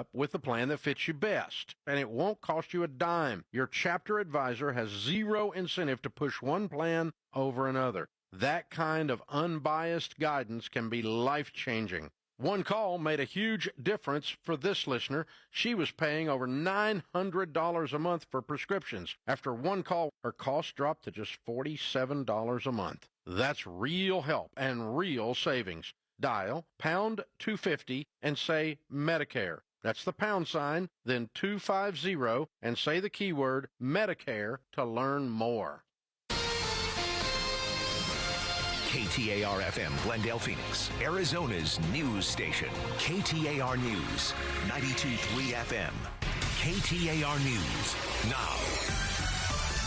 up with the plan that fits you best, and it won't cost you a dime. Your chapter advisor has zero incentive to push one plan over another. That kind of unbiased guidance can be life-changing. One call made a huge difference for this listener. She was paying over $900 a month for prescriptions. After one call, her cost dropped to just $47 a month. That's real help and real savings. Dial pound 250 and say Medicare. That's the pound sign, then 250, and say the keyword Medicare to learn more. KTAR-FM, Glendale, Phoenix, Arizona's news station. KTAR News, 92.3 FM. KTAR News, now.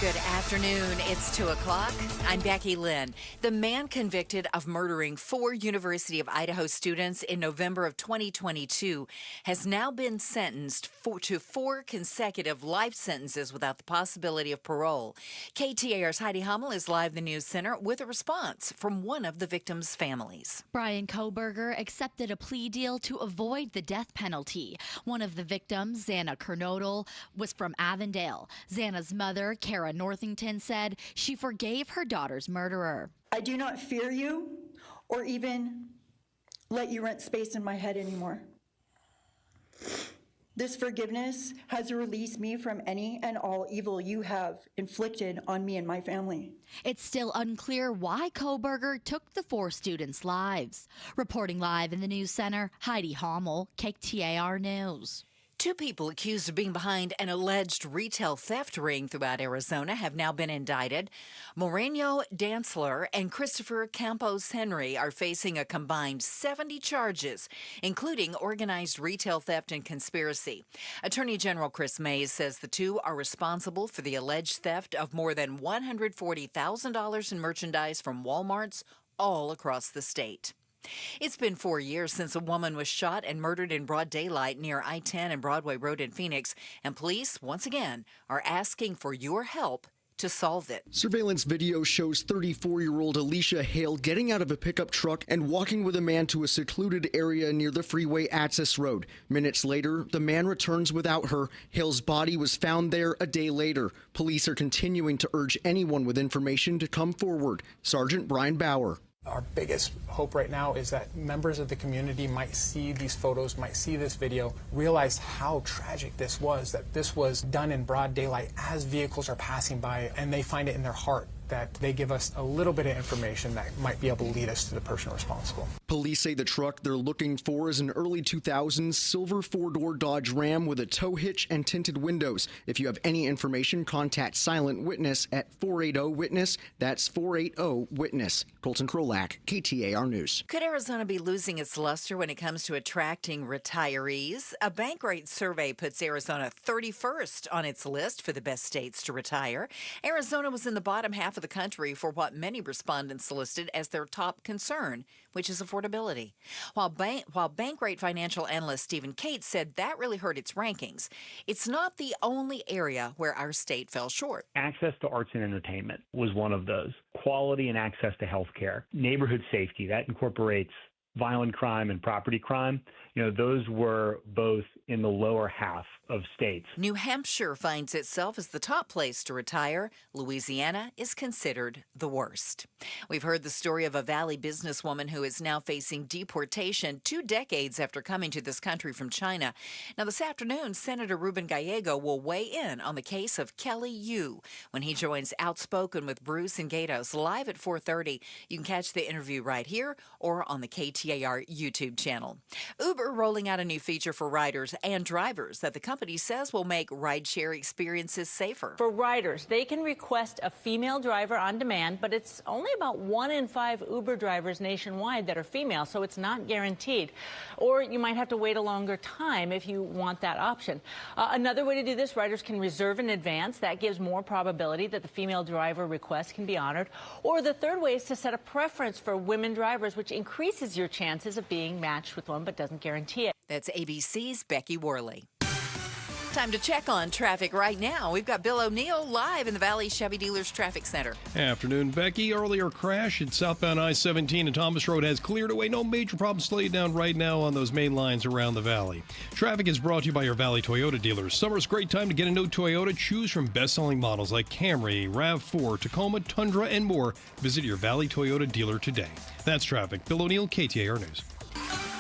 Good afternoon. It's 2 o'clock. I'm Becky Lynn. The man convicted of murdering 4 University of Idaho students in November of 2022 has now been sentenced to 4 consecutive life sentences without the possibility of parole. KTAR's Heidi Hummel is live in the News Center with a response from one of the victims' families. Brian Koberger accepted a plea deal to avoid the death penalty. One of the victims, Xana Kernodle, was from Avondale. Xana's mother, Kara Northington, said she forgave her daughter's murderer. I do not fear you or even let you rent space in my head anymore. This forgiveness has released me from any and all evil you have inflicted on me and my family. It's still unclear why Koberger took the 4 students' lives. Reporting live in the News Center, Heidi Hummel, KTAR News. 2 people accused of being behind an alleged retail theft ring throughout Arizona have now been indicted. Moreno Dantzler and Christopher Campos Henry are facing a combined 70 charges, including organized retail theft and conspiracy. Attorney General Chris Mays says the 2 are responsible for the alleged theft of more than $140,000 in merchandise from Walmarts all across the state. It's been 4 years since a woman was shot and murdered in broad daylight near I-10 and Broadway Road in Phoenix, and police, once again, are asking for your help to solve it. Surveillance video shows 34-year-old Alicia Hale getting out of a pickup truck and walking with a man to a secluded area near the freeway access road. Minutes later, the man returns without her. Hale's body was found there a day later. Police are continuing to urge anyone with information to come forward. Sergeant Brian Bauer. Our biggest hope right now is that members of the community might see these photos, might see this video, realize how tragic this was, that this was done in broad daylight as vehicles are passing by, and they find it in their heart that they give us a little bit of information that might be able to lead us to the person responsible. Police say the truck they're looking for is an early 2000s silver 4-door Dodge Ram with a tow hitch and tinted windows. If you have any information, contact Silent Witness at 480-WITNESS. That's 480-WITNESS. Colton Krolak, KTAR News. Could Arizona be losing its luster when it comes to attracting retirees? A Bankrate survey puts Arizona 31st on its list for the best states to retire. Arizona was in the bottom half of the country for what many respondents listed as their top concern, which is affordability. While Bankrate financial analyst Stephen Cates said that really hurt its rankings, it's not the only area where our state fell short. Access to arts and entertainment was one of those. Quality and access to health care. Neighborhood safety, that incorporates violent crime and property crime. Those were both in the lower half of states. New Hampshire finds itself as the top place to retire. Louisiana is considered the worst. We've heard the story of a Valley businesswoman who is now facing deportation 2 decades after coming to this country from China. Now, this afternoon, Senator Ruben Gallego will weigh in on the case of Kelly Yu when he joins Outspoken with Bruce and Gatos live at 4:30. You can catch the interview right here or on the KTAR YouTube channel. Uber rolling out a new feature for riders and drivers that the company says will make rideshare experiences safer. For riders, they can request a female driver on demand, but it's only about 1 in 5 Uber drivers nationwide that are female, so it's not guaranteed. Or you might have to wait a longer time if you want that option. Another way to do this, riders can reserve in advance. That gives more probability that the female driver request can be honored. Or the third way is to set a preference for women drivers, which increases your chances of being matched with one but doesn't guarantee it. That's ABC's Becky Worley. Time to check on traffic right now. We've got Bill O'Neill live in the Valley Chevy Dealers Traffic Center. Afternoon, Becky. Earlier crash at southbound I-17 and Thomas Road has cleared away. No major problems slowed down right now on those main lines around the valley. Traffic is brought to you by your Valley Toyota dealers. Summer's a great time to get a new Toyota. Choose from best-selling models like Camry, RAV4, Tacoma, Tundra, and more. Visit your Valley Toyota dealer today. That's traffic. Bill O'Neill, KTAR News.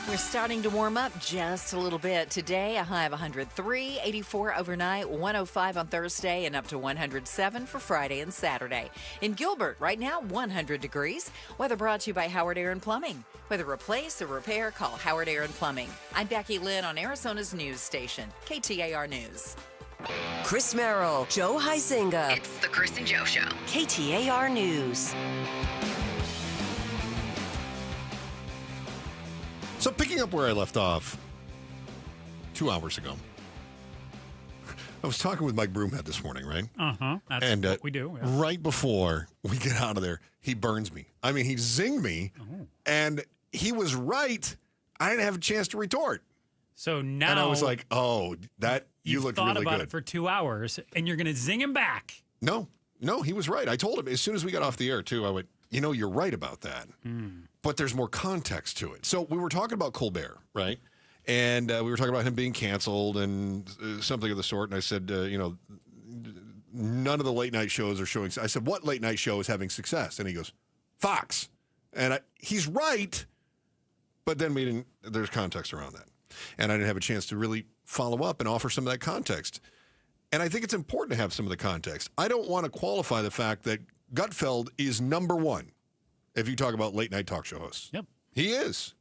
We're starting to warm up just a little bit. Today, a high of 103, 84 overnight, 105 on Thursday, and up to 107 for Friday and Saturday. In Gilbert, right now, 100 degrees. Weather brought to you by Howard Aaron Plumbing. Whether replace or repair, call Howard Aaron Plumbing. I'm Becky Lynn on Arizona's news station, KTAR News. Chris Merrill, Joe Huizinga. It's the Chris and Joe Show. KTAR News. So picking up where I left off 2 hours ago, I was talking with Mike Broomhead this morning, right? That's what we do. Yeah. Right before we get out of there, he burns me. I mean, he zinged me, and he was right. I didn't have a chance to retort. So now... And I was like, oh, that you looked really good. You've thought about it for 2 hours, and you're going to zing him back. No, he was right. I told him as soon as we got off the air, too, I went, you're right about that. But there's more context to it. So we were talking about Colbert, right? And we were talking about him being canceled and something of the sort. And I said, none of the late night shows are showing. I said, what late night show is having success? And he goes, Fox. And he's right. But then there's context around that. And I didn't have a chance to really follow up and offer some of that context. And I think it's important to have some of the context. I don't want to qualify the fact that Gutfeld is number one if you talk about late night talk show hosts. Yep. He is.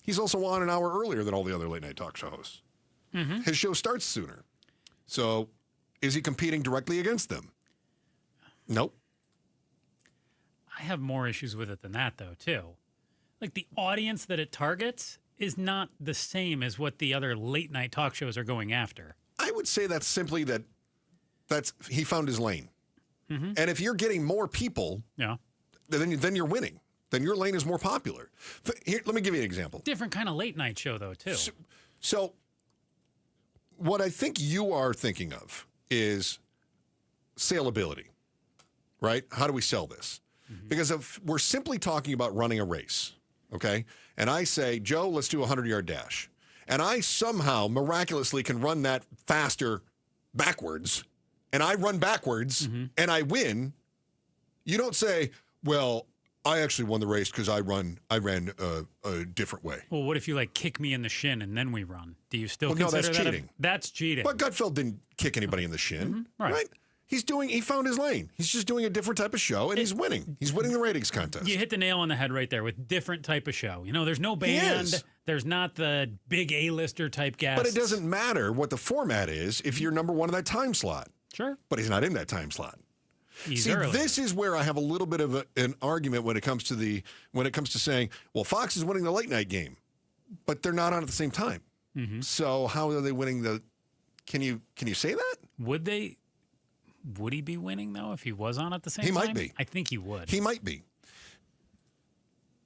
He's also on an hour earlier than all the other late night talk show hosts. His show starts sooner. So is he competing directly against them? Nope. I have more issues with it than that, though, too. Like, the audience that it targets is not the same as what the other late night talk shows are going after. I would say that's simply he found his lane. And if you're getting more people, then you're winning. Then your lane is more popular. Here, let me give you an example. Different kind of late night show, though, too. So what I think you are thinking of is salability, right? How do we sell this? Because if we're simply talking about running a race, okay? And I say, Joe, let's do a 100-yard dash. And I somehow miraculously can run that faster backwards, and I run backwards, and I win. You don't say, well, I actually won the race because I ran a different way. Well, what if you kick me in the shin and then we run? Do you still consider that's that cheating? That's cheating. But Gutfeld didn't kick anybody in the shin, right? He found his lane. He's just doing a different type of show, and he's winning. He's winning the ratings contest. You hit the nail on the head right there with different type of show. There's no band. There's not the big A-lister type guest. But it doesn't matter what the format is if you're number one in that time slot. Sure. But he's not in that time slot. He's early. This is where I have a little bit of an argument when it comes to saying, well, Fox is winning the late night game, but they're not on at the same time. So how are they winning the? Can you say that? Would he be winning though if he was on at the same time? He might be. I think he would. He might be.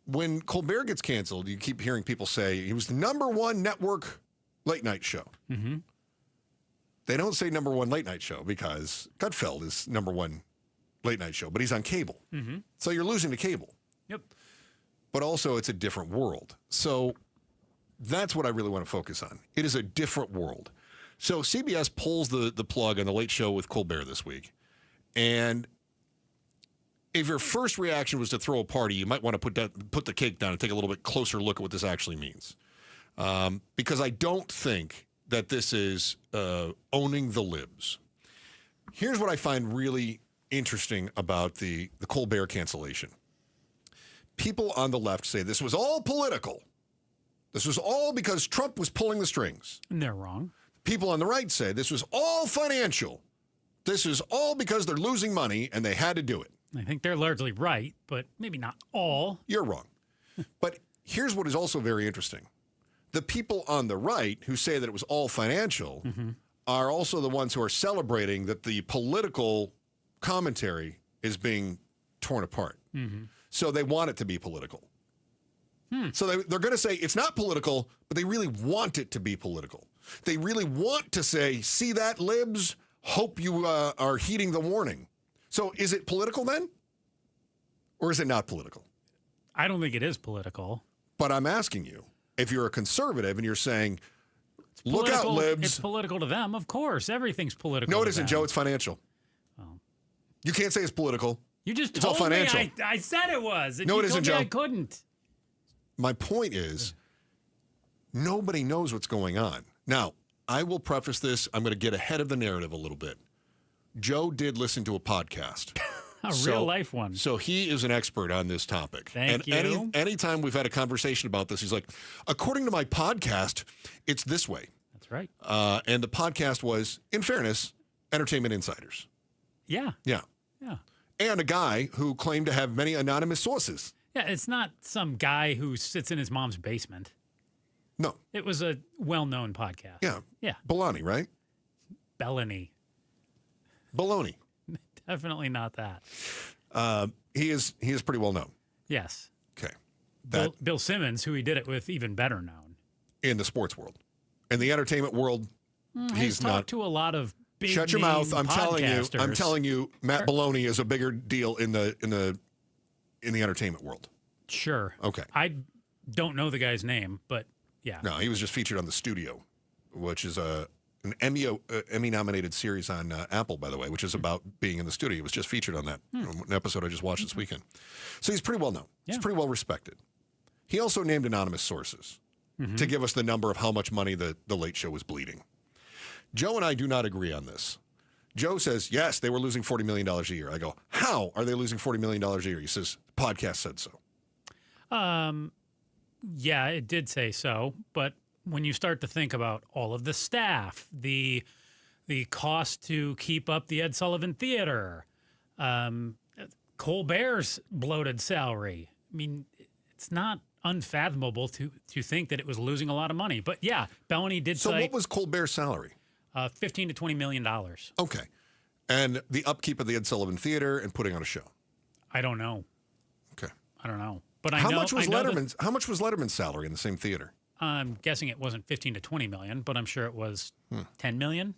When Colbert gets canceled, you keep hearing people say he was the number one network late night show. They don't say number one late night show because Gutfeld is number one late night show, but he's on cable. So you're losing to cable. Yep. But also it's a different world. So that's what I really want to focus on. It is a different world. So CBS pulls the plug on the Late Show with Colbert this week. And if your first reaction was to throw a party, you might want to put the cake down and take a little bit closer look at what this actually means. Because I don't think that this is owning the libs. Here's what I find really interesting about the Colbert cancellation. People on the left say this was all political. This was all because Trump was pulling the strings. And they're wrong. People on the right say this was all financial. This is all because they're losing money and they had to do it. I think they're largely right, but maybe not all. You're wrong. But here's what is also very interesting. The people on the right who say that it was all financial are also the ones who are celebrating that the political commentary is being torn apart. So they want it to be political. So they're going to say it's not political, but they really want it to be political. They really want to say, see that, libs? Hope you are heeding the warning. So is it political then? Or is it not political? I don't think it is political. But I'm asking you, if you're a conservative and you're saying, look out, libs. It's political to them, of course. Everything's political. No, it isn't, Joe. It's financial. Oh. You can't say it's political. You just it's all told financial. me I said it was. And no, you it isn't, told Joe. me I couldn't. My point is, nobody knows what's going on. Now, I will preface this. I'm going to get ahead of the narrative a little bit. Joe did listen to a podcast. Real life one. So he is an expert on this topic. Thank you. Anytime we've had a conversation about this, he's like, according to my podcast, it's this way. That's right. And the podcast was, in fairness, Entertainment Insiders. Yeah. Yeah. Yeah. And a guy who claimed to have many anonymous sources. Yeah, it's not some guy who sits in his mom's basement. No. It was a well-known podcast. Yeah. Yeah. Baloney, right? Bellany. Baloney. Definitely not that. He is pretty well known. Yes. Okay. Bill Simmons, who he did it with, even better known. In the sports world. In the entertainment world, he's not. Talked to a lot of big Shut your mouth. I'm podcasters. telling you, Matt Baloney is a bigger deal in the entertainment world. Sure. Okay. I don't know the guy's name, but yeah. No, he was just featured on The Studio, which is an Emmy-nominated series on Apple, by the way, which is about being in the studio. He was just featured on that, an episode I just watched this weekend. So he's pretty well known. Yeah. He's pretty well respected. He also named anonymous sources to give us the number of how much money the Late Show was bleeding. Joe and I do not agree on this. Joe says, yes, they were losing $40 million a year. I go, how are they losing $40 million a year? He says, the podcast said so. Yeah, it did say so, but when you start to think about all of the staff, the cost to keep up the Ed Sullivan Theater, Colbert's bloated salary, I mean, it's not unfathomable to think that it was losing a lot of money. But yeah, Bellany did So say... what was Colbert's salary? $15 to $20 million. Okay. And the upkeep of the Ed Sullivan Theater and putting on a show? I don't know. Okay. I don't know. But how much was Letterman's salary in the same theater? I'm guessing it wasn't 15 to 20 million, but I'm sure it was 10 million.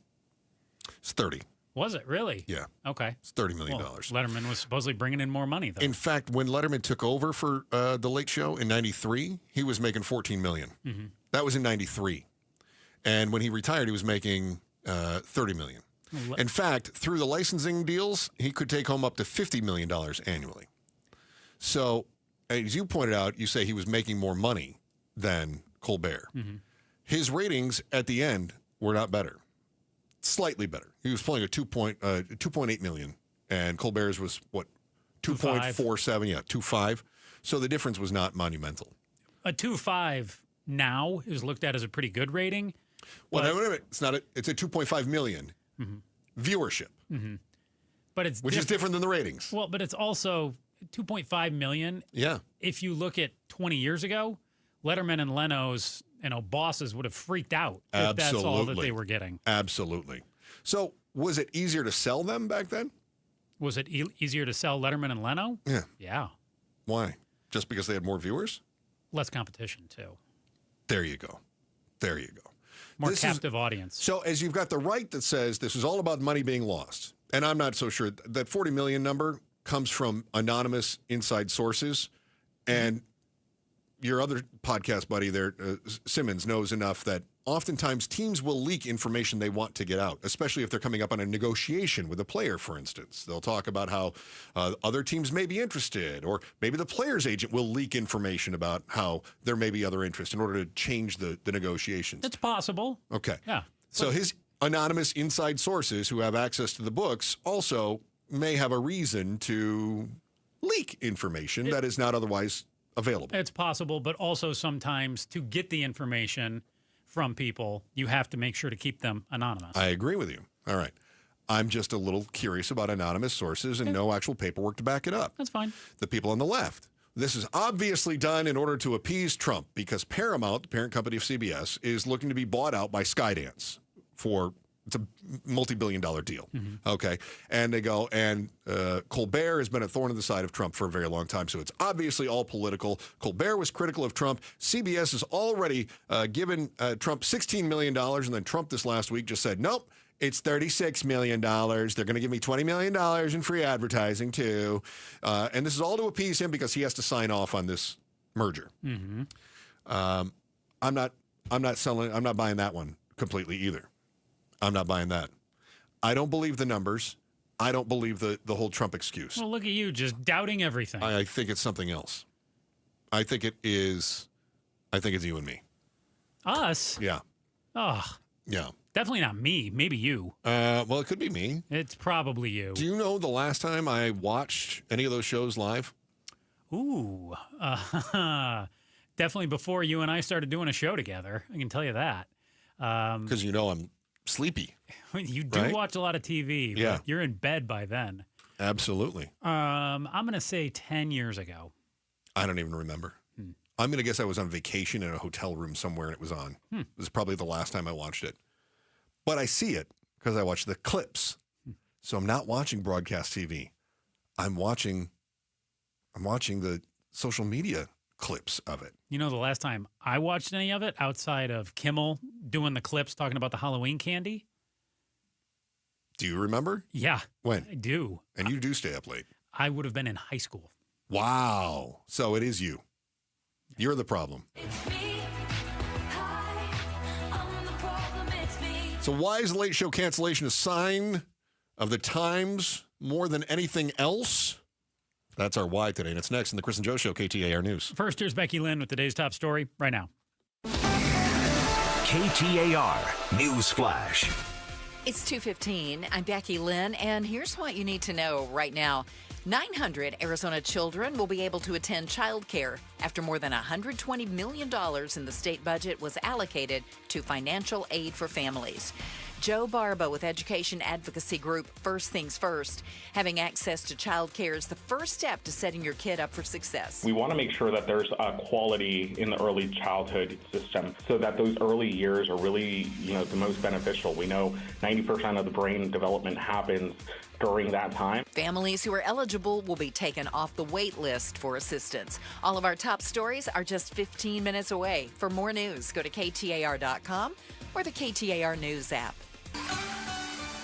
It's 30. Was it really? Yeah. Okay. It's $30 million. Well, Letterman was supposedly bringing in more money, though. In fact, when Letterman took over for The Late Show in 93, he was making $14 million. Mm-hmm. That was in 93. And when he retired, he was making $30 million. In fact, through the licensing deals, he could take home up to $50 million annually. So, as you pointed out, you say he was making more money than Colbert. Mm-hmm. His ratings at the end were not better. Slightly better. He was pulling a 2.8 million, and Colbert's was, what, 2.47? Yeah, 2.5. So the difference was not monumental. A 2.5 now is looked at as a pretty good rating. Well, wait a minute. It's not. It's a 2.5 million viewership, but it's which is different than the ratings. Well, but it's also 2.5 million. Yeah. If you look at 20 years ago, Letterman and Leno's bosses would have freaked out if that's all that they were getting. Absolutely. So was it easier to sell them back then? Was it easier to sell Letterman and Leno? Yeah. Yeah. Why? Just because they had more viewers? Less competition, too. There you go. There you go. More captive audience. So as you've got the right that says this is all about money being lost, and I'm not so sure that 40 million number comes from anonymous inside sources, and your other podcast buddy there, Simmons, knows enough that oftentimes teams will leak information they want to get out, especially if they're coming up on a negotiation with a player, for instance. They'll talk about how other teams may be interested, or maybe the player's agent will leak information about how there may be other interest in order to change the negotiations. It's possible. Okay. Yeah. So his anonymous inside sources who have access to the books also may have a reason to leak information that is not otherwise available. It's possible, but also sometimes to get the information from people, you have to make sure to keep them anonymous. I agree with you. All right. I'm just a little curious about anonymous sources and no actual paperwork to back it up. That's fine. The people on the left. This is obviously done in order to appease Trump because Paramount, the parent company of CBS, is looking to be bought out by Skydance for It's a multi-billion-dollar deal. Okay. And they go, and Colbert has been a thorn in the side of Trump for a very long time, so it's obviously all political. Colbert was critical of Trump. CBS has already given Trump $16 million, and then Trump this last week just said, nope, it's $36 million. They're going to give me $20 million in free advertising, too. And this is all to appease him because he has to sign off on this merger. I'm not buying that one completely either. I'm not buying that. I don't believe the numbers. I don't believe the whole Trump excuse. Well, look at you, just doubting everything. I think it's something else. I think it's you and me. Us? Yeah. Oh. Yeah. Definitely not me. Maybe you. Well, it could be me. It's probably you. Do you know the last time I watched any of those shows live? Ooh. Definitely before you and I started doing a show together. I can tell you that. Because I'm sleepy. You do watch a lot of TV. Yeah. But you're in bed by then. Absolutely. I'm going to say 10 years ago. I don't even remember. I'm going to guess I was on vacation in a hotel room somewhere and it was on. It was probably the last time I watched it. But I see it because I watch the clips. So I'm not watching broadcast TV. I'm watching the social media clips of it. You know, the last time I watched any of it outside of Kimmel doing the clips talking about the Halloween candy? Do you remember? Yeah. When? I do. And you do stay up late. I would have been in high school. Wow. So it is you. You're the problem. So why is the Late Show cancellation a sign of the times more than anything else? That's our why today, and it's next in the Chris and Joe Show, KTAR News. First, here's Becky Lynn with today's top story right now. KTAR News Flash. It's 2:15. I'm Becky Lynn, and here's what you need to know right now. 900 Arizona children will be able to attend childcare after more than $120 million in the state budget was allocated to financial aid for families. Joe Barba with education advocacy group First Things First. Having access to child care is the first step to setting your kid up for success. We want to make sure that there's quality in the early childhood system so that those early years are really, the most beneficial. We know 90% of the brain development happens during that time. Families who are eligible will be taken off the wait list for assistance. All of our top stories are just 15 minutes away. For more news, go to KTAR.com or the KTAR News app.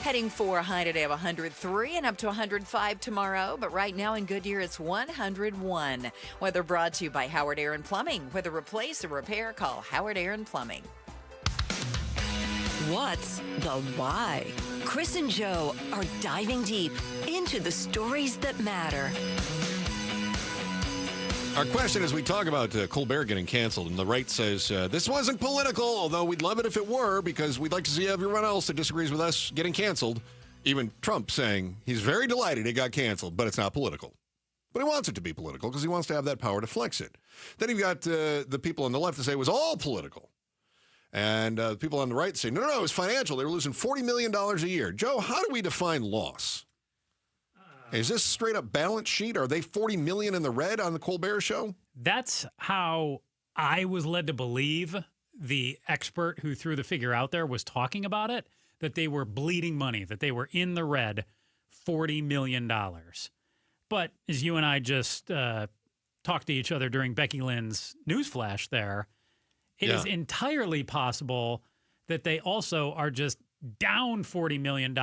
Heading for a high today of 103 and up to 105 tomorrow, but right now in Goodyear it's 101. Weather brought to you by Howard Aaron Plumbing. Whether replace or repair, call Howard Aaron Plumbing. What's the why? Chris and Joe are diving deep into the stories that matter. Our question is, we talk about Colbert getting canceled, and the right says, this wasn't political, although we'd love it if it were, because we'd like to see everyone else that disagrees with us getting canceled. Even Trump saying he's very delighted it got canceled, but it's not political. But he wants it to be political because he wants to have that power to flex it. Then you've got the people on the left that say it was all political. And people on the right say, no, it was financial. They were losing $40 million a year. Joe, how do we define loss? Is this straight up balance sheet? Are they $40 million in the red on the Colbert Show? That's how I was led to believe the expert who threw the figure out there was talking about it, that they were bleeding money, that they were in the red $40 million. But as you and I just talked to each other during Becky Lynn's news flash there, it is entirely possible that they also are just down $40 million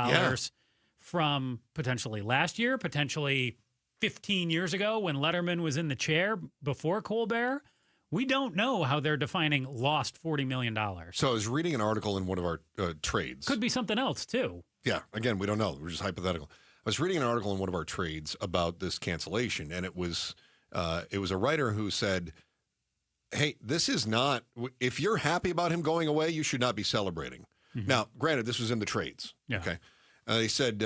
from potentially last year, potentially 15 years ago when Letterman was in the chair before Colbert. We don't know how they're defining lost $40 million. So I was reading an article in one of our trades. Could be something else, too. Yeah, again, we don't know. We're just hypothetical. I was reading an article in one of our trades about this cancellation, and it was a writer who said, hey, this is not, if you're happy about him going away, you should not be celebrating. Mm-hmm. Now, granted, this was in the trades. Yeah. Okay. They said,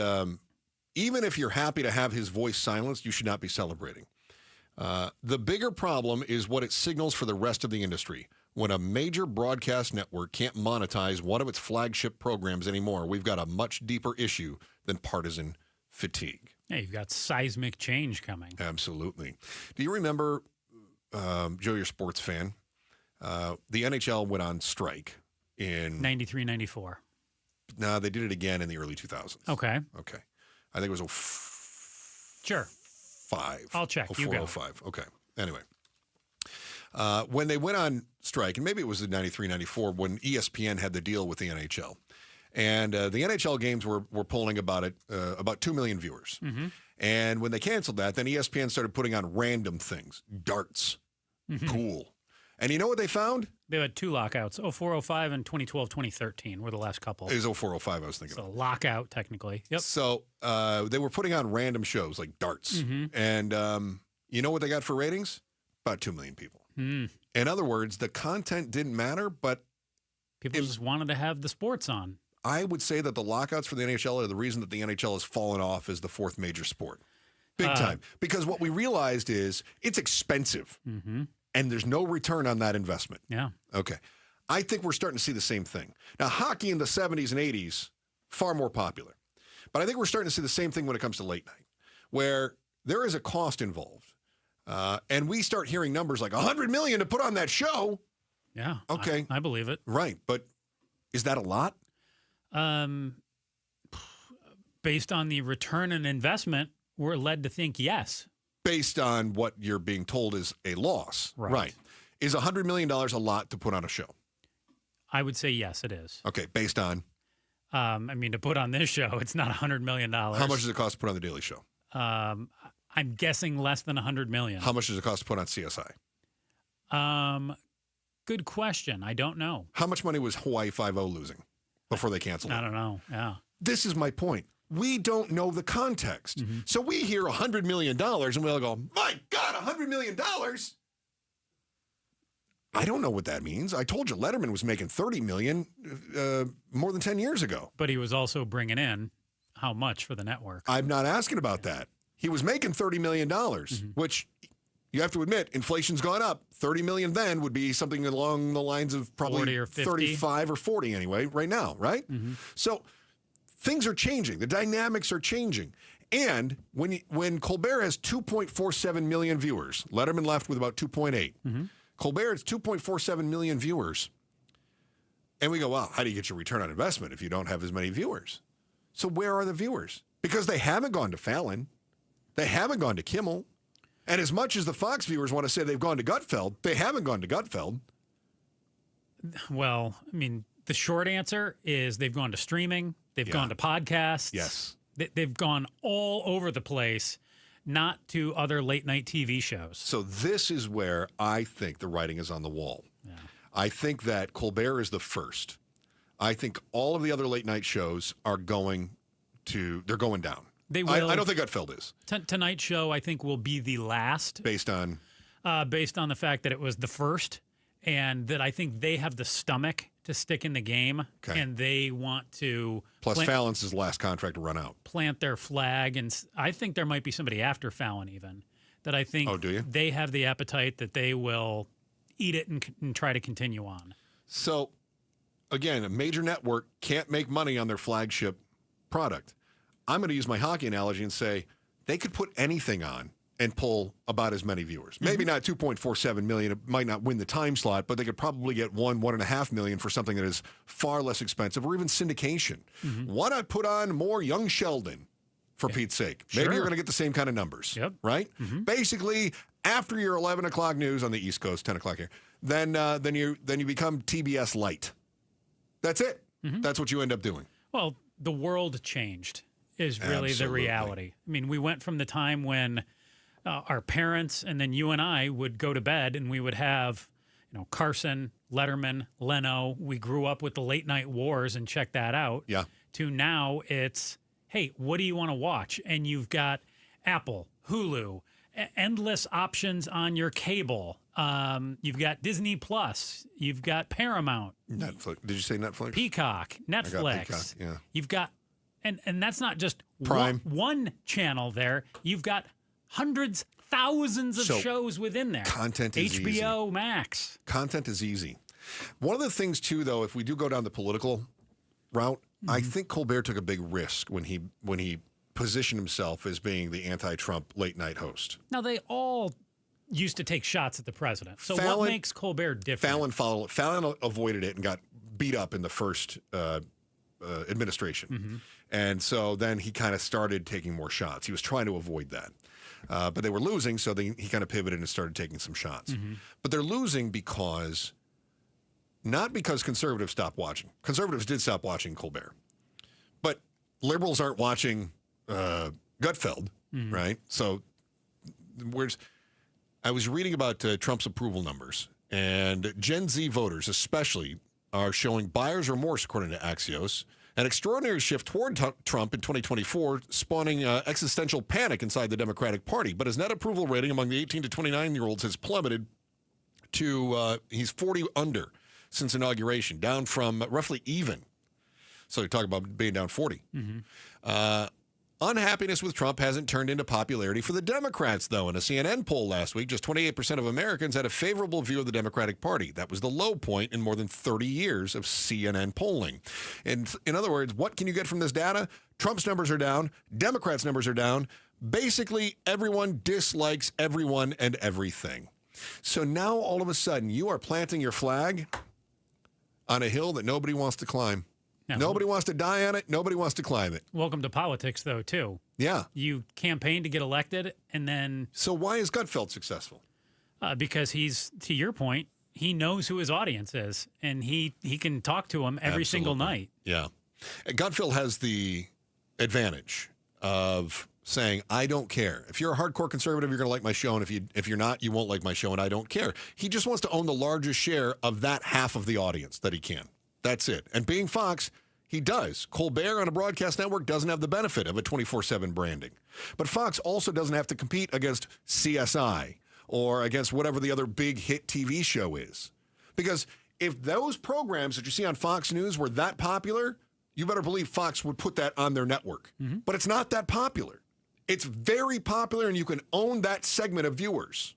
even if you're happy to have his voice silenced, you should not be celebrating. The bigger problem is what it signals for the rest of the industry. When a major broadcast network can't monetize one of its flagship programs anymore, we've got a much deeper issue than partisan fatigue. Yeah, you've got seismic change coming. Absolutely. Do you remember, Joe, you're a sports fan, the NHL went on strike in 93-94. No, they did it again in the early 2000s. Okay. Okay. I think it was Sure. 05. I'll check. You go. 05. Okay. Anyway. When they went on strike, and maybe it was in 93, 94, when ESPN had the deal with the NHL. And the NHL games were pulling about 2 million viewers. Mm-hmm. And when they canceled that, then ESPN started putting on random things, darts, pool. And you know what they found? They had 2 lockouts, 04, 05, and 2012, 2013 were the last couple. It was 04, 05 I was thinking So lockout, technically. Yep. So they were putting on random shows like darts. And you know what they got for ratings? About 2 million people. In other words, the content didn't matter, but people just wanted to have the sports on. I would say that the lockouts for the NHL are the reason that the NHL has fallen off as the 4th major sport. Big time. Because what we realized is it's expensive. And there's no return on that investment. Yeah. Okay. I think we're starting to see the same thing. Now, hockey in the 70s and 80s, far more popular. But I think we're starting to see the same thing when it comes to late night, where there is a cost involved. And we start hearing numbers like $100 million to put on that show. Yeah. Okay. I believe it. Right. But is that a lot? Based on the return on investment, we're led to think yes. Based on what you're being told is a loss. Right. Is $100 million a lot to put on a show? I would say yes, it is. Okay. Based on? I mean, to put on this show, it's not $100 million. How much does it cost to put on The Daily Show? I'm guessing less than $100 million. How much does it cost to put on CSI? Good question. I don't know. How much money was Hawaii Five-0 losing before they canceled it? I don't know. Yeah. This is my point. We don't know the context. So we hear $100 million and we all go, my God, $100 million? I don't know what that means. I told you Letterman was making $30 million more than 10 years ago. But he was also bringing in how much for the network? I'm not asking about that. He was making $30 million, which you have to admit, inflation's gone up. $30 million then would be something along the lines of probably 40 or 50. 35 or 40 anyway, right now, right? So things are changing. The dynamics are changing. And when Colbert has 2.47 million viewers, Letterman left with about 2.8. Colbert has 2.47 million viewers. And we go, well, how do you get your return on investment if you don't have as many viewers? So where are the viewers? Because they haven't gone to Fallon. They haven't gone to Kimmel. And as much as the Fox viewers want to say they've gone to Gutfeld, they haven't gone to Gutfeld. Well, I mean, the short answer is they've gone to streaming. They've gone to podcasts. Yes. They've gone all over the place, not to other late night TV shows. So this is where I think the writing is on the wall. Yeah. I think that Colbert is the first. I think all of the other late night shows are going down. They will. I don't think Gutfeld is. Tonight Show, I think, will be the last. Based on the fact that it was the first, and that I think they have the stomach to stick in the game, and they want to. Plus, Fallon's his last contract to run out. Plant their flag, and I think there might be somebody after Fallon even that I think. Oh, do you? They have the appetite that they will eat it and try to continue on. So, again, a major network can't make money on their flagship product. I'm going to use my hockey analogy and say they could put anything on and pull about as many viewers. Maybe not 2.47 million. It might not win the time slot, but they could probably get 1.5 million for something that is far less expensive, or even syndication. Why not put on more Young Sheldon, for Pete's sake? Maybe you're going to get the same kind of numbers, right? Basically, after your 11 o'clock news on the East Coast, 10 o'clock here, then you become TBS Light. That's it. That's what you end up doing. Well, the world changed. Is really the reality. I mean, we went from the time when our parents and then you and I would go to bed and we would have, Carson, Letterman, Leno. We grew up with the late night wars and check that out. Yeah. To now it's, hey, what do you want to watch? And you've got Apple, Hulu, endless options on your cable. You've got Disney Plus. You've got Paramount. Netflix. Did you say Netflix? Peacock, Netflix. I got Peacock, yeah. You've got. And that's not just Prime. One channel there. You've got hundreds, thousands of shows within there. Content is HBO Max. Content is easy. One of the things, too, though, if we do go down the political route, I think Colbert took a big risk when he positioned himself as being the anti-Trump late-night host. Now, they all used to take shots at the president. So what makes Colbert different? Fallon avoided it and got beat up in the first administration. And so then he kind of started taking more shots. He was trying to avoid that. But they were losing, so he kind of pivoted and started taking some shots. But they're losing not because conservatives stopped watching. Conservatives did stop watching Colbert. But liberals aren't watching Gutfeld, right? So I was reading about Trump's approval numbers, and Gen Z voters especially are showing buyer's remorse, according to Axios. An extraordinary shift toward Trump in 2024, spawning existential panic inside the Democratic Party. But his net approval rating among the 18 to 29-year-olds has plummeted to, he's 40 under since inauguration, down from roughly even. So you're talking about being down 40. Unhappiness with Trump hasn't turned into popularity for the Democrats, though. In a CNN poll last week, just 28% of Americans had a favorable view of the Democratic Party. That was the low point in more than 30 years of CNN polling. And in other words, what can you get from this data? Trump's numbers are down. Democrats' numbers are down. Basically, everyone dislikes everyone and everything. So now, all of a sudden, you are planting your flag on a hill that nobody wants to climb. No. Nobody wants to die on it. Nobody wants to climb it. Welcome to politics, though, too. Yeah. You campaign to get elected, and then... So why is Gutfeld successful? Because he's, to your point, he knows who his audience is, and he can talk to them every single night. Yeah. Gutfeld has the advantage of saying, I don't care. If you're a hardcore conservative, you're going to like my show, and if you're not, you won't like my show, and I don't care. He just wants to own the largest share of that half of the audience that he can. That's it. And being Fox, he does. Colbert on a broadcast network doesn't have the benefit of a 24/7 branding. But Fox also doesn't have to compete against CSI or against whatever the other big hit TV show is. Because if those programs that you see on Fox News were that popular, you better believe Fox would put that on their network. But it's not that popular. It's very popular, and you can own that segment of viewers.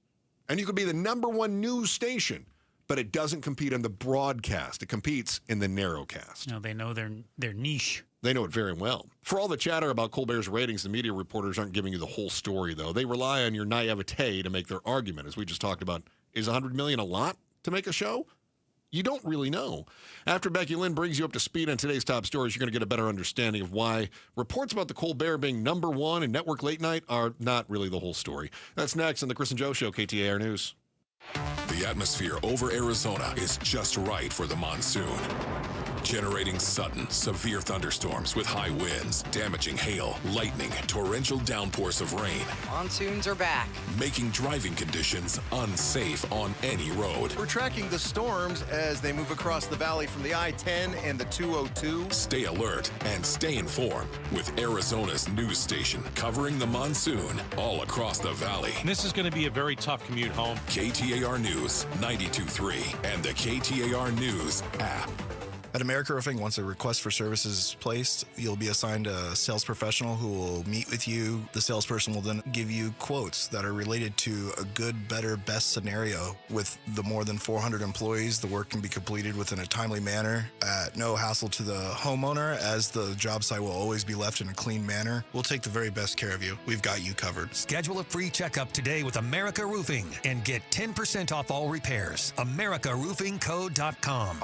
And you could be the #1 news station. But it doesn't compete in the broadcast. It competes in the narrowcast. No, they know their niche. They know it very well. For all the chatter about Colbert's ratings, the media reporters aren't giving you the whole story, though. They rely on your naivete to make their argument. As we just talked about, is $100 million a lot to make a show? You don't really know. After Becky Lynn brings you up to speed on today's top stories, you're going to get a better understanding of why reports about the Colbert being #1 in network late night are not really the whole story. That's next on the Chris and Joe Show, KTAR News. The atmosphere over Arizona is just right for the monsoon. Generating sudden, severe thunderstorms with high winds, damaging hail, lightning, torrential downpours of rain. Monsoons are back. Making driving conditions unsafe on any road. We're tracking the storms as they move across the valley from the I-10 and the 202. Stay alert and stay informed with Arizona's news station covering the monsoon all across the valley. This is going to be a very tough commute home. KTAR News 92.3 and the KTAR News app. At America Roofing, once a request for service is placed, you'll be assigned a sales professional who will meet with you. The salesperson will then give you quotes that are related to a good, better, best scenario. With the more than 400 employees, the work can be completed within a timely manner at no hassle to the homeowner, as the job site will always be left in a clean manner. We'll take the very best care of you. We've got you covered. Schedule a free checkup today with America Roofing and get 10% off all repairs. AmericaRoofingCo.com.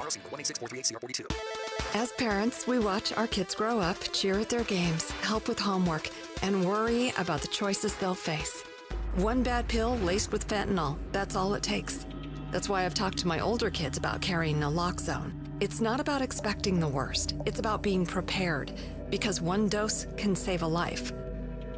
As parents, we watch our kids grow up, cheer at their games, help with homework, and worry about the choices they'll face. One bad pill laced with fentanyl, that's all it takes. That's why I've talked to my older kids about carrying naloxone. It's not about expecting the worst. It's about being prepared, because one dose can save a life.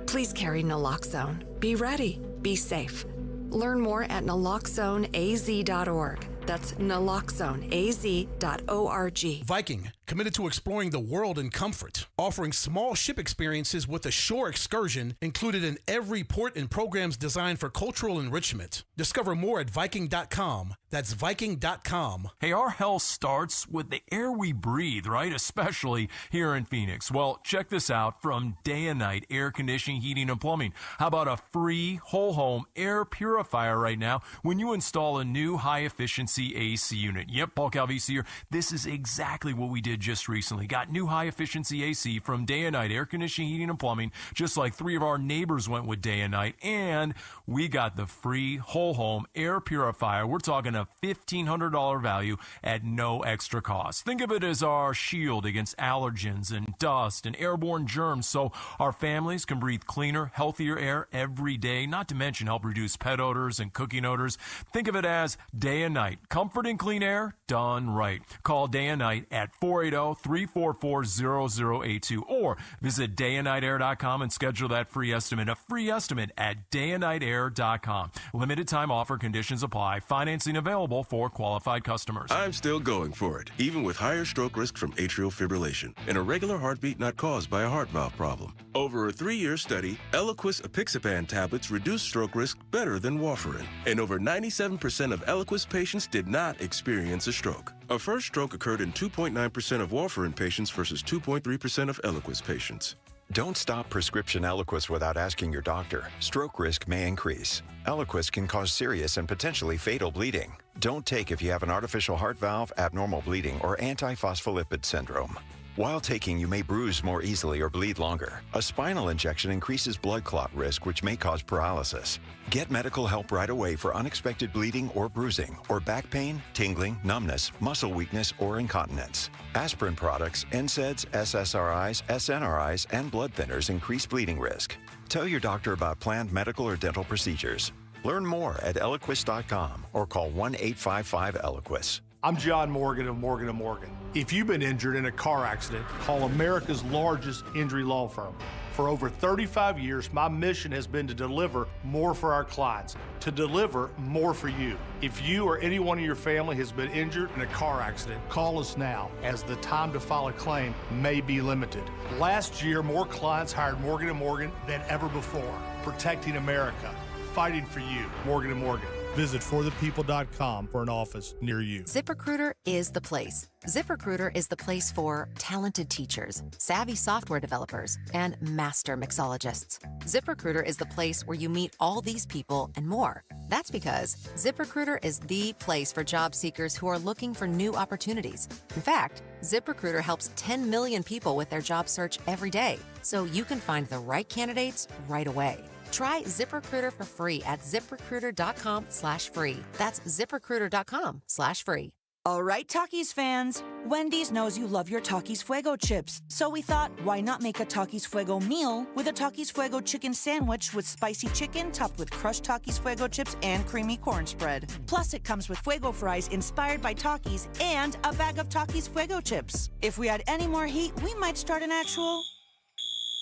Please carry naloxone. Be ready. Be safe. Learn more at naloxoneaz.org. That's naloxoneaz.org. Viking, committed to exploring the world in comfort, offering small ship experiences with a shore excursion included in every port and programs designed for cultural enrichment. Discover more at Viking.com. That's Viking.com. Hey, our health starts with the air we breathe, right? Especially here in Phoenix. Well, check this out from Day and Night Air Conditioning, Heating, and Plumbing. How about a free whole home air purifier right now when you install a new high efficiency AC unit? Yep, Paul Calvisi here. This is exactly what we did upgraded just recently. Got new high-efficiency AC from Day and Night Air Conditioning, Heating, and Plumbing, just like 3 of our neighbors went with Day and Night. And we got the free whole-home air purifier. We're talking a $1,500 value at no extra cost. Think of it as our shield against allergens and dust and airborne germs, so our families can breathe cleaner, healthier air every day, not to mention help reduce pet odors and cooking odors. Think of it as Day and Night. Comfort and clean air done right. Call Day and Night at 480-344-0082 or visit dayandnightair.com and schedule that free estimate. A free estimate at dayandnightair.com. Limited time offer, conditions apply. Financing available for qualified customers. I'm still going for it, even with higher stroke risk from atrial fibrillation and a regular heartbeat not caused by a heart valve problem. Over a 3-year study, Eliquis apixaban tablets reduced stroke risk better than warfarin, and over 97% of Eliquis patients did not experience a stroke. A first stroke occurred in 2.9% of warfarin patients versus 2.3% of Eliquis patients. Don't stop prescription Eliquis without asking your doctor. Stroke risk may increase. Eliquis can cause serious and potentially fatal bleeding. Don't take if you have an artificial heart valve, abnormal bleeding, or antiphospholipid syndrome. While taking, you may bruise more easily or bleed longer. A spinal injection increases blood clot risk, which may cause paralysis. Get medical help right away for unexpected bleeding or bruising, or back pain, tingling, numbness, muscle weakness, or incontinence. Aspirin products, NSAIDs, SSRIs, SNRIs, and blood thinners increase bleeding risk. Tell your doctor about planned medical or dental procedures. Learn more at Eliquis.com or call 1-855-ELIQUIS. I'm John Morgan of Morgan & Morgan. If you've been injured in a car accident, call America's largest injury law firm. For over 35 years, my mission has been to deliver more for our clients, to deliver more for you. If you or anyone in your family has been injured in a car accident, call us now, as the time to file a claim may be limited. Last year, more clients hired Morgan & Morgan than ever before, protecting America, fighting for you. Morgan & Morgan. Visit forthepeople.com for an office near you. ZipRecruiter is the place. ZipRecruiter is the place for talented teachers, savvy software developers, and master mixologists. ZipRecruiter is the place where you meet all these people and more. That's because ZipRecruiter is the place for job seekers who are looking for new opportunities. In fact, ZipRecruiter helps 10 million people with their job search every day, so you can find the right candidates right away. Try ZipRecruiter for free at ZipRecruiter.com/free. That's ZipRecruiter.com/free. All right, Takis fans. Wendy's knows you love your Takis Fuego chips. So we thought, why not make a Takis Fuego meal with a Takis Fuego chicken sandwich with spicy chicken topped with crushed Takis Fuego chips and creamy corn spread. Plus, it comes with Fuego fries inspired by Takis and a bag of Takis Fuego chips. If we had any more heat, we might start an actual...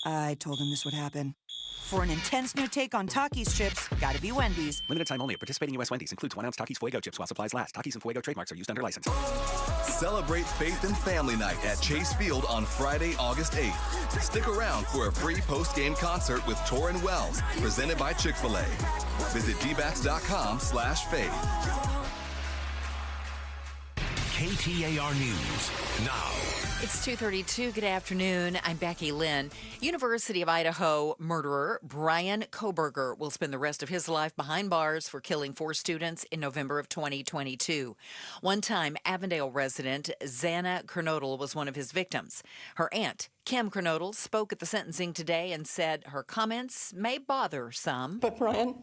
I told him this would happen. For an intense new take on Takis chips, gotta be Wendy's. Limited time only at participating U.S. Wendy's. Includes 1-ounce Takis Fuego chips while supplies last. Takis and Fuego trademarks are used under license. Celebrate Faith and Family Night at Chase Field on Friday, August 8th. Stick around for a free post-game concert with Torrin Wells, presented by Chick-fil-A. Visit dbacks.com/faith. KTAR News now. It's 2:32. Good afternoon. I'm Becky Lynn. University of Idaho murderer Brian Kohberger will spend the rest of his life behind bars for killing 4 students in November of 2022. One-time Avondale resident Xana Kernodle was one of his victims. Her aunt, Kim Kernodle, spoke at the sentencing today and said her comments may bother some. But Brian,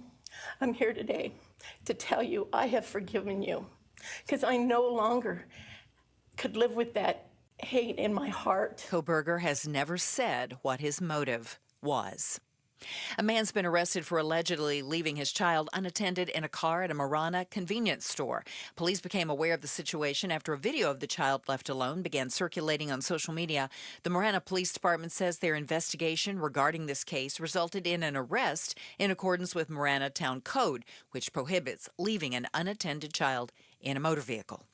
I'm here today to tell you I have forgiven you, because I no longer could live with that hate in my heart. Kohberger has never said what his motive was. A man's been arrested for allegedly leaving his child unattended in a car at a Marana convenience store. Police became aware of the situation after a video of the child left alone began circulating on social media. The Marana Police Department says their investigation regarding this case resulted in an arrest in accordance with Marana Town Code, which prohibits leaving an unattended child in a motor vehicle.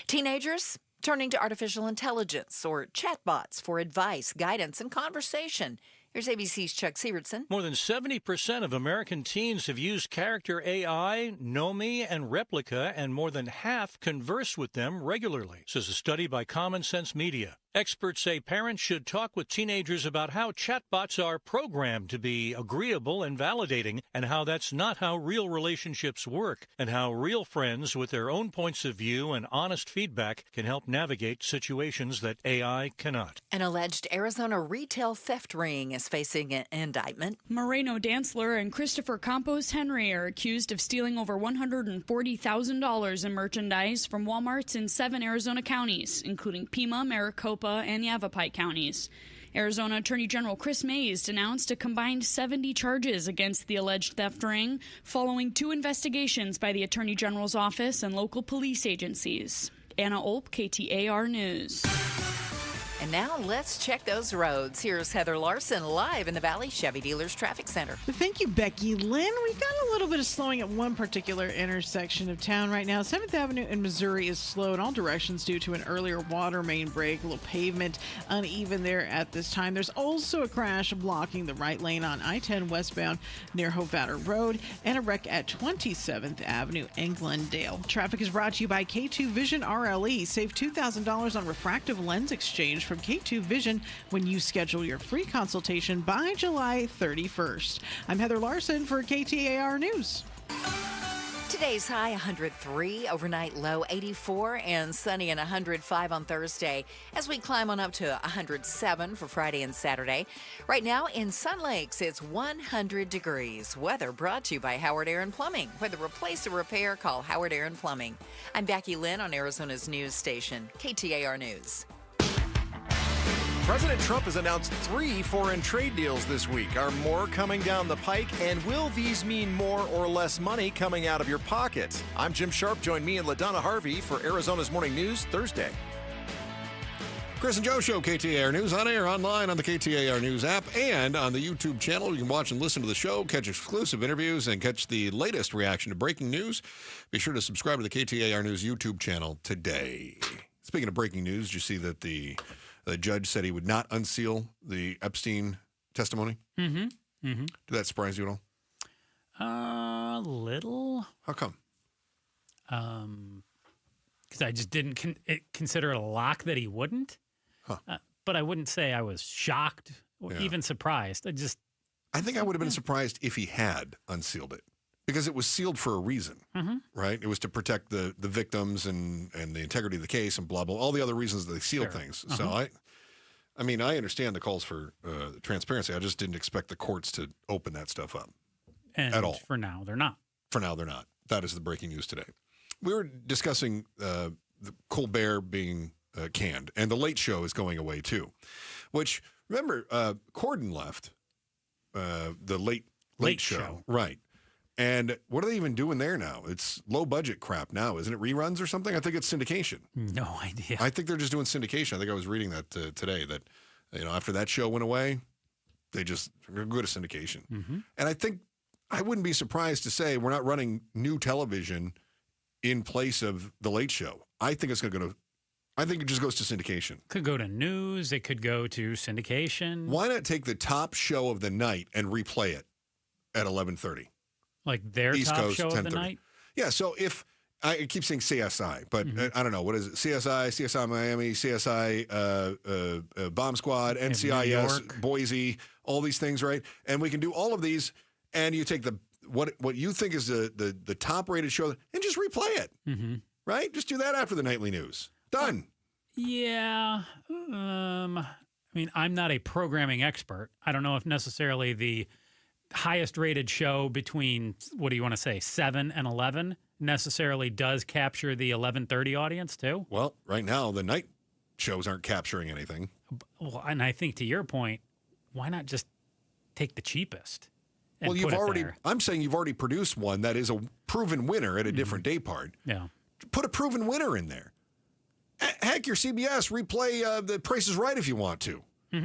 Teenagers turning to artificial intelligence or chatbots for advice, guidance, and conversation Here's ABC's Chuck Sievertson. More than 70% of American teens have used character AI, Nomi, and Replica, and more than half converse with them regularly, says a study by Common Sense Media. Experts say parents should talk with teenagers about how chatbots are programmed to be agreeable and validating, and how that's not how real relationships work, and how real friends with their own points of view and honest feedback can help navigate situations that AI cannot. An alleged Arizona retail theft ring is facing an indictment. Moreno Dantzler and Christopher Campos Henry are accused of stealing over $140,000 in merchandise from Walmarts in 7 Arizona counties, including Pima, Maricopa, and Yavapai counties. Arizona Attorney General Chris Mays announced a combined 70 charges against the alleged theft ring, following 2 investigations by the Attorney General's office and local police agencies. Anna Olp, KTAR News. And now let's check those roads. Here's Heather Larson live in the Valley Chevy Dealers Traffic Center. Thank you, Becky Lynn. We've got a little bit of slowing at one particular intersection of town right now. 7th Avenue in Missouri is slow in all directions due to an earlier water main break. A little pavement uneven there at this time. There's also a crash blocking the right lane on I-10 westbound near Hovatter Road and a wreck at 27th Avenue in Glendale. Traffic is brought to you by K2 Vision RLE. Save $2,000 on refractive lens exchange from K2 Vision when you schedule your free consultation by July 31st. I'm Heather Larson for KTAR News. Today's high 103, overnight low 84, and sunny and 105 on Thursday as we climb on up to 107 for Friday and Saturday. Right now in Sun Lakes, it's 100 degrees. Weather brought to you by Howard Aaron Plumbing. Whether replace or repair, call Howard Aaron Plumbing. I'm Becky Lynn on Arizona's news station, KTAR News. President Trump has announced 3 foreign trade deals this week. Are more coming down the pike? And will these mean more or less money coming out of your pocket? I'm Jim Sharp. Join me and LaDonna Harvey for Arizona's Morning News Thursday. Chris and Joe Show, KTAR News, on air, online, on the KTAR News app, and on the YouTube channel. You can watch and listen to the show, catch exclusive interviews, and catch the latest reaction to breaking news. Be sure to subscribe to the KTAR News YouTube channel today. Speaking of breaking news, did you see that the judge said he would not unseal the Epstein testimony? Mm-hmm. Mm-hmm. Did that surprise you at all? A little. How come? Because I just didn't consider it a lock that he wouldn't. Huh. But I wouldn't say I was shocked or even surprised. I think I would have been surprised if he had unsealed it, because it was sealed for a reason, right? It was to protect the victims and the integrity of the case and blah, blah, all the other reasons that they sealed things. So I mean, I understand the calls for transparency. I just didn't expect the courts to open that stuff up at all. For now, they're not. For now, they're not. That is the breaking news today. We were discussing the Colbert being canned, and the Late Show is going away too, which, remember, Corden left the Late Show. Right. And what are they even doing there now? It's low budget crap now, isn't it? Reruns or something? I think it's syndication. No idea. I think they're just doing syndication. I think I was reading that today, that after that show went away, they just go to syndication. And I think I wouldn't be surprised to say we're not running new television in place of the Late Show. I think it's going to go to. I think it just goes to syndication. Could go to news. It could go to syndication. Why not take the top show of the night and replay it at 11:30? Like their East top Coast, show 10:30. of the night? Yeah, so if I keep saying CSI, but I don't know, what is it? CSI Miami, CSI Bomb Squad, NCIS, Boise, all these things, right? And we can do all of these, and you take what you think is the top rated show and just replay it, right? Just do that after the nightly news. Done. Yeah. I mean, I'm not a programming expert. I don't know if necessarily the highest rated show between, what do you want to say, 7 and 11 necessarily does capture the 11:30 audience too? Well, right now the night shows aren't capturing anything. Well, and I think to your point, why not just take the cheapest? And Well, put I'm saying you've already produced one that is a proven winner at a different day part. Yeah. Put a proven winner in there. Heck, your CBS, replay The Price is Right if you want to.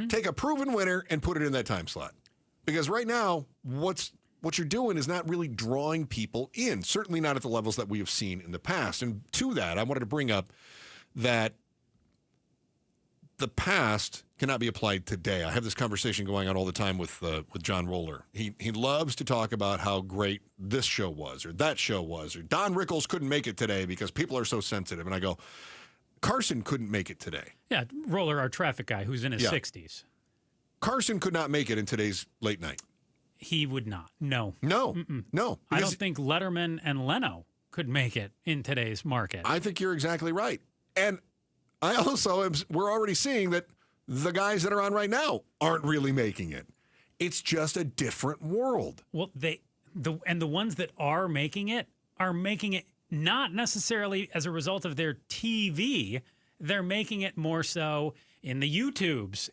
Take a proven winner and put it in that time slot. Because right now, what you're doing is not really drawing people in, certainly not at the levels that we have seen in the past. And to that, I wanted to bring up that the past cannot be applied today. I have this conversation going on all the time with John Roller. He loves to talk about how great this show was or that show was, or Don Rickles couldn't make it today because people are so sensitive. And I go, Carson couldn't make it today. Yeah, Roller, our traffic guy who's in his 60s. Carson could not make it in today's late night. He would not. No. No. I don't think Letterman and Leno could make it in today's market. I think you're exactly right. And I also we're already seeing that the guys that are on right now aren't really making it. It's just a different world. Well, the ones that are making it not necessarily as a result of their TV. They're making it more so in the YouTubes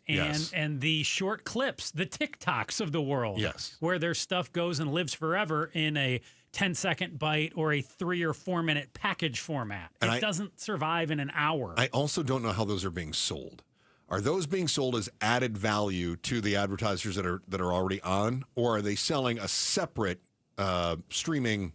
and the short clips, the TikToks of the world. Yes. Where their stuff goes and lives forever in a 10-second bite or a 3 or 4 minute package format. It doesn't survive in an hour. I also don't know how those are being sold. Are those being sold as added value to the advertisers that are already on, or are they selling a separate streaming,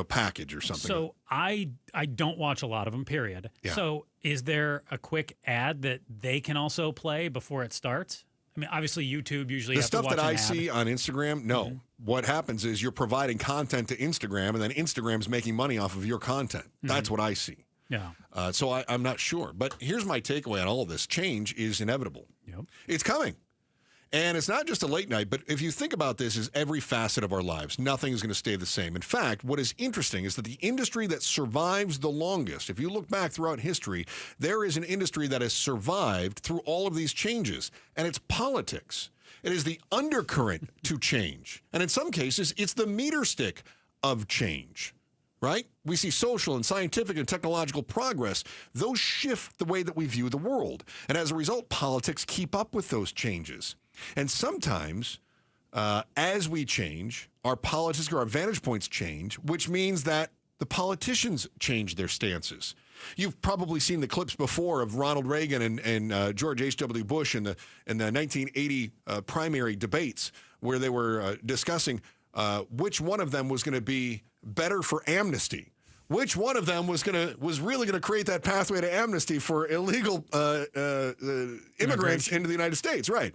package or something? So I don't watch a lot of them, period. Yeah. So is there a quick ad that they can also play before it starts? I mean, obviously YouTube usually the have to watch stuff that I an ad. see on Instagram, no. Mm-hmm. What happens is you're providing content to Instagram, and then Instagram's making money off of your content. Mm-hmm. That's what I see. Yeah. So I'm not sure. But here's my takeaway on all of this. Change is inevitable. Yep. It's coming. And it's not just a late night, but if you think about this as every facet of our lives, nothing is going to stay the same. In fact, what is interesting is that the industry that survives the longest, if you look back throughout history, there is an industry that has survived through all of these changes, and it's politics. It is the undercurrent to change. And in some cases, it's the meter stick of change, right? We see social and scientific and technological progress. Those shift the way that we view the world. And as a result, politics keep up with those changes. And sometimes, as we change, our politics or our vantage points change, which means that the politicians change their stances. You've probably seen the clips before of Ronald Reagan and George H.W. Bush in the 1980 primary debates, where they were discussing which one of them was going to be better for amnesty. Which one of them was really going to create that pathway to amnesty for illegal immigrants into the United States, right?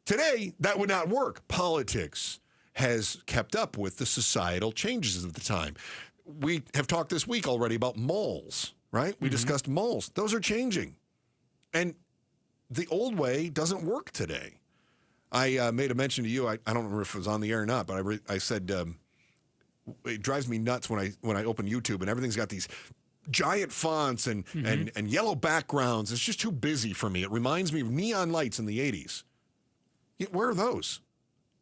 Today, that would not work. Politics has kept up with the societal changes of the time. We have talked this week already about malls, right? We discussed malls. Those are changing. And the old way doesn't work today. I made a mention to you. I don't remember if it was on the air or not, but I said it drives me nuts when I open YouTube and everything's got these giant fonts and yellow backgrounds. It's just too busy for me. It reminds me of neon lights in the 80s. Where are those?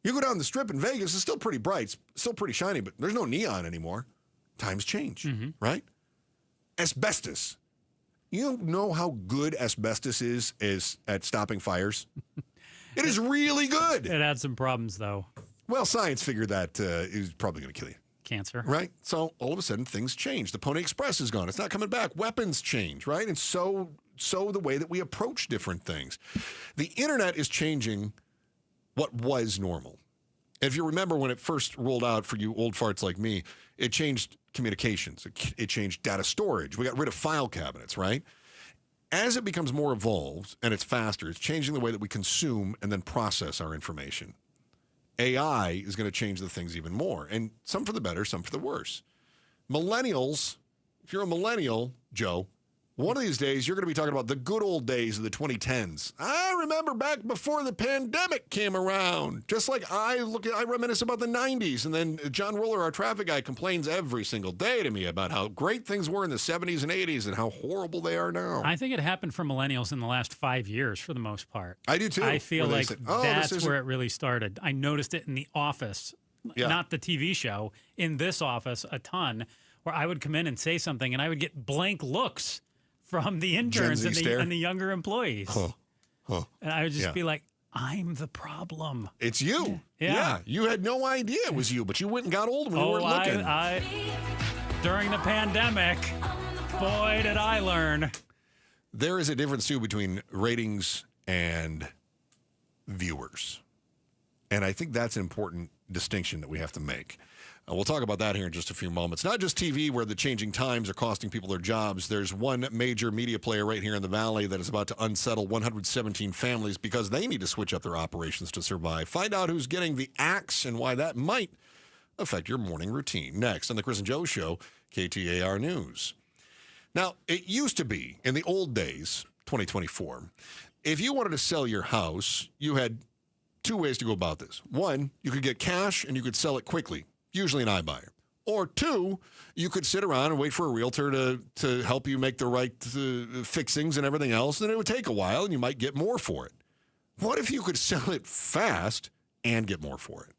You go down the strip in Vegas, it's still pretty bright, it's still pretty shiny, but there's no neon anymore. Times change, right? Asbestos. You know how good asbestos is at stopping fires? It is really good. It had some problems, though. Well, science figured that it was probably going to kill you. Cancer. Right? So all of a sudden, things change. The Pony Express is gone. It's not coming back. Weapons change, right? And so the way that we approach different things. The internet is changing what was normal. If you remember when it first rolled out for you old farts like me, it changed communications. It changed data storage. We got rid of file cabinets, right? As it becomes more evolved and it's faster, it's changing the way that we consume and then process our information. AI is going to change the things even more, and some for the better, some for the worse. Millennials, if you're a millennial, Joe, one of these days you're going to be talking about the good old days of the 2010s. I remember back before the pandemic came around. Just like I reminisce about the 90s, and then John Roller, our traffic guy, complains every single day to me about how great things were in the 70s and 80s and how horrible they are now. I think it happened for millennials in the last 5 years for the most part. I do too. I feel like that's where it really started. I noticed it in The Office, not the TV show, in this office a ton, where I would come in and say something and I would get blank looks from the interns and the younger employees. And I would just be like, I'm the problem. It's you. Yeah. You had no idea it was you, but you went and got old when you weren't looking. During the pandemic, boy, did I learn. There is a difference, too, between ratings and viewers. And I think that's an important distinction that we have to make. We'll talk about that here in just a few moments. Not just TV, where the changing times are costing people their jobs. There's one major media player right here in the Valley that is about to unsettle 117 families because they need to switch up their operations to survive. Find out who's getting the axe and why that might affect your morning routine. Next on the Chris and Joe Show, KTAR News. Now, it used to be, in the old days, 2024, if you wanted to sell your house, you had two ways to go about this. One, you could get cash and you could sell it quickly, usually an iBuyer. Or two, you could sit around and wait for a realtor to help you make the right fixings and everything else, and it would take a while, and you might get more for it. What if you could sell it fast and get more for it?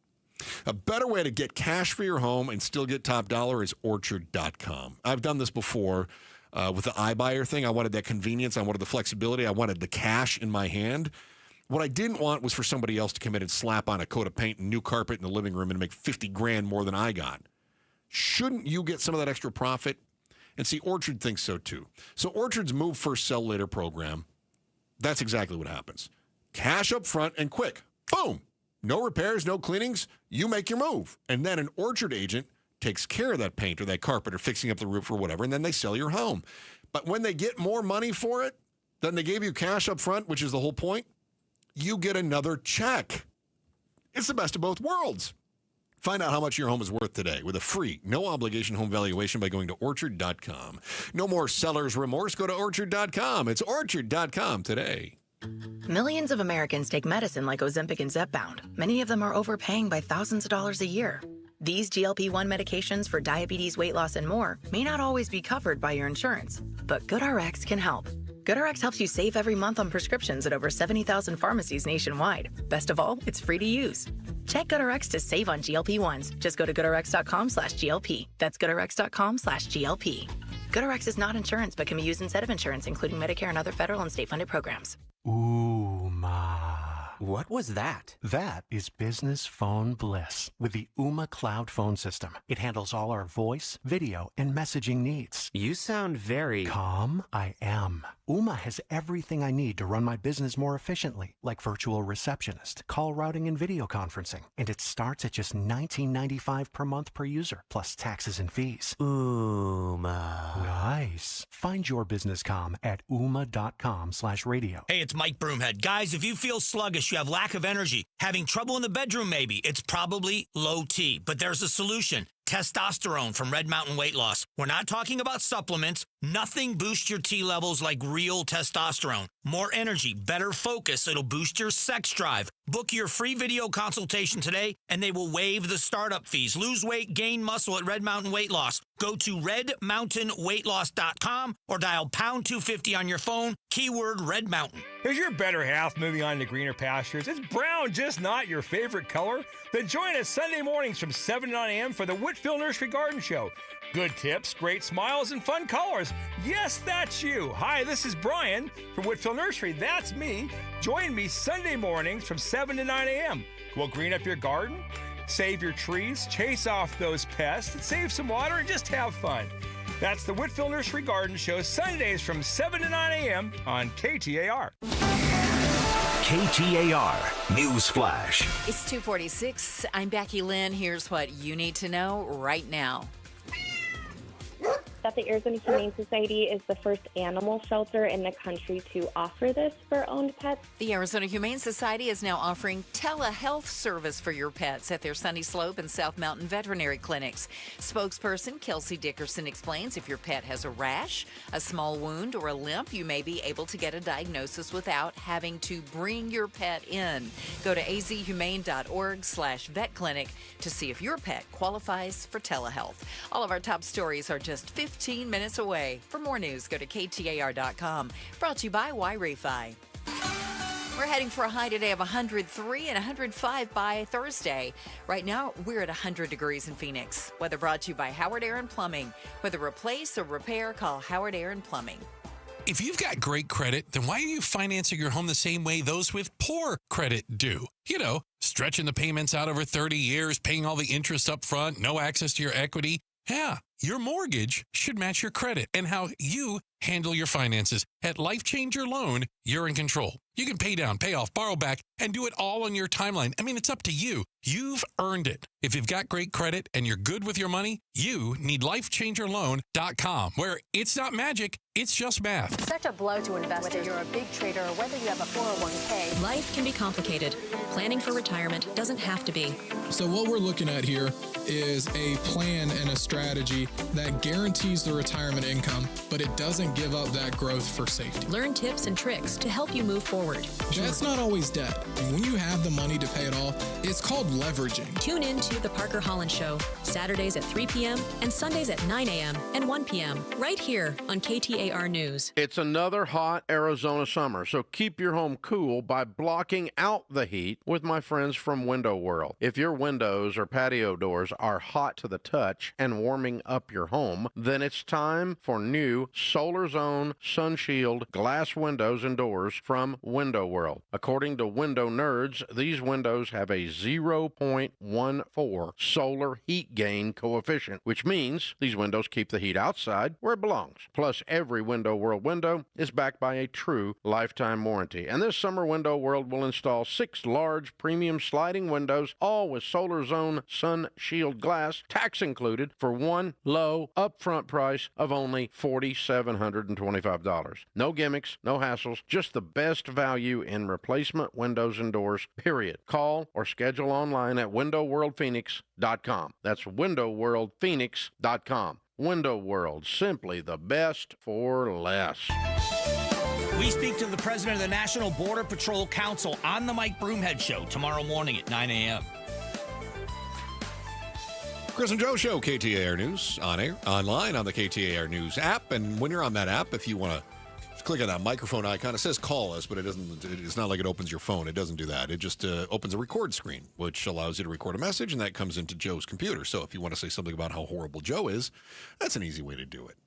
A better way to get cash for your home and still get top dollar is Orchard.com. I've done this before with the iBuyer thing. I wanted that convenience. I wanted the flexibility. I wanted the cash in my hand. What I didn't want was for somebody else to come in and slap on a coat of paint and new carpet in the living room and make $50,000 more than I got. Shouldn't you get some of that extra profit? And see, Orchard thinks so too. So Orchard's Move First, Sell Later program, that's exactly what happens. Cash up front and quick. Boom. No repairs, no cleanings. You make your move. And then an Orchard agent takes care of that paint or that carpet or fixing up the roof or whatever, and then they sell your home. But when they get more money for it than they gave you cash up front, which is the whole point, you get another check. It's the best of both worlds. Find out how much your home is worth today with a free, no-obligation home valuation by going to Orchard.com. No more seller's remorse. Go to Orchard.com. It's Orchard.com today. Millions of Americans take medicine like Ozempic and Zepbound. Many of them are overpaying by thousands of dollars a year. These GLP-1 medications for diabetes, weight loss, and more may not always be covered by your insurance, but GoodRx can help. GoodRx helps you save every month on prescriptions at over 70,000 pharmacies nationwide. Best of all, it's free to use. Check GoodRx to save on GLP-1s. Just go to GoodRx.com/GLP. That's GoodRx.com/GLP. GoodRx is not insurance, but can be used instead of insurance, including Medicare and other federal and state-funded programs. What was that? That is business phone bliss with the Ooma Cloud phone system. It handles all our voice, video, and messaging needs. You sound very... Calm? I am. Ooma has everything I need to run my business more efficiently, like virtual receptionist, call routing, and video conferencing. And it starts at just $19.95 per month per user, plus taxes and fees. Ooma. Nice. Find your business comm at ooma.com/radio. Hey, it's Mike Broomhead. Guys, if you feel sluggish, you have lack of energy, having trouble in the bedroom maybe, it's probably low T. But there's a solution. Testosterone from Red Mountain Weight Loss. We're not talking about supplements. Nothing boosts your T levels like real testosterone. More energy, better focus. It'll boost your sex drive. Book your free video consultation today, and they will waive the startup fees. Lose weight, gain muscle at Red Mountain Weight Loss. Go to redmountainweightloss.com or dial pound 250 on your phone, keyword Red Mountain. Is your better half moving on to greener pastures? Is brown just not your favorite color? Then join us Sunday mornings from 7 to 9 a.m. for the Whitfield Nursery Garden Show. Good tips, great smiles, and fun colors. Yes, that's you. Hi, this is Brian from Whitfield Nursery. That's me. Join me Sunday mornings from 7 to 9 a.m. We'll green up your garden, save your trees, chase off those pests, save some water, and just have fun. That's the Whitfield Nursery Garden Show, Sundays from 7 to 9 a.m. on KTAR. KTAR News Flash. It's 2:46. I'm Becky Lynn. Here's what you need to know right now. That the Arizona Humane Society is the first animal shelter in the country to offer this for owned pets. The Arizona Humane Society is now offering telehealth service for your pets at their Sunny Slope and South Mountain veterinary clinics. Spokesperson Kelsey Dickerson explains if your pet has a rash, a small wound, or a limp, you may be able to get a diagnosis without having to bring your pet in. Go to azhumane.org/vet clinic to see if your pet qualifies for telehealth. All of our top stories are just 15 minutes away. For more news, go to KTAR.com. Brought to you by Y-Refi. We're heading for a high today of 103 and 105 by Thursday. Right now, we're at 100 degrees in Phoenix. Weather brought to you by Howard Aaron Plumbing. Whether replace or repair, call Howard Aaron Plumbing. If you've got great credit, then why are you financing your home the same way those with poor credit do? You know, stretching the payments out over 30 years, paying all the interest up front, no access to your equity. Yeah, your mortgage should match your credit and how you Handle your finances. At Life Changer Loan, you're in control. You can pay down, pay off, borrow back, and do it all on your timeline. I mean, it's up to you. You've earned it. If you've got great credit and you're good with your money, you need LifeChangerLoan.com, where it's not magic, it's just math. Such a blow to investors. Whether you're a big trader or whether you have a 401k. Life can be complicated. Planning for retirement doesn't have to be. So what we're looking at here is a plan and a strategy that guarantees the retirement income, but it doesn't give up that growth for safety. Learn tips and tricks to help you move forward. That's not always debt. And when you have the money to pay it off, it's called leveraging. Tune in to The Parker Holland Show, Saturdays at 3 p.m. and Sundays at 9 a.m. and 1 p.m. right here on KTAR News. It's another hot Arizona summer, so keep your home cool by blocking out the heat with my friends from Window World. If your windows or patio doors are hot to the touch and warming up your home, then it's time for new Solar Zone Sun Shield glass windows and doors from Window World. According to Window Nerds, these windows have a 0.14 solar heat gain coefficient, which means these windows keep the heat outside where it belongs. Plus, every Window World window is backed by a true lifetime warranty. And this summer, Window World will install 6 large premium sliding windows, all with Solar Zone Sun Shield glass, tax included, for one low upfront price of only $4,725. No gimmicks, no hassles, just the best value in replacement windows and doors, period. Call or schedule online at windowworldphoenix.com. That's windowworldphoenix.com. Window World, simply the best for less. We speak to the president of the National Border Patrol Council on the Mike Broomhead Show tomorrow morning at 9 a.m. Chris and Joe Show, KTAR News, on air, online on the KTAR News app. And when you're on that app, if you want to click on that microphone icon, it says call us, but it's not like it opens your phone. It doesn't do that. It just opens a record screen, which allows you to record a message, and that comes into Joe's computer. So if you want to say something about how horrible Joe is, that's an easy way to do it.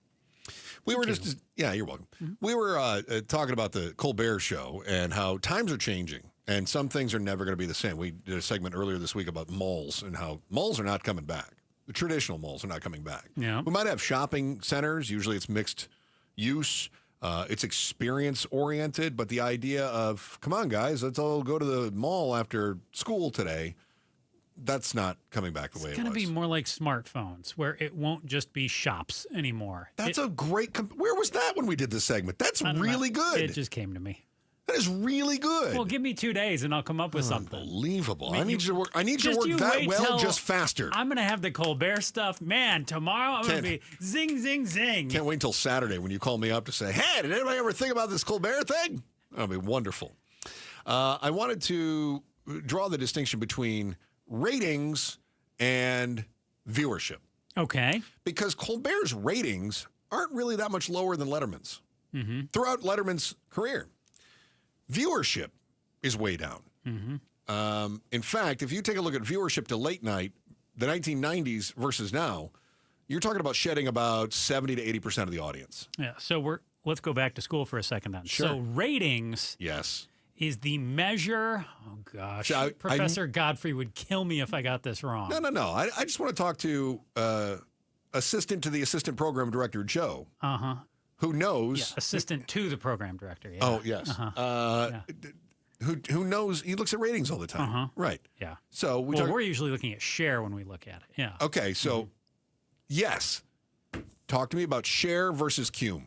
Yeah, you're welcome. Mm-hmm. We were talking about the Colbert Show and how times are changing, and some things are never going to be the same. We did a segment earlier this week about malls and how malls are not coming back. The traditional malls are not coming back. Yeah. We might have shopping centers. Usually it's mixed use. It's experience-oriented, but the idea of, come on, guys, let's all go to the mall after school today, that's not coming back the way it was. It's going to be more like smartphones, where it won't just be shops anymore. That's a great... Where was that when we did this segment? That's really good. It just came to me. That is really good. Well, give me 2 days and I'll come up with something. Unbelievable. I need you to work that well, just faster. I'm going to have the Colbert stuff. Man, tomorrow I'm going to be zing, zing, zing. Can't wait until Saturday when you call me up to say, hey, did anybody ever think about this Colbert thing? That'll be wonderful. I wanted to draw the distinction between ratings and viewership. Okay. Because Colbert's ratings aren't really that much lower than Letterman's throughout Letterman's career. Viewership is way down. Mm-hmm. In fact, if you take a look at viewership to late night, the 1990s versus now, you're talking about shedding about 70 to 80% of the audience. Yeah. So let's go back to school for a second then. Sure. So ratings is the measure. Oh, gosh. Professor Godfrey would kill me if I got this wrong. No. I just want to talk to assistant to the assistant program director, Joe. Uh-huh. Who knows? Yeah, assistant to the program director. Yeah. Oh, yes. Who knows? He looks at ratings all the time. Right. Yeah. So we're usually looking at share when we look at it. Yeah. Okay. So, yes. Talk to me about share versus cume.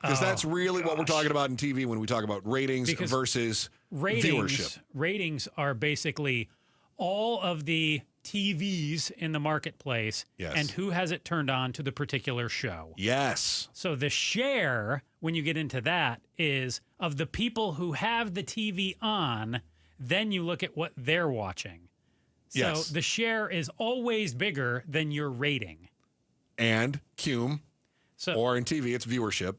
Because that's really what we're talking about in TV when we talk about ratings versus viewership. Ratings are basically all of the TVs in the marketplace and who has it turned on to the particular show. Yes. So the share, when you get into that, is of the people who have the TV on, then you look at what they're watching. So the share is always bigger than your rating. And cume, or in TV, it's viewership.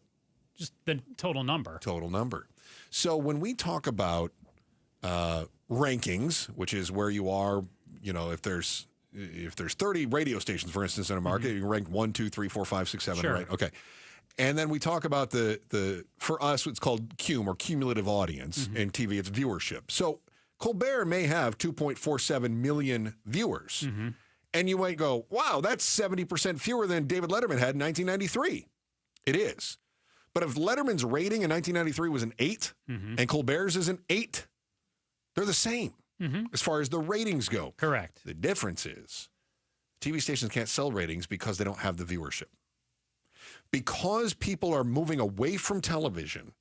Just the total number. Total number. So when we talk about rankings, which is where you are, you know, if there's 30 radio stations, for instance, in a market, you can rank 1, 2, 3, 4, 5, 6, 7, right? Okay. And then we talk about the for us, it's called cume or cumulative audience. In TV, it's viewership. So Colbert may have 2.47 million viewers. And you might go, wow, that's 70% fewer than David Letterman had in 1993. It is. But if Letterman's rating in 1993 was an 8 and Colbert's is an 8, they're the same as far as the ratings go. Correct. The difference is TV stations can't sell ratings because they don't have the viewership. Because people are moving away from television,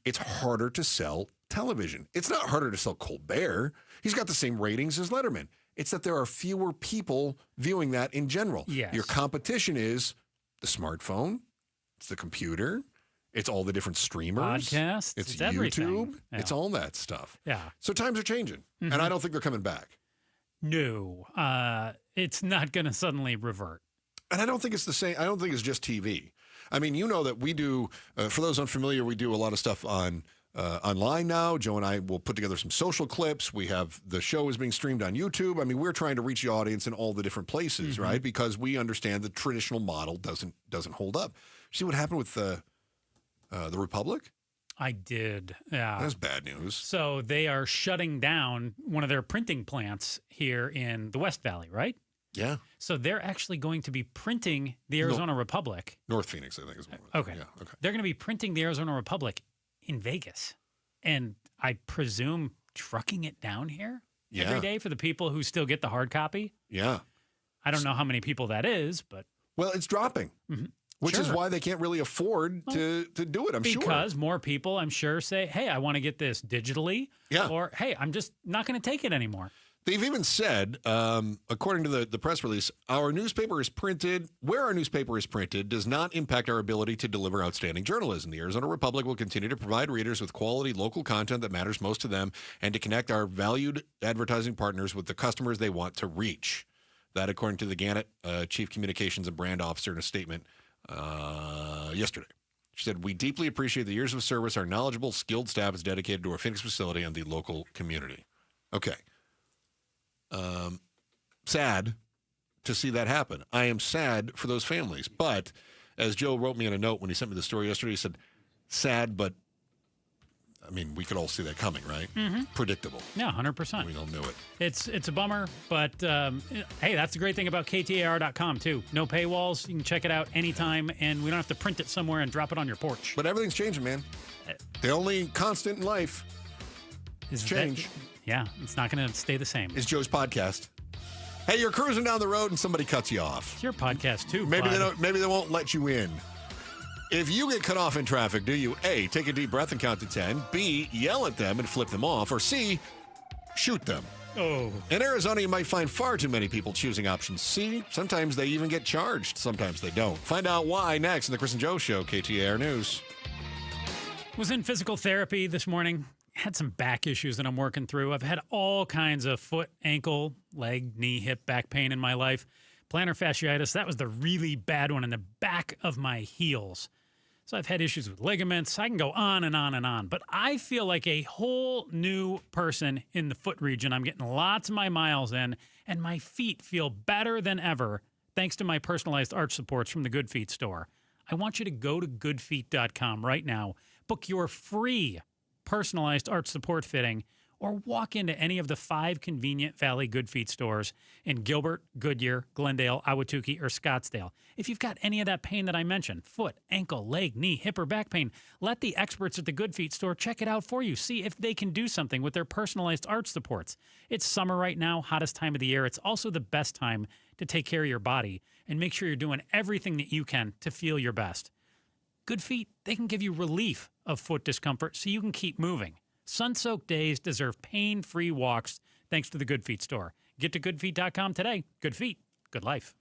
it's harder to sell television. It's not harder to sell Colbert. He's got the same ratings as Letterman. It's that there are fewer people viewing that in general. Yes. Your competition is the smartphone, it's the computer, it's all the different streamers. Podcasts. It's It's everything. YouTube. Yeah. It's all that stuff. Yeah. So times are changing, and I don't think they're coming back. No, it's not going to suddenly revert. And I don't think it's the same. I don't think it's just TV. I mean, you know that we do, for those unfamiliar, we do a lot of stuff on online now. Joe and I will put together some social clips. We have the show is being streamed on YouTube. I mean, we're trying to reach the audience in all the different places, right? Because we understand the traditional model doesn't hold up. See what happened with the Republic? I did. Yeah. That's bad news. So they are shutting down one of their printing plants here in the West Valley, right? Yeah. So they're actually going to be printing the Arizona Republic. North Phoenix, I think is one. Okay. Yeah, okay. They're going to be printing the Arizona Republic in Vegas. And I presume trucking it down here every day for the people who still get the hard copy. Yeah. I don't know how many people that is, but. Well, it's dropping, which is why they can't really afford to do it, I'm sure. Because more people, I'm sure, say, hey, I want to get this digitally. Yeah. Or, hey, I'm just not going to take it anymore. They've even said, according to the press release, where our newspaper is printed does not impact our ability to deliver outstanding journalism. The Arizona Republic will continue to provide readers with quality local content that matters most to them and to connect our valued advertising partners with the customers they want to reach. That, according to the Gannett Chief Communications and Brand Officer in a statement yesterday. She said, we deeply appreciate the years of service our knowledgeable, skilled staff is dedicated to our Phoenix facility and the local community. Okay. Sad to see that happen. I am sad for those families. But as Joe wrote me in a note when he sent me the story yesterday, he said, sad, but I mean, we could all see that coming, right? Predictable. Yeah, 100%. We all knew it. It's a bummer, but hey, that's the great thing about KTAR.com, too. No paywalls. You can check it out anytime, and we don't have to print it somewhere and drop it on your porch. But everything's changing, man. The only constant in life is change. Yeah, it's not going to stay the same. Is Joe's podcast. Hey, you're cruising down the road and somebody cuts you off. It's your podcast, too, Maybe bud. they won't let you in. If you get cut off in traffic, do you A, take a deep breath and count to 10, B, yell at them and flip them off, or C, shoot them? Oh. In Arizona, you might find far too many people choosing option C. Sometimes they even get charged. Sometimes they don't. Find out why next in the Chris and Joe Show, KTAR News. Was in physical therapy this morning. Had some back issues that I'm working through. I've had all kinds of foot, ankle, leg, knee, hip, back pain in my life. Plantar fasciitis, that was the really bad one in the back of my heels. So I've had issues with ligaments. I can go on and on and on. But I feel like a whole new person in the foot region. I'm getting lots of my miles in, and my feet feel better than ever thanks to my personalized arch supports from the Good Feet store. I want you to go to goodfeet.com right now. Book your free personalized arch support fitting, or walk into any of the 5 convenient Valley Good Feet stores in Gilbert, Goodyear, Glendale, Ahwatukee, or Scottsdale. If you've got any of that pain that I mentioned, foot, ankle, leg, knee, hip, or back pain, let the experts at the Good Feet store check it out for you. See if they can do something with their personalized arch supports. It's summer right now, hottest time of the year. It's also the best time to take care of your body and make sure you're doing everything that you can to feel your best. Good Feet, they can give you relief of foot discomfort so you can keep moving. Sun-soaked days deserve pain-free walks thanks to the Good Feet store. Get to goodfeet.com today. Good feet, good life.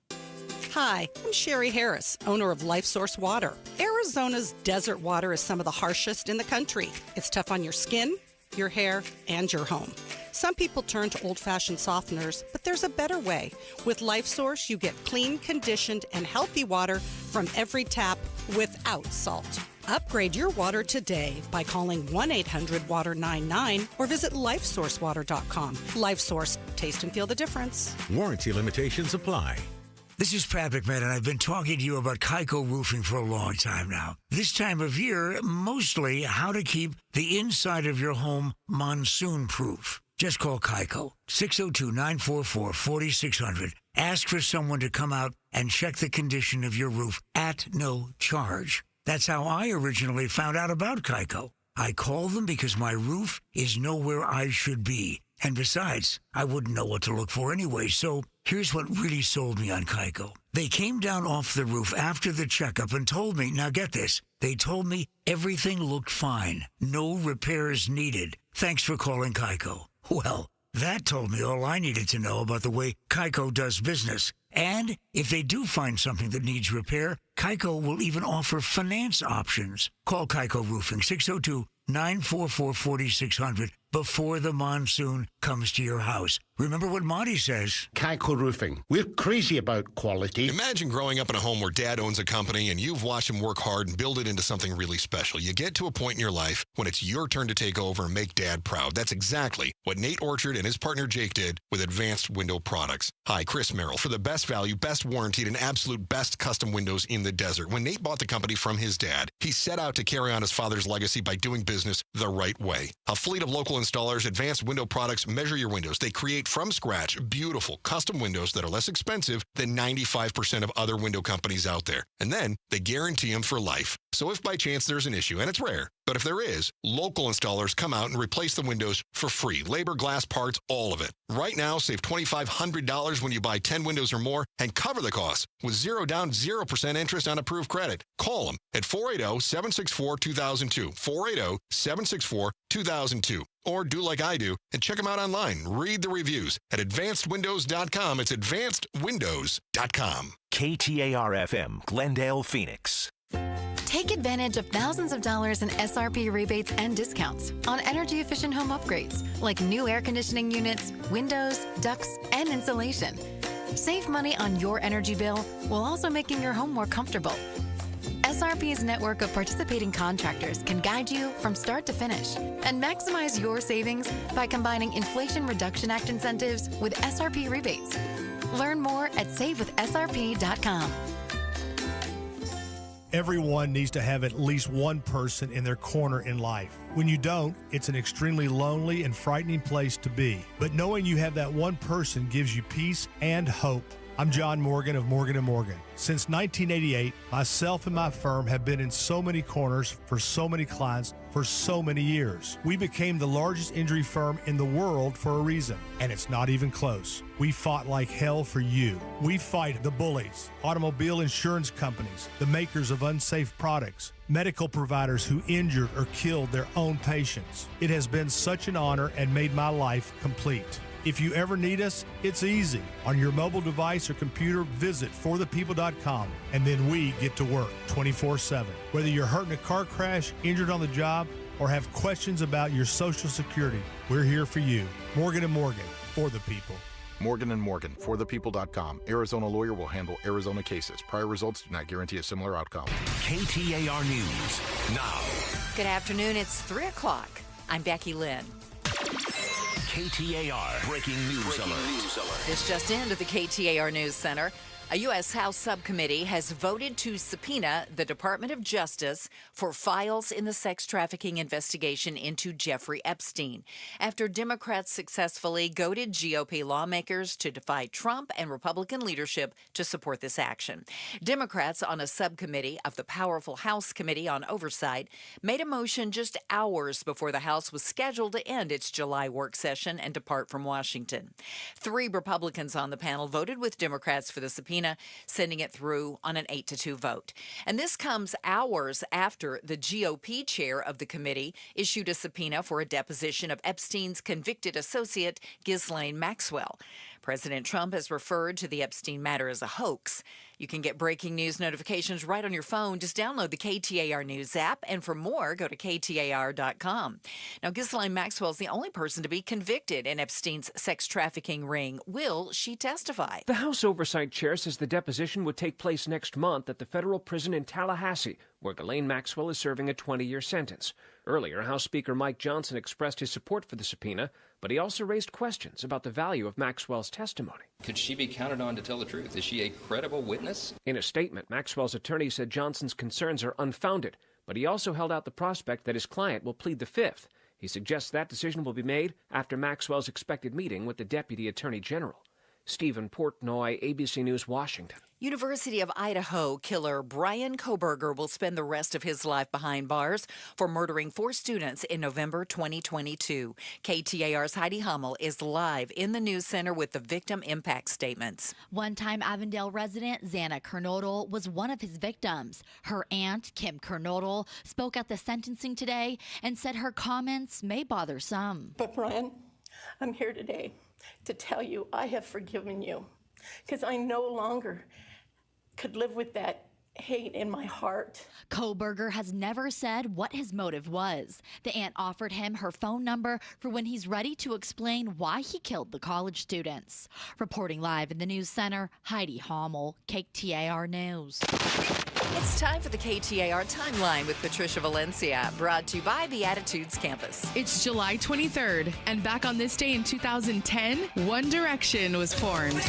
Hi, I'm Sherry Harris, owner of Life Source Water. Arizona's desert water is some of the harshest in the country. It's tough on your skin, your hair, and your home. Some people turn to old-fashioned softeners, but there's a better way. With Life Source, you get clean, conditioned, and healthy water from every tap without salt. Upgrade your water today by calling 1-800-WATER-99 or visit lifesourcewater.com. LifeSource, taste and feel the difference. Warranty limitations apply. This is Pat McMahon, and I've been talking to you about Kaiko Roofing for a long time now. This time of year, mostly how to keep the inside of your home monsoon-proof. Just call Kaiko, 602-944-4600. Ask for someone to come out and check the condition of your roof at no charge. That's how I originally found out about Geico. I called them because my roof is nowhere I should be. And besides, I wouldn't know what to look for anyway, so here's what really sold me on Geico. They came down off the roof after the checkup and told me, now get this, they told me everything looked fine. No repairs needed. Thanks for calling Geico. Well, that told me all I needed to know about the way Geico does business. And if they do find something that needs repair, Geico will even offer finance options. Call Geico Roofing, 602-944-4600, before the monsoon comes to your house. Remember what Monty says. Geico Roofing. We're crazy about quality. Imagine growing up in a home where Dad owns a company and you've watched him work hard and build it into something really special. You get to a point in your life when it's your turn to take over and make Dad proud. That's exactly what Nate Orchard and his partner Jake did with Advanced Window Products. Hi, Chris Merrill for the best value, best warranted, and absolute best custom windows in the desert. When Nate bought the company from his dad, he set out to carry on his father's legacy by doing business the right way. A fleet of local installers, Advanced Window Products measure your windows. They create from scratch beautiful custom windows that are less expensive than 95% of other window companies out there. And then they guarantee them for life. So if by chance there's an issue, and it's rare, but if there is, local installers come out and replace the windows for free. Labor, glass, parts, all of it. Right now, save $2,500 when you buy 10 windows or more and cover the cost with 0 down, 0% interest on approved credit. Call them at 480-764-2002. 480-764-2002. Or do like I do and check them out online. Read the reviews at advancedwindows.com. It's advancedwindows.com. KTAR-FM, Glendale, Phoenix. Take advantage of thousands of dollars in SRP rebates and discounts on energy-efficient home upgrades like new air conditioning units, windows, ducts, and insulation. Save money on your energy bill while also making your home more comfortable. SRP's network of participating contractors can guide you from start to finish and maximize your savings by combining Inflation Reduction Act incentives with SRP rebates. Learn more at savewithsrp.com. Everyone needs to have at least one person in their corner in life. When you don't, it's an extremely lonely and frightening place to be. But knowing you have that one person gives you peace and hope. I'm John Morgan of Morgan & Morgan. Since 1988, myself and my firm have been in so many corners for so many clients for so many years. We became the largest injury firm in the world for a reason, and it's not even close. We fought like hell for you. We fight the bullies, automobile insurance companies, the makers of unsafe products, medical providers who injured or killed their own patients. It has been such an honor and made my life complete. If you ever need us, it's easy. On your mobile device or computer, visit forthepeople.com, and then we get to work 24/7. Whether you're hurt in a car crash, injured on the job, or have questions about your Social Security, we're here for you. Morgan & Morgan, for the people. Morgan & Morgan, forthepeople.com. Arizona lawyer will handle Arizona cases. Prior results do not guarantee a similar outcome. KTAR News now. Good afternoon. It's 3 o'clock. I'm Becky Lynn. KTAR Breaking News Alert. This just into the KTAR News Center. A U.S. House subcommittee has voted to subpoena the Department of Justice for files in the sex trafficking investigation into Jeffrey Epstein, after Democrats successfully goaded GOP lawmakers to defy Trump and Republican leadership to support this action. Democrats on a subcommittee of the powerful House Committee on Oversight made a motion just hours before the House was scheduled to end its July work session and depart from Washington. 3 Republicans on the panel voted with Democrats for the subpoena, sending it through on an 8-2 vote. And this comes hours after the GOP chair of the committee issued a subpoena for a deposition of Epstein's convicted associate, Ghislaine Maxwell. President Trump has referred to the Epstein matter as a hoax. You can get breaking news notifications right on your phone. Just download the KTAR News app, and for more, go to KTAR.com. Now, Ghislaine Maxwell is the only person to be convicted in Epstein's sex trafficking ring. Will she testify? The House Oversight Chair says the deposition would take place next month at the federal prison in Tallahassee, where Ghislaine Maxwell is serving a 20-year sentence. Earlier, House Speaker Mike Johnson expressed his support for the subpoena, but he also raised questions about the value of Maxwell's testimony. Could she be counted on to tell the truth? Is she a credible witness? In a statement, Maxwell's attorney said Johnson's concerns are unfounded, but he also held out the prospect that his client will plead the Fifth. He suggests that decision will be made after Maxwell's expected meeting with the Deputy Attorney General. Stephen Portnoy, ABC News, Washington. University of Idaho killer Brian Kohberger will spend the rest of his life behind bars for murdering 4 students in November 2022. KTAR's Heidi Hummel is live in the news center with the victim impact statements. One-time Avondale resident Xana Kernodle was one of his victims. Her aunt, Kim Kernodle, spoke at the sentencing today and said her comments may bother some. But Brian, I'm here today to tell you I have forgiven you because I no longer could live with that hate in my heart. Kohberger has never said what his motive was. The aunt offered him her phone number for when he's ready to explain why he killed the college students. Reporting live in the news center, Heidi Hummel, KTAR News. It's time for the KTAR Timeline with Patricia Valencia, brought to you by the Attitudes Campus. It's July 23rd, and back on this day in 2010, One Direction was formed.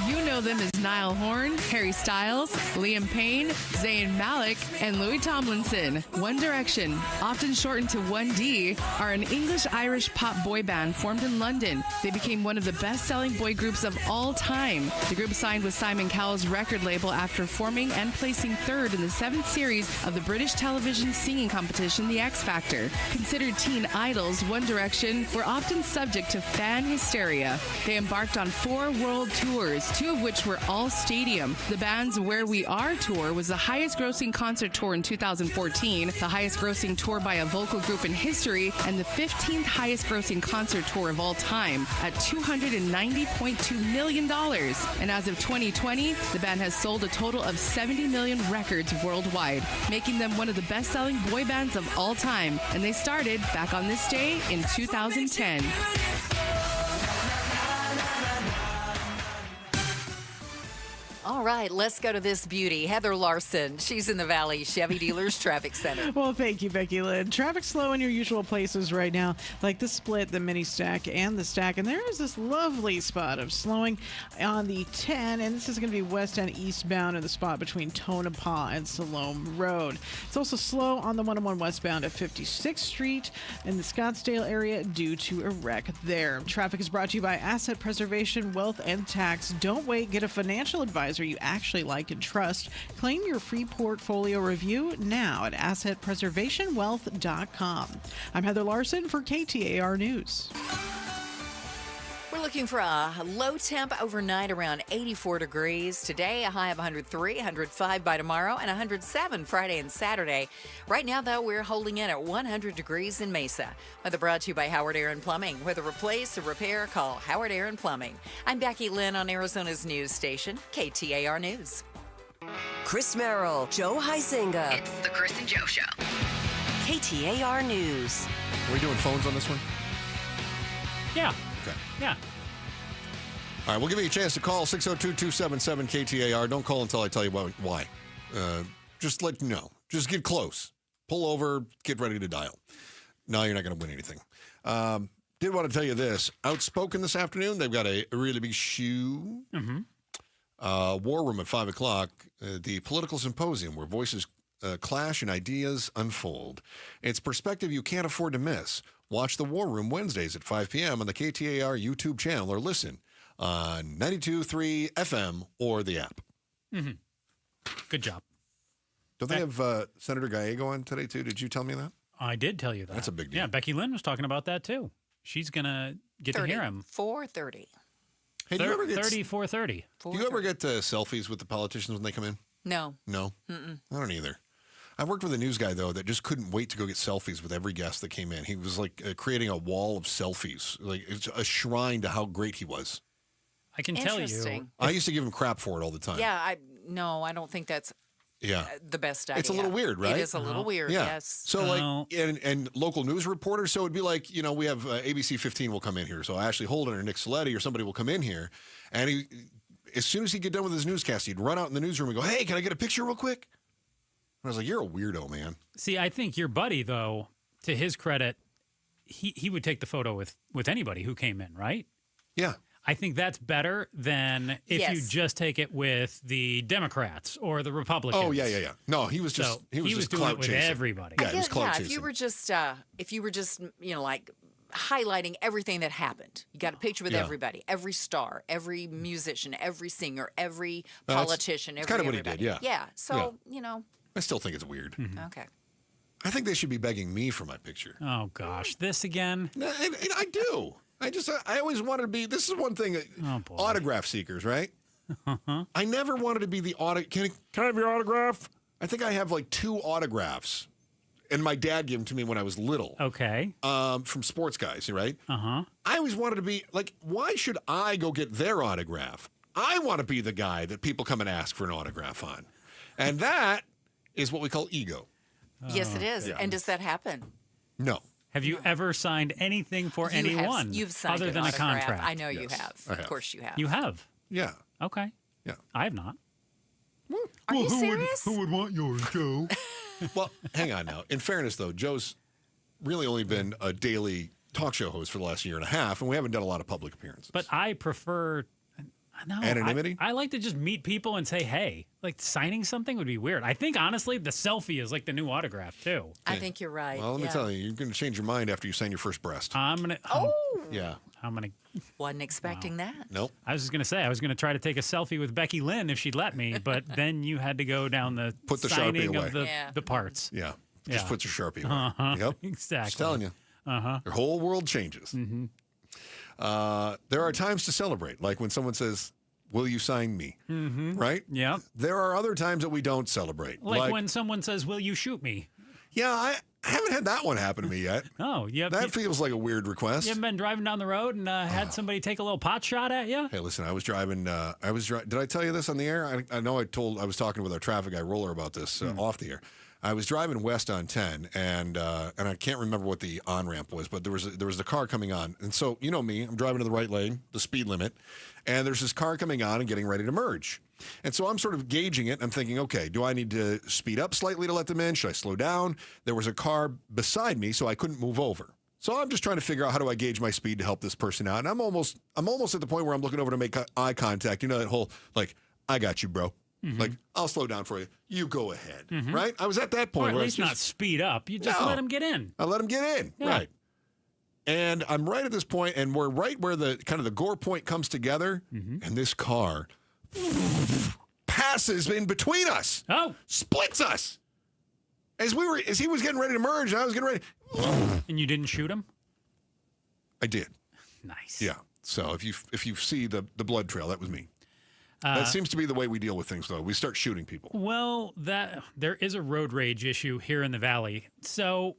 You know them as Niall Horan, Harry Styles, Liam Payne, Zayn Malik, and Louis Tomlinson. One Direction, often shortened to 1D, are an English-Irish pop boy band formed in London. They became one of the best-selling boy groups of all time. The group signed with Simon Cowell's record label after forming and placing 3rd in the 7th series of the British television singing competition, The X Factor. Considered teen idols, One Direction were often subject to fan hysteria. They embarked on 4 world tours, 2 of which were all stadium. The band's Where We Are tour was the highest-grossing concert tour in 2014, the highest-grossing tour by a vocal group in history, and the 15th highest-grossing concert tour of all time at $290.2 million. And as of 2020, the band has sold a total of 70 million records worldwide, making them one of the best-selling boy bands of all time. And they started back on this day in 2010. All right, let's go to this beauty, Heather Larson. She's in the Valley Chevy Dealers Traffic Center. Well, thank you, Becky Lynn. Traffic slow in your usual places right now, like the split, the mini stack, and the stack. And there is this lovely spot of slowing on the 10, and this is going to be west and eastbound in the spot between Tonopah and Salome Road. It's also slow on the 101 westbound at 56th Street in the Scottsdale area due to a wreck there. Traffic is brought to you by Asset Preservation, Wealth, and Tax. Don't wait. Get a financial advisor you actually like and trust. Claim your free portfolio review now at assetpreservationwealth.com. I'm Heather Larson for KTAR News. We're looking for a low temp overnight around 84 degrees. Today, a high of 103, 105 by tomorrow, and 107 Friday and Saturday. Right now, though, we're holding in at 100 degrees in Mesa. Weather brought to you by Howard Aaron Plumbing. Whether replace or repair, call Howard Aaron Plumbing. I'm Becky Lynn on Arizona's news station, KTAR News. Chris Merrill, Joe Huizinga. It's the Chris and Joe Show. KTAR News. Are we doing phones on this one? Yeah. Okay. Yeah. All right, we'll give you a chance to call 602-277-KTAR. Don't call until I tell you why. Just let you know. Just get close. Pull over, get ready to dial. No, you're not going to win anything. Did want to tell you this. Outspoken this afternoon, they've got a really big shoe. War Room at 5 o'clock, the political symposium where voices clash and ideas unfold. It's perspective you can't afford to miss. Watch the War Room Wednesdays at 5 p.m. on the KTAR YouTube channel or listen on 92.3 FM or the app. Good job. Don't they have Senator Gallego on today, too? Did you tell me that? I did tell you that. That's a big deal. Yeah, Becky Lynn was talking about that, too. She's going to get to hear him. 4:30. Hey, do you ever get 4:30. Do you ever get selfies with the politicians when they come in? No. No? Mm-mm. I don't either. I worked with a news guy, though, that just couldn't wait to go get selfies with every guest that came in. He was like creating a wall of selfies. Like it's a shrine to how great he was. I can tell you. I used to give him crap for it all the time. Yeah, I don't think that's the best idea. It's a little weird, right? It is a little weird, yes. So and local news reporters, so it'd be like, we have ABC 15 will come in here. So Ashley Holden or Nick Saletti or somebody will come in here. And he, as soon as he'd get done with his newscast, he'd run out in the newsroom and go, hey, can I get a picture real quick? And I was like, you're a weirdo, man. See, I think your buddy, though, to his credit, he would take the photo with anybody who came in, right? Yeah. I think that's better than if you just take it with the Democrats or the Republicans. Oh, yeah. No, he was just he was just doing clout it with chasing. everybody. Yeah, he was clout chasing. if you were just like highlighting everything that happened. You got a picture with Yeah. everybody, every star, every musician, every singer, every That's- politician, it's every kind of what he everybody. did, yeah. Yeah. So, you know, I still think it's weird. okay. I think they should be begging me for my picture. Oh gosh, this again? And I do. I always wanted to be. This is one thing. Autograph seekers, right? I never wanted to be the Can I have your autograph? I think I have like 2 autographs, and my dad gave them to me when I was little. Okay. From sports guys, right? I always wanted to be like, why should I go get their autograph? I want to be the guy that people come and ask for an autograph on, and that is what we call ego. Yes, it is. Yeah. And does that happen? No. Have you ever signed anything for anyone You've signed other an than a autograph. contract? I know you have. I have. Of course you have. You have? Yeah. Okay. Yeah. I have not. Are you serious? Who would want yours, Joe? Well, hang on now. In fairness, though, Joe's really only been a daily talk show host for the last year and a half, and we haven't done a lot of public appearances. But I prefer Anonymity? I like to just meet people and say, hey, like signing something would be weird. I think, honestly, the selfie is like the new autograph, too. I think you're right. Well, let me tell you, you're going to change your mind after you sign your first breast. I'm going to. Yeah. I'm going to. Wasn't expecting that. Nope. I was just going to say, I was going to try to take a selfie with Becky Lynn if she'd let me, but then you had to go down the Put the signing Sharpie away. of the parts. Yeah. Just Yeah. put your Sharpie away. Yep. Exactly. Just telling you. Your whole world changes. Mm-hmm. There are times to celebrate, like when someone says, will you sign me? Mm-hmm. Right? Yeah. There are other times that we don't celebrate. Like when someone says, will you shoot me? Yeah, I haven't had that one happen to me yet. Oh, yeah. That feels like a weird request. You haven't been driving down the road and had somebody take a little pot shot at you? Hey, listen, I was driving. Did I tell you this on the air? I know I was talking with our traffic guy, Roller, about this off the air. I was driving west on 10, and I can't remember what the on-ramp was, but there was a car coming on. And so, you know me, I'm driving to the right lane, the speed limit, and there's this car coming on and getting ready to merge. And so I'm sort of gauging it. I'm thinking, okay, do I need to speed up slightly to let them in? Should I slow down? There was a car beside me, so I couldn't move over. So I'm just trying to figure out how do I gauge my speed to help this person out. And I'm almost at the point where I'm looking over to make eye contact. You know, that whole, like, I got you, bro. Mm-hmm. Like, I'll slow down for you. You go ahead. Right? I was at that point. Or at where least not speed up. You just let them get in. I let them get in. Yeah. Right. And I'm right at this point, and we're right where the kind of the gore point comes together, and this car passes in between us. Oh. Splits us. As he was getting ready to merge, and I was getting ready. And you didn't shoot him? I did. Nice. Yeah. So if you see the blood trail, that was me. That seems to be the way we deal with things, though. We start shooting people. Well, there is a road rage issue here in the Valley. So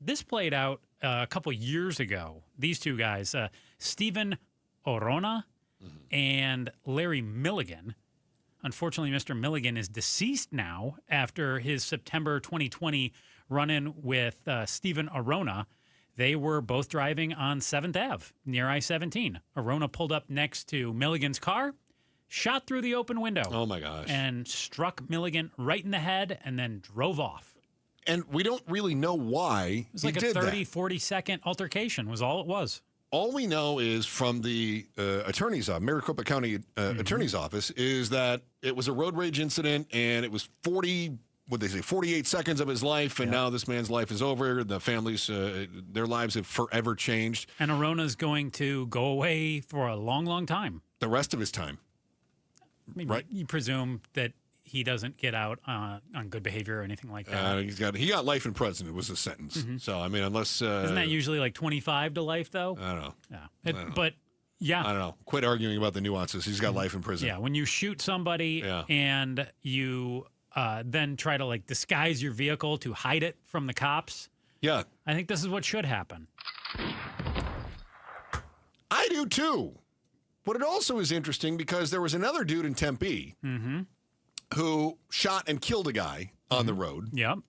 this played out a couple years ago. These two guys, Stephen Orona and Larry Milligan. Unfortunately, Mr. Milligan is deceased now after his September 2020 run-in with Stephen Orona. They were both driving on 7th Ave near I-17. Orona pulled up next to Milligan's car, shot through the open window. Oh, my gosh. And struck Milligan right in the head and then drove off. And we don't really know why It was he like a did 30, that. 40-second altercation was all it was. All we know is from the attorney's office, Maricopa County Attorney's Office, is that it was a road rage incident, and it was 48 seconds of his life, and now this man's life is over. The families, their lives have forever changed. And Orona's going to go away for a long, long time. The rest of his time. I mean, Right. You presume that he doesn't get out on good behavior or anything like that. He got life in prison. It was a sentence. So, I mean, unless... Isn't that usually like 25 to life, though? I don't know. Yeah. But, yeah. I don't know. Quit arguing about the nuances. He's got life in prison. Yeah, when you shoot somebody and you then try to, like, disguise your vehicle to hide it from the cops. Yeah. I think this is what should happen. I do, too. But it also is interesting because there was another dude in Tempe who shot and killed a guy on the road. Yep.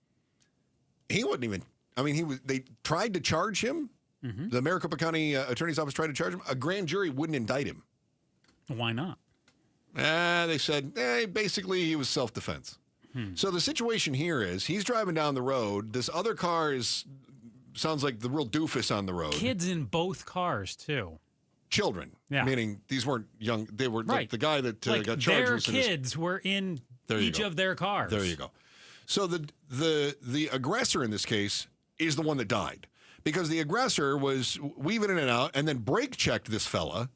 He wasn't even, I mean, they tried to charge him. The Maricopa County Attorney's Office tried to charge him. A grand jury wouldn't indict him. Why not? They said, basically he was self-defense. So the situation here is he's driving down the road. This other car sounds like the real doofus on the road. Kids in both cars, too. Children. Yeah. Meaning these weren't young. They were Right. like the guy that Like got charged. their was in his- kids were in There you each go. of their cars. There you go. So the aggressor in this case is the one that died. because the aggressor was weaving in and out and then brake checked this fella.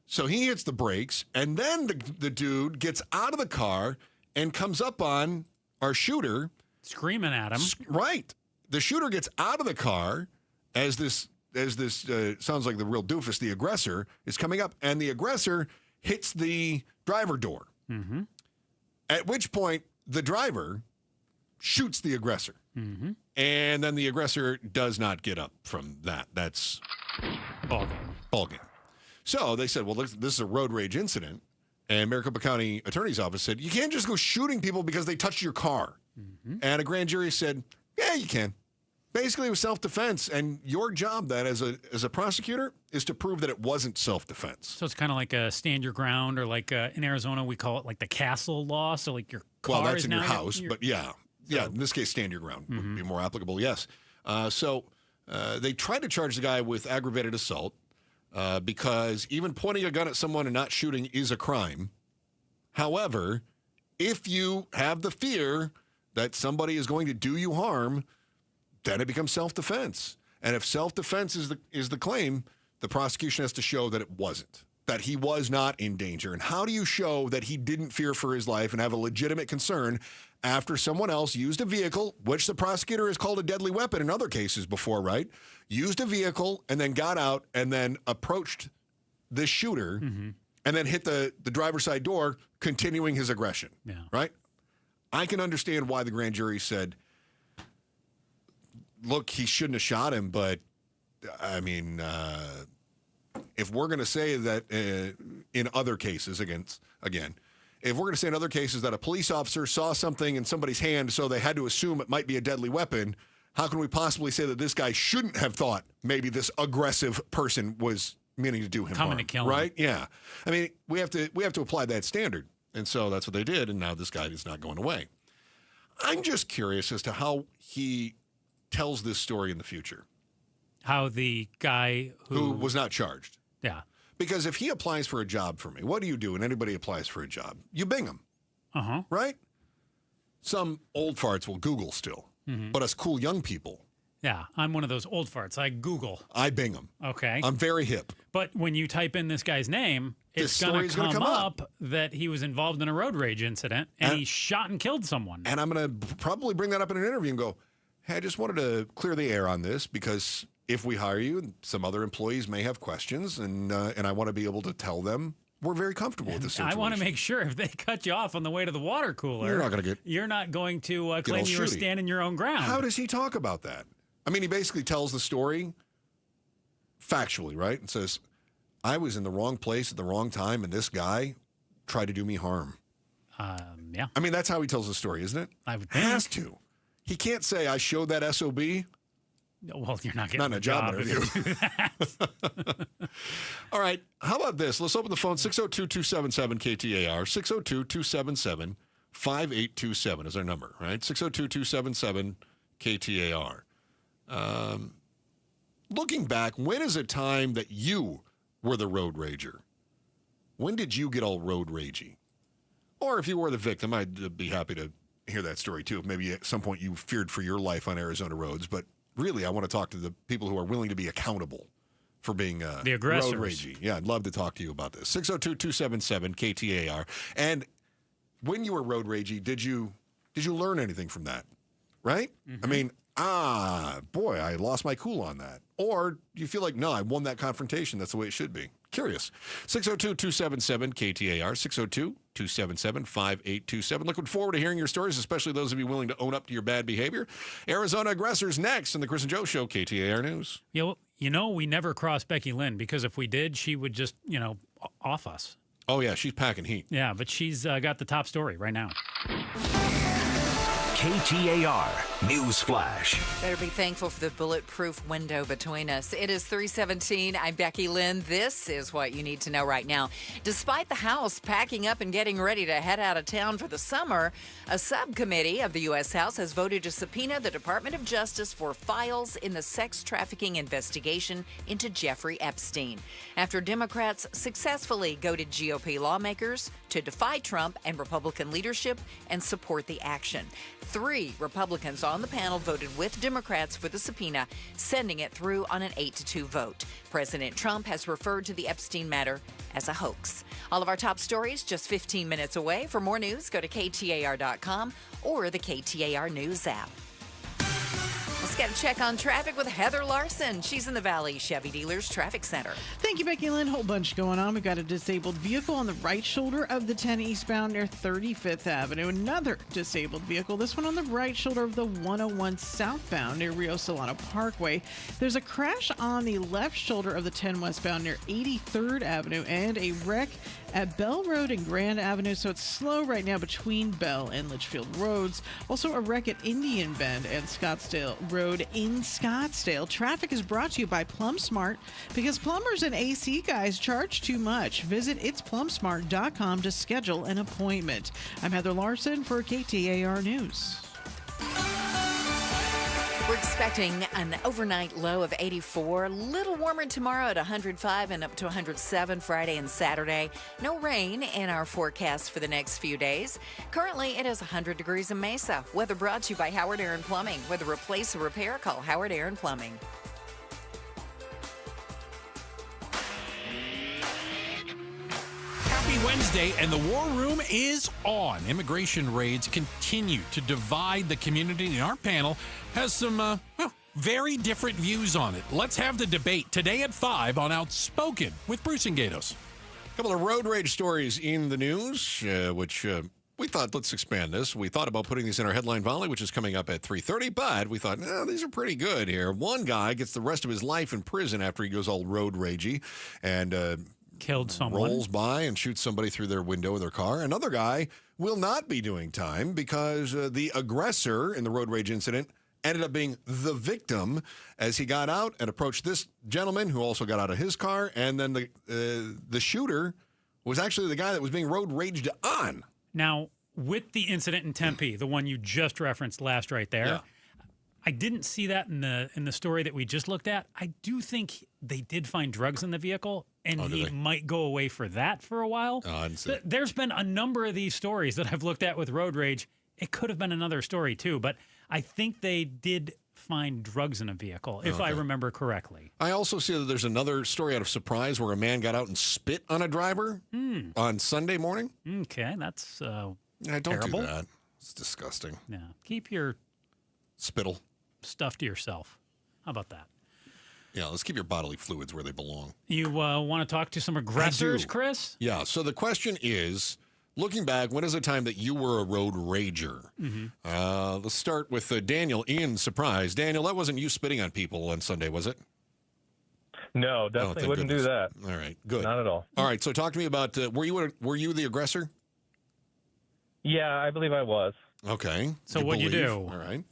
So he hits the brakes, and then the dude gets out of the car and comes up on our shooter. Screaming at him. Right. The shooter gets out of the car as this sounds like the real doofus, the aggressor, is coming up, and the aggressor hits the driver door. Mm-hmm. At which point, the driver shoots the aggressor. Mm-hmm. And then the aggressor does not get up from that. That's ball game. So they said, well, this is a road rage incident. And Maricopa County Attorney's Office said, you can't just go shooting people because they touched your car. Mm-hmm. And a grand jury said, yeah, you can. Basically, it was self-defense. And your job then as a prosecutor is to prove that it wasn't self-defense. So it's kind of like a stand your ground, or like in Arizona, we call it like the castle law. So like your car well, that's is in now your house, but yeah. Yeah, in this case, stand your ground would be more applicable, yes. So they tried to charge the guy with aggravated assault because even pointing a gun at someone and not shooting is a crime. However, if you have the fear that somebody is going to do you harm, then it becomes self-defense. And if self-defense is the claim, the prosecution has to show that it wasn't, that he was not in danger. And how do you show that he didn't fear for his life and have a legitimate concern after someone else used a vehicle, which the prosecutor has called a deadly weapon in other cases before, right? Used a vehicle and then got out and then approached this shooter and then hit the driver's side door, continuing his aggression, right? I can understand why the grand jury said, look, he shouldn't have shot him, but, I mean, if we're going to say that in other cases, if we're going to say in other cases that a police officer saw something in somebody's hand so they had to assume it might be a deadly weapon, how can we possibly say that this guy shouldn't have thought maybe this aggressive person was meaning to do him harm? Coming to kill him. Right? Yeah. I mean, we have to apply that standard. And so that's what they did, and now this guy is not going away. I'm just curious as to how he tells this story in the future. How the guy who was not charged. Yeah. Because if he applies for a job for me, what do you do when anybody applies for a job? You bing them. Uh-huh. Right? Some old farts will Google still. But us cool young people. Yeah, I'm one of those old farts. I Google. I bing them. Okay. I'm very hip. But when you type in this guy's name, it's going to come up that he was involved in a road rage incident and he shot and killed someone. And I'm going to probably bring that up in an interview and go, hey, I just wanted to clear the air on this because if we hire you, some other employees may have questions, and I want to be able to tell them we're very comfortable with this situation. I want to make sure if they cut you off on the way to the water cooler, you're not going to claim you were standing your own ground. How does he talk about that? I mean, he basically tells the story factually, right? And says, I was in the wrong place at the wrong time, and this guy tried to do me harm. Yeah. I mean, that's how he tells the story, isn't it? I would think. Has to. He can't say, I showed that SOB. Well, you're not getting a job interview. if you do that. All right. How about this? Let's open the phone. 602-277-KTAR. 602-277-5827 is our number, right? 602-277-KTAR. Looking back, when is a time that you were the road rager? When did you get all road ragey? Or if you were the victim, I'd be happy to hear that story too. Maybe at some point you feared for your life on Arizona roads, but really I want to talk to the people who are willing to be accountable for being the aggressors. Road ragey. Yeah, I'd love to talk to you about this. 602-277-KTAR. And when you were road ragey, did you learn anything from that? Right? I mean, boy, I lost my cool on that. Or do you feel like, no, I won that confrontation. That's the way it should be. Curious. 602-277-KTAR. 602-277-5827. Looking forward to hearing your stories, especially those of you willing to own up to your bad behavior. Arizona aggressors next on the Chris and Joe Show, KTAR News. We never crossed Becky Lynn because if we did, she would just, off us. Oh, yeah, she's packing heat. Yeah, but she's got the top story right now. KTAR News Flash. Better be thankful for the bulletproof window between us. It is 3:17. I'm Becky Lynn. This is what you need to know right now. Despite the House packing up and getting ready to head out of town for the summer, a subcommittee of the U.S. House has voted to subpoena the Department of Justice for files in the sex trafficking investigation into Jeffrey Epstein. After Democrats successfully goaded GOP lawmakers to defy Trump and Republican leadership and support the action. 3 Republicans on the panel voted with Democrats for the subpoena, sending it through on an 8-2 vote. President Trump has referred to the Epstein matter as a hoax. All of our top stories just 15 minutes away. For more news, go to KTAR.com or the KTAR News app. Let's get a check on traffic with Heather Larson. She's in the Valley Chevy Dealers Traffic Center. Thank you, Becky Lynn. Whole bunch going on. We've got a disabled vehicle on the right shoulder of the 10 eastbound near 35th Avenue. Another disabled vehicle, this one on the right shoulder of the 101 southbound near Rio Solano Parkway. There's a crash on the left shoulder of the 10 westbound near 83rd Avenue and a wreck at Bell Road and Grand Avenue, so it's slow right now between Bell and Litchfield Roads. Also a wreck at Indian Bend and Scottsdale Road in Scottsdale. Traffic is brought to you by PlumSmart, because plumbers and AC guys charge too much. Visit itsplumsmart.com to schedule an appointment. I'm Heather Larson for KTAR News. We're expecting an overnight low of 84. A little warmer tomorrow at 105 and up to 107 Friday and Saturday. No rain in our forecast for the next few days. Currently, it is 100 degrees in Mesa. Weather brought to you by Howard Aaron Plumbing. Whether replace or repair, call Howard Aaron Plumbing. Wednesday, and the war room is on. Immigration raids continue to divide the community, and our panel has some very different views on it. Let's have the debate today at 5 on Outspoken with Bruce and Gatos. A couple of road rage stories in the news, which we thought, let's expand this. We thought about putting these in our headline volley, which is coming up at 3:30, but we thought, no, these are pretty good here. One guy gets the rest of his life in prison after he goes all road ragey and killed someone, rolls by and shoots somebody through their window of their car. Another guy will not be doing time because the aggressor in the road rage incident ended up being the victim as he got out and approached this gentleman who also got out of his car. And then the shooter was actually the guy that was being road raged on. Now, with the incident in Tempe, the one you just referenced last right there, yeah. I didn't see that in the story that we just looked at. I do think they did find drugs in the vehicle, and he might go away for that for a while. Oh, I didn't see it. There's been a number of these stories that I've looked at with road rage. It could have been another story too, but I think they did find drugs in a vehicle, if I remember correctly. I also see that there's another story out of Surprise where a man got out and spit on a driver on Sunday morning. Okay, that's don't terrible. do that. It's disgusting. Yeah, keep your spittle stuff to yourself. How about that? Yeah, let's keep your bodily fluids where they belong. You want to talk to some aggressors, Chris? Yeah, so the question is, looking back, when is the time that you were a road rager? Mm-hmm. Let's start with Daniel in Surprise. Daniel, that wasn't you spitting on people on Sunday, was it? No, definitely wouldn't do that. All right, good. Not at all. All right, so talk to me about, were you the aggressor? Yeah, I believe I was. Okay. So what'd you do? All right.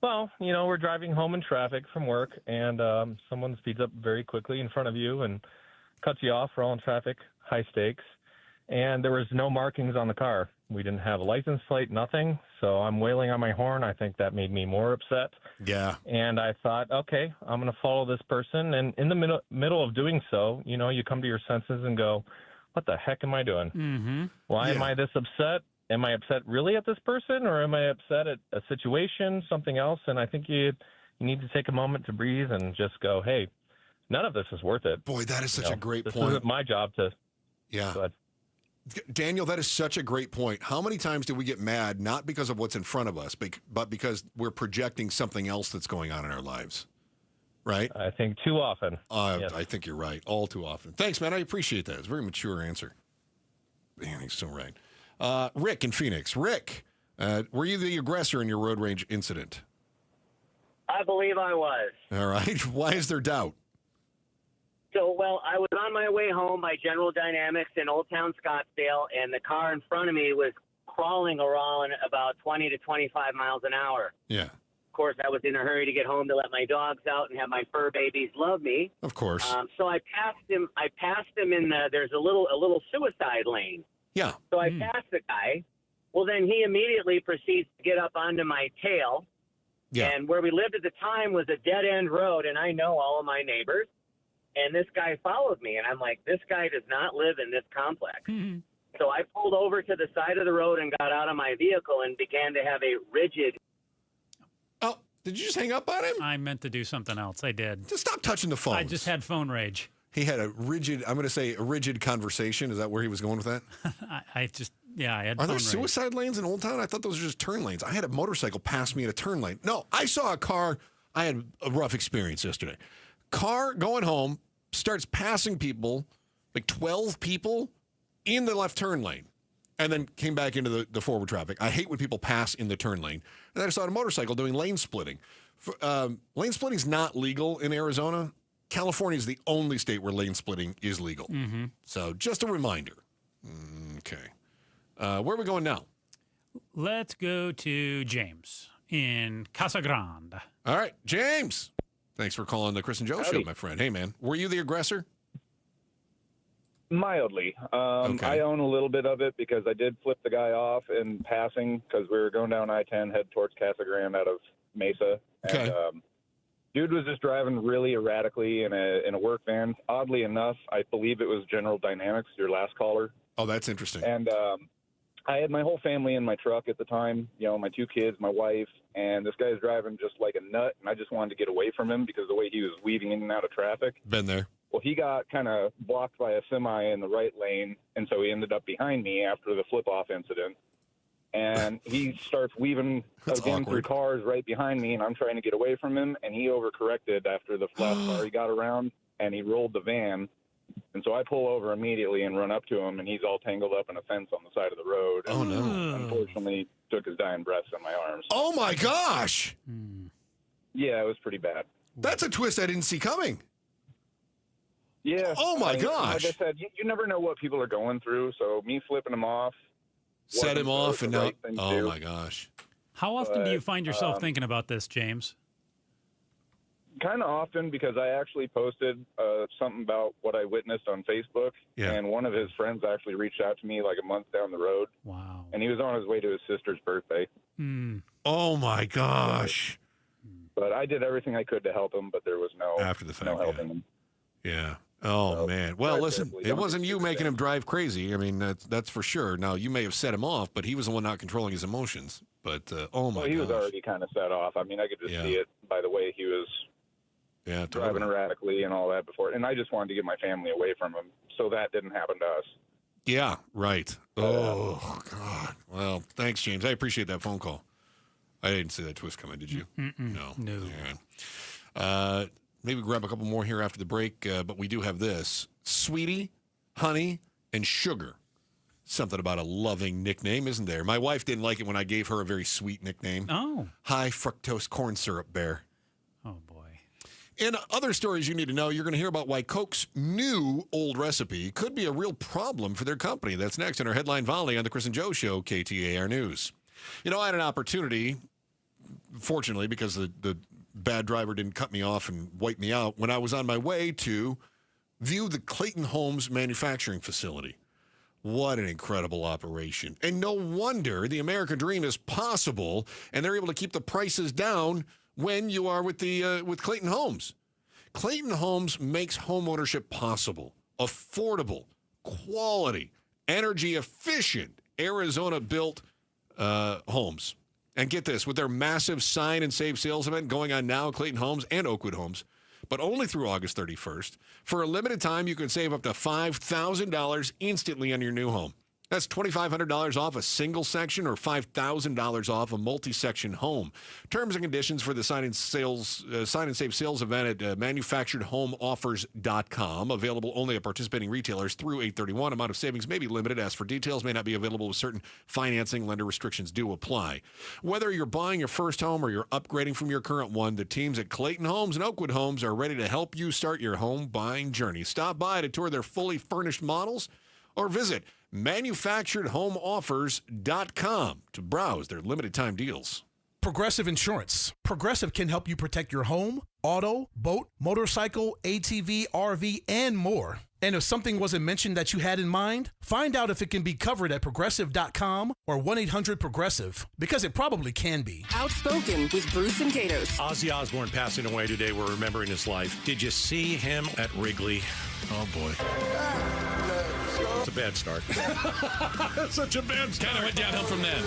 Well, we're driving home in traffic from work, and someone speeds up very quickly in front of you and cuts you off. We're all in traffic, high stakes, and there was no markings on the car. We didn't have a license plate, nothing, so I'm wailing on my horn. I think that made me more upset. Yeah. And I thought, okay, I'm going to follow this person, and in the middle of doing so, you come to your senses and go, what the heck am I doing? Mm-hmm. Why am I this upset? Am I upset really at this person, or am I upset at a situation, something else? And I think you need to take a moment to breathe and just go, hey, none of this is worth it. Boy, that is such a great this point. This isn't my job to... Yeah. Daniel, that is such a great point. How many times do we get mad, not because of what's in front of us, but because we're projecting something else that's going on in our lives? Right? I think too often. Yes. I think you're right. All too often. Thanks, man. I appreciate that. It's a very mature answer. Man, he's so right. Rick in Phoenix. Rick, were you the aggressor in your road rage incident? I believe I was. All right. Why is there doubt? So, I was on my way home by General Dynamics in Old Town Scottsdale, and the car in front of me was crawling around about 20 to 25 miles an hour. Yeah. Of course, I was in a hurry to get home to let my dogs out and have my fur babies love me. Of course. So I passed him. In there's a little suicide lane. Yeah. So I passed the guy. Well, then he immediately proceeds to get up onto my tail. Yeah. And where we lived at the time was a dead-end road, and I know all of my neighbors. And this guy followed me, and I'm like, this guy does not live in this complex. Mm-hmm. So I pulled over to the side of the road and got out of my vehicle and began to have a rigid Did you just hang up on him? I meant to do something else. I did. Just stop touching the phone. I just had phone rage. He had a rigid conversation. Is that where he was going with that? I had Are phone there rage. suicide lanes in Old Town? I thought those were just turn lanes. I had a motorcycle pass me in a turn lane. No, I saw a car. I had a rough experience yesterday. Car going home starts passing people, like 12 people, in the left turn lane, and then came back into the forward traffic. I hate when people pass in the turn lane. And then I saw a motorcycle doing lane splitting. Lane splitting is not legal in Arizona. California is the only state where lane splitting is legal. Mm-hmm. So just a reminder. Okay. Where are we going now? Let's go to James in Casa Grande. All right, James. Thanks for calling the Chris and Joe Howdy. Show, my friend. Hey, man. Were you the aggressor? Mildly. Okay. I own a little bit of it because I did flip the guy off in passing because we were going down I-10, head towards Casa Grande out of Mesa. Okay. And, dude was just driving really erratically in a work van. Oddly enough, I believe it was General Dynamics, your last caller. Oh, that's interesting. And I had my whole family in my truck at the time, my 2 kids, my wife, and this guy's driving just like a nut, and I just wanted to get away from him because the way he was weaving in and out of traffic. Been there. Well, he got kind of blocked by a semi in the right lane, and so he ended up behind me after the flip-off incident. And he starts weaving again through cars right behind me, and I'm trying to get away from him, and he overcorrected after the last car he got around, and he rolled the van. And so I pull over immediately and run up to him, and he's all tangled up in a fence on the side of the road. Oh, no. Unfortunately, took his dying breaths in my arms. Oh, my gosh. Yeah, it was pretty bad. That's a twist I didn't see coming. Yeah. Oh, my gosh. Like I said, you never know what people are going through, so me flipping him off. Set him off, and now, oh my gosh. How often do you find yourself thinking about this, James? Kind of often, because I actually posted something about what I witnessed on Facebook, and one of his friends actually reached out to me like a month down the road. Wow. And he was on his way to his sister's birthday. Oh, my gosh. But I did everything I could to help him, but there was no After the fact, no helping him. Yeah. Oh, man. Well, listen, it wasn't you making him drive crazy. I mean, that's for sure. Now, you may have set him off, but he was the one not controlling his emotions. But, oh, my Well, he was gosh. already kind of set off. I mean, I could just see it by the way he was driving erratically and all that before. And I just wanted to get my family away from him, so that didn't happen to us. Yeah, right. Oh, God. Well, thanks, James. I appreciate that phone call. I didn't see that twist coming, did you? No. Yeah. Maybe grab a couple more here after the break, but we do have this. Sweetie, honey, and sugar. Something about a loving nickname, isn't there? My wife didn't like it when I gave her a very sweet nickname. Oh. High fructose corn syrup bear. Oh, boy. In other stories you need to know, you're going to hear about why Coke's new old recipe could be a real problem for their company. That's next in our Headline Volley on the Chris and Joe Show, KTAR News. I had an opportunity, fortunately, because the bad driver didn't cut me off and wipe me out, when I was on my way to view the Clayton Homes manufacturing facility. What an incredible operation. And no wonder the American dream is possible, and they're able to keep the prices down when you are with Clayton Homes. Clayton Homes makes homeownership possible, affordable, quality, energy efficient, Arizona-built homes. And get this, with their massive Sign and Save sales event going on now at Clayton Homes and Oakwood Homes, but only through August 31st, for a limited time, you can save up to $5,000 instantly on your new home. That's $2,500 off a single section or $5,000 off a multi-section home. Terms and conditions for the Sign and Save sales event at manufacturedhomeoffers.com. Available only at participating retailers through 8/31. Amount of savings may be limited. As for details, may not be available with certain financing. Lender restrictions do apply. Whether you're buying your first home or you're upgrading from your current one, the teams at Clayton Homes and Oakwood Homes are ready to help you start your home buying journey. Stop by to tour their fully furnished models or visit manufacturedhomeoffers.com to browse their limited time deals. Progressive Insurance. Progressive can help you protect your home, auto, boat, motorcycle, ATV, RV, and more. And if something wasn't mentioned that you had in mind, find out if it can be covered at progressive.com or 1-800-PROGRESSIVE, because it probably can be. Outspoken with Bruce and Gatos. Ozzy Osbourne passing away today. We're remembering his life. Did you see him at Wrigley? Oh, boy. It's a bad start. Such a bad start. Kind of went downhill from then.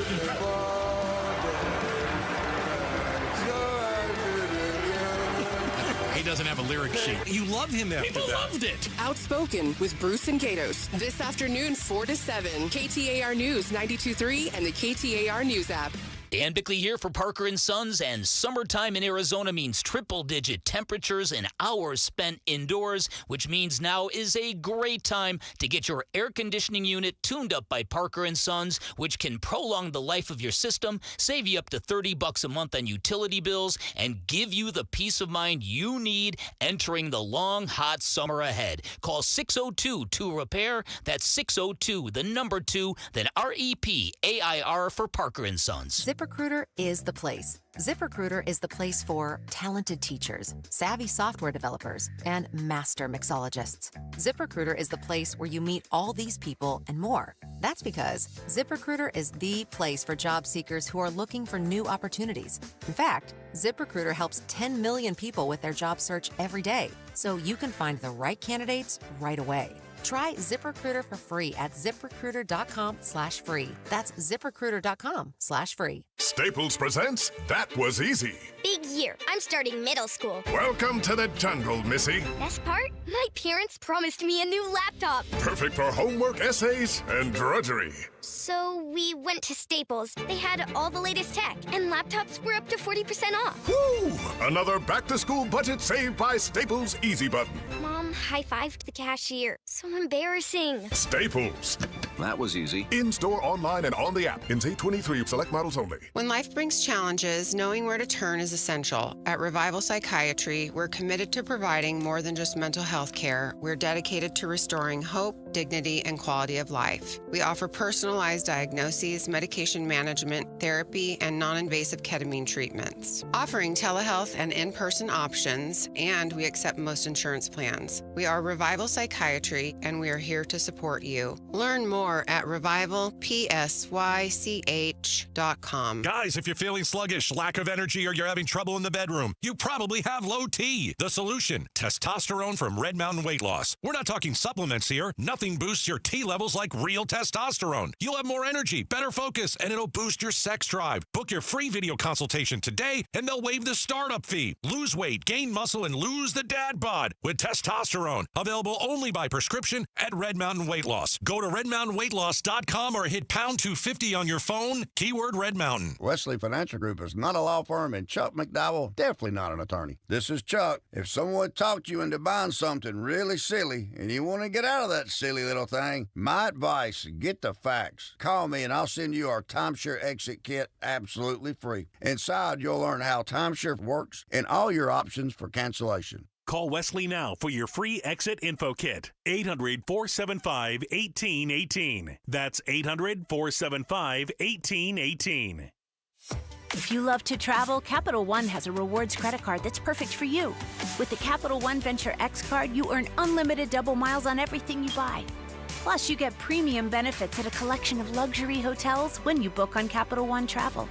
He doesn't have a lyric sheet. You love him after People that. loved it. Outspoken with Bruce and Gatos. This afternoon, 4 to 7. KTAR News 92.3 and the KTAR News app. Dan Bickley here for Parker & Sons, and summertime in Arizona means triple-digit temperatures and hours spent indoors, which means now is a great time to get your air conditioning unit tuned up by Parker & Sons, which can prolong the life of your system, save you up to $30 a month on utility bills, and give you the peace of mind you need entering the long, hot summer ahead. Call 602-2REPAIR. That's 602, the number 2, then REPAIR for Parker & Sons. ZipRecruiter is the place. ZipRecruiter is the place for talented teachers, savvy software developers, and master mixologists. ZipRecruiter is the place where you meet all these people and more. That's because ZipRecruiter is the place for job seekers who are looking for new opportunities. In fact, ZipRecruiter helps 10 million people with their job search every day, so you can find the right candidates right away. Try ZipRecruiter for free at ZipRecruiter.com/free. That's ZipRecruiter.com/free. Staples presents That Was Easy. Big year. I'm starting middle school. Welcome to the jungle, Missy. Best part? My parents promised me a new laptop. Perfect for homework, essays, and drudgery. So we went to Staples. They had all the latest tech, and laptops were up to 40% off. Woo! Another back-to-school budget saved by Staples Easy Button. Mom high-fived the cashier. So embarrassing. Staples. That was easy. In-store, online, and on the app. NZ 23, select models only. When life brings challenges, knowing where to turn is essential. At Revival Psychiatry, we're committed to providing more than just mental health care. We're dedicated to restoring hope, dignity, and quality of life. We offer personalized diagnoses, medication management, therapy, and non-invasive ketamine treatments. Offering telehealth and in-person options, and we accept most insurance plans. We are Revival Psychiatry, and we are here to support you. Learn more at revivalpsych.com. Guys, if you're feeling sluggish, lack of energy, or you're having trouble in the bedroom, you probably have low T. The solution, testosterone from Red Mountain Weight Loss. We're not talking supplements here. Nothing boosts your T levels like real testosterone. You'll have more energy, better focus, and it'll boost your sex drive. Book your free video consultation today, and they'll waive the startup fee. Lose weight, gain muscle, and lose the dad bod with testosterone. Available only by prescription at Red Mountain Weight Loss. Go to redmountainweightloss.com or hit pound 250 on your phone, keyword Red Mountain. Wesley Financial Group is not a law firm, and Chuck McDowell definitely not an attorney. This is Chuck. If someone talked you into buying something really silly and you want to get out of that silly little thing, my advice, get the facts. Call me and I'll send you our timeshare exit kit absolutely free. Inside, you'll learn how timeshare works and all your options for cancellation. Call Wesley now for your free exit info kit. 800-475-1818. That's 800-475-1818. If you love to travel, Capital One has a rewards credit card that's perfect for you. With the Capital One Venture X card, you earn unlimited double miles on everything you buy. Plus, you get premium benefits at a collection of luxury hotels when you book on Capital One Travel.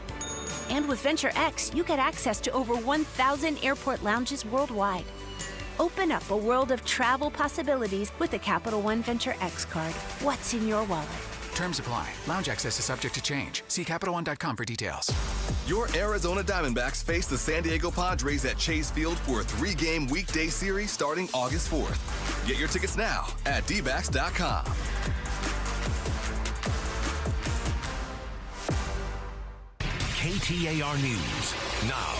And with Venture X, you get access to over 1,000 airport lounges worldwide. Open up a world of travel possibilities with the Capital One Venture X card. What's in your wallet? Terms apply. Lounge access is subject to change. See CapitalOne.com for details. Your Arizona Diamondbacks face the San Diego Padres at Chase Field for a 3-game weekday series starting August 4th. Get your tickets now at dbacks.com. KTAR News now.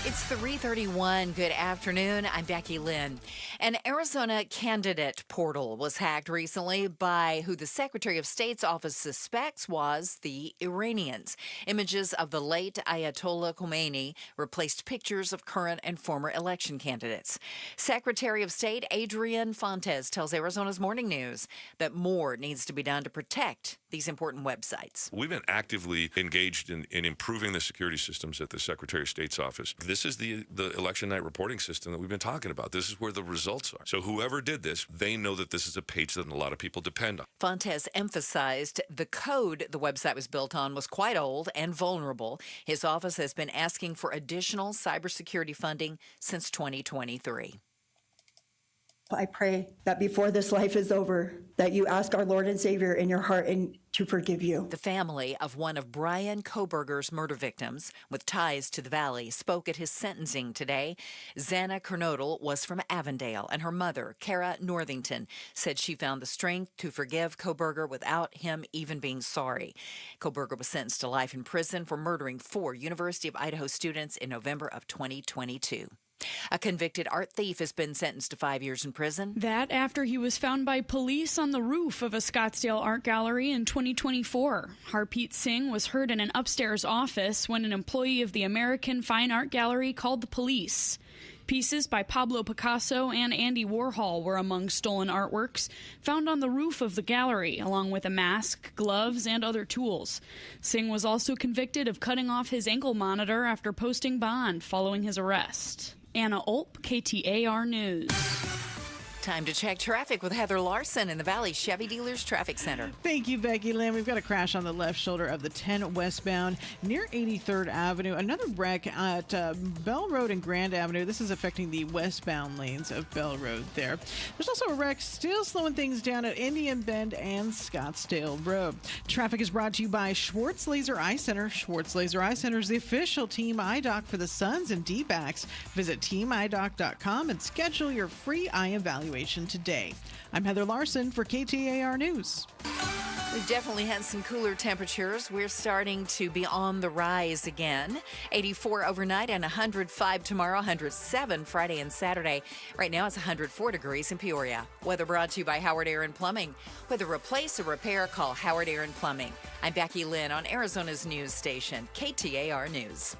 It's 3:31. Good afternoon. I'm Becky Lynn. An Arizona candidate portal was hacked recently by who the Secretary of State's office suspects was the Iranians. Images of the late Ayatollah Khomeini replaced pictures of current and former election candidates. Secretary of State Adrian Fontes tells Arizona's Morning News that more needs to be done to protect these important websites. We've been actively engaged in improving the security systems at the Secretary of State's office. This is the election night reporting system that we've been talking about. This is where the results are. So whoever did this, they know that this is a page that a lot of people depend on. Fontes emphasized the code the website was built on was quite old and vulnerable. His office has been asking for additional cybersecurity funding since 2023. I pray that before this life is over, that you ask our Lord and Savior in your heart and to forgive you. The family of one of Brian Koberger's murder victims with ties to the Valley spoke at his sentencing today. Xana Kernodle was from Avondale, and her mother, Kara Northington, said she found the strength to forgive Koberger without him even being sorry. Koberger was sentenced to life in prison for murdering 4 University of Idaho students in November of 2022. A convicted art thief has been sentenced to 5 years in prison. That after he was found by police on the roof of a Scottsdale art gallery in 2024. Harpreet Singh was heard in an upstairs office when an employee of the American Fine Art Gallery called the police. Pieces by Pablo Picasso and Andy Warhol were among stolen artworks found on the roof of the gallery, along with a mask, gloves, and other tools. Singh was also convicted of cutting off his ankle monitor after posting bond following his arrest. Anna Olp, KTAR News. Time to check traffic with Heather Larson in the Valley Chevy Dealers Traffic Center. Thank you, Becky Lynn. We've got a crash on the left shoulder of the 10 westbound near 83rd Avenue. Another wreck at Bell Road and Grand Avenue. This is affecting the westbound lanes of Bell Road there. There's also a wreck still slowing things down at Indian Bend and Scottsdale Road. Traffic is brought to you by Schwartz Laser Eye Center. Schwartz Laser Eye Center is the official Team Eye Doc for the Suns and D-backs. Visit teamidoc.com and schedule your free eye evaluation today. I'm Heather Larson for KTAR News. We've definitely had some cooler temperatures. We're starting to be on the rise again. 84 overnight and 105 tomorrow, 107 Friday and Saturday. Right now it's 104 degrees in Peoria. Weather brought to you by Howard Aaron Plumbing. Whether replace or repair, call Howard Aaron Plumbing. I'm Becky Lynn on Arizona's news station, KTAR News.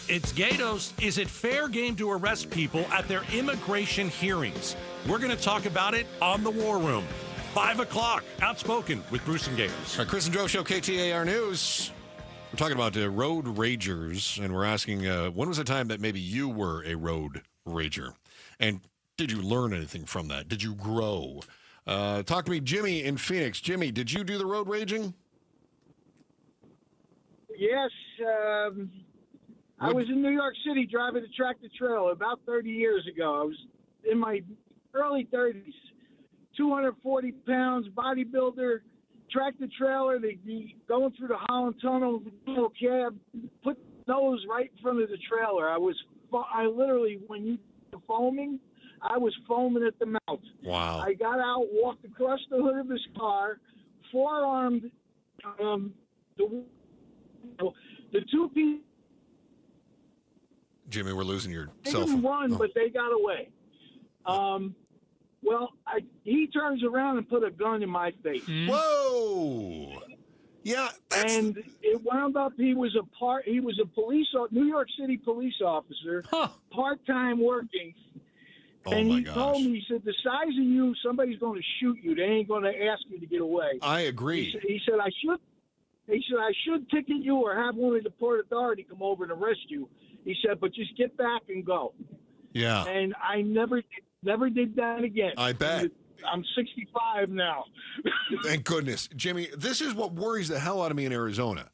It's Gatos. Is it fair game to arrest people at their immigration hearings? We're going to talk about it on the War Room. 5 o'clock, Outspoken with Bruce and Gatos. All right, Chris and Joe Show, KTAR News. We're talking about road ragers, and we're asking, when was the time that maybe you were a road rager? And did you learn anything from that? Did you grow? Talk to me, Jimmy in Phoenix. Jimmy, did you do the road raging? Yes. I was in New York City driving a tractor trailer about 30 years ago. I was in my early 30s, 240 pounds, bodybuilder, tractor trailer. They'd be going through the Holland Tunnel, little cab, put nose right in front of the trailer. I literally, when you were foaming, I was foaming at the mouth. Wow. I got out, walked across the hood of his car, forearmed the two people. Jimmy, we're losing your They cell didn't phone. run, but they got away. He turns around and put a gun in my face. Whoa! Yeah, and it wound up he was a New York City police officer, part-time working. And he told me, he said, the size of you, somebody's going to shoot you. They ain't going to ask you to get away. I agree. He said, I should ticket you or have one of the Port Authority come over and arrest you. He said, but just get back and go. Yeah. And I never did that again. I bet. I'm 65 now. Thank goodness. Jimmy, this is what worries the hell out of me in Arizona.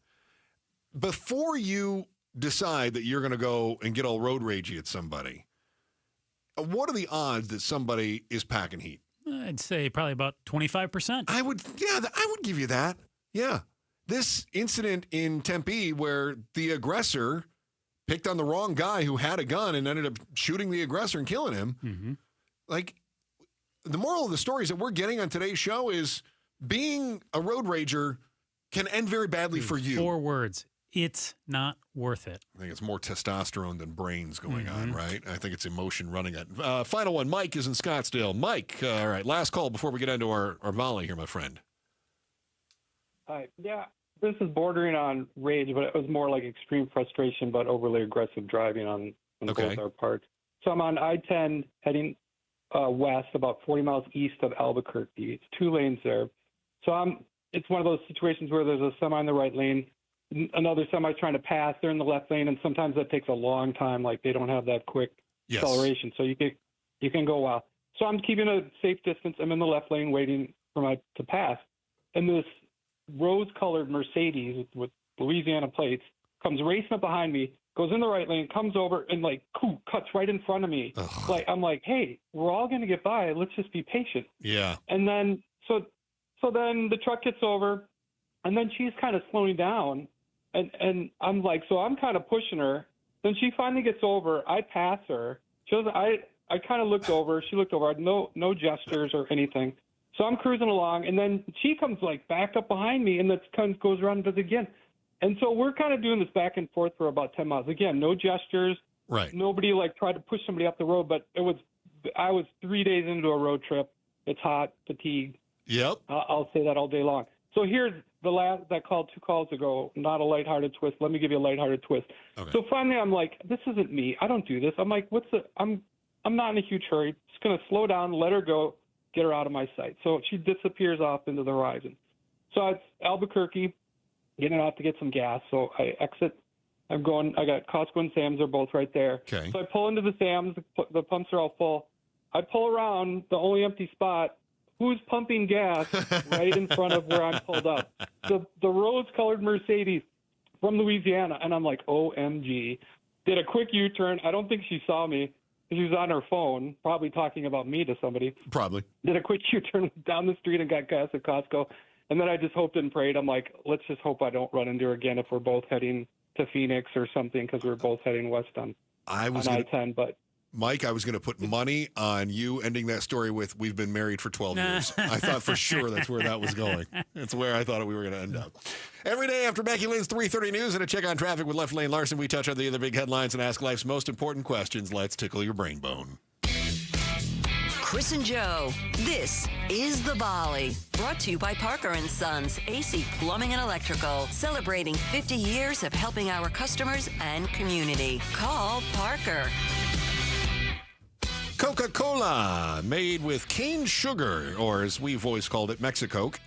Before you decide that you're going to go and get all road ragey at somebody, what are the odds that somebody is packing heat? I'd say probably about 25%. I would give you that. Yeah. This incident in Tempe where the aggressor picked on the wrong guy who had a gun and ended up shooting the aggressor and killing him. Mm-hmm. Like, the moral of the stories that we're getting on today's show is being a road rager can end very badly for you. 4 words. It's not worth it. I think it's more testosterone than brains going on, right? I think it's emotion running it. Final one. Mike is in Scottsdale. Mike, all right, last call before we get into our volley here, my friend. Hi. Yeah, this is bordering on rage, but it was more like extreme frustration, but overly aggressive driving on both our parts. So I'm on I-10 heading west, about 40 miles east of Albuquerque. It's 2 lanes there. So it's one of those situations where there's a semi in the right lane, another semi trying to pass. They're in the left lane, and sometimes that takes a long time. Like they don't have that quick acceleration, so you can go a while. So I'm keeping a safe distance. I'm in the left lane waiting for to pass, and this rose-colored Mercedes with Louisiana plates comes racing up behind me, goes in the right lane, comes over, and like cuts right in front of me. Ugh. Like I'm like, hey, we're all gonna get by. Let's just be patient. Yeah. And then so then the truck gets over, and then she's kind of slowing down, and I'm like, so I'm kind of pushing her. Then she finally gets over. I pass her. I kind of looked over. She looked over. I had no gestures or anything. So I'm cruising along, and then she comes like back up behind me, and that kind of goes around and does it again. And so we're kind of doing this back and forth for about 10 miles. Again, no gestures. Right. Nobody like tried to push somebody up the road, but I was 3 days into a road trip. It's hot, fatigued. Yep. I'll say that all day long. So here's the last that called 2 calls ago, not a lighthearted twist. Let me give you a lighthearted twist. Okay. So finally I'm like, this isn't me. I don't do this. I'm like, I'm not in a huge hurry. Just going to slow down, let her go, get her out of my sight. So she disappears off into the horizon. So it's Albuquerque, getting out to get some gas. So I exit. I got Costco and Sam's. They're both right there. Okay. So I pull into the Sam's. The pumps are all full. I pull around the only empty spot. Who's pumping gas right in front of where I'm pulled up? The rose-colored Mercedes from Louisiana. And I'm like, OMG. Did a quick U-turn. I don't think she saw me. She was on her phone, probably talking about me to somebody. Probably. Did a quick U-turn down the street and got gas at Costco. And then I just hoped and prayed. I'm like, let's just hope I don't run into her again if we're both heading to Phoenix or something, because we're both heading west on I-10. But Mike, I was going to put money on you ending that story with, we've been married for 12 years. I thought for sure that's where that was going. That's where I thought we were going to end up. Every day after Becky Lynn's 3:30 News and a check on traffic with Left Lane Larson, we touch on the other big headlines and ask life's most important questions. Let's tickle your brain bone. Chris and Joe, this is The Volley. Brought to you by Parker & Sons, AC Plumbing and Electrical. Celebrating 50 years of helping our customers and community. Call Parker. Coca-Cola, made with cane sugar, or as we've always called it, Mexicoke,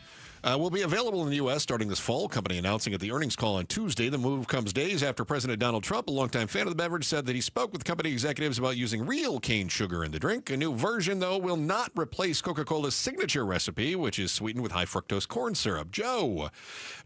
will be available in the U.S. starting this fall. Company announcing at the earnings call on Tuesday. The move comes days after President Donald Trump, a longtime fan of the beverage, said that he spoke with company executives about using real cane sugar in the drink. A new version, though, will not replace Coca-Cola's signature recipe, which is sweetened with high fructose corn syrup. Joe,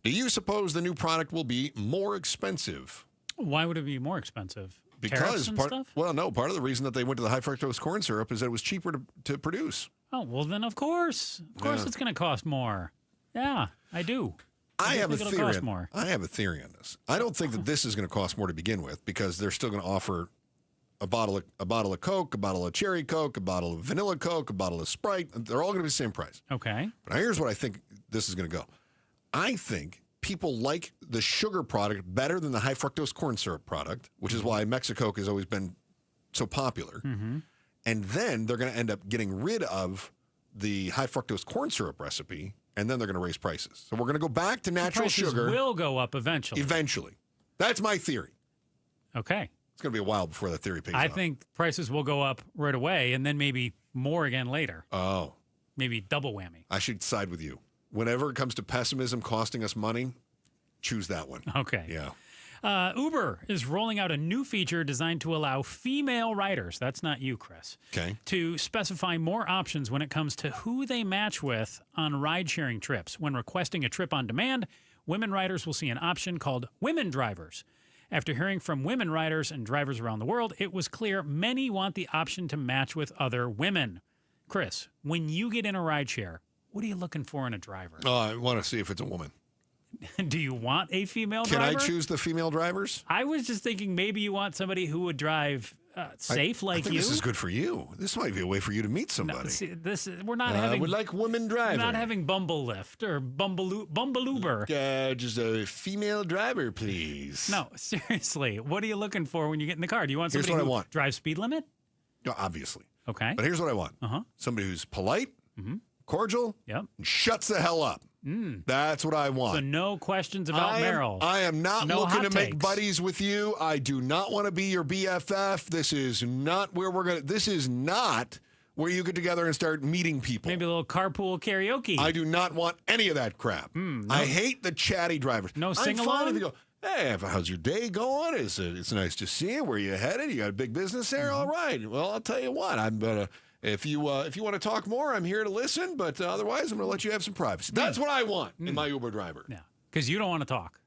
do you suppose the new product will be more expensive? Why would it be more expensive? Because part of the reason that they went to the high fructose corn syrup is that it was cheaper to produce. Oh, well, then of course it's going to cost more. Yeah, I do. I have a it'll theory. Cost more. I have a theory on this. I don't think that this is going to cost more to begin with, because they're still going to offer a bottle of Coke, a bottle of cherry Coke, a bottle of vanilla Coke, a bottle of Sprite. They're all going to be the same price. Okay. But here's what I think this is going to go. I think people like the sugar product better than the high fructose corn syrup product, which is why Mexicoke has always been so popular. Mm-hmm. And then they're going to end up getting rid of the high fructose corn syrup recipe, and then they're going to raise prices. So we're going to go back to natural sugar. Will go up eventually. Eventually. That's my theory. Okay. It's going to be a while before that theory pays I off. think prices will go up right away, and then maybe more again later. Oh. Maybe double whammy. I should side with you. Whenever it comes to pessimism costing us money, choose that one. Okay. Yeah. Uber is rolling out a new feature designed to allow female riders, that's not you, Chris, okay, to specify more options when it comes to who they match with on ride-sharing trips. When requesting a trip on demand, women riders will see an option called Women Drivers. After hearing from women riders and drivers around the world, it was clear many want the option to match with other women. Chris, when you get in a rideshare, what are you looking for in a driver? Oh, I want to see if it's a woman. Do you want a female Can driver? I choose the female drivers? I was just thinking maybe you want somebody who would drive safe like I think you. This is good for you. This might be a way for you to meet somebody. No, see, we're not having. I would like women drivers. We're not having Bumble Lift or Bumbleuber. Just a female driver, please. No, seriously. What are you looking for when you get in the car? Do you want somebody who drives speed limit? No, obviously. Okay. But here's what I want. Somebody who's polite, cordial, and shuts the hell up. That's what I want. So no questions about Meryl. I am not No looking hot to make takes. buddies with you. I do not want to be your BFF. This is not where we're going to. This is not where you get together and start meeting people. Maybe a little carpool karaoke. I do not want any of that crap. I hate the chatty drivers. No sing-along? I'm fine if you go, hey, how's your day going? It's nice to see you. Where you headed? You got a big business there? All right. Well, I'll tell you what. I'm going to. If you want to talk more, I'm here to listen. But otherwise, I'm going to let you have some privacy. That's what I want in my Uber driver. Yeah, because you don't want to talk.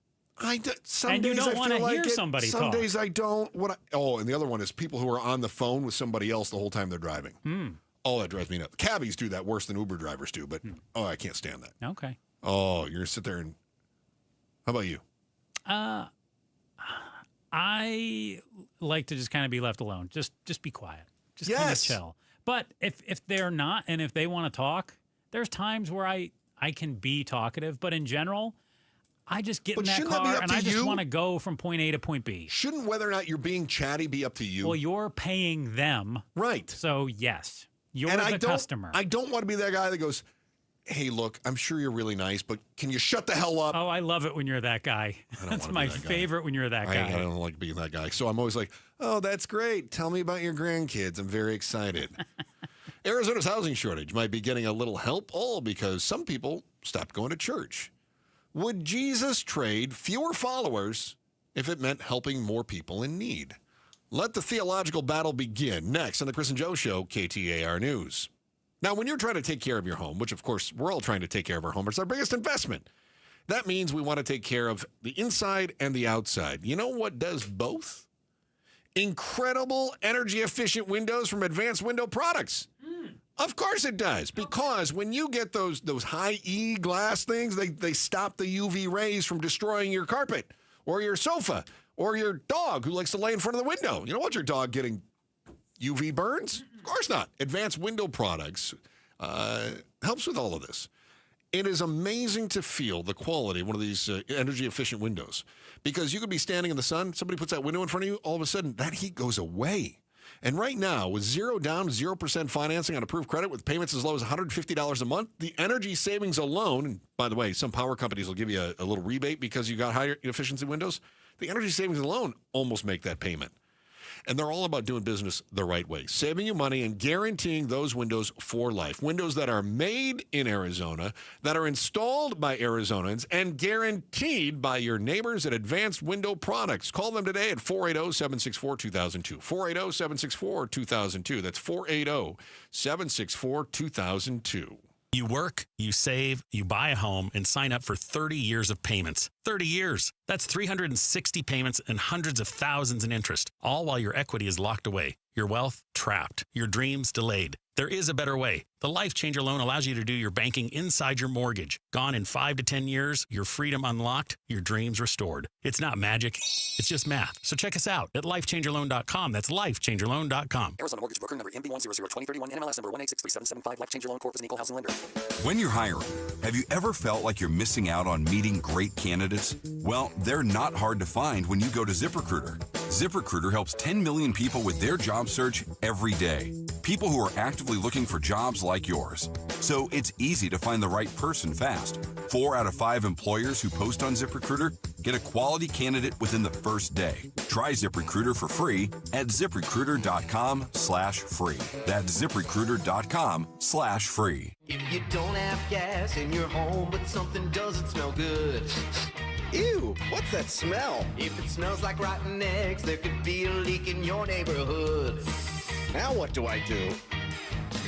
Some and you days don't I want to feel hear like it. somebody Some talk. days I don't. And the other one is people who are on the phone with somebody else the whole time they're driving. Oh, that drives me nuts. Cabbies do that worse than Uber drivers do, but I can't stand that. Okay. Oh, you're going to sit there and... How about you? I like to just kind of be left alone. Just be quiet. Just kind of Yes. chill. But if they're not, and if they want to talk, there's times where I can be talkative, but in general, I just get in that shouldn't that be car up and to I just you? want to go from point A to point B. Shouldn't whether or not you're being chatty be up to you? Well, you're paying them. Right. So, yes, you're And the customer. I don't want to be that guy that goes, hey, look, I'm sure you're really nice, but can you shut the hell up? Oh, I love it when you're that guy. That's my favorite when you're that guy. I don't like being that guy. So I'm always like, oh, that's great. Tell me about your grandkids. I'm very excited. Arizona's housing shortage might be getting a little help, all because some people stopped going to church. Would Jesus trade fewer followers if it meant helping more people in need? Let the theological battle begin next on the Chris and Joe Show, KTAR News. Now, when you're trying to take care of your home, which, of course, we're all trying to take care of our home, it's our biggest investment. That means we want to take care of the inside and the outside. You know what does both? Incredible energy-efficient windows from Advanced Window Products. Of course it does, because when you get those high E glass things, they stop the UV rays from destroying your carpet or your sofa or your dog who likes to lay in front of the window. You don't want your dog getting UV burns? Of course not. Advanced Window Products helps with all of this. It is amazing to feel the quality of one of these energy-efficient windows, because you could be standing in the sun, somebody puts that window in front of you, all of a sudden that heat goes away. And right now, with 0 down, 0% financing on approved credit with payments as low as $150 a month, the energy savings alone, and by the way, some power companies will give you a little rebate because you got higher efficiency windows, the energy savings alone almost make that payment. And they're all about doing business the right way, saving you money and guaranteeing those windows for life. Windows that are made in Arizona, that are installed by Arizonans, and guaranteed by your neighbors at Advanced Window Products. Call them today at 480-764-2002. 480-764-2002. That's 480-764-2002. You work, you save, you buy a home, and sign up for 30 years of payments. 30 years. That's 360 payments and hundreds of thousands in interest, all while your equity is locked away, your wealth trapped, your dreams delayed. There is a better way. The Life Changer loan allows you to do your banking inside your mortgage. Gone in 5 to 10 years, your freedom unlocked, your dreams restored. It's not magic. It's just math. So check us out at lifechangerloan.com. That's lifechangerloan.com. Arizona Mortgage Broker number MB1002031, NMLS number 1863775. Life Changer Loan Corp is an equal housing lender. When you're hiring, have you ever felt like you're missing out on meeting great candidates? Well, they're not hard to find when you go to ZipRecruiter. ZipRecruiter helps 10 million people with their job search every day. People who are actively looking for jobs like yours. So it's easy to find the right person fast. 4 out of 5 employers who post on ZipRecruiter get a quality candidate within the first day. Try ZipRecruiter for free at ZipRecruiter.com/free. That's ZipRecruiter.com/free. If you don't have gas in your home, but something doesn't smell good. Ew, what's that smell? If it smells like rotten eggs, there could be a leak in your neighborhood. Now what do I do?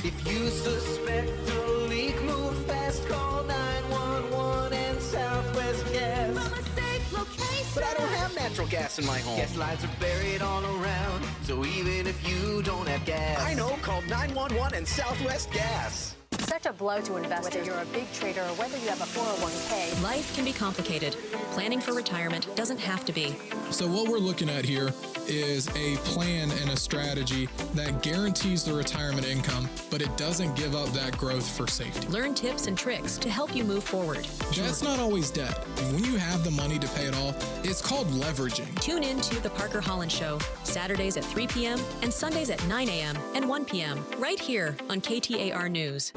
If you suspect a leak, move fast, call 911 and Southwest Gas. From a safe location. But I don't have natural gas in my home. Gas lines are buried all around, so even if you don't have gas. I know, call 911 and Southwest Gas. Such a blow to investors. Whether you're a big trader or whether you have a 401k. Life can be complicated. Planning for retirement doesn't have to be. So what we're looking at here is a plan and a strategy that guarantees the retirement income, but it doesn't give up that growth for safety. Learn tips and tricks to help you move forward. That's not always debt. And when you have the money to pay it off, it's called leveraging. Tune in to The Parker Holland Show, Saturdays at 3 p.m. and Sundays at 9 a.m. and 1 p.m. right here on KTAR News.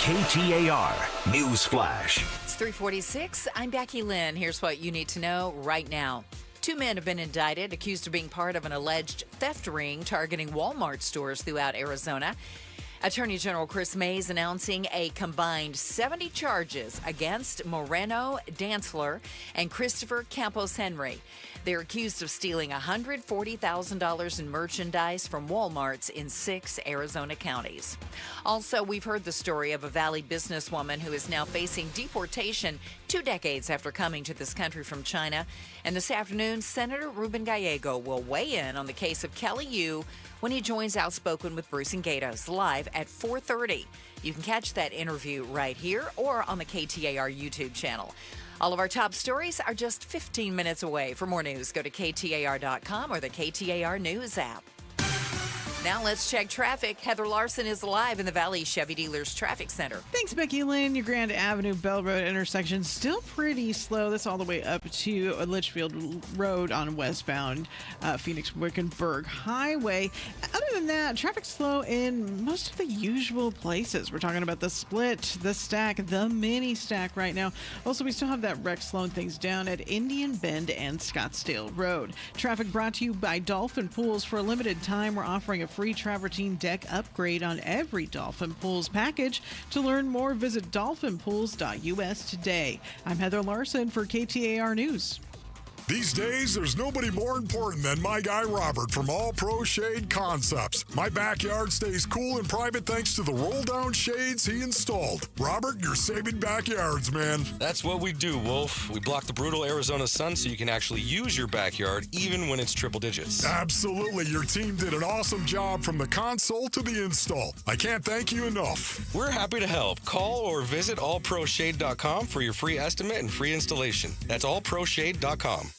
KTAR News Flash. It's 3:46. I'm Becky Lynn. Here's what you need to know right now. 2 men have been indicted, accused of being part of an alleged theft ring targeting Walmart stores throughout Arizona. Attorney General Chris Mays announcing a combined 70 charges against Moreno Dantzler and Christopher Campos Henry. They're accused of stealing $140,000 in merchandise from Walmarts in 6 Arizona counties. Also, we've heard the story of a Valley businesswoman who is now facing deportation 2 decades after coming to this country from China. And this afternoon, Senator Ruben Gallego will weigh in on the case of Kelly Yu when he joins Outspoken with Bruce and Gatos live at 4:30. You can catch that interview right here or on the KTAR YouTube channel. All of our top stories are just 15 minutes away. For more news, go to KTAR.com or the KTAR News app. Now let's check traffic. Heather Larson is live in the Valley Chevy Dealers Traffic Center. Thanks, Becky Lynn. Your Grand Avenue Bell Road intersection still pretty slow. That's all the way up to Litchfield Road on westbound Phoenix Wickenburg Highway. Other than that, traffic slow in most of the usual places. We're talking about the split, the stack, the mini stack right now. Also, we still have that wreck slowing things down at Indian Bend and Scottsdale Road. Traffic brought to you by Dolphin Pools. For a limited time, we're offering a free travertine deck upgrade on every Dolphin Pools package. To learn more, visit dolphinpools.us today. I'm Heather Larson for KTAR News. These days, there's nobody more important than my guy Robert from All Pro Shade Concepts. My backyard stays cool and private thanks to the roll-down shades he installed. Robert, you're saving backyards, man. That's what we do, Wolf. We block the brutal Arizona sun so you can actually use your backyard even when it's triple digits. Absolutely. Your team did an awesome job from the console to the install. I can't thank you enough. We're happy to help. Call or visit allproshade.com for your free estimate and free installation. That's allproshade.com.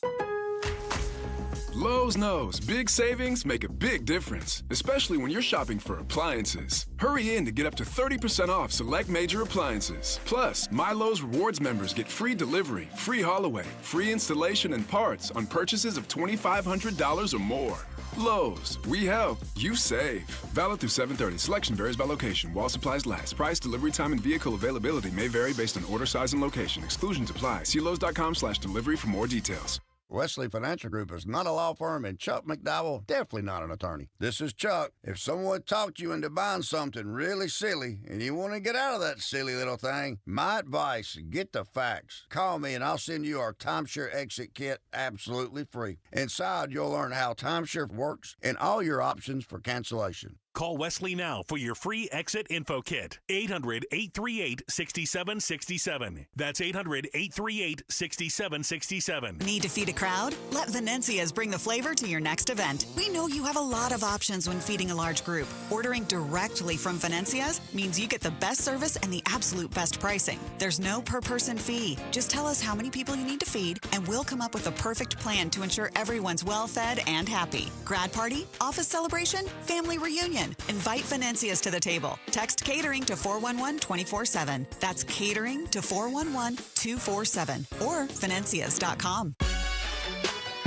Lowe's knows big savings make a big difference, especially when you're shopping for appliances. Hurry in to get up to 30% off select major appliances. Plus, My Lowe's Rewards members get free delivery, free haul away, free installation and parts on purchases of $2,500 or more. Lowe's, we help, you save. Valid through 7/30. Selection varies by location. While supplies last. Price, delivery time, and vehicle availability may vary based on order size and location. Exclusions apply. See Lowes.com/delivery for more details. Wesley Financial Group is not a law firm, and Chuck McDowell definitely not an attorney. This is Chuck. If someone talked you into buying something really silly and you want to get out of that silly little thing, my advice, get the facts. Call me and I'll send you our timeshare exit kit absolutely free. Inside, you'll learn how timeshare works and all your options for cancellation. Call Wesley now for your free exit info kit. 800-838-6767. That's 800-838-6767. Need to feed a crowd? Let Venencia's bring the flavor to your next event. We know you have a lot of options when feeding a large group. Ordering directly from Venencia's means you get the best service and the absolute best pricing. There's no per-person fee. Just tell us how many people you need to feed, and we'll come up with a perfect plan to ensure everyone's well-fed and happy. Grad party? Office celebration? Family reunion? Invite Venencia's to the table. Text catering to 411 24/7. That's catering to 411 247 or Venencias.com.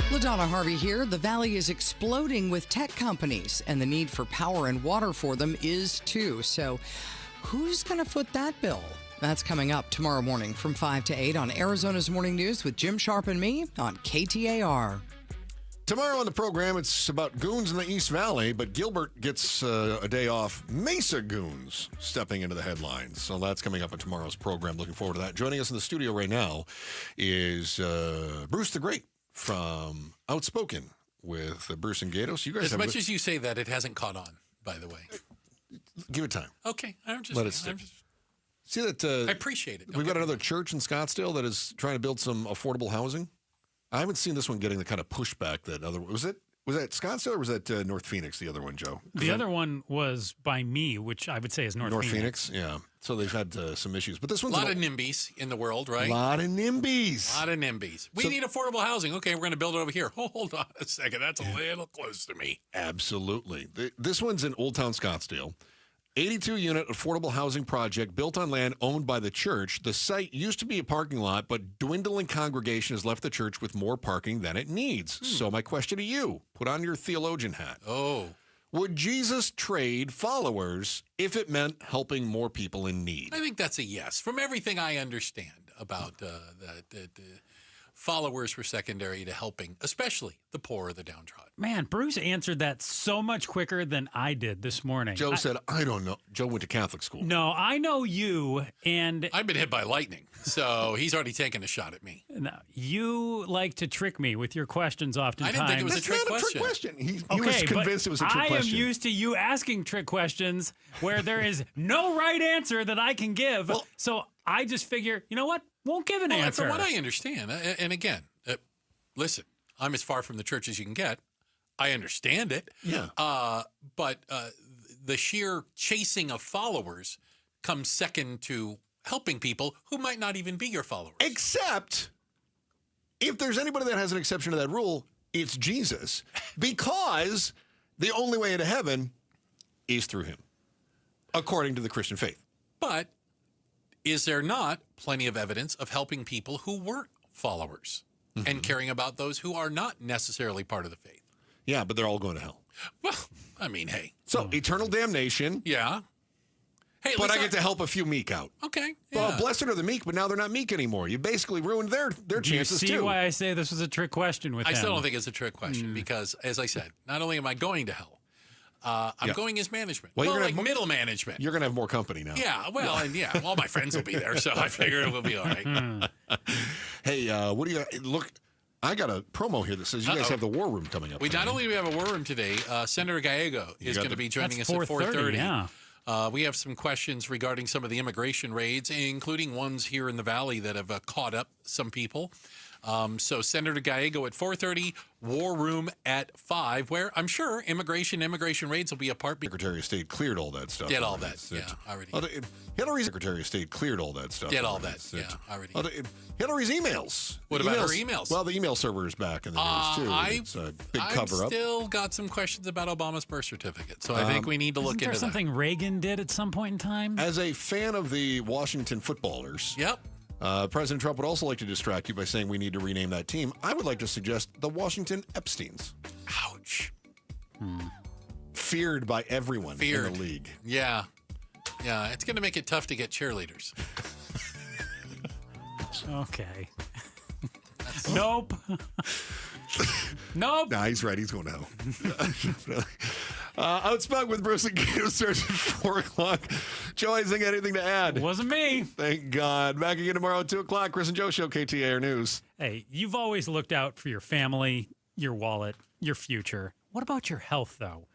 LaDonna Harvey here. The Valley is exploding with tech companies, and the need for power and water for them is too. So who's going to foot that bill? That's coming up tomorrow morning from 5 to 8 on Arizona's Morning News with Jim Sharp and me on KTAR. Tomorrow on the program, it's about goons in the East Valley, but Gilbert gets a day off. Mesa goons stepping into the headlines. So that's coming up in tomorrow's program. Looking forward to that. Joining us in the studio right now is Bruce the Great from Outspoken with Bruce and Gatos. You guys as much as you say that, it hasn't caught on, by the way. Give it time. Okay. See that? I appreciate it. We've got another church in Scottsdale that is trying to build some affordable housing. I haven't seen this one getting the kind of pushback that other was that Scottsdale or was that North Phoenix? The other one, Joe. The other one was by me, which I would say is North Phoenix. Yeah. So they've had some issues, but this one's a lot of NIMBYs in the world, right? A lot of NIMBYs. We need affordable housing. Okay, we're going to build it over here. Oh, hold on a second. That's a little close to me. Absolutely. This one's in Old Town Scottsdale. 82-unit affordable housing project built on land owned by the church. The site used to be a parking lot, but dwindling congregation has left the church with more parking than it needs. So my question to you, put on your theologian hat. Oh. Would Jesus trade followers if it meant helping more people in need? I think that's a yes. From everything I understand about followers were secondary to helping, especially the poor or the downtrodden. Man, Bruce answered that so much quicker than I did this morning. Joe said, I don't know. Joe went to Catholic school. No, I know you, and I've been hit by lightning, so he's already taken a shot at me. No, you like to trick me with your questions oftentimes. I didn't think it was That's a trick not question. a trick question. He was convinced it was a trick question. I am used to you asking trick questions where there is no right answer that I can give. So I just figure, you know what? Won't give an answer. From what I understand, and again, listen, I'm as far from the church as you can get. I understand it. Yeah. But the sheer chasing of followers comes second to helping people who might not even be your followers. Except if there's anybody that has an exception to that rule, it's Jesus. Because the only way into heaven is through him, according to the Christian faith. But is there not plenty of evidence of helping people who weren't followers and caring about those who are not necessarily part of the faith? Yeah, but they're all going to hell. Well, I mean, hey. So, eternal damnation. Yeah. Hey, but I get to help a few meek out. Okay. Well, blessed are the meek, but now they're not meek anymore. You basically ruined their chances, Do you see too. why I say this was a trick question with him? I still don't think it's a trick question because, as I said, not only am I going to hell, I'm going as management. Well, you're like gonna have middle management. You're going to have more company now. Yeah, well, and all my friends will be there, so I figure it will be all right. Hey, what do you look? I got a promo here that says you guys have the War Room coming up. Not only do we have a War Room today, Senator Gallego is going to be joining us at 4:30. Yeah. We have some questions regarding some of the immigration raids, including ones here in the Valley that have caught up some people. So Senator Gallego at 4:30, War Room at 5, where I'm sure immigration raids will be a part. Secretary of State cleared all that stuff. Did all that, already. Hillary's Secretary of State cleared all that stuff. Did all that, already. Hillary's emails. What about her emails? Well, the email server is back in the news, too. It's a big cover-up. I've still got some questions about Obama's birth certificate, so I think we need to look into that. Isn't there something Reagan did at some point in time? As a fan of the Washington footballers, President Trump would also like to distract you by saying we need to rename that team. I would like to suggest the Washington Epsteins. Ouch. Feared by everyone in the league. Yeah. Yeah, it's going to make it tough to get cheerleaders. Okay. Nope. Nope. Nah, he's right. He's going to hell. Outspoken with Bruce and Gator starts at 4 o'clock. Joe, anything to add? Wasn't me. Thank God. Back again tomorrow at 2 o'clock. Chris and Joe Show, KTAR News. Hey, you've always looked out for your family, your wallet, your future. What about your health, though?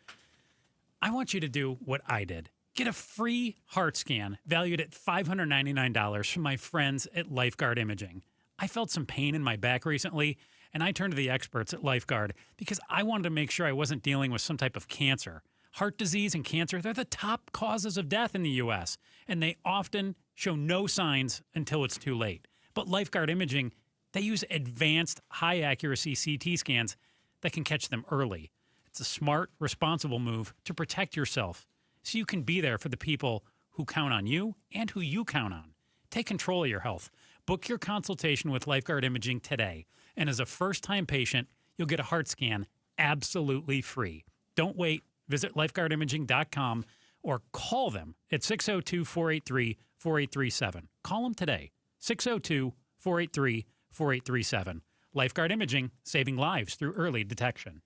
I want you to do what I did. Get a free heart scan valued at $599 from my friends at Lifeguard Imaging. I felt some pain in my back recently, and I turned to the experts at Lifeguard because I wanted to make sure I wasn't dealing with some type of cancer. Heart disease and cancer, they're the top causes of death in the U.S., and they often show no signs until it's too late. But Lifeguard Imaging, they use advanced, high-accuracy CT scans that can catch them early. It's a smart, responsible move to protect yourself so you can be there for the people who count on you and who you count on. Take control of your health. Book your consultation with Lifeguard Imaging today. And as a first-time patient, you'll get a heart scan absolutely free. Don't wait. Visit lifeguardimaging.com or call them at 602-483-4837. Call them today, 602-483-4837. Lifeguard Imaging, saving lives through early detection.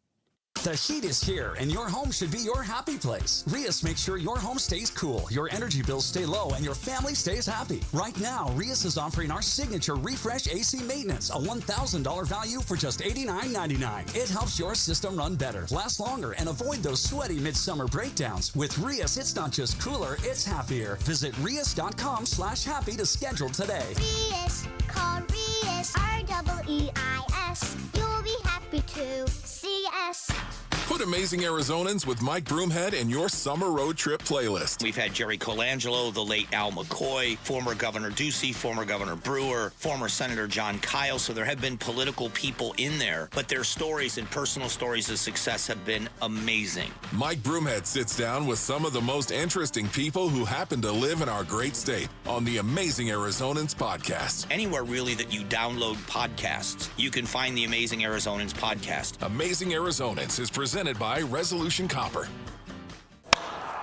The heat is here, and your home should be your happy place. Rias makes sure your home stays cool, your energy bills stay low, and your family stays happy. Right now, Rias is offering our signature Refresh AC Maintenance, a $1,000 value for just $89.99. It helps your system run better, last longer, and avoid those sweaty midsummer breakdowns. With Rias, it's not just cooler, it's happier. Visit Rias.com/happy to schedule today. Rias, call Rias, R-E-E-I-S. You'll be happy to see us. Put Amazing Arizonans with Mike Broomhead in your summer road trip playlist. We've had Jerry Colangelo, the late Al McCoy, former Governor Ducey, former Governor Brewer, former Senator John Kyle. So there have been political people in there, but their stories and personal stories of success have been amazing. Mike Broomhead sits down with some of the most interesting people who happen to live in our great state on the Amazing Arizonans podcast. Anywhere really that you download podcasts, you can find the Amazing Arizonans podcast. Amazing Arizonans is presented by Resolution Copper.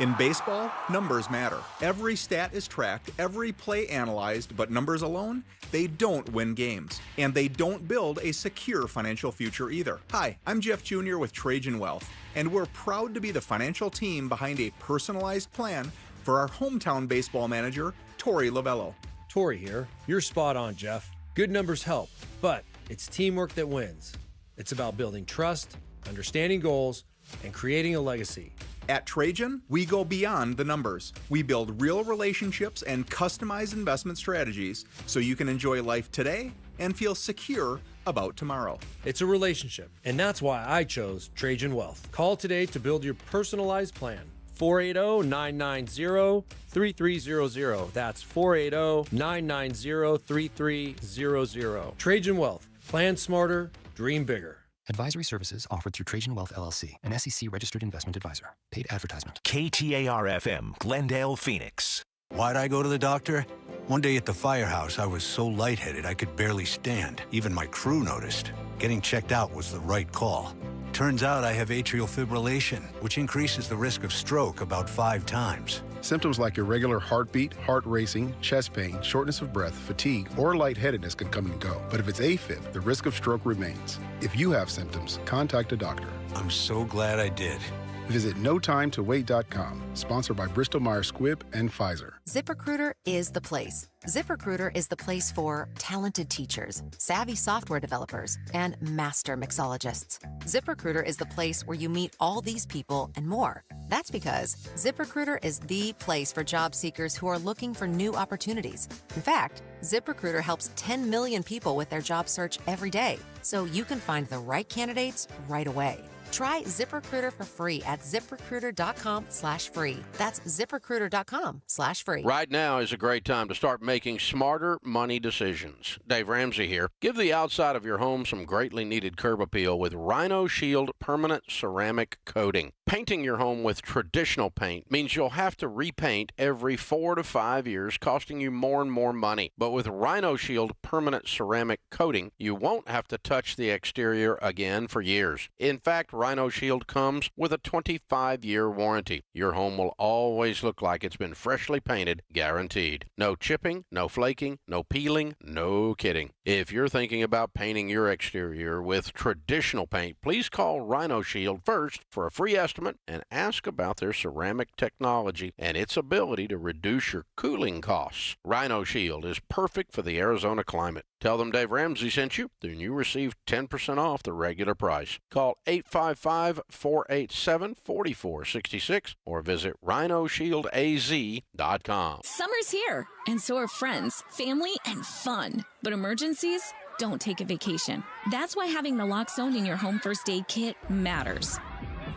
In baseball, numbers matter. Every stat is tracked, every play analyzed, but numbers alone, they don't win games. And they don't build a secure financial future either. Hi, I'm Jeff Jr. with Trajan Wealth, and we're proud to be the financial team behind a personalized plan for our hometown baseball manager, Tori Lavello. Tori here. You're spot on, Jeff. Good numbers help, but it's teamwork that wins. It's about building trust, understanding goals, and creating a legacy. At Trajan, we go beyond the numbers. We build real relationships and customize investment strategies so you can enjoy life today and feel secure about tomorrow. It's a relationship, and that's why I chose Trajan Wealth. Call today to build your personalized plan. 480-990-3300. That's 480-990-3300. Trajan Wealth. Plan smarter, dream bigger. Advisory services offered through Trajan Wealth LLC, an SEC-registered investment advisor. Paid advertisement. KTAR-FM, Glendale, Phoenix. Why'd I go to the doctor? One day at the firehouse, I was so lightheaded I could barely stand. Even my crew noticed. Getting checked out was the right call. Turns out I have atrial fibrillation, which increases the risk of stroke about 5 times. Symptoms like irregular heartbeat, heart racing, chest pain, shortness of breath, fatigue, or lightheadedness can come and go. But if it's AFib, the risk of stroke remains. If you have symptoms, contact a doctor. I'm so glad I did. Visit NoTimeToWait.com, sponsored by Bristol-Myers Squibb and Pfizer. ZipRecruiter is the place. ZipRecruiter is the place for talented teachers, savvy software developers, and master mixologists. ZipRecruiter is the place where you meet all these people and more. That's because ZipRecruiter is the place for job seekers who are looking for new opportunities. In fact, ZipRecruiter helps 10 million people with their job search every day, so you can find the right candidates right away. Try ZipRecruiter for free at ZipRecruiter.com/free. That's ZipRecruiter.com/free. Right now is a great time to start making smarter money decisions. Dave Ramsey here. Give the outside of your home some greatly needed curb appeal with Rhino Shield permanent ceramic coating. Painting your home with traditional paint means you'll have to repaint every 4 to 5 years, costing you more and more money. But with Rhino Shield permanent ceramic coating, you won't have to touch the exterior again for years. In fact, Rhino Shield comes with a 25-year warranty. Your home will always look like it's been freshly painted, guaranteed. No chipping, no flaking, no peeling, no kidding. If you're thinking about painting your exterior with traditional paint, please call Rhino Shield first for a free estimate and ask about their ceramic technology and its ability to reduce your cooling costs. Rhino Shield is perfect for the Arizona climate. Tell them Dave Ramsey sent you, then you receive 10% off the regular price. Call 855-487-4466 or visit rhinoshieldaz.com. Summer's here, and so are friends, family, and fun. But emergencies don't take a vacation. That's why having naloxone in your home first aid kit matters.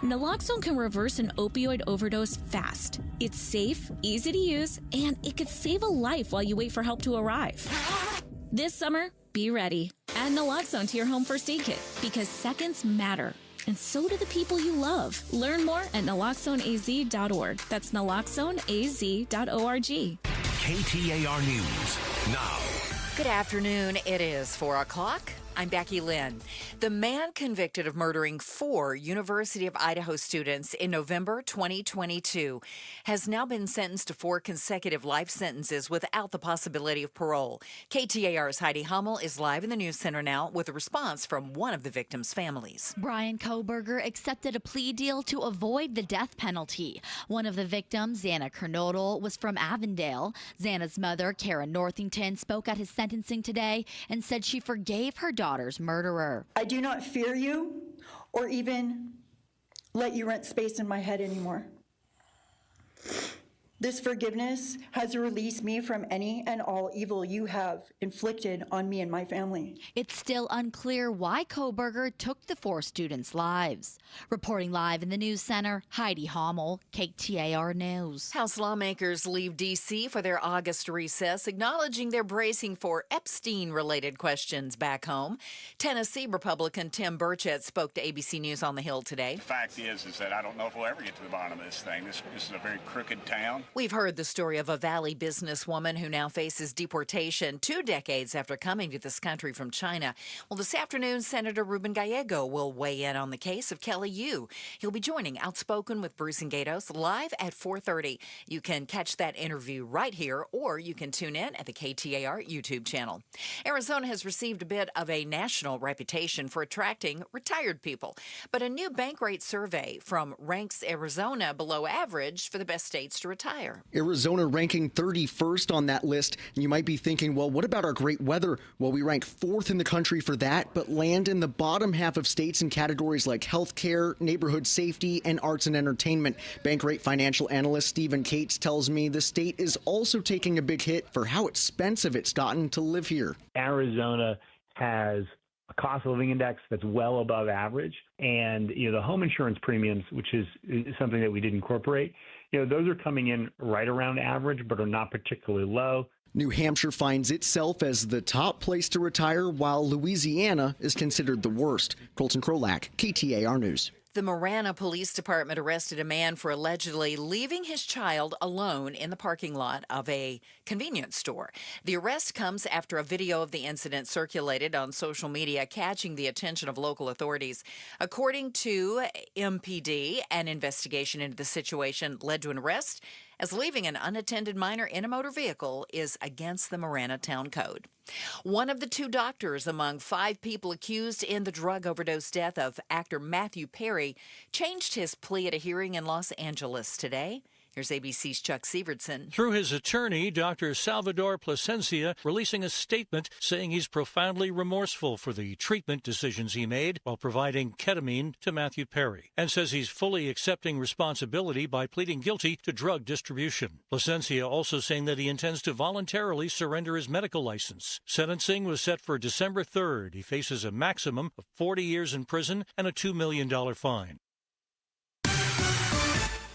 Naloxone can reverse an opioid overdose fast. It's safe, easy to use, and it could save a life while you wait for help to arrive. This summer, be ready. Add naloxone to your home first aid kit because seconds matter. And so do the people you love. Learn more at naloxoneaz.org. That's naloxoneaz.org. KTAR News now. Good afternoon. It is 4 o'clock. I'm Becky Lynn. The man convicted of murdering 4 University of Idaho students in November 2022 has now been sentenced to 4 consecutive life sentences without the possibility of parole. KTAR's Heidi Hummel is live in the news center now with a response from one of the victims' families. Brian Koberger accepted a plea deal to avoid the death penalty. One of the victims, Xana Kernodle, was from Avondale. Xana's mother, Karen Northington, spoke at his sentencing today and said she forgave her daughter's murderer. I do not fear you or even let you rent space in my head anymore. This forgiveness has released me from any and all evil you have inflicted on me and my family. It's still unclear why Koberger took the 4 students' lives. Reporting live in the news center, Heidi Hummel, KTAR News. House lawmakers leave D.C. for their August recess, acknowledging they're bracing for Epstein-related questions back home. Tennessee Republican Tim Burchett spoke to ABC News on the Hill today. The fact is that I don't know if we'll ever get to the bottom of this thing. This is a very crooked town. We've heard the story of a Valley businesswoman who now faces deportation 2 decades after coming to this country from China. Well, this afternoon, Senator Ruben Gallego will weigh in on the case of Kelly Yu. He'll be joining Outspoken with Bruce and Gatos live at 4:30. You can catch that interview right here, or you can tune in at the KTAR YouTube channel. Arizona has received a bit of a national reputation for attracting retired people, but a new bank rate survey from ranks Arizona below average for the best states to retire. Arizona ranking 31st on that list. And you might be thinking, well, what about our great weather? Well, we rank 4th in the country for that, but land in the bottom half of states in categories like healthcare, neighborhood safety, and arts and entertainment. Bankrate financial analyst Stephen Cates tells me the state is also taking a big hit for how expensive it's gotten to live here. Arizona has a cost of living index that's well above average. And, the home insurance premiums, which is something that we did incorporate, those are coming in right around average, but are not particularly low. New Hampshire finds itself as the top place to retire, while Louisiana is considered the worst. Colton Krolak, KTAR News. The Marana Police Department arrested a man for allegedly leaving his child alone in the parking lot of a convenience store. The arrest comes after a video of the incident circulated on social media, catching the attention of local authorities. According to MPD, an investigation into the situation led to an arrest, as leaving an unattended minor in a motor vehicle is against the Marana Town Code. One of the 2 doctors among 5 people accused in the drug overdose death of actor Matthew Perry changed his plea at a hearing in Los Angeles today. Here's ABC's Chuck Sievertson. Through his attorney, Dr. Salvador Plasencia, releasing a statement saying he's profoundly remorseful for the treatment decisions he made while providing ketamine to Matthew Perry, and says he's fully accepting responsibility by pleading guilty to drug distribution. Plasencia also saying that he intends to voluntarily surrender his medical license. Sentencing was set for December 3rd. He faces a maximum of 40 years in prison and a $2 million fine.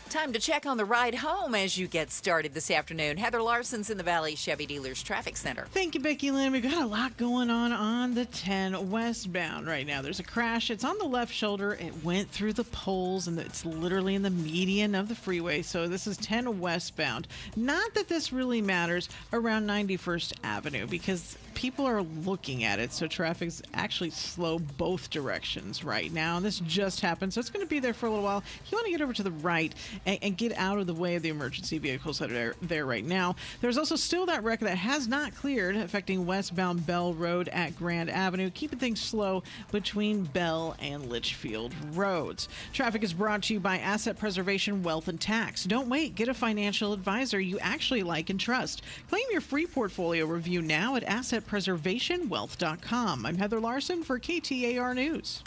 Time to check on the ride home as you get started this afternoon. Heather Larson's in the Valley Chevy Dealers Traffic Center. Thank you, Becky Lynn. We've got a lot going on the 10 westbound right now. There's a crash. It's on the left shoulder. It went through the poles, and it's literally in the median of the freeway. So this is 10 westbound. Not that this really matters around 91st Avenue because people are looking at it. So traffic's actually slow both directions right now. This just happened, so it's going to be there for a little while. You want to get over to the right and get out of the way of the emergency vehicles that are there right now. There's also still that wreck that has not cleared, affecting westbound Bell Road at Grand Avenue, keeping things slow between Bell and Litchfield roads. Traffic is brought to you by Asset Preservation Wealth and Tax. Don't wait. Get a financial advisor you actually like and trust. Claim your free portfolio review now at assetpreservationwealth.com. I'm Heather Larson for KTAR News.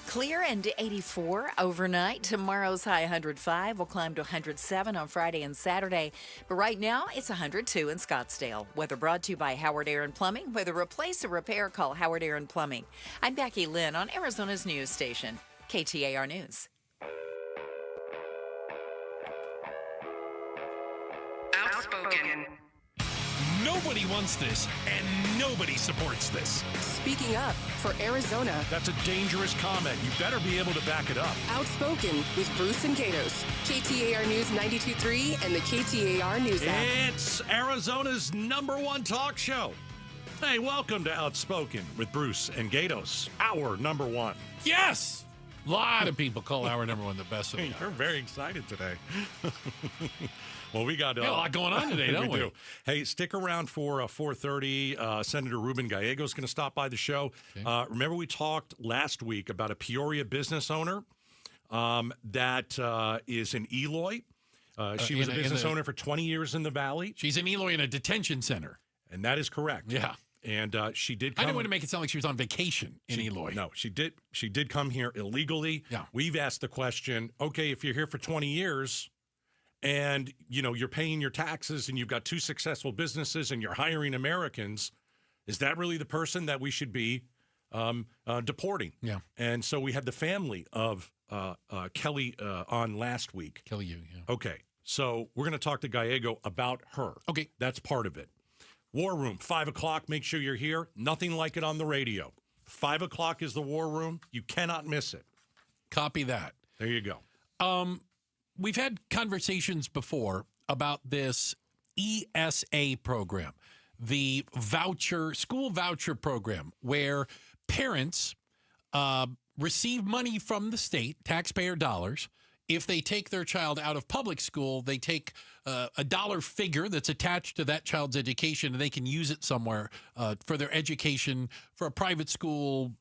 Clear and 84 overnight. Tomorrow's high 105 will climb to 107 on Friday and Saturday. But right now, it's 102 in Scottsdale. Weather brought to you by Howard Aaron Plumbing. Whether replace or repair, call Howard Aaron Plumbing. I'm Becky Lynn on Arizona's news station, KTAR News. Outspoken. Nobody wants this, and nobody supports this. Speaking up for Arizona. That's a dangerous comment. You better be able to back it up. Outspoken with Bruce and Gatos. KTAR News 92.3 and the KTAR News app. It's Arizona's #1 talk show. Hey, welcome to Outspoken with Bruce and Gatos, our #1. Yes! A lot of people call our #1 the best of the You're very excited today. Well, we got a lot going on today, don't we? Do. Hey, stick around for 4:30. Senator Ruben Gallego is going to stop by the show. Okay. Remember we talked last week about a Peoria business owner that is in Eloy. She was a business owner for 20 years in the Valley. She's in Eloy in a detention center. And that is correct. Yeah. And she did come. I didn't want to make it sound like she was on vacation in Eloy. No, she did. She did come here illegally. Yeah. We've asked the question, okay, if you're here for 20 years and, you're paying your taxes and you've got 2 successful businesses and you're hiring Americans, is that really the person that we should be deporting? Yeah. And so we had the family of Kelly on last week. Kelly Yu, yeah. Okay. So we're going to talk to Gallego about her. Okay. That's part of it. War Room, 5 o'clock. Make sure you're here. Nothing like it on the radio. 5 o'clock is the War Room. You cannot miss it. Copy that. There you go. We've had conversations before about this ESA program, the school voucher program, where parents receive money from the state, taxpayer dollars. If they take their child out of public school, they take a dollar figure that's attached to that child's education, and they can use it somewhere for their education, for a private school,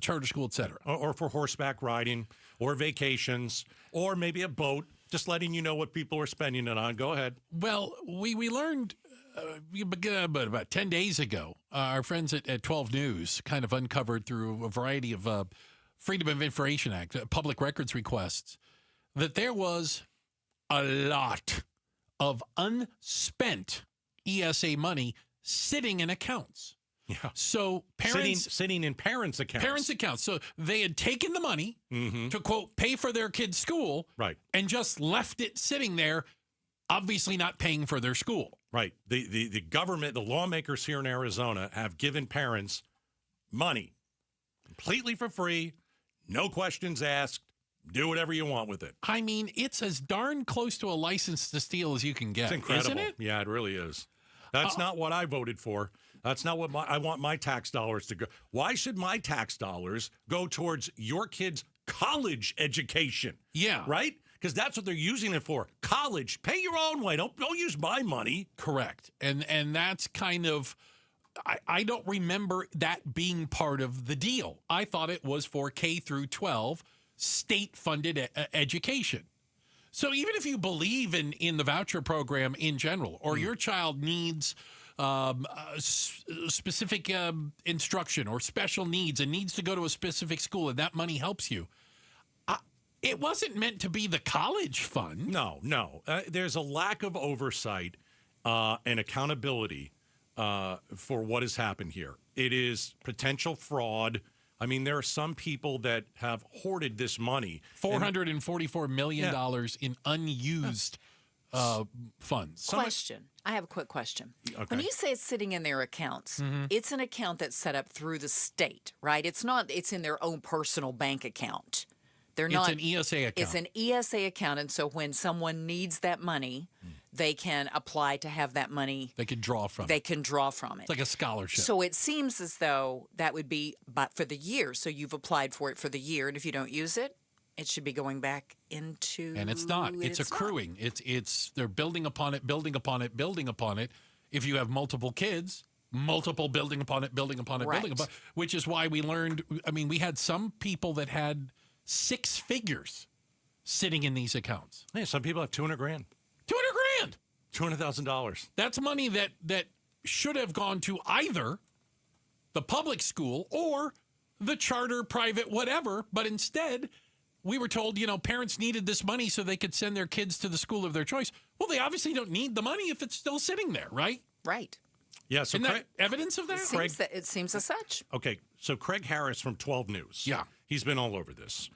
charter school, et cetera. Or for horseback riding, or vacations, or maybe a boat, just letting you know what people are spending it on. Go ahead. Well, we learned about 10 days ago, our friends at 12 News kind of uncovered through a variety of Freedom of Information Act, public records requests, that there was a lot of unspent ESA money sitting in accounts. Yeah. So parents sitting in parents' accounts. Parents' accounts. So they had taken the money to, quote, pay for their kids' school, right, and just left it sitting there, obviously not paying for their school. Right. The government, the lawmakers here in Arizona have given parents money completely for free, no questions asked. Do whatever you want with it. I mean, it's as darn close to a license to steal as you can get. It's incredible. Isn't it? Yeah, it really is. That's not what I voted for. That's not what I want my tax dollars to go. Why should my tax dollars go towards your kids' college education? Yeah. Right? Because that's what they're using it for. College. Pay your own way. Don't use my money. Correct. And that's kind of, I don't remember that being part of the deal. I thought it was for K through 12 state-funded education. So even if you believe in the voucher program in general, or your child needs specific instruction or special needs and needs to go to a specific school, and that money helps you, it wasn't meant to be the college fund. No. There's a lack of oversight and accountability for what has happened here. It is potential fraud. I mean, there are some people that have hoarded this money. $444 million in unused funds. Question. I have a quick question. Okay. When you say it's sitting in their accounts, it's an account that's set up through the state, right? It's not, it's in their own personal bank account. It's an ESA account. It's an ESA account, and so when someone needs that money, they can apply to have that money. They can draw from it. They can draw from it. It's like a scholarship. So it seems as though that would be but for the year. So you've applied for it for the year, and if you don't use it, it should be going back into. And it's not. It's accruing. Not. It's they're building upon it, building upon it, building upon it. If you have multiple kids, multiple building upon it, building upon it, building upon it, which is why we learned. I mean, we had some people that had 6 figures sitting in these accounts. Yeah, some people have $200,000. $200,000. $200,000. That's money that should have gone to either the public school or the charter, private, whatever. But instead, we were told, parents needed this money so they could send their kids to the school of their choice. Well, they obviously don't need the money if it's still sitting there, right? Right. Yeah. So Isn't that evidence of that? It seems as such. Okay. So Craig Harris from 12 News. Yeah. He's been all over this.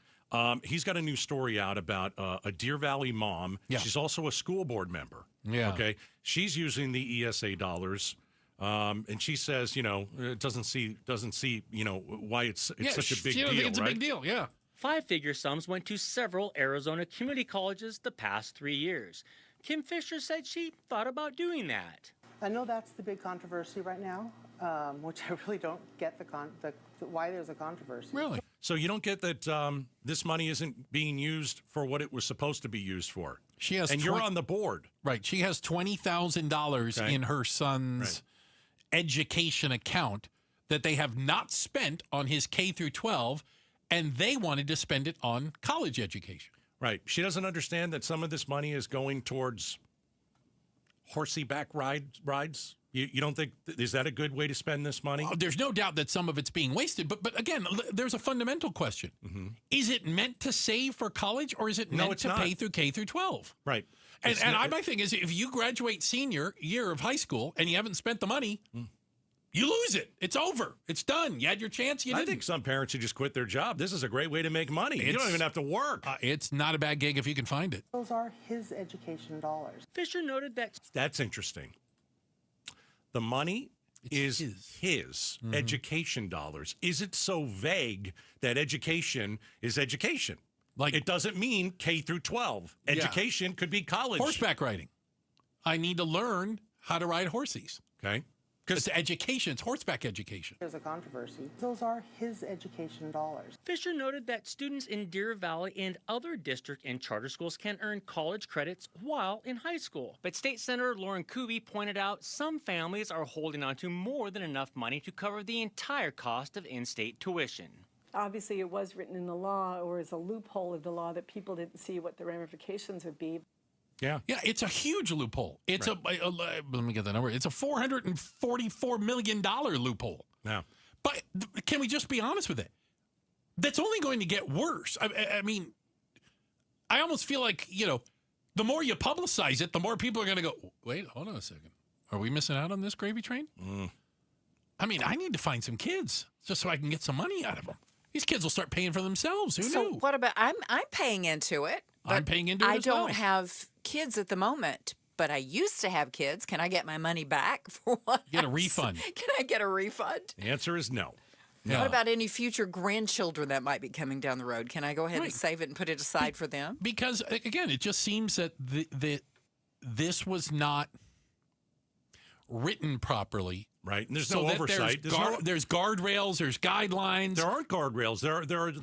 He's got a new story out about a Deer Valley mom. Yeah. She's also a school board member. Yeah. Okay. She's using the ESA dollars. And she says, doesn't see, why it's such a big deal, it's a big deal, yeah. 5-figure sums went to several Arizona community colleges the past 3 years. Kim Fisher said she thought about doing that. I know that's the big controversy right now, which I really don't get why there's a controversy. Really? So you don't get that this money isn't being used for what it was supposed to be used for. She has, and you're on the board, right? She has $20,000 in her son's education account that they have not spent on his K through 12, and they wanted to spend it on college education. Right. She doesn't understand that some of this money is going towards horsey-back rides. You don't think, is that a good way to spend this money? There's no doubt that some of it's being wasted. But again, there's a fundamental question. Mm-hmm. Is it meant to save for college, or is it meant to pay through K through 12? Right. And my thing is, if you graduate senior year of high school and you haven't spent the money, you lose it. It's over. It's done. You had your chance. You didn't. I think some parents should just quit their job. This is a great way to make money. You don't even have to work. It's not a bad gig if you can find it. Those are his education dollars. Fisher noted that. That's interesting. The money is his education dollars. Is it so vague that education is education? Like, it doesn't mean K through 12. Education could be college. Horseback riding. I need to learn how to ride horses. Okay. Because it's education. It's horseback education. There's a controversy. Those are his education dollars. Fisher noted that students in Deer Valley and other district and charter schools can earn college credits while in high school. But State Senator Lauren Kuby pointed out some families are holding on to more than enough money to cover the entire cost of in-state tuition. Obviously, it was written in the law, or is a loophole of the law that people didn't see what the ramifications would be. Yeah. Yeah, it's a huge loophole. It's let me get the number. It's a $444 million loophole. Yeah. But can we just be honest with it? That's only going to get worse. I mean, I almost feel like, the more you publicize it, the more people are going to go, wait, hold on a second. Are we missing out on this gravy train? I mean, I need to find some kids just so I can get some money out of them. These kids will start paying for themselves. Who So knew? what about, I'm paying into it. I'm paying into it I as don't well. have kids at the moment, but I used to have kids. Can I get my money back for what? Get a refund. Can I get a refund? The answer is no. What about any future grandchildren that might be coming down the road? Can I go ahead and save it and put it aside for them? Because, again, it just seems that this was not written properly. Right. And there's no oversight. There's guardrails. There's guidelines. There aren't guardrails.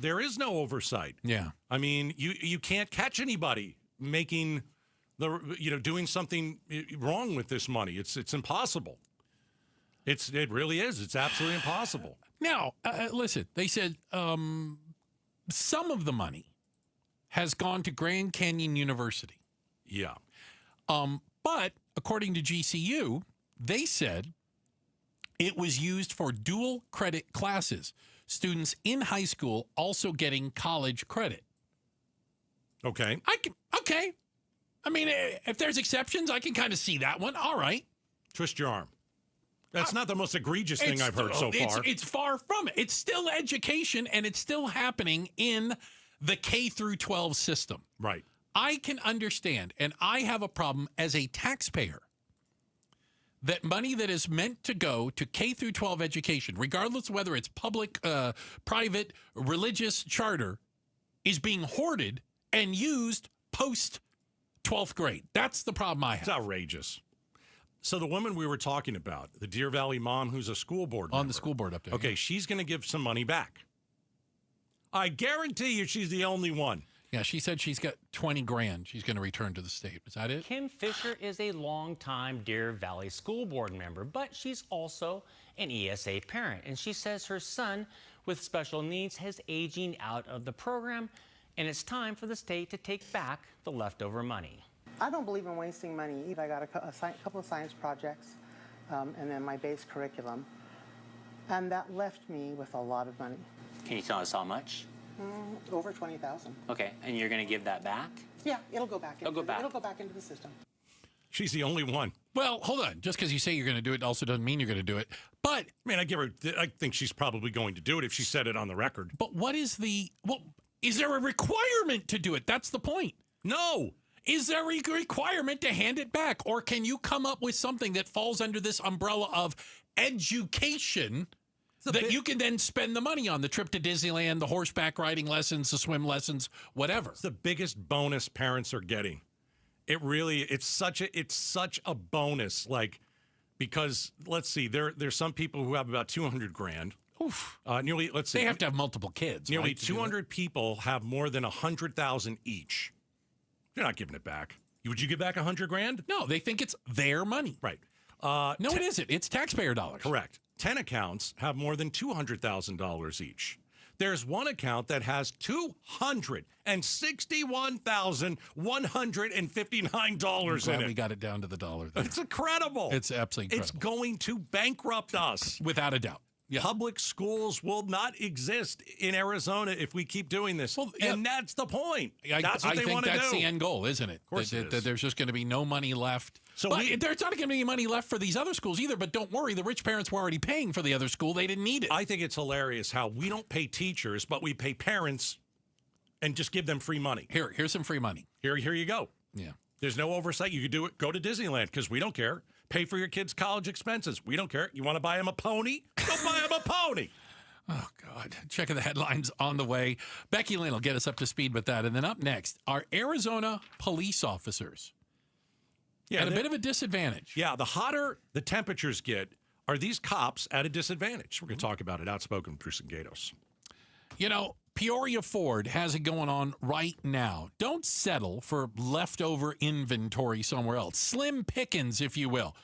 There is no oversight. Yeah. I mean, you can't catch anybody making doing something wrong with this money. It's impossible. It really is. It's absolutely impossible. Now, listen, they said some of the money has gone to Grand Canyon University. Yeah. But according to GCU, they said it was used for dual credit classes. Students in high school also getting college credit. Okay. Okay. I mean, if there's exceptions, I can kind of see that one. All right. Twist your arm. That's not the most egregious thing I've heard so far. It's far from it. It's still education, and it's still happening in the K through 12 system. Right. I can understand, and I have a problem as a taxpayer, that money that is meant to go to K through 12 education, regardless of whether it's public, private, religious, charter, is being hoarded and used post 12th grade. That's the problem I have. It's outrageous. So the woman we were talking about, the Deer Valley mom who's a school board On member, the school board up there. okay, she's going to give some money back. I guarantee you she's the only one. Yeah, she said she's got 20 grand she's going to return to the state. Is that it? Kim Fisher is a longtime Deer Valley School Board member, but she's also an ESA parent. And she says her son with special needs is aging out of the program, and it's time for the state to take back the leftover money. I don't believe in wasting money either. I got a couple of science projects and then my base curriculum, and that left me with a lot of money. Can you tell us how much? Over $20,000. Okay, and you're going to give that back? Yeah, it'll go back. It'll go back into the system. She's the only one. Well, hold on. Just because you say you're going to do it also doesn't mean you're going to do it. But I mean, I think she's probably going to do it if she said it on the record. But is there a requirement to do it? That's the point. No. Is there a requirement to hand it back? Or can you come up with something that falls under this umbrella of education that you can then spend the money on? The trip to Disneyland, the horseback riding lessons, the swim lessons, whatever. It's the biggest bonus parents are getting. It's such a bonus. Like, because let's see, there's some people who have about 200 grand. Oof. They have to have multiple kids. Nearly right, 200 people have more than 100,000 each. You're not giving it back. Would you give back 100 grand? No, they think it's their money. Right. No, it isn't. It's taxpayer dollars. Correct. 10 accounts have more than $200,000 each. There's one account that has $261,159 in it. We got it down to the dollar there. It's incredible. It's absolutely incredible. It's going to bankrupt us. Without a doubt. Yeah. Public schools will not exist in Arizona if we keep doing this. Well, and that's the point. That's what they want to do. I think that's the end goal, isn't it? Of course it is. That there's just going to be no money left. So there's not going to be any money left for these other schools either, but don't worry. The rich parents were already paying for the other school. They didn't need it. I think it's hilarious how we don't pay teachers, but we pay parents and just give them free money. Here's some free money. Here you go. Yeah. There's no oversight. You could do it. Go to Disneyland because we don't care. Pay for your kids' college expenses. We don't care. You want to buy them a pony? Go buy them a pony. Oh, God. Checking the headlines on the way. Becky Lynn will get us up to speed with that. And then up next, are Arizona police officers Yeah, at a bit of a disadvantage. Yeah, the hotter the temperatures get, are these cops at a disadvantage? We're going to talk about it. Outspoken with Bruce and Gatos. You know, Peoria Ford has it going on right now. Don't settle for leftover inventory somewhere else. Slim pickings, if you will.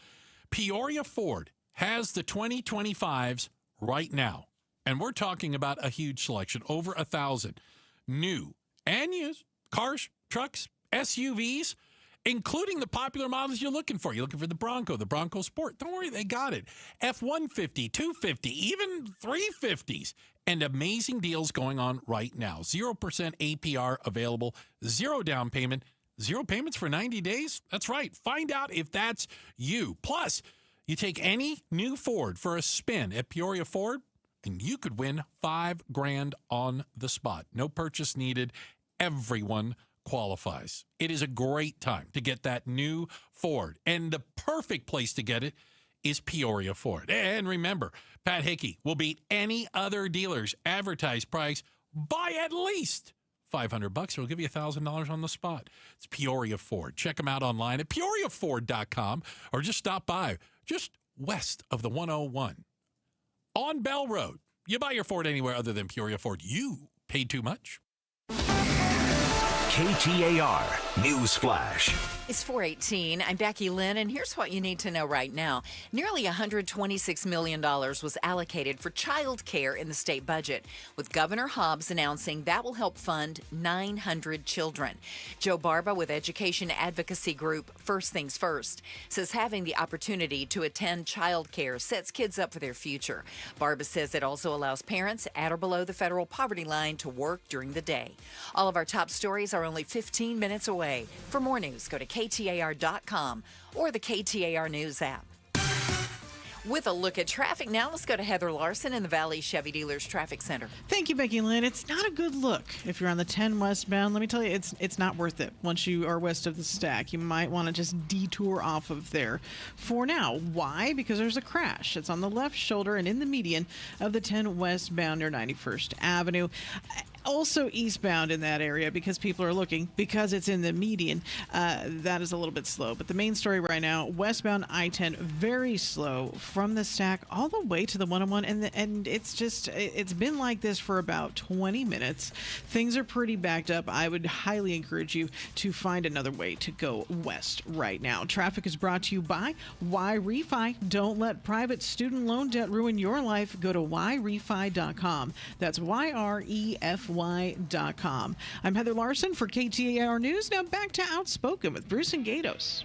Peoria Ford has the 2025s right now. And we're talking about a huge selection, over 1,000 new and used cars, trucks, SUVs, including the popular models you're looking for. You're looking for the Bronco Sport. Don't worry, they got it. F-150, 250, even 350s. And amazing deals going on right now. 0% APR available, 0 down payment, 0 payments for 90 days. That's right. Find out if that's you. Plus, you take any new Ford for a spin at Peoria Ford, and you could win $5,000 on the spot. No purchase needed. Everyone qualifies. It is a great time to get that new Ford, and the perfect place to get it is Peoria Ford. And remember, Pat Hickey will beat any other dealer's advertised price by at least $500. He'll give you $1,000 on the spot. It's Peoria Ford. Check them out online at peoriaford.com or just stop by just west of the 101 on Bell Road. You buy your Ford anywhere other than Peoria Ford, you paid too much. KTAR News Flash. It's 4:18. I'm Becky Lynn, and here's what you need to know right now. Nearly $126 million was allocated for child care in the state budget, with Governor Hobbs announcing that will help fund 900 children. Joe Barba with education advocacy group First Things First says having the opportunity to attend child care sets kids up for their future. Barba says it also allows parents at or below the federal poverty line to work during the day. All of our top stories are only 15 minutes away. For more news, go to KTAR.com or the KTAR News app. With a look at traffic now, let's go to Heather Larson in the Valley Chevy Dealers Traffic Center. Thank you, Becky Lynn. It's not a good look if you're on the 10 westbound. Let me tell you, it's not worth it. Once you are west of the stack, you might want to just detour off of there for now. Why? Because there's a crash. It's on the left shoulder and in the median of the 10 westbound near 91st Avenue. Also eastbound in that area because people are looking, because it's in the median. That is a little bit slow. But the main story right now, westbound I-10, very slow from the stack all the way to the 101. And it's been like this for about 20 minutes. Things are pretty backed up. I would highly encourage you to find another way to go west right now. Traffic is brought to you by YRefi. Don't let private student loan debt ruin your life. Go to YRefi.com. That's YREFY.com. I'm Heather Larson for KTAR News. Now back to Outspoken with Bruce and Gatos.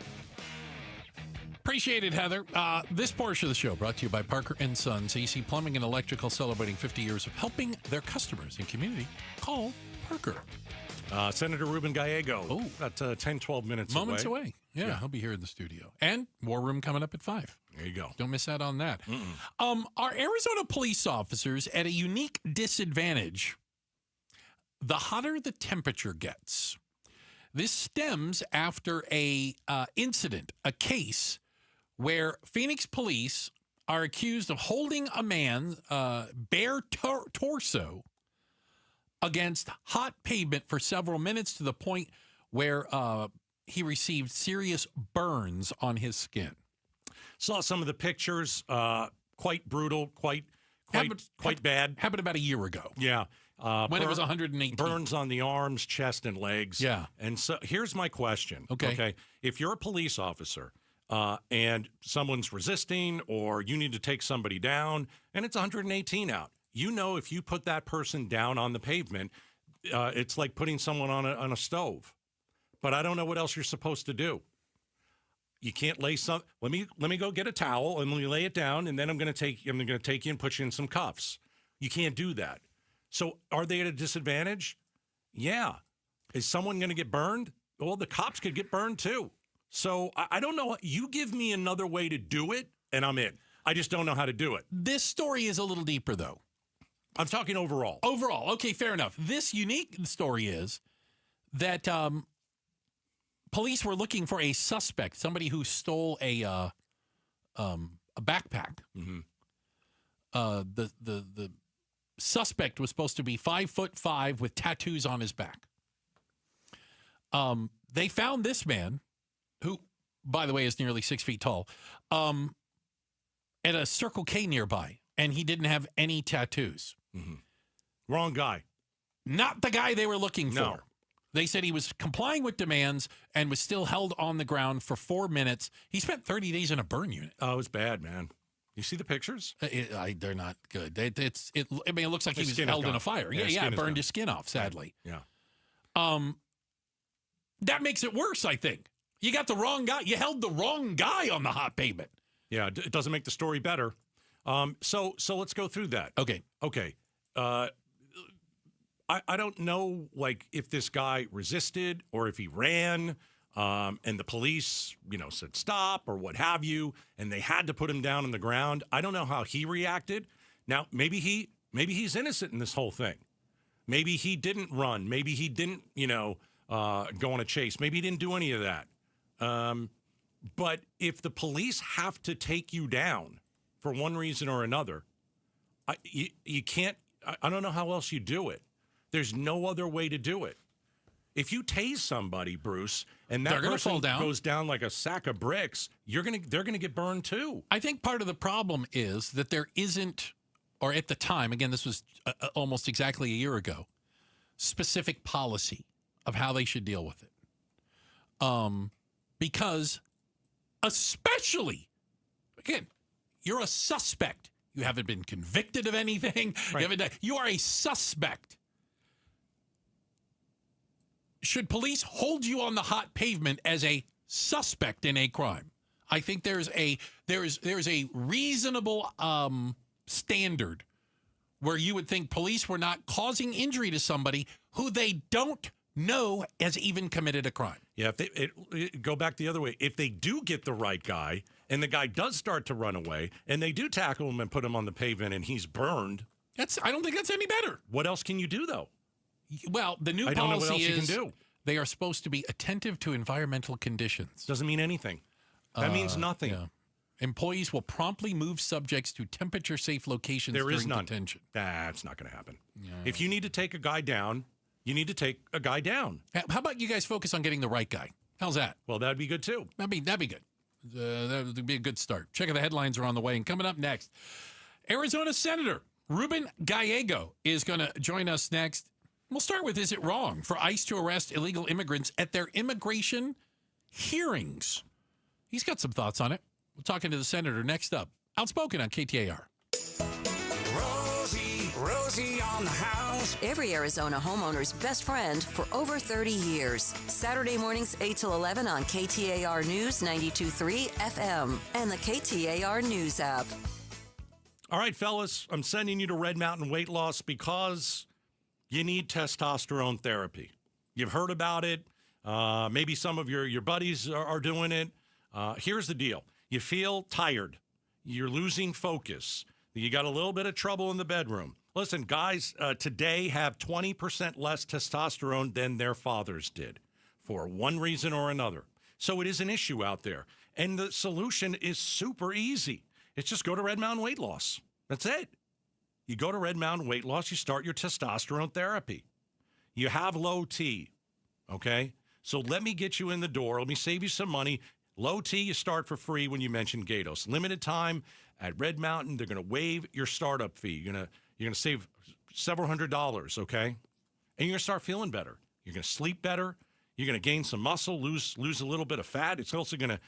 Appreciate it, Heather. This portion of the show brought to you by Parker & Sons, AC Plumbing and Electrical, celebrating 50 years of helping their customers and community. Call Parker. Senator Ruben Gallego, about 10, 12 minutes Moments away. Yeah, he'll be here in the studio. And War Room coming up at 5. There you go. Don't miss out on that. Are Arizona police officers at a unique disadvantage the hotter the temperature gets? This stems after a incident, a case where Phoenix police are accused of holding a man bare torso against hot pavement for several minutes to the point where he received serious burns on his skin. Saw some of the pictures, quite brutal, quite bad. Happened about a year ago. Yeah. When it was 118. Burns on the arms, chest, and legs. Yeah. And so here's my question. Okay. If you're a police officer and someone's resisting or you need to take somebody down and it's 118 out, you know if you put that person down on the pavement, it's like putting someone on a stove. But I don't know what else you're supposed to do. You can't lay some. Let me go get a towel and let me lay it down, and then I'm going to take you and put you in some cuffs. You can't do that. So are they at a disadvantage? Yeah. Is someone going to get burned? Well, the cops could get burned too. So I don't know. You give me another way to do it, and I'm in. I just don't know how to do it. This story is a little deeper, though. I'm talking overall. Overall. Okay, fair enough. This unique story is that police were looking for a suspect, somebody who stole a backpack. Mm-hmm. The suspect was supposed to be 5'5" with tattoos on his back. They found this man who by the way, is nearly 6 feet tall, at a Circle K nearby, and he didn't have any tattoos. Mm-hmm. Wrong guy. Not the guy they were looking No. for. They said he was complying with demands and was still held on the ground for 4 minutes. He spent 30 days in a burn unit. Oh, it was bad, man. You see the pictures? They're not good. It looks like he His was skin is held in gone. a fire. Yeah, his Yeah, skin is burned gone. his skin off, sadly. Yeah. That makes it worse, I think. You got the wrong guy. You held the wrong guy on the hot pavement. Yeah, it doesn't make the story better. So let's go through that. Okay. I don't know, like, if this guy resisted or if he ran, and the police, said stop or what have you, and they had to put him down on the ground. I don't know how he reacted. Now, maybe he's innocent in this whole thing. Maybe he didn't run. Maybe he didn't, go on a chase. Maybe he didn't do any of that. But if the police have to take you down for one reason or another, you can't. I don't know how else you do it. There's no other way to do it. If you tase somebody, Bruce, and that person fall down. goes down like a sack of bricks, they're gonna get burned too. I think part of the problem is that there isn't, or at the time, again, this was almost exactly a year ago, specific policy of how they should deal with it. Because especially, again, you're a suspect. You haven't been convicted of anything. Right. You are a suspect. Should police hold you on the hot pavement as a suspect in a crime? I think there's a reasonable standard where you would think police were not causing injury to somebody who they don't know has even committed a crime. Yeah, go back the other way. If they do get the right guy and the guy does start to run away and they do tackle him and put him on the pavement and he's burned. I don't think that's any better. What else can you do, though? Well, the new I don't know what policy else is you can do. They are supposed to be attentive to environmental conditions. Doesn't mean anything. That means nothing. Yeah. Employees will promptly move subjects to temperature-safe locations There during is none. detention. That's not going to happen. Yeah. If you need to take a guy down, you need to take a guy down. How about you guys focus on getting the right guy? How's that? Well, that'd be good, too. That'd be good. That would be a good start. Check out the headlines are on the way. And coming up next, Arizona Senator Ruben Gallego is going to join us next. We'll start with, is it wrong for ICE to arrest illegal immigrants at their immigration hearings? He's got some thoughts on it. We're talking to the senator next up. Outspoken on KTAR. Rosie on the house. Every Arizona homeowner's best friend for over 30 years. Saturday mornings 8 till 11 on KTAR News 92.3 FM and the KTAR News app. All right, fellas, I'm sending you to Red Mountain Weight Loss because you need testosterone therapy. You've heard about it. Maybe some of your buddies are doing it. Here's the deal. You feel tired. You're losing focus. You got a little bit of trouble in the bedroom. Listen, guys today have 20% less testosterone than their fathers did for one reason or another. So it is an issue out there. And the solution is super easy. It's just go to Red Mountain Weight Loss. That's it. You go to Red Mountain Weight Loss, you start your testosterone therapy. You have low T, okay? So let me get you in the door. Let me save you some money. Low T, you start for free when you mention Gatos. Limited time at Red Mountain. They're going to waive your startup fee. You're gonna save several $100s, okay? And you're going to start feeling better. You're going to sleep better. You're going to gain some muscle, lose a little bit of fat. It's also going to,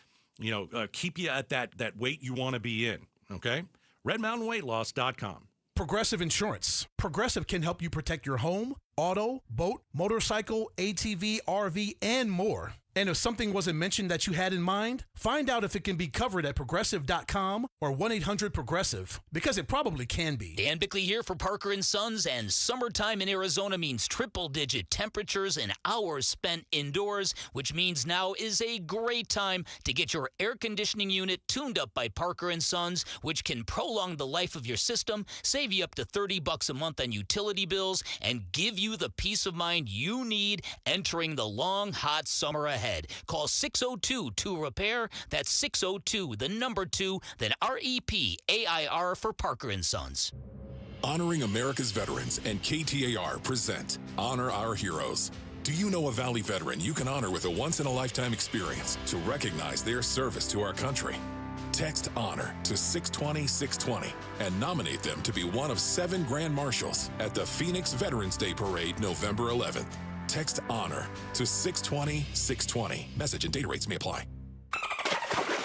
keep you at that weight you want to be in, okay? RedMountainWeightLoss.com. Progressive Insurance. Progressive can help you protect your home, auto, boat, motorcycle, ATV, RV, and more. And if something wasn't mentioned that you had in mind, find out if it can be covered at Progressive.com or 1-800-PROGRESSIVE, because it probably can be. Dan Bickley here for Parker & Sons, and summertime in Arizona means triple-digit temperatures and hours spent indoors, which means now is a great time to get your air conditioning unit tuned up by Parker & Sons, which can prolong the life of your system, save you up to $30 a month on utility bills, and give you the peace of mind you need entering the long, hot summer ahead. Call 602-2-REPAIR. That's 602, the number 2, then REPAIR for Parker & Sons. Honoring America's veterans and KTAR present Honor Our Heroes. Do you know a Valley veteran you can honor with a once-in-a-lifetime experience to recognize their service to our country? Text HONOR to 620-620 and nominate them to be one of 7 Grand Marshals at the Phoenix Veterans Day Parade November 11th. Text HONOR to 620-620. Message and data rates may apply.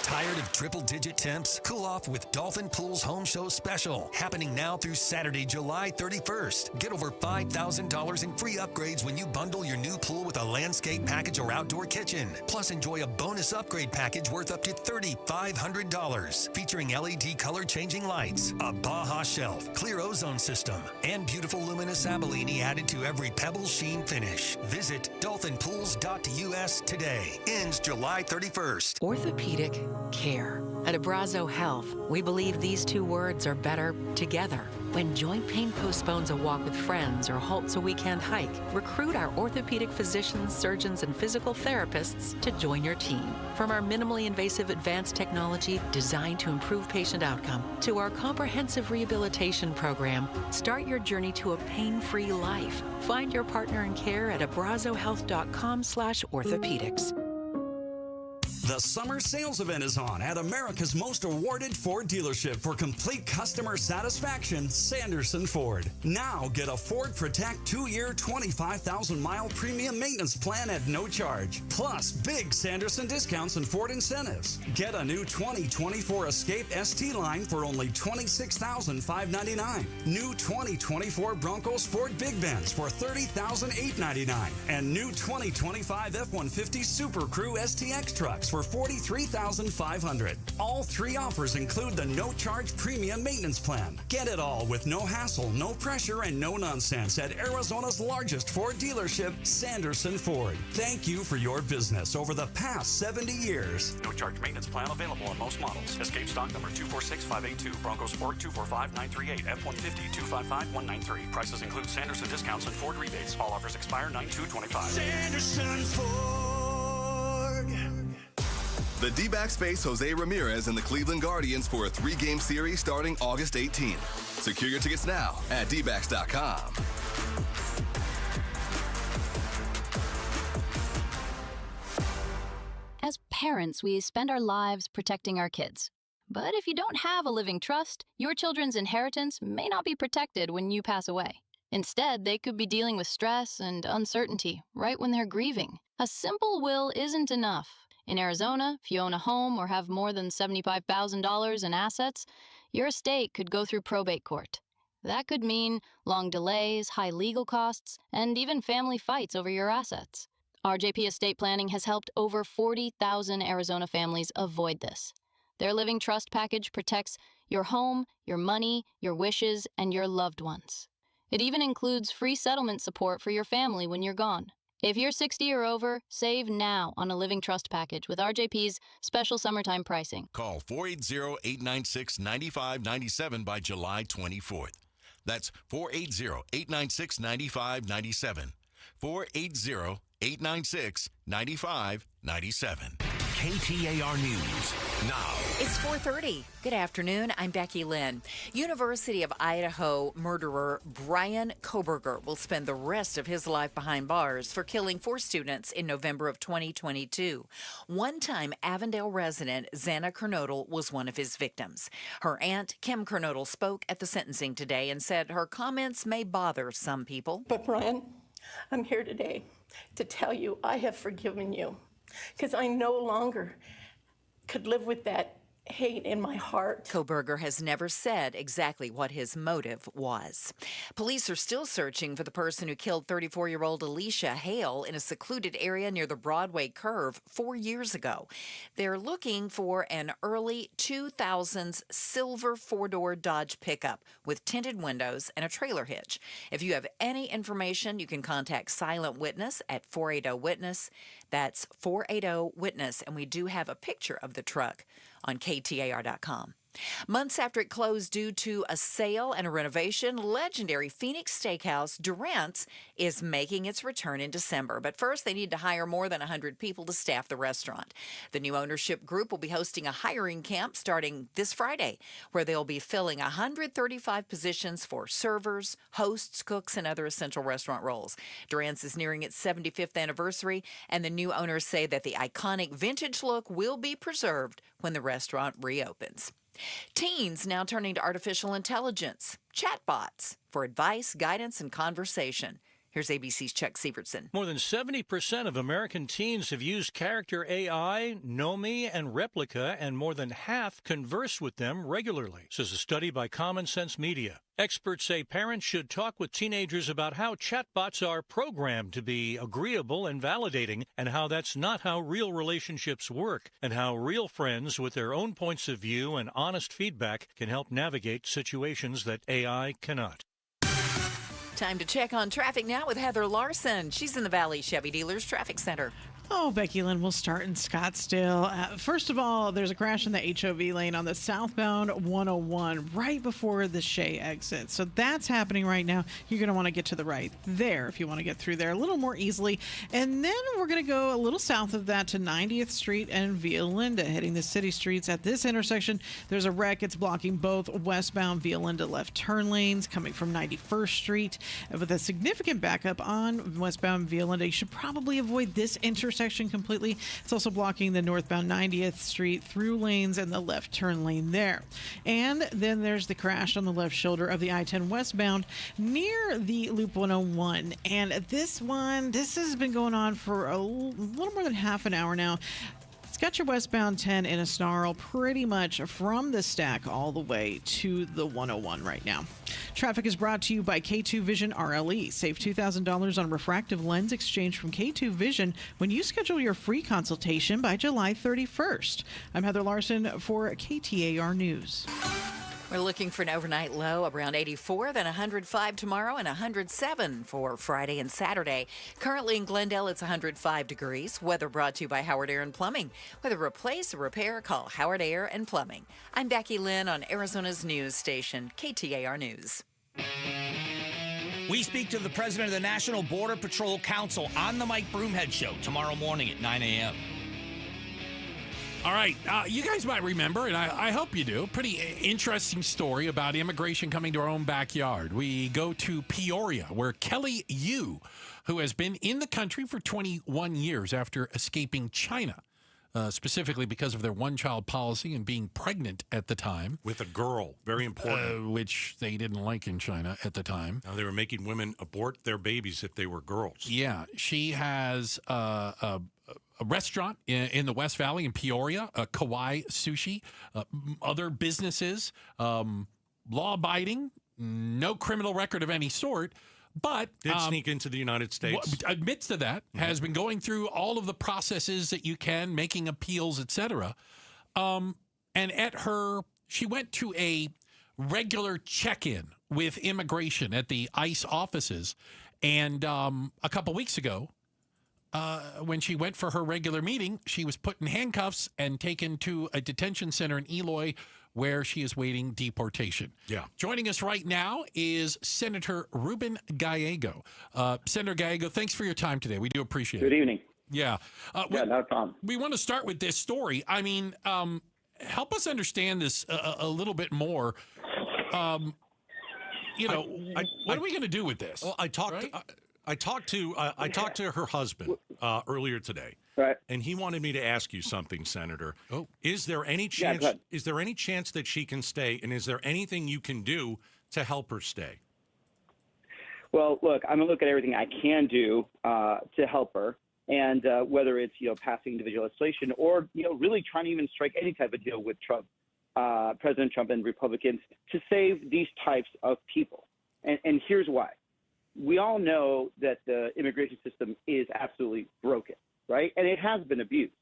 Tired of triple-digit temps? Cool off with Dolphin Pool's Home Show Special, happening now through Saturday, July 31st. Get over $5,000 in free upgrades when you bundle your new pool with a landscape package or outdoor kitchen. Plus, enjoy a bonus upgrade package worth up to $3,500, featuring LED color-changing lights, a Baja shelf, clear ozone system, and beautiful luminous abalone added to every pebble sheen finish. Visit dolphinpools.us today. Ends July 31st. Orthopedic care. At Abrazo Health, we believe these 2 words are better together. When joint pain postpones a walk with friends or halts a weekend hike, recruit our orthopedic physicians, surgeons, and physical therapists to join your team. From our minimally invasive advanced technology designed to improve patient outcome to our comprehensive rehabilitation program, start your journey to a pain-free life. Find your partner in care at abrazohealth.com/orthopedics. The summer sales event is on at America's most awarded Ford dealership for complete customer satisfaction, Sanderson Ford. Now get a Ford Protect 2-year, 25,000-mile premium maintenance plan at no charge. Plus, big Sanderson discounts and Ford incentives. Get a new 2024 Escape ST line for only $26,599. New 2024 Bronco Sport Big Benz for $30,899. And new 2025 F-150 Super Crew STX trucks for $43,500. All 3 offers include the no-charge premium maintenance plan. Get it all with no hassle, no pressure, and no nonsense at Arizona's largest Ford dealership, Sanderson Ford. Thank you for your business over the past 70 years. No-charge maintenance plan available on most models. Escape stock number 246582. Bronco Sport 245938. F-150 255193. Prices include Sanderson discounts and Ford rebates. All offers expire 9/2/25. Sanderson Ford. The D-backs face Jose Ramirez and the Cleveland Guardians for a 3-game series starting August 18th. Secure your tickets now at dbacks.com. As parents, we spend our lives protecting our kids. But if you don't have a living trust, your children's inheritance may not be protected when you pass away. Instead, they could be dealing with stress and uncertainty right when they're grieving. A simple will isn't enough. In Arizona, if you own a home or have more than $75,000 in assets, your estate could go through probate court. That could mean long delays, high legal costs, and even family fights over your assets. RJP Estate Planning has helped over 40,000 Arizona families avoid this. Their Living Trust package protects your home, your money, your wishes, and your loved ones. It even includes free settlement support for your family when you're gone. If you're 60 or over, save now on a Living Trust package with RJP's special summertime pricing. Call 480-896-9597 by July 24th. That's 480-896-9597. 480-896-9597. KTAR News now. It's 4:30. Good afternoon. I'm Becky Lynn. University of Idaho murderer Brian Kohberger will spend the rest of his life behind bars for killing 4 students in November of 2022. One-time Avondale resident Xana Kernodle was one of his victims. Her aunt, Kim Kernodle, spoke at the sentencing today and said her comments may bother some people. But Brian, I'm here today to tell you I have forgiven you, because I no longer could live with that hate in my heart. Kohberger has never said exactly what his motive was. Police are still searching for the person who killed 34-year-old Alicia Hale in a secluded area near the Broadway curve 4 years ago. They're looking for an early 2000s silver 4-door Dodge pickup with tinted windows and a trailer hitch. If you have any information, you can contact Silent Witness at 480-WITNESS. That's 480-WITNESS, and we do have a picture of the truck on KTAR.com. Months after it closed due to a sale and a renovation, legendary Phoenix Steakhouse Durant's is making its return in December. But first, they need to hire more than 100 people to staff the restaurant. The new ownership group will be hosting a hiring camp starting this Friday, where they'll be filling 135 positions for servers, hosts, cooks, and other essential restaurant roles. Durant's is nearing its 75th anniversary, and the new owners say that the iconic vintage look will be preserved when the restaurant reopens. Teens now turning to artificial intelligence, chatbots, for advice, guidance, and conversation. Here's ABC's Chuck Sievertson. More than 70% of American teens have used character AI, Nomi, and Replica, and more than half converse with them regularly, says a study by Common Sense Media. Experts say parents should talk with teenagers about how chatbots are programmed to be agreeable and validating, and how that's not how real relationships work, and how real friends with their own points of view and honest feedback can help navigate situations that AI cannot. Time to check on traffic now with Heather Larson. She's in the Valley Chevy Dealers Traffic Center. Oh, Becky Lynn, we'll start in Scottsdale. First of all, there's a crash in the HOV lane on the southbound 101 right before the Shea exit. So that's happening right now. You're going to want to get to the right there if you want to get through there a little more easily. And then we're going to go a little south of that to 90th Street and Via Linda, heading the city streets. At this intersection, there's a wreck. It's blocking both westbound Via Linda left turn lanes coming from 91st Street. With a significant backup on westbound Via Linda, you should probably avoid this intersection completely. It's also blocking the northbound 90th Street through lanes and the left turn lane there. And then there's the crash on the left shoulder of the I-10 westbound near the Loop 101. And this has been going on for a little more than half an hour now. It's got your westbound 10 in a snarl pretty much from the stack all the way to the 101 right now. Traffic is brought to you by K2 Vision RLE. Save $2,000 on refractive lens exchange from K2 Vision when you schedule your free consultation by July 31st. I'm Heather Larson for KTAR News. We're looking for an overnight low around 84, then 105 tomorrow and 107 for Friday and Saturday. Currently in Glendale, it's 105 degrees. Weather brought to you by Howard Air and Plumbing. Whether replace or repair, call Howard Air and Plumbing. I'm Becky Lynn on Arizona's news station, KTAR News. We speak to the president of the National Border Patrol Council on the Mike Broomhead Show tomorrow morning at 9 a.m. All right, you guys might remember, and I hope you do, pretty interesting story about immigration coming to our own backyard. We go to Peoria, where Kelly Yu, who has been in the country for 21 years after escaping China, specifically because of their one-child policy and being pregnant at the time. With a girl, very important. Which they didn't like in China at the time. They were making women abort their babies if they were girls. Yeah, she has a restaurant in the West Valley in Peoria, Kauai Sushi, other businesses, law-abiding, no criminal record of any sort, but did sneak into the United States. Admits to that, has been going through all of the processes that you can, making appeals, etc. And she went to a regular check-in with immigration at the ICE offices, and a couple weeks ago, when she went for her regular meeting, she was put in handcuffs and taken to a detention center in Eloy, where she is waiting deportation. Yeah. Joining us right now is Senator Ruben Gallego. Senator Gallego, thanks for your time today. We do appreciate it. Good evening. Yeah. No problem. We want to start with this story. I mean, help us understand this a little bit more. What are we going to do with this? Well, I talked to her husband earlier today, right? And he wanted me to ask you something, Senator. Oh, is there any chance? Is there any chance that she can stay? And is there anything you can do to help her stay? Well, look, I'm gonna look at everything I can do to help her, and whether it's passing individual legislation or really trying to even strike any type of deal with Trump, President Trump and Republicans to save these types of people. And here's why. We all know that the immigration system is absolutely broken, right? And it has been abused.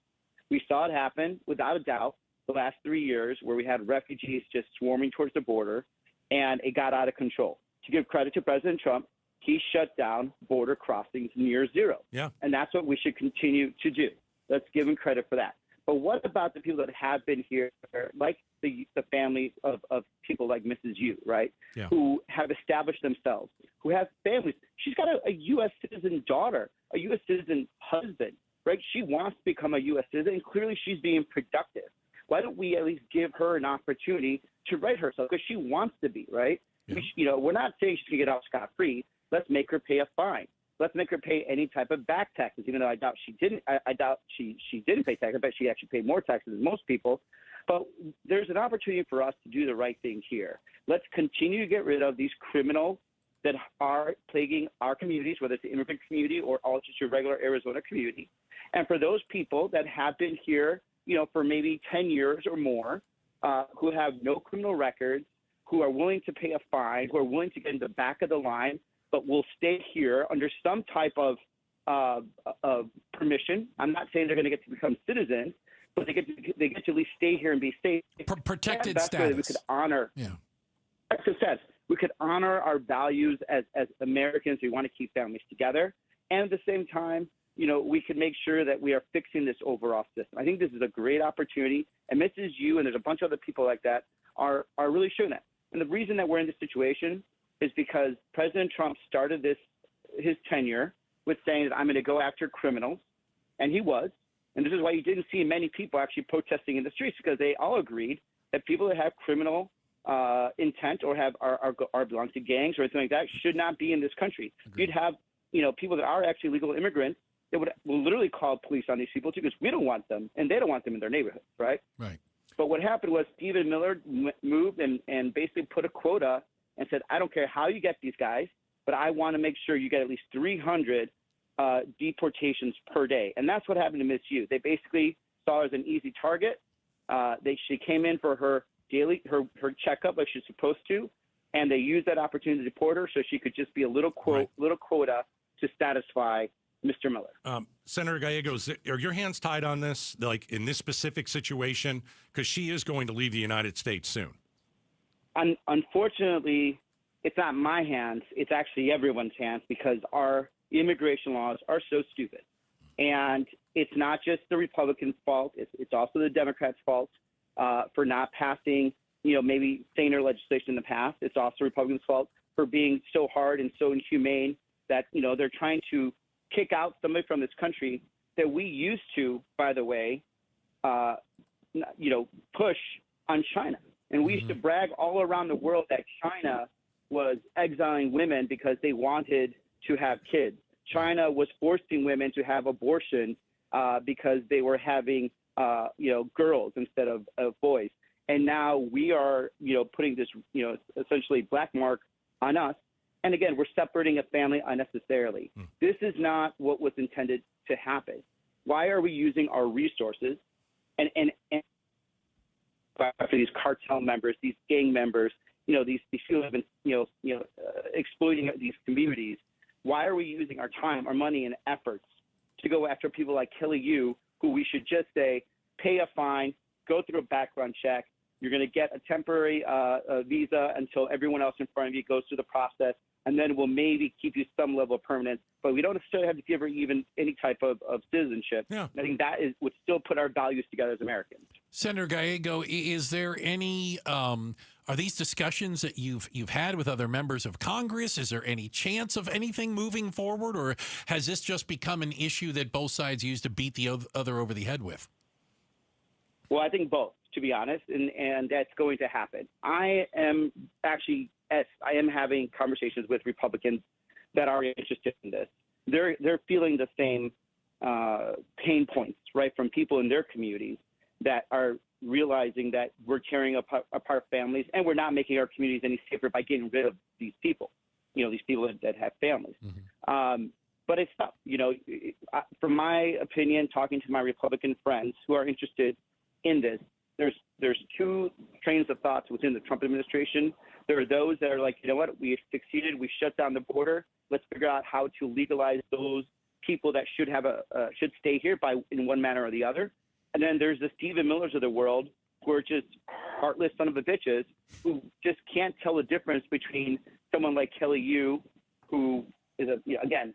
We saw it happen, without a doubt, the last 3 years where we had refugees just swarming towards the border, and it got out of control. To give credit to President Trump, he shut down border crossings near zero. Yeah. And that's what we should continue to do. Let's give him credit for that. But what about the people that have been here, like the families of people like Mrs. Yu, right? Yeah. Who have established themselves, who have families. She's got a U.S. citizen daughter, a U.S. citizen husband, right? She wants to become a U.S. citizen, and clearly she's being productive. Why don't we at least give her an opportunity to right herself? Because she wants to be, right? Yeah. We're not saying she can get off scot-free. Let's make her pay a fine. Let's make her pay any type of back taxes, even though I doubt she didn't. I doubt she didn't pay taxes. I bet she actually paid more taxes than most people. But there's an opportunity for us to do the right thing here. Let's continue to get rid of these criminals that are plaguing our communities, whether it's the immigrant community or all just your regular Arizona community. And for those people that have been here, for maybe 10 years or more, who have no criminal records, who are willing to pay a fine, who are willing to get in the back of the line, but will stay here under some type of permission. I'm not saying they're going to get to become citizens, but they get to at least stay here and be safe. Protected that's status. We could honor. Yeah. Protected status. We could honor our values as Americans. We want to keep families together, and at the same time, we could make sure that we are fixing this overall system. I think this is a great opportunity, and Mrs. Yu and there's a bunch of other people like that are really showing that. And the reason that we're in this situation is because President Trump started his tenure with saying that I'm going to go after criminals, and he was. And this is why you didn't see many people actually protesting in the streets, because they all agreed that people that have criminal intent or are belong to gangs or anything like that should not be in this country. Agreed. You'd have people that are actually legal immigrants that will literally call police on these people too, because we don't want them and they don't want them in their neighborhoods, right? Right. But what happened was Stephen Miller moved and basically put a quota and said, I don't care how you get these guys, but I want to make sure you get at least 300 deportations per day. And that's what happened to Miss Yu. They basically saw her as an easy target. She came in for her daily checkup like she's supposed to, and they used that opportunity to deport her so she could just be a little quota to satisfy Mr. Miller. Senator Gallego, are your hands tied on this, like in this specific situation? Because she is going to leave the United States soon. Unfortunately, it's not my hands. It's actually everyone's hands, because our immigration laws are so stupid. And it's not just the Republicans' fault. It's also the Democrats' fault for not passing, maybe saner legislation in the past. It's also Republicans' fault for being so hard and so inhumane that, they're trying to kick out somebody from this country that we used to, by the way, push on China. And we used to brag all around the world that China was exiling women because they wanted to have kids. China was forcing women to have abortion because they were having, girls instead of boys. And now we are, putting this, essentially black mark on us. And again, we're separating a family unnecessarily. This is not what was intended to happen. Why are we using our resources and for these cartel members, these gang members, these people have been, exploiting these communities? Why are we using our time, our money, and efforts to go after people like Kelly Yu, who we should just say, pay a fine, go through a background check. You're going to get a temporary visa until everyone else in front of you goes through the process, and then we'll maybe keep you some level of permanence. But we don't necessarily have to give her even any type of citizenship. Yeah. I think that would still put our values together as Americans. Senator Gallego, is there any are these discussions that you've had with other members of Congress? Is there any chance of anything moving forward, or has this just become an issue that both sides use to beat the other over the head with? Well, I think both, to be honest, and that's going to happen. I am having conversations with Republicans that are interested in this. They're feeling the same pain points, right, from people in their communities that are realizing that we're tearing apart families, and we're not making our communities any safer by getting rid of these people, these people that have families. But it's tough. From my opinion, talking to my Republican friends who are interested in this, there's two trains of thoughts within the Trump administration. There are those that are like, you know what, we succeeded, we shut down the border. Let's figure out how to legalize those people that should stay here in one manner or the other. And then there's the Stephen Millers of the world who are just heartless son of a bitches who just can't tell the difference between someone like Kelly Yu, who is again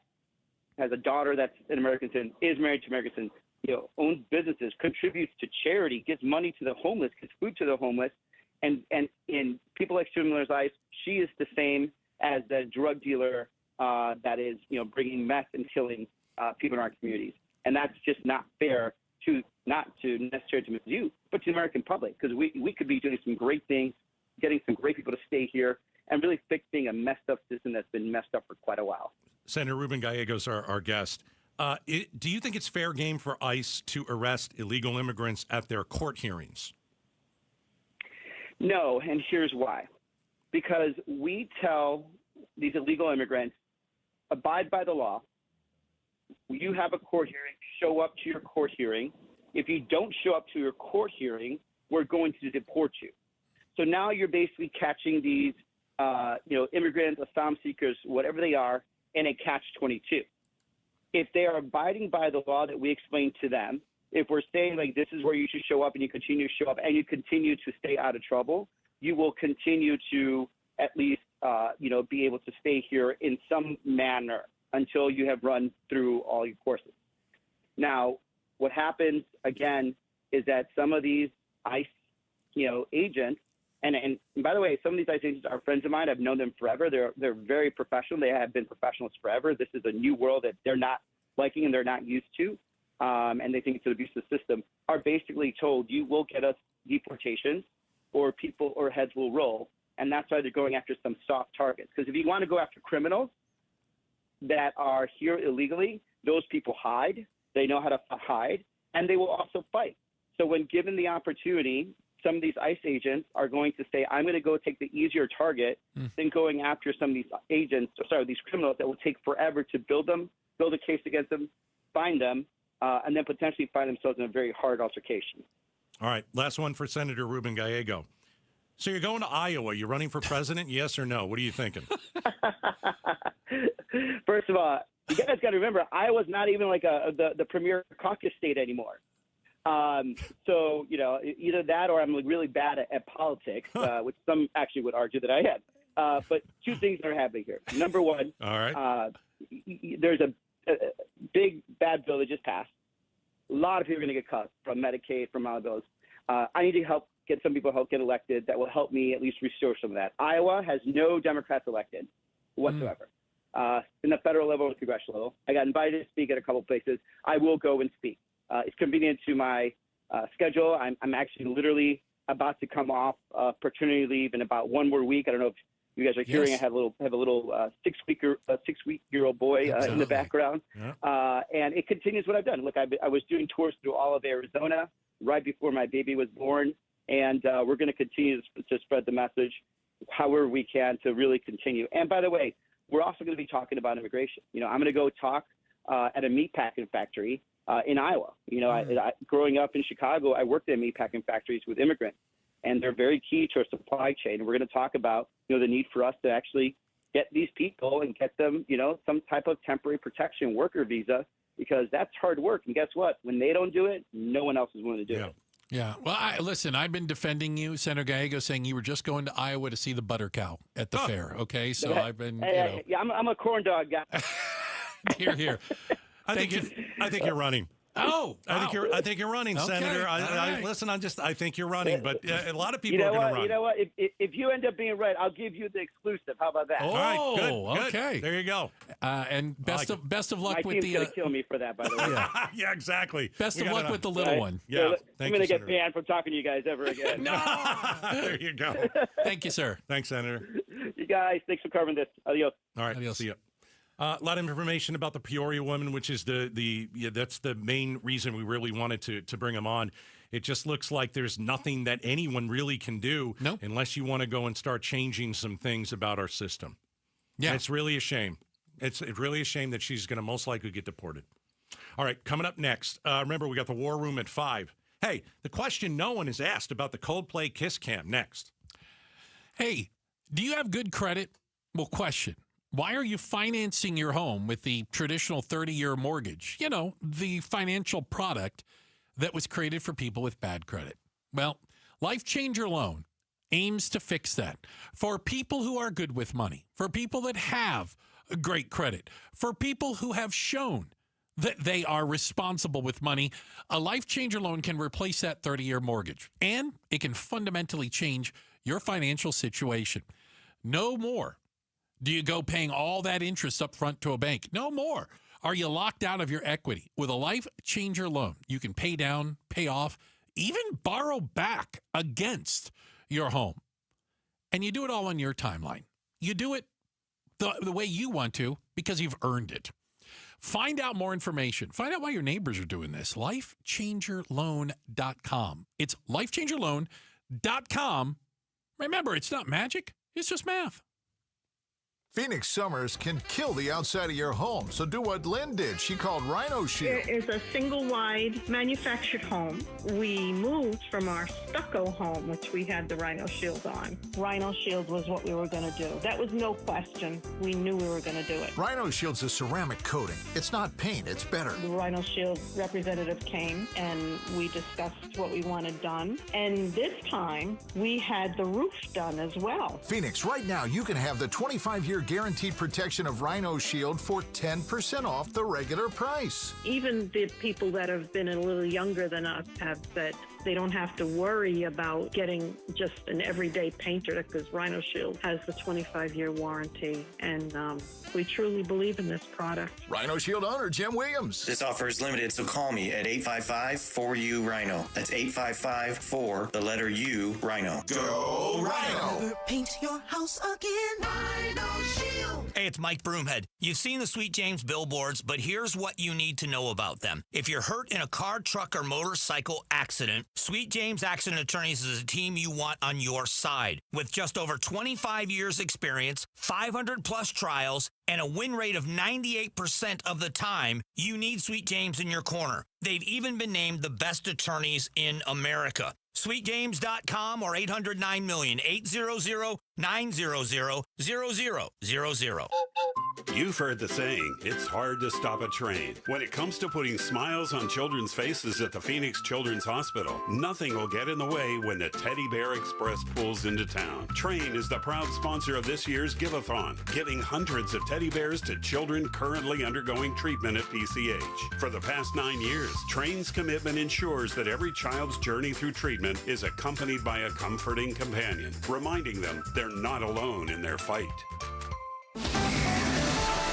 has a daughter that's an American citizen, is married to an American citizen, owns businesses, contributes to charity, gives money to the homeless, gives food to the homeless, and in people like Schumer's eyes, she is the same as the drug dealer that is bringing meth and killing people in our communities, and that's just not fair not to necessarily to Ms. Yu, but to the American public, because we could be doing some great things, getting some great people to stay here, and really fixing a messed up system that's been messed up for quite a while. Senator Ruben Gallego is our guest. Do you think it's fair game for ICE to arrest illegal immigrants at their court hearings? No, and here's why. Because we tell these illegal immigrants, abide by the law. You have a court hearing, show up to your court hearing. If you don't show up to your court hearing, we're going to deport you. So now you're basically catching these, immigrants, asylum seekers, whatever they are, in a catch-22. If they are abiding by the law that we explained to them, if we're saying like this is where you should show up and you continue to show up and you continue to stay out of trouble, you will continue to at least, be able to stay here in some manner until you have run through all your courses. Now, what happens, again, is that some of these ICE, agents, and by the way, some of these ICE agents are friends of mine. I've known them forever. They're very professional. They have been professionals forever. This is a new world that they're not liking and they're not used to, and they think it's an abusive system, are basically told you will get us deportations or people or heads will roll. And that's why they're going after some soft targets. Because if you want to go after criminals that are here illegally, those people hide. They know how to hide, and they will also fight. So when given the opportunity, some of these ICE agents are going to say, I'm going to go take the easier target than going after some of these these criminals that will take forever to build a case against them, find them, and then potentially find themselves in a very hard altercation. All right, last one for Senator Ruben Gallego. So you're going to Iowa. You're running for president, yes or no? What are you thinking? First of all, you guys got to remember, Iowa's not even like the premier caucus state anymore. So, either that or I'm really bad at politics, which some actually would argue that I am. But two things are happening here. Number one, all right. There's a big bad bill that just passed. A lot of people are going to get cut from Medicaid, from all those. I need to get some people get elected that will help me at least restore some of that. Iowa has no Democrats elected whatsoever. In the federal level and congressional level. I got invited to speak at a couple places. I will go and speak. It's convenient to my schedule. I'm actually literally about to come off paternity leave in about one more week. I don't know if you guys are hearing. I have a little 6-week-year-old boy in the background, and it continues what I've done. Look, I was doing tours through all of Arizona right before my baby was born, and we're going to continue to spread the message however we can to really continue. And by the way, we're also going to be talking about immigration. I'm going to go talk at a meatpacking factory in Iowa. I, growing up in Chicago, I worked in meatpacking factories with immigrants, and they're very key to our supply chain. And we're going to talk about, the need for us to actually get these people and get them, some type of temporary protection worker visa, because that's hard work. And guess what? When they don't do it, no one else is willing to do it. Yeah. Well, listen, I've been defending you, Senator Gallego, saying you were just going to Iowa to see the butter cow at the fair. Okay. So I've been, Yeah, I'm a corn dog guy. Here. I think you're running. Oh, I think you're running, Okay. Senator. Right. Listen, I think you're running, but a lot of people are going to run. You know what? If you end up being right, I'll give you the exclusive. How about that? Oh, all right, good. Okay. There you go. And best of luck My with team's the. gonna kill me for that, by the way. Yeah, exactly. Best of luck with the little one. Yeah, I'm going to get banned from talking to you guys ever again. There you go. Thank you, sir. Thanks, Senator. You guys, thanks for covering this. Adios. All right. Adios. See you. A lot of information about the Peoria woman, which is that's the main reason we really wanted to bring them on. It just looks like there's nothing that anyone really can do unless you want to go and start changing some things about our system. Yeah, it's really a shame. It's really a shame that she's going to most likely get deported. All right, coming up next. Remember, we got the War Room at 5. Hey, the question no one has asked about the Coldplay Kiss Cam next. Hey, do you have good credit? Well, question. Why are you financing your home with the traditional 30-year mortgage? The financial product that was created for people with bad credit. Well, Life Changer Loan aims to fix that. For people who are good with money, for people that have great credit, for people who have shown that they are responsible with money. A Life Changer loan can replace that 30-year mortgage, and it can fundamentally change your financial situation. No more do you go paying all that interest up front to a bank. No more are you locked out of your equity. With a Life Changer loan, you can pay down, pay off, even borrow back against your home. And you do it all on your timeline. You do it the way you want to because you've earned it. Find out more information. Find out why your neighbors are doing this. LifeChangerLoan.com. It's LifeChangerLoan.com. Remember, it's not magic. It's just math. Phoenix summers can kill the outside of your home, so do what Lynn did. She called Rhino Shield. It is a single-wide manufactured home. We moved from our stucco home, which we had the Rhino Shield on. Rhino Shield was what we were going to do. That was no question. We knew we were going to do it. Rhino Shield's a ceramic coating. It's not paint, it's better. The Rhino Shield representative came, and we discussed what we wanted done. And this time, we had the roof done as well. Phoenix, right now, you can have the 25-year guaranteed protection of Rhino Shield for 10% off the regular price. Even the people that have been a little younger than us have said they don't have to worry about getting just an everyday painter because Rhino Shield has the 25-year warranty, and we truly believe in this product. Rhino Shield owner Jim Williams. This offer is limited, so call me at 855-4U-RHINO. That's 855-4, the letter U, Rhino. Go Rhino! Never paint your house again. Rhino Shield. Hey, it's Mike Broomhead. You've seen the Sweet James billboards, but here's what you need to know about them. If you're hurt in a car, truck, or motorcycle accident, Sweet James Accident Attorneys is a team you want on your side. With just over 25 years experience, 500-plus trials, and a win rate of 98% of the time, you need Sweet James in your corner. They've even been named the best attorneys in America. SweetJames.com or 800-9-million, 800-900-0000. You've heard the saying, it's hard to stop a train. When it comes to putting smiles on children's faces at the Phoenix Children's Hospital, nothing will get in the way when the Teddy Bear Express pulls into town. Train is the proud sponsor of this year's Give-a-thon, giving hundreds of teddy bears to children currently undergoing treatment at PCH. For the past 9 years, Train's commitment ensures that every child's journey through treatment is accompanied by a comforting companion, reminding them they're not alone in their fight.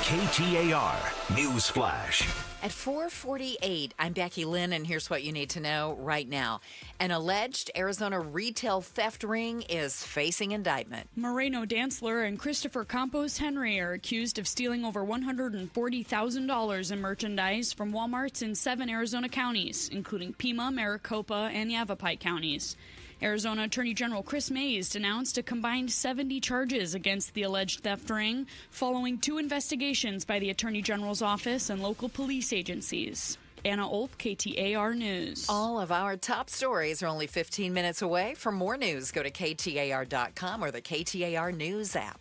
KTAR News Flash. At 4:48, I'm Becky Lynn, and here's what you need to know right now. An alleged Arizona retail theft ring is facing indictment. Moreno Dantzler and Christopher Campos Henry are accused of stealing over $140,000 in merchandise from Walmarts in 7 Arizona counties, including Pima, Maricopa, and Yavapai counties. Arizona Attorney General Chris Mays announced a combined 70 charges against the alleged theft ring, following 2 investigations by the Attorney General's office and local police agencies. Anna Olp, KTAR News. All of our top stories are only 15 minutes away. For more news, go to KTAR.com or the KTAR News app.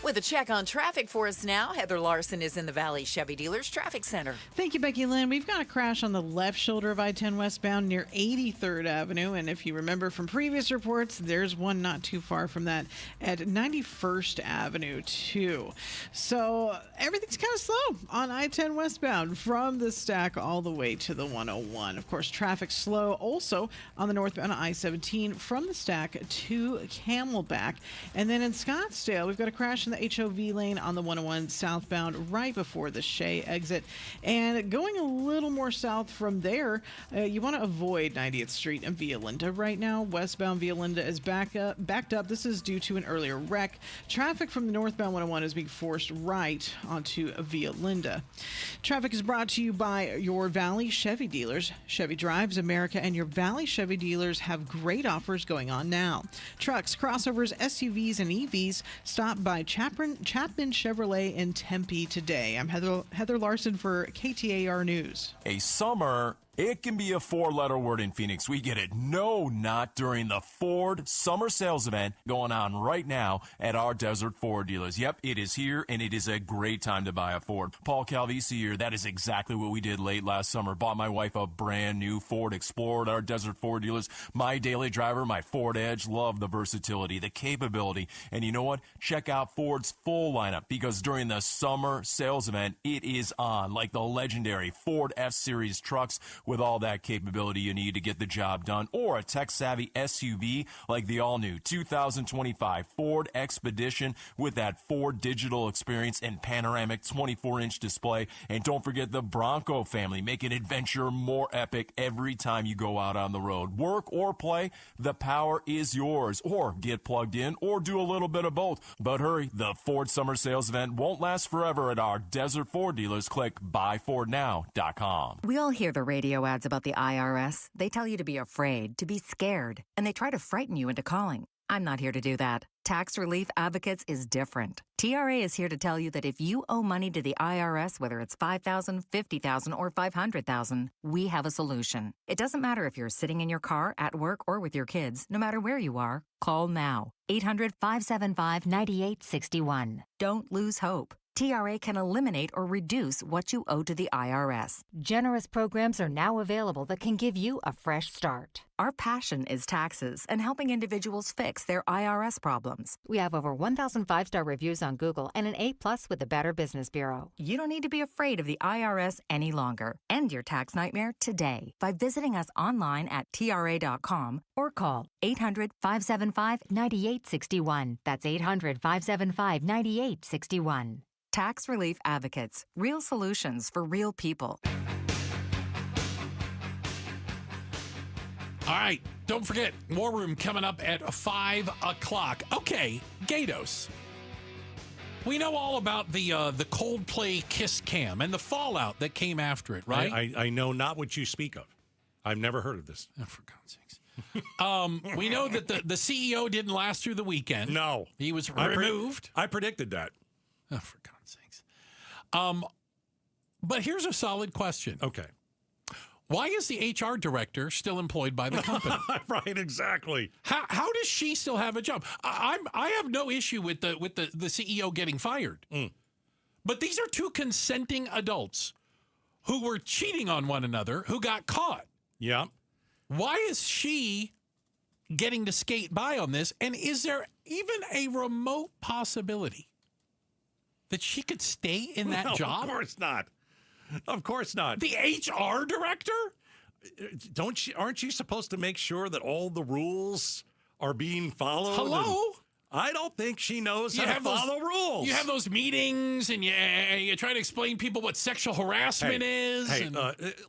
With a check on traffic for us now, Heather Larson is in the Valley Chevy Dealers Traffic Center. Thank you, Becky Lynn. We've got a crash on the left shoulder of I-10 westbound near 83rd Avenue. And if you remember from previous reports, there's one not too far from that at 91st Avenue, too. So everything's kind of slow on I-10 westbound from the stack all the way to the 101. Of course, traffic slow also on the northbound I-17 from the stack to Camelback. And then in Scottsdale, we've got a crash in the HOV lane on the 101 southbound right before the Shea exit. And going a little more south from there, you want to avoid 90th Street and Via Linda right now. Westbound Via Linda is backed up. This is due to an earlier wreck. Traffic from the northbound 101 is being forced right onto Via Linda. Traffic is brought to you by your Valley Chevy Dealers. Chevy drives America, and your Valley Chevy Dealers have great offers going on now. Trucks, crossovers, SUVs, and EVs. Stop by Chapman Chevrolet in Tempe today. I'm Heather Larson for KTAR News. A summer It can be a 4-letter word in Phoenix. We get it. No, not during the Ford Summer Sales Event going on right now at our Desert Ford dealers. Yep, it is here, and it is a great time to buy a Ford. Paul Calvisi here. That is exactly what we did late last summer. Bought my wife a brand new Ford Explorer at our Desert Ford dealers. My daily driver, my Ford Edge. Love the versatility, the capability. And you know what? Check out Ford's full lineup, because during the Summer Sales Event, it is on, like the legendary Ford F-Series trucks with all that capability you need to get the job done, or a tech-savvy SUV like the all-new 2025 Ford Expedition with that Ford digital experience and panoramic 24-inch display. And don't forget the Bronco family, making adventure more epic every time you go out on the road. Work or play, the power is yours. Or get plugged in, or do a little bit of both. But hurry, the Ford Summer Sales Event won't last forever at our Desert Ford dealers. Click buyfordnow.com. We all hear the radio ads about the IRS. They tell you to be afraid, to be scared, and they try to frighten you into calling. I'm not here to do that. Tax Relief Advocates is different. TRA is here to tell you that if you owe money to the IRS, whether it's $5,000, $50,000, or $500,000, we have a solution. It doesn't matter if you're sitting in your car, at work, or with your kids. No matter where you are, call now. 800-575-9861. Don't lose hope. TRA can eliminate or reduce what you owe to the IRS. Generous programs are now available that can give you a fresh start. Our passion is taxes and helping individuals fix their IRS problems. We have over 1,000 5-star reviews on Google and an A+ with the Better Business Bureau. You don't need to be afraid of the IRS any longer. End your tax nightmare today by visiting us online at TRA.com or call 800-575-9861. That's 800-575-9861. Tax Relief Advocates. Real solutions for real people. All right, don't forget, War Room coming up at 5 o'clock. Okay, Gatos. We know all about the Coldplay Kiss Cam and the fallout that came after it, right? I know not what you speak of. I've never heard of this. Oh, for God's sakes. We know that the CEO didn't last through the weekend. No. He was removed. I predicted that. Oh, for God's sakes. But here's a solid question. Okay. Why is the HR director still employed by the company? Right, exactly. How does she still have a job? I have no issue with the CEO getting fired. But these are two consenting adults who were cheating on one another who got caught. Yeah. Why is she getting to skate by on this? And is there even a remote possibility that she could stay in that job? Of course not. Of course not. The HR director? Aren't you supposed to make sure that all the rules are being followed? Hello? I don't think she knows how to follow rules. You have those meetings and you try to explain people what sexual harassment is.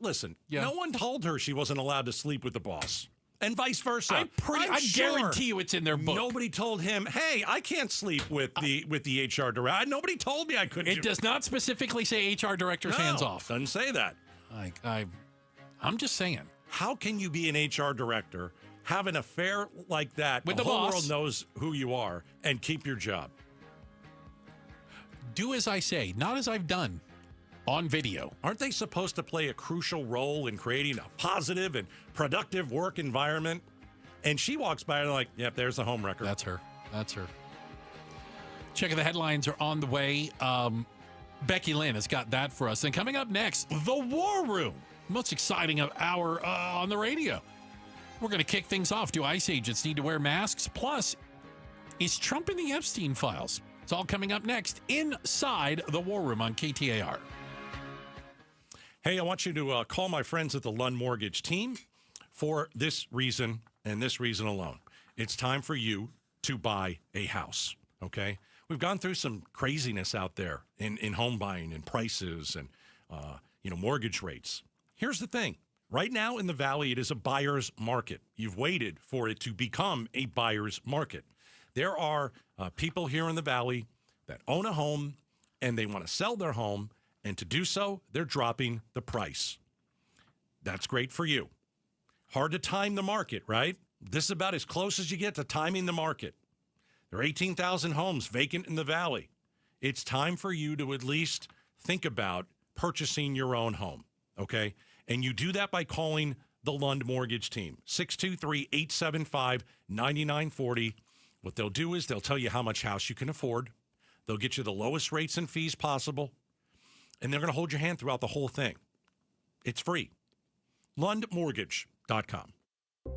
Listen, no one told her she wasn't allowed to sleep with the boss. And vice versa. I guarantee you it's in their book. Nobody told him, hey, I can't sleep with the HR director. Nobody told me I couldn't. It does not specifically say HR director's hands off. Doesn't say that. I'm just saying. How can you be an HR director, have an affair like that, with the whole boss, world knows who you are, and keep your job? Do as I say, not as I've done. On video. Aren't they supposed to play a crucial role in creating a positive and productive work environment? And she walks by and like, yep, there's the home wrecker. That's her. Checking the headlines are on the way. Becky Lynn has got that for us. And coming up next, the War Room. Most exciting hour on the radio. We're going to kick things off. Do ICE agents need to wear masks? Plus, is Trump in the Epstein files? It's all coming up next inside the War Room on KTAR. Hey, I want you to call my friends at the Lund Mortgage team for this reason and this reason alone. It's time for you to buy a house, okay? We've gone through some craziness out there in home buying and prices and, mortgage rates. Here's the thing. Right now in the Valley, it is a buyer's market. You've waited for it to become a buyer's market. There are people here in the Valley that own a home and they want to sell their home. And to do so, they're dropping the price. That's great for you. Hard to time the market, right? This is about as close as you get to timing the market. There are 18,000 homes vacant in the Valley. It's time for you to at least think about purchasing your own home, okay? And you do that by calling the Lund Mortgage Team, 623-875-9940. What they'll do is they'll tell you how much house you can afford. They'll get you the lowest rates and fees possible. And they're going to hold your hand throughout the whole thing. It's free. LundMortgage.com.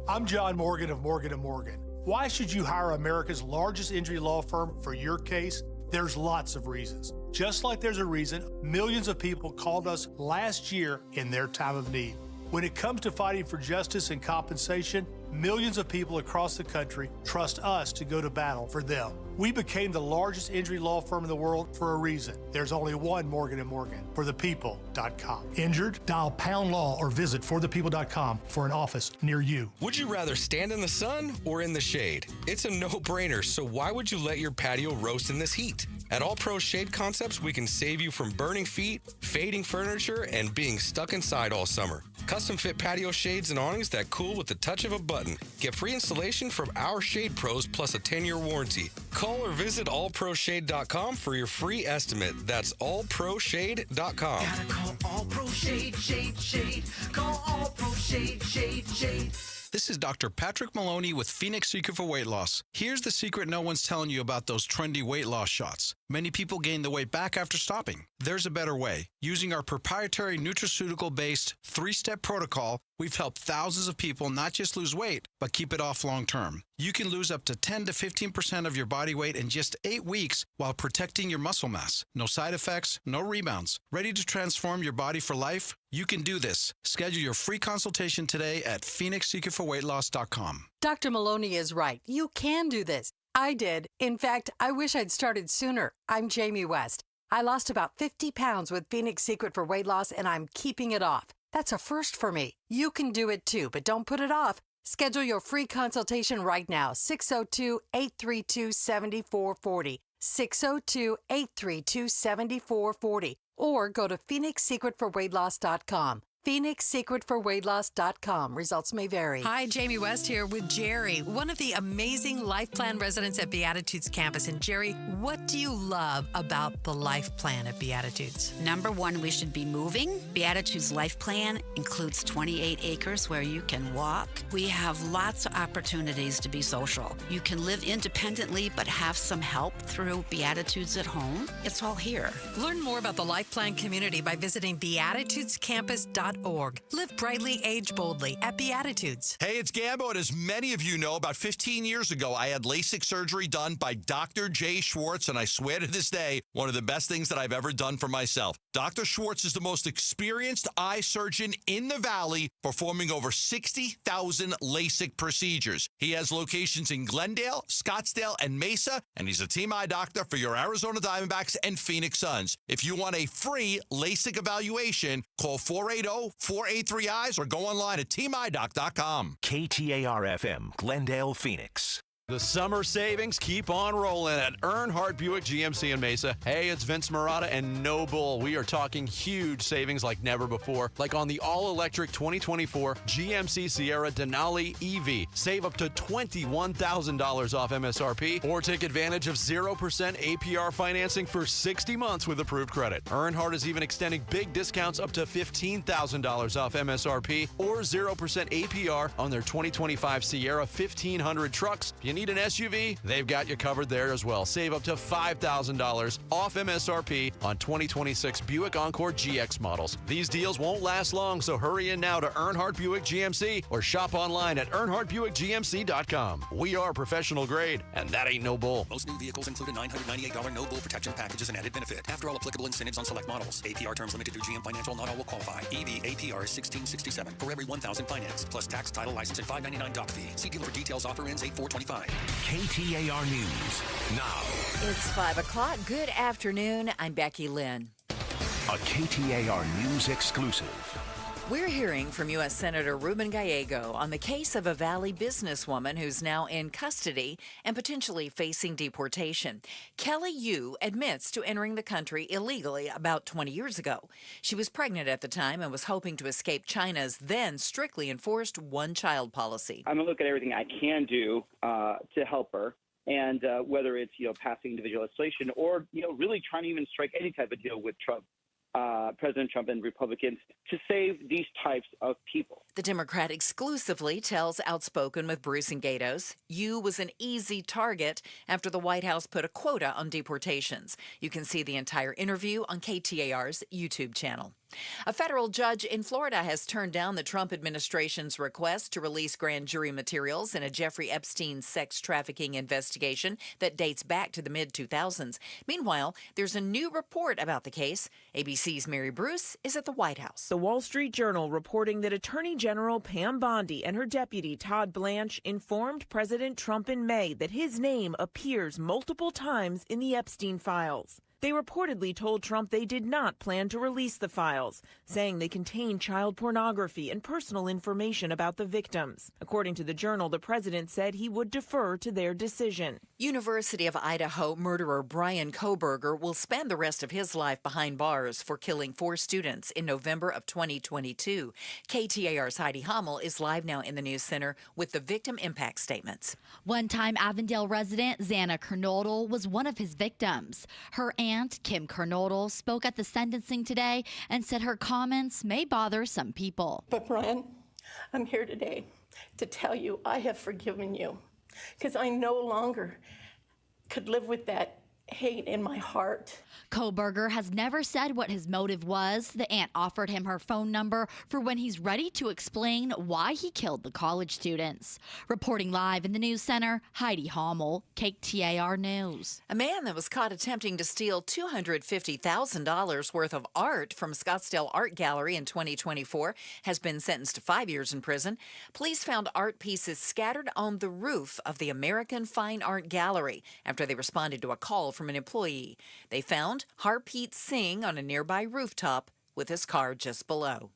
I'm John Morgan of Morgan & Morgan. Why should you hire America's largest injury law firm for your case? There's lots of reasons. Just like there's a reason millions of people called us last year in their time of need. When it comes to fighting for justice and compensation, millions of people across the country trust us to go to battle for them. We became the largest injury law firm in the world for a reason. There's only one Morgan & Morgan, forthepeople.com. Injured? Dial #law or visit forthepeople.com for an office near you. Would you rather stand in the sun or in the shade? It's a no-brainer, so why would you let your patio roast in this heat? At All Pro Shade Concepts, we can save you from burning feet, fading furniture, and being stuck inside all summer. Custom fit patio shades and awnings that cool with the touch of a button. Get free installation from our shade pros plus a 10-year warranty. Call or visit allproshade.com for your free estimate. That's allproshade.com. Gotta call All Pro Shade, Shade, Shade. Call All Pro Shade, Shade, Shade. This is Dr. Patrick Maloney with Phoenix Secret for Weight Loss. Here's the secret no one's telling you about those trendy weight loss shots. Many people gain the weight back after stopping. There's a better way. Using our proprietary nutraceutical-based 3-step protocol, we've helped thousands of people not just lose weight, but keep it off long-term. You can lose up to 10 to 15% of your body weight in just 8 weeks while protecting your muscle mass. No side effects, no rebounds. Ready to transform your body for life? You can do this. Schedule your free consultation today at phoenixsecretforweightloss.com. Dr. Maloney is right. You can do this. I did. In fact, I wish I'd started sooner. I'm Jamie West. I lost about 50 pounds with Phoenix Secret for Weight Loss, and I'm keeping it off. That's a first for me. You can do it too, but don't put it off. Schedule your free consultation right now, 602-832-7440, 602-832-7440, or go to phoenixsecretforweightloss.com. phoenixsecretforweightloss.com. Results may vary. Hi, Jamie West here with Jerry, one of the amazing Life Plan residents at Beatitudes campus. And Jerry, what do you love about the Life Plan at Beatitudes? Number one, we should be moving. Beatitudes Life Plan includes 28 acres where you can walk. We have lots of opportunities to be social. You can live independently but have some help through Beatitudes at home. It's all here. Learn more about the Life Plan community by visiting beatitudescampus.org. Live brightly, age boldly at Beatitudes. Hey, it's Gambo, and as many of you know, about 15 years ago, I had LASIK surgery done by Dr. Jay Schwartz, and I swear to this day, one of the best things that I've ever done for myself. Dr. Schwartz is the most experienced eye surgeon in the Valley, performing over 60,000 LASIK procedures. He has locations in Glendale, Scottsdale, and Mesa, and he's a team eye doctor for your Arizona Diamondbacks and Phoenix Suns. If you want a free LASIK evaluation, call 480-483-EYES or go online at teamidoc.com. KTAR-FM, Glendale, Phoenix. The summer savings keep on rolling at Earnhardt Buick GMC in Mesa. Hey, it's Vince Marotta and No Bull. We are talking huge savings like never before, like on the all-electric 2024 GMC Sierra Denali EV. Save up to $21,000 off MSRP or take advantage of 0% APR financing for 60 months with approved credit. Earnhardt is even extending big discounts up to $15,000 off MSRP or 0% APR on their 2025 Sierra 1500 trucks. If you need an SUV, they've got you covered there as well. Save up to $5,000 off MSRP on 2026 Buick Encore GX models. These deals won't last long, so hurry in now to Earnhardt Buick GMC or shop online at EarnhardtBuickGMC.com. We are professional grade, and that ain't no bull. Most new vehicles include a $998 no bull protection package as an added benefit. After all applicable incentives on select models. APR terms limited through GM Financial. Not all will qualify. EV APR is $1,667 for every $1,000 finance, plus tax, title, license, and $599 doc fee. See dealer for details. Offer ends 8/4/25. KTAR News now. It's 5 o'clock. Good afternoon. I'm Becky Lynn. A KTAR News exclusive. We're hearing from U.S. Senator Ruben Gallego on the case of a Valley businesswoman who's now in custody and potentially facing deportation. Kelly Yu admits to entering the country illegally about 20 years ago. She was pregnant at the time and was hoping to escape China's then strictly enforced one-child policy. I'm going to look at everything I can do to help her. And whether it's, passing individual legislation or, really trying to even strike any type of deal with Trump. President Trump and Republicans to save these types of people. The Democrat exclusively tells Outspoken with Bruce and Gatos, "You was an easy target after the White House put a quota on deportations." You can see the entire interview on KTAR's YouTube channel. A federal judge in Florida has turned down the Trump administration's request to release grand jury materials in a Jeffrey Epstein sex trafficking investigation that dates back to the mid-2000s. Meanwhile, there's a new report about the case. ABC's Mary Bruce is at the White House. The Wall Street Journal reporting that Attorney General Pam Bondi and her deputy Todd Blanche informed President Trump in May that his name appears multiple times in the Epstein files. They reportedly told Trump they did not plan to release the files, saying they contain child pornography and personal information about the victims. According to the Journal, the president said he would defer to their decision. University of Idaho murderer Brian Kohberger will spend the rest of his life behind bars for killing 4 students in November of 2022. KTAR's Heidi Hommel is live now in the News Center with the victim impact statements. One-time Avondale resident Xana Kernodle was one of his victims. Her aunt, Kim Kernodle, spoke at the sentencing today and said her comments may bother some people. But Brian, I'm here today to tell you I have forgiven you because I no longer could live with that hate in my heart. Kohberger has never said what his motive was. The aunt offered him her phone number for when he's ready to explain why he killed the college students. Reporting live in the News Center, Heidi Hommel, KTAR News. A man that was caught attempting to steal $250,000 worth of art from Scottsdale Art Gallery in 2024 has been sentenced to 5 years in prison. Police found art pieces scattered on the roof of the American Fine Art Gallery after they responded to a call from an employee. They found Harpreet Singh on a nearby rooftop with his car just below.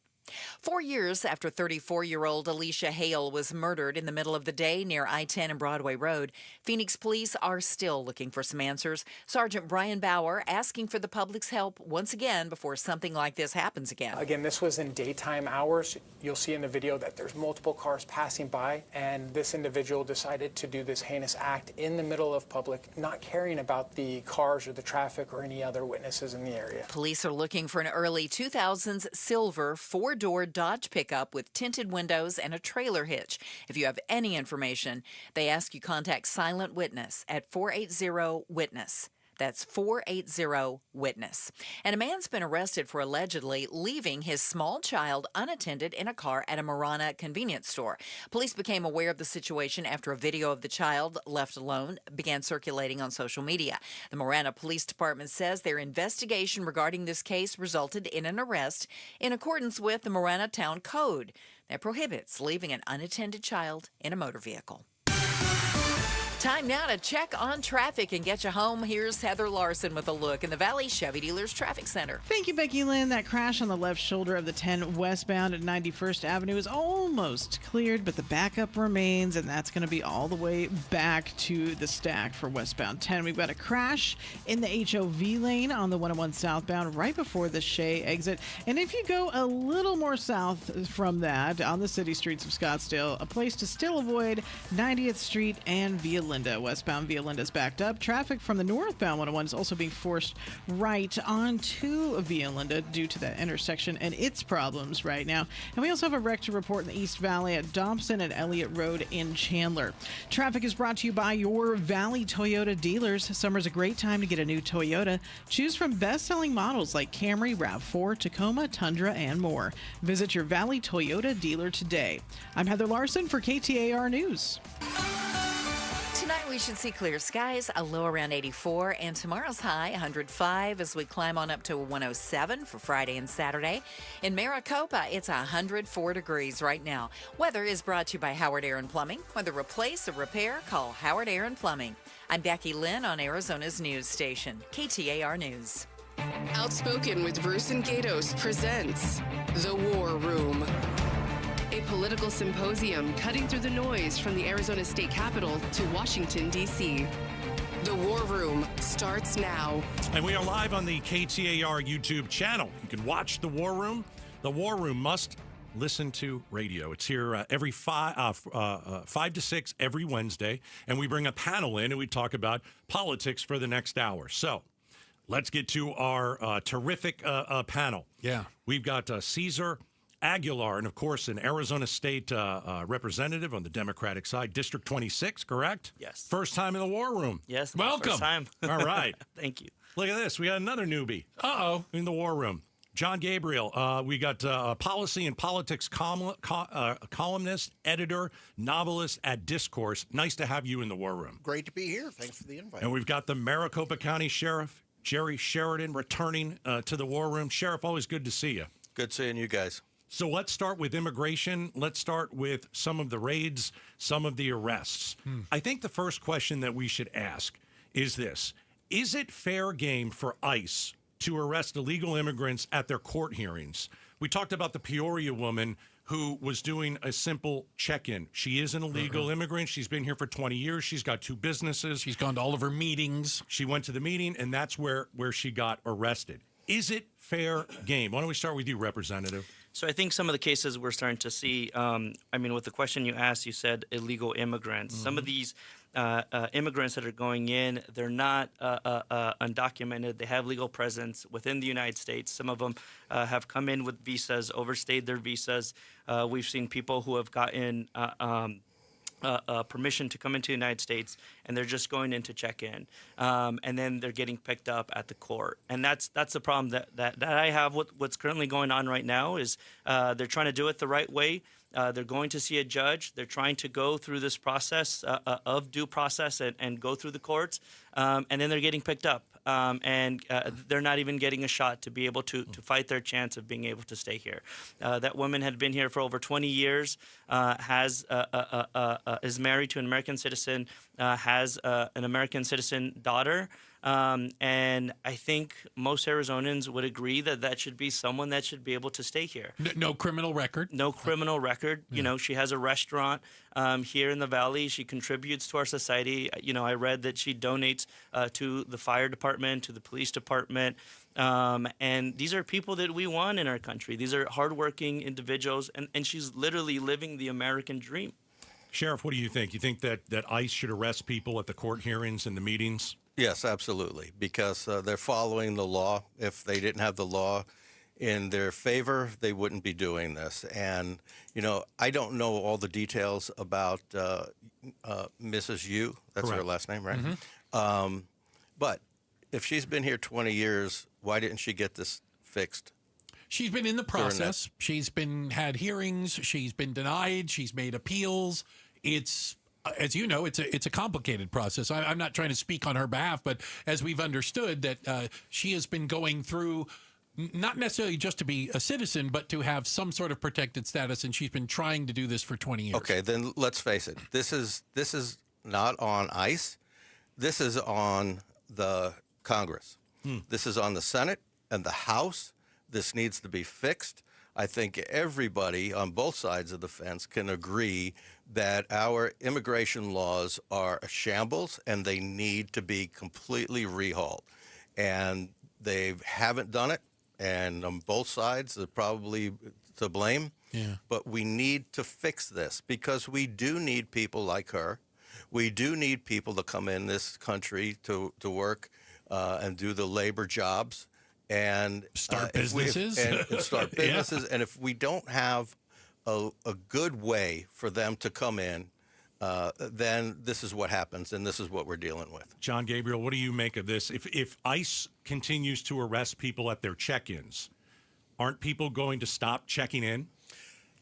4 years after 34-year-old Alicia Hale was murdered in the middle of the day near I-10 and Broadway Road, Phoenix police are still looking for some answers. Sergeant Brian Bauer asking for the public's help once again before something like this happens again. Again, this was in daytime hours. You'll see in the video that there's multiple cars passing by, and this individual decided to do this heinous act in the middle of public, not caring about the cars or the traffic or any other witnesses in the area. Police are looking for an early 2000s silver four-door Dodge pickup with tinted windows and a trailer hitch. If you have any information, they ask you contact Silent Witness at 480-WITNESS. That's 480-WITNESS. And a man's been arrested for allegedly leaving his small child unattended in a car at a Marana convenience store. Police became aware of the situation after a video of the child left alone began circulating on social media. The Marana Police Department says their investigation regarding this case resulted in an arrest in accordance with the Marana Town Code that prohibits leaving an unattended child in a motor vehicle. Time now to check on traffic and get you home. Here's Heather Larson with a look in the Valley Chevy Dealers Traffic Center. Thank you, Becky Lynn. That crash on the left shoulder of the 10 westbound at 91st Avenue is almost cleared, but the backup remains, and that's going to be all the way back to the stack for westbound 10. We've got a crash in the HOV lane on the 101 southbound right before the Shea exit. And if you go a little more south from that on the city streets of Scottsdale, a place to still avoid 90th Street and Via Linda. Westbound Via Linda is backed up. Traffic from the northbound 101 is also being forced right onto Via Linda due to that intersection and its problems right now. And we also have a wreck to report in the East Valley at Dobson and Elliott Road in Chandler. Traffic is brought to you by your Valley Toyota dealers. Summer's a great time to get a new Toyota. Choose from best-selling models like Camry, RAV4, Tacoma, Tundra, and more. Visit your Valley Toyota dealer today. I'm Heather Larson for KTAR News. Tonight we should see clear skies, a low around 84, and tomorrow's high 105 as we climb on up to 107 for Friday and Saturday. In Maricopa, it's 104 degrees right now. Weather is brought to you by Howard Aaron Plumbing. Whether replace or repair, call Howard Aaron Plumbing. I'm Becky Lynn on Arizona's news station, KTAR News. Outspoken with Bruce and Gatos presents The War Room. A political symposium cutting through the noise from the Arizona State Capitol to Washington, D.C. The War Room starts now. And we are live on the KTAR YouTube channel. You can watch The War Room. The War Room must listen to radio. It's here every 5 to 6 every Wednesday, and we bring a panel in and we talk about politics for the next hour. So Let's get to our terrific panel. Yeah. We've got Cesar Aguilar, and of course, an Arizona State representative on the Democratic side, District 26, correct? Yes. First time in the War Room. Yes. Welcome. First time. All right. Thank you. Look at this. We got another newbie. In the War Room. John Gabriel. We got policy and politics columnist, editor, novelist at Discourse. Nice to have you in the War Room. Great to be here. Thanks for the invite. And we've got the Maricopa County Sheriff, Jerry Sheridan, returning to the War Room. Sheriff, always good to see you. Good seeing you guys. So let's start with immigration. Let's start with some of the raids, some of the arrests. I think the first question that we should ask is this. Is it fair game for ICE to arrest illegal immigrants at their court hearings? We talked about the Peoria woman who was doing a simple check-in. She is an illegal immigrant. She's been here for 20 years. She's got 2 businesses. She's gone to all of her meetings. She went to the meeting, and that's where she got arrested. Is it fair game? Why don't we start with you, Representative? So I think some of the cases we're starting to see, with the question you asked, you said illegal immigrants. Some of these immigrants that are going in, they're not undocumented. They have legal presence within the United States. Some of them have come in with visas, overstayed their visas. We've seen people who have gotten permission to come into the United States, and they're just going in to check in, and then they're getting picked up at the court. And that's the problem that I have. What's currently going on right now is they're trying to do it the right way. They're going to see a judge. They're trying to go through this process of due process and go through the courts, and then they're getting picked up. And they're not even getting a shot to be able to fight their chance of being able to stay here. That woman had been here for over 20 years, is married to an American citizen, has an American citizen daughter. And I think most Arizonans would agree that should be someone that should be able to stay here. No criminal record. No criminal record. Yeah. You know, she has a restaurant here in the Valley. She contributes to our society. You know, I read that she donates to the fire department, to the police department. And these are people that we want in our country. These are hardworking individuals, and she's literally living the American dream. Sheriff, what do you think? You think that ICE should arrest people at the court hearings and the meetings? Yes, absolutely, because they're following the law. If they didn't have the law in their favor, they wouldn't be doing this. And, you know, I don't know all the details about Mrs. Yu. That's her last name, right? Mm-hmm. But if she's been here 20 years, why didn't she get this fixed? She's been in the process. She's had hearings. She's been denied. She's made appeals. It's... As you know, it's a complicated process. I'm not trying to speak on her behalf, but as we've understood that she has been going through not necessarily just to be a citizen, but to have some sort of protected status, and she's been trying to do this for 20 years. Okay, then let's face it. This is not on ICE. This is on the Congress. This is on the Senate and the House. This needs to be fixed. I think everybody on both sides of the fence can agree that our immigration laws are a shambles and they need to be completely rehauled. And they haven't done it, and on both sides they're probably to blame. Yeah. But we need to fix this because we do need people like her. We do need people to come in this country to work and do the labor jobs. And start businesses. Yeah. And if we don't have a good way for them to come in, then this is what happens, and this is what we're dealing with. John Gabriel, what do you make of this? If ICE continues to arrest people at their check-ins, aren't people going to stop checking in?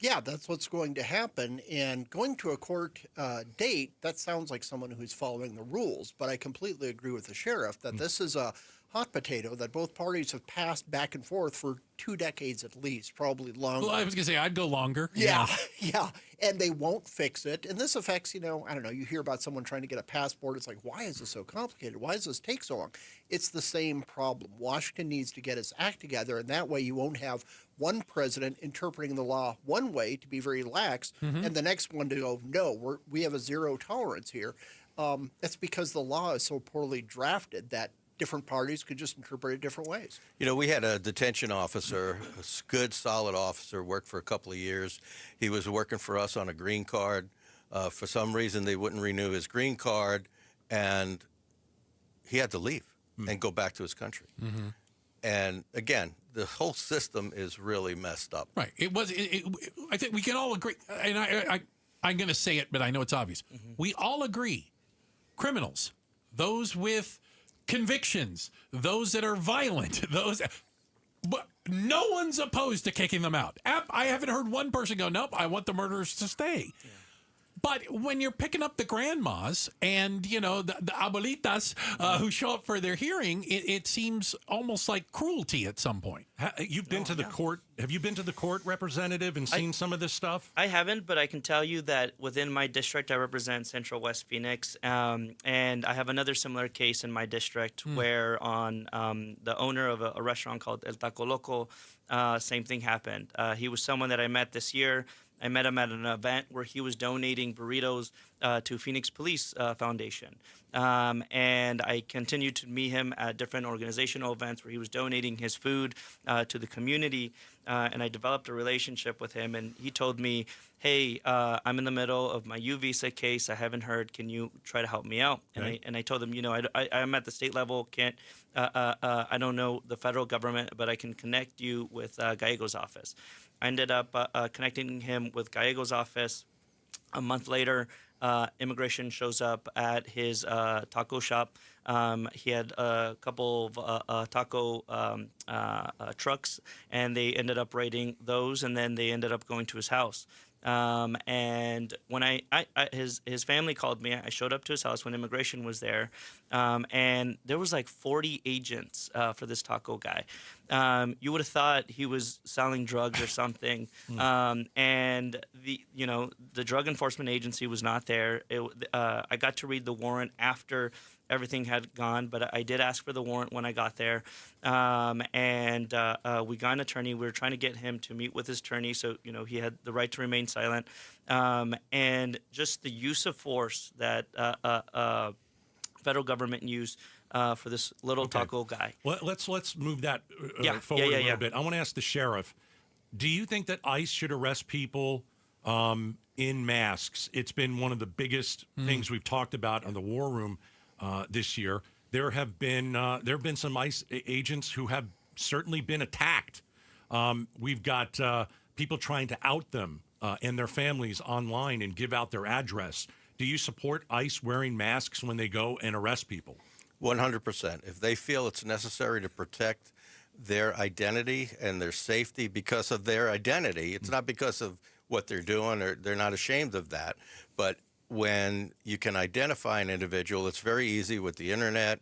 Yeah, that's what's going to happen. And going to a court date, that sounds like someone who's following the rules. But I completely agree with the sheriff that this is a hot potato that both parties have passed back and forth for 2 decades at least, probably longer. Well, I was going to say, I'd go longer. Yeah. And they won't fix it. And this affects, you hear about someone trying to get a passport. It's like, why is this so complicated? Why does this take so long? It's the same problem. Washington needs to get its act together, and that way you won't have one president interpreting the law one way to be very lax, and the next one to go, no, we have a zero tolerance here. That's because the law is so poorly drafted that different parties could just interpret it different ways. You know, we had a detention officer, a good, solid officer, worked for a couple of years. He was working for us on a green card. For some reason, they wouldn't renew his green card, and he had to leave. and go back to his country. Mm-hmm. And again, the whole system is really messed up. Right. I think we can all agree, and I'm going to say it, but I know it's obvious. Mm-hmm. We all agree, criminals, those with convictions, those that are violent, but no one's opposed to kicking them out. I haven't heard one person go, nope, I want the murderers to stay. Yeah. But when you're picking up the grandmas and, the abuelitas who show up for their hearing, it seems almost like cruelty at some point. You've been to the court. Have you been to the court, Representative, and seen some of this stuff? I haven't, but I can tell you that within my district, I represent Central West Phoenix, and I have another similar case in my district where on the owner of a restaurant called El Taco Loco, same thing happened. He was someone that I met this year. I met him at an event where he was donating burritos to Phoenix Police Foundation. And I continued to meet him at different organizational events where he was donating his food to the community. And I developed a relationship with him. And he told me, hey, I'm in the middle of my U visa case. I haven't heard. Can you try to help me out? Right. And I told him, I'm at the state level. I don't know the federal government, but I can connect you with Gallego's office. I ended up connecting him with Gallego's office. A month later, immigration shows up at his taco shop. He had a couple of taco trucks, and they ended up raiding those, and then they ended up going to his house. And when his family called me, I showed up to his house when immigration was there, and there was like 40 agents for this taco guy. You would have thought he was selling drugs or something, and the Drug Enforcement Agency was not there. I got to read the warrant after everything had gone, but I did ask for the warrant when I got there, and we got an attorney. We were trying to get him to meet with his attorney, so he had the right to remain silent, and just the use of force that federal government used for this little taco guy. Well, let's move that forward a little bit. I want to ask the sheriff: do you think that ICE should arrest people in masks? It's been one of the biggest things we've talked about on the War Room this year. There have been some ICE agents who have certainly been attacked. We've got people trying to out them and their families online and give out their address. Do you support ICE wearing masks when they go and arrest people? 100%. If they feel it's necessary to protect their identity and their safety because of their identity, it's not because of what they're doing, or they're not ashamed of that. But when you can identify an individual, it's very easy with the internet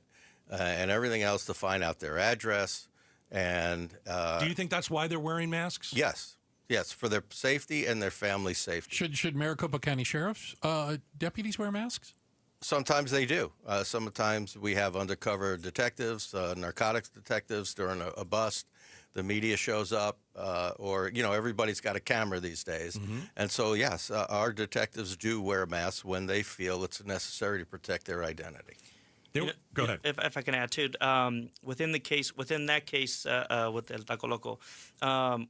and everything else to find out their address. And do you think that's why they're wearing masks? Yes, for their safety and their family's safety. Should Maricopa County Sheriff's deputies wear masks? Sometimes they do. Sometimes we have undercover detectives, narcotics detectives during a bust. The media shows up, or everybody's got a camera these days, and so yes, our detectives do wear masks when they feel it's necessary to protect their identity. Go ahead. If I can add too, within that case with El Taco Loco,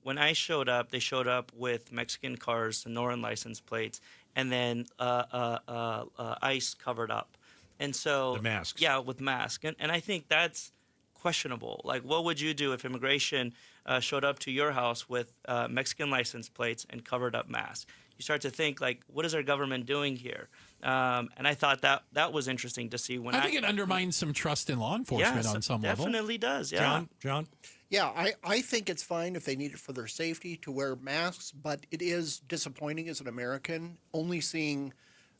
when I showed up, they showed up with Mexican cars, Sonoran license plates, and then ICE covered up, and so the masks. Yeah, with masks, and I think that's questionable. Like, what would you do if immigration showed up to your house with Mexican license plates and covered up masks? You start to think, like, what is our government doing here? And I thought that was interesting to see. When I think it undermines some trust in law enforcement on some level. Definitely does. Yeah, John. Yeah, I think it's fine if they need it for their safety to wear masks, but it is disappointing as an American only seeing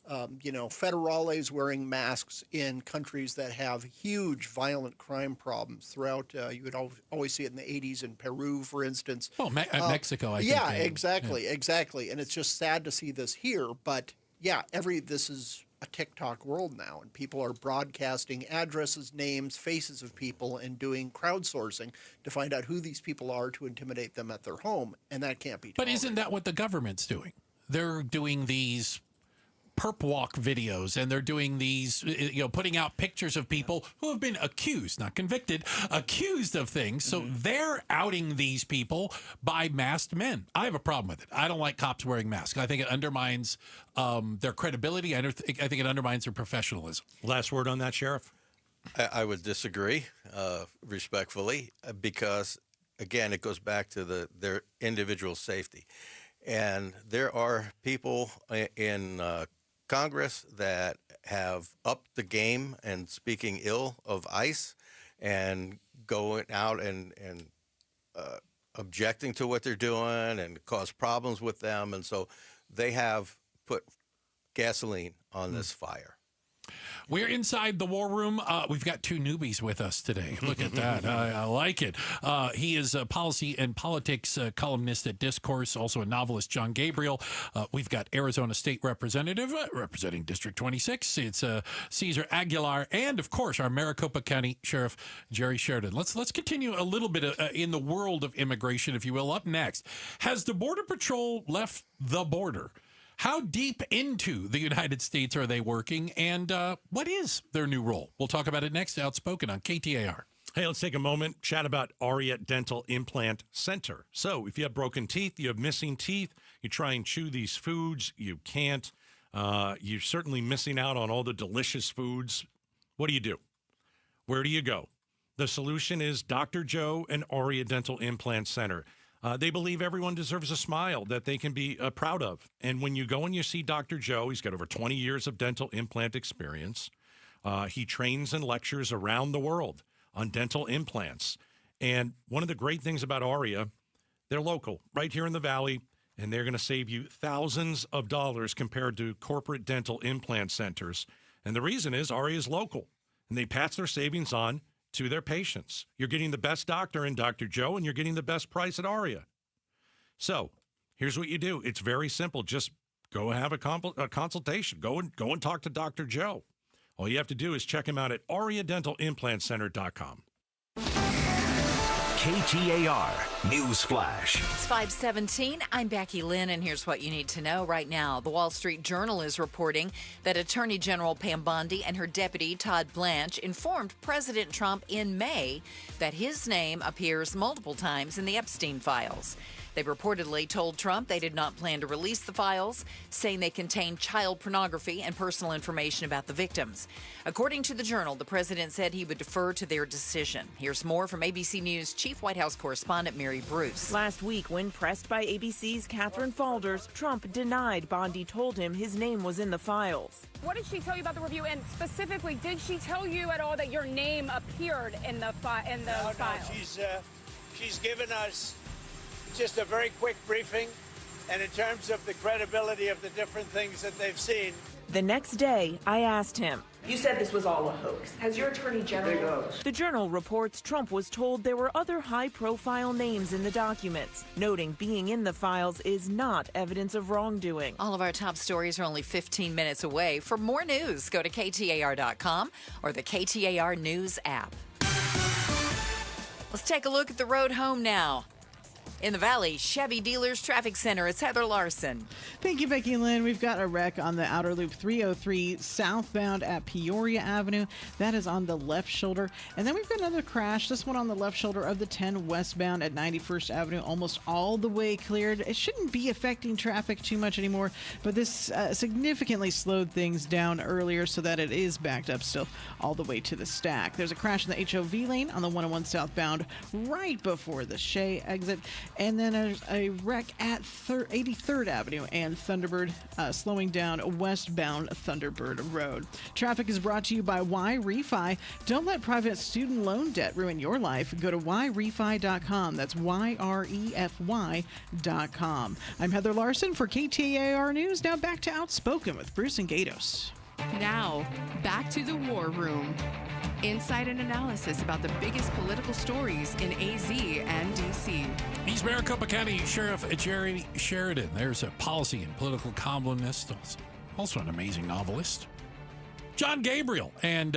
federales wearing masks in countries that have huge violent crime problems throughout. You would always see it in the 80s in Peru, for instance. Well, Mexico, I think. Yeah, exactly. And it's just sad to see this here. But yeah, this is a TikTok world now, and people are broadcasting addresses, names, faces of people, and doing crowdsourcing to find out who these people are to intimidate them at their home, and that can't be tolerated. But isn't that what the government's doing? They're doing these perp walk videos, and they're doing these, putting out pictures of people who have been accused, not convicted, accused of things. So they're outing these people by masked men. I have a problem with it. I don't like cops wearing masks. I think it undermines their credibility. I think it undermines their professionalism. Last word on that, Sheriff? I would disagree respectfully because, again, it goes back to their individual safety. And there are people in Congress that have upped the game and speaking ill of ICE and going out and objecting to what they're doing and cause problems with them. And so they have put gasoline on this fire. We're inside the war room. We've got two newbies with us today. Look at that. I like it. He is a policy and politics columnist at Discourse, also a novelist, John Gabriel. We've got Arizona State Representative representing District 26. It's Cesar Aguilar, and, of course, our Maricopa County Sheriff, Jerry Sheridan. Let's continue a little bit in the world of immigration, if you will. Up next, has the Border Patrol left the border? How deep into the United States are they working, and what is their new role? We'll talk about it next. Outspoken on KTAR. Hey, let's take a moment, chat about Aria Dental Implant Center. So if you have broken teeth, you have missing teeth, you try and chew these foods, you can't. You're certainly missing out on all the delicious foods. What do? Where do you go? The solution is Dr. Joe and Aria Dental Implant Center. They believe everyone deserves a smile that they can be proud of. And when you go and you see Dr. Joe, he's got over 20 years of dental implant experience. He trains and lectures around the world on dental implants. And one of the great things about Aria, they're local, right here in the Valley, and they're going to save you thousands of dollars compared to corporate dental implant centers. And the reason is Aria is local, and they pass their savings on to their patients. You're getting the best doctor in Dr. Joe, and you're getting the best price at Aria. So here's what you do. It's very simple. Just go have a consultation. Go and talk to Dr. Joe. All you have to do is check him out at ariadentalimplantcenter.com. KTAR News Flash. It's 5:17. I'm Becky Lynn, and here's what you need to know right now. The Wall Street Journal is reporting that Attorney General Pam Bondi and her deputy, Todd Blanche, informed President Trump in May that his name appears multiple times in the Epstein files. They reportedly told Trump they did not plan to release the files, saying they contained child pornography and personal information about the victims. According to the Journal, the president said he would defer to their decision. Here's more from ABC News Chief White House correspondent Mary Bruce. Last week, when pressed by ABC's Catherine Falders, Trump denied Bondi told him his name was in the files. What did she tell you about the review? And specifically, did she tell you at all that your name appeared in the file? No, she's given us just a very quick briefing, and in terms of the credibility of the different things that they've seen. The next day, I asked him. You said this was all a hoax. Has your attorney general... The Journal reports Trump was told there were other high-profile names in the documents, noting being in the files is not evidence of wrongdoing. All of our top stories are only 15 minutes away. For more news, go to KTAR.com or the KTAR News app. Let's take a look at the road home now. In the Valley, Chevy Dealers Traffic Center, it's Heather Larson. Thank you, Becky Lynn. We've got a wreck on the outer loop 303 southbound at Peoria Avenue. That is on the left shoulder. And then we've got another crash, this one on the left shoulder of the 10 westbound at 91st Avenue, almost all the way cleared. It shouldn't be affecting traffic too much anymore, but this significantly slowed things down earlier so that it is backed up still all the way to the stack. There's a crash in the HOV lane on the 101 southbound right before the Shea exit. And then there's a wreck at 83rd Avenue and Thunderbird, slowing down westbound Thunderbird Road. Traffic is brought to you by Y-Refi. Don't let private student loan debt ruin your life. Go to YRefi.com. That's YREFY.com. I'm Heather Larson for KTAR News. Now back to Outspoken with Bruce and Gatos. Now, back to the War Room. Insight and analysis about the biggest political stories in AZ and DC. He's Maricopa County Sheriff Jerry Sheridan. There's a policy and political columnist, also an amazing novelist. John Gabriel, and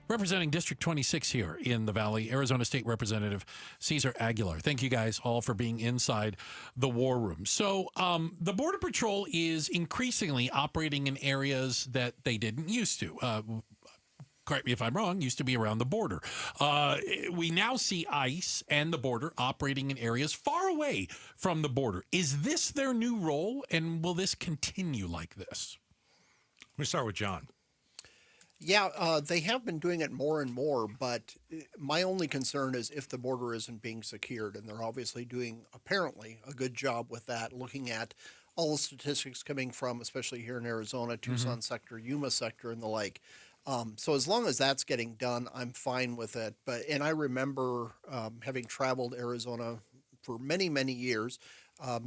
representing District 26 here in the Valley, Arizona State Representative Cesar Aguilar. Thank you guys all for being inside the War Room. So the Border Patrol is increasingly operating in areas that they didn't used to. Correct me if I'm wrong, used to be around the border. We now see ICE and the border operating in areas far away from the border. Is this their new role, and will this continue like this? Let me start with John. Yeah, they have been doing it more and more, but my only concern is if the border isn't being secured, and they're obviously doing, apparently, a good job with that, looking at all the statistics coming from, especially here in Arizona, Tucson sector, Yuma sector, and the like. So as long as that's getting done, I'm fine with it. And I remember having traveled Arizona for many, many years,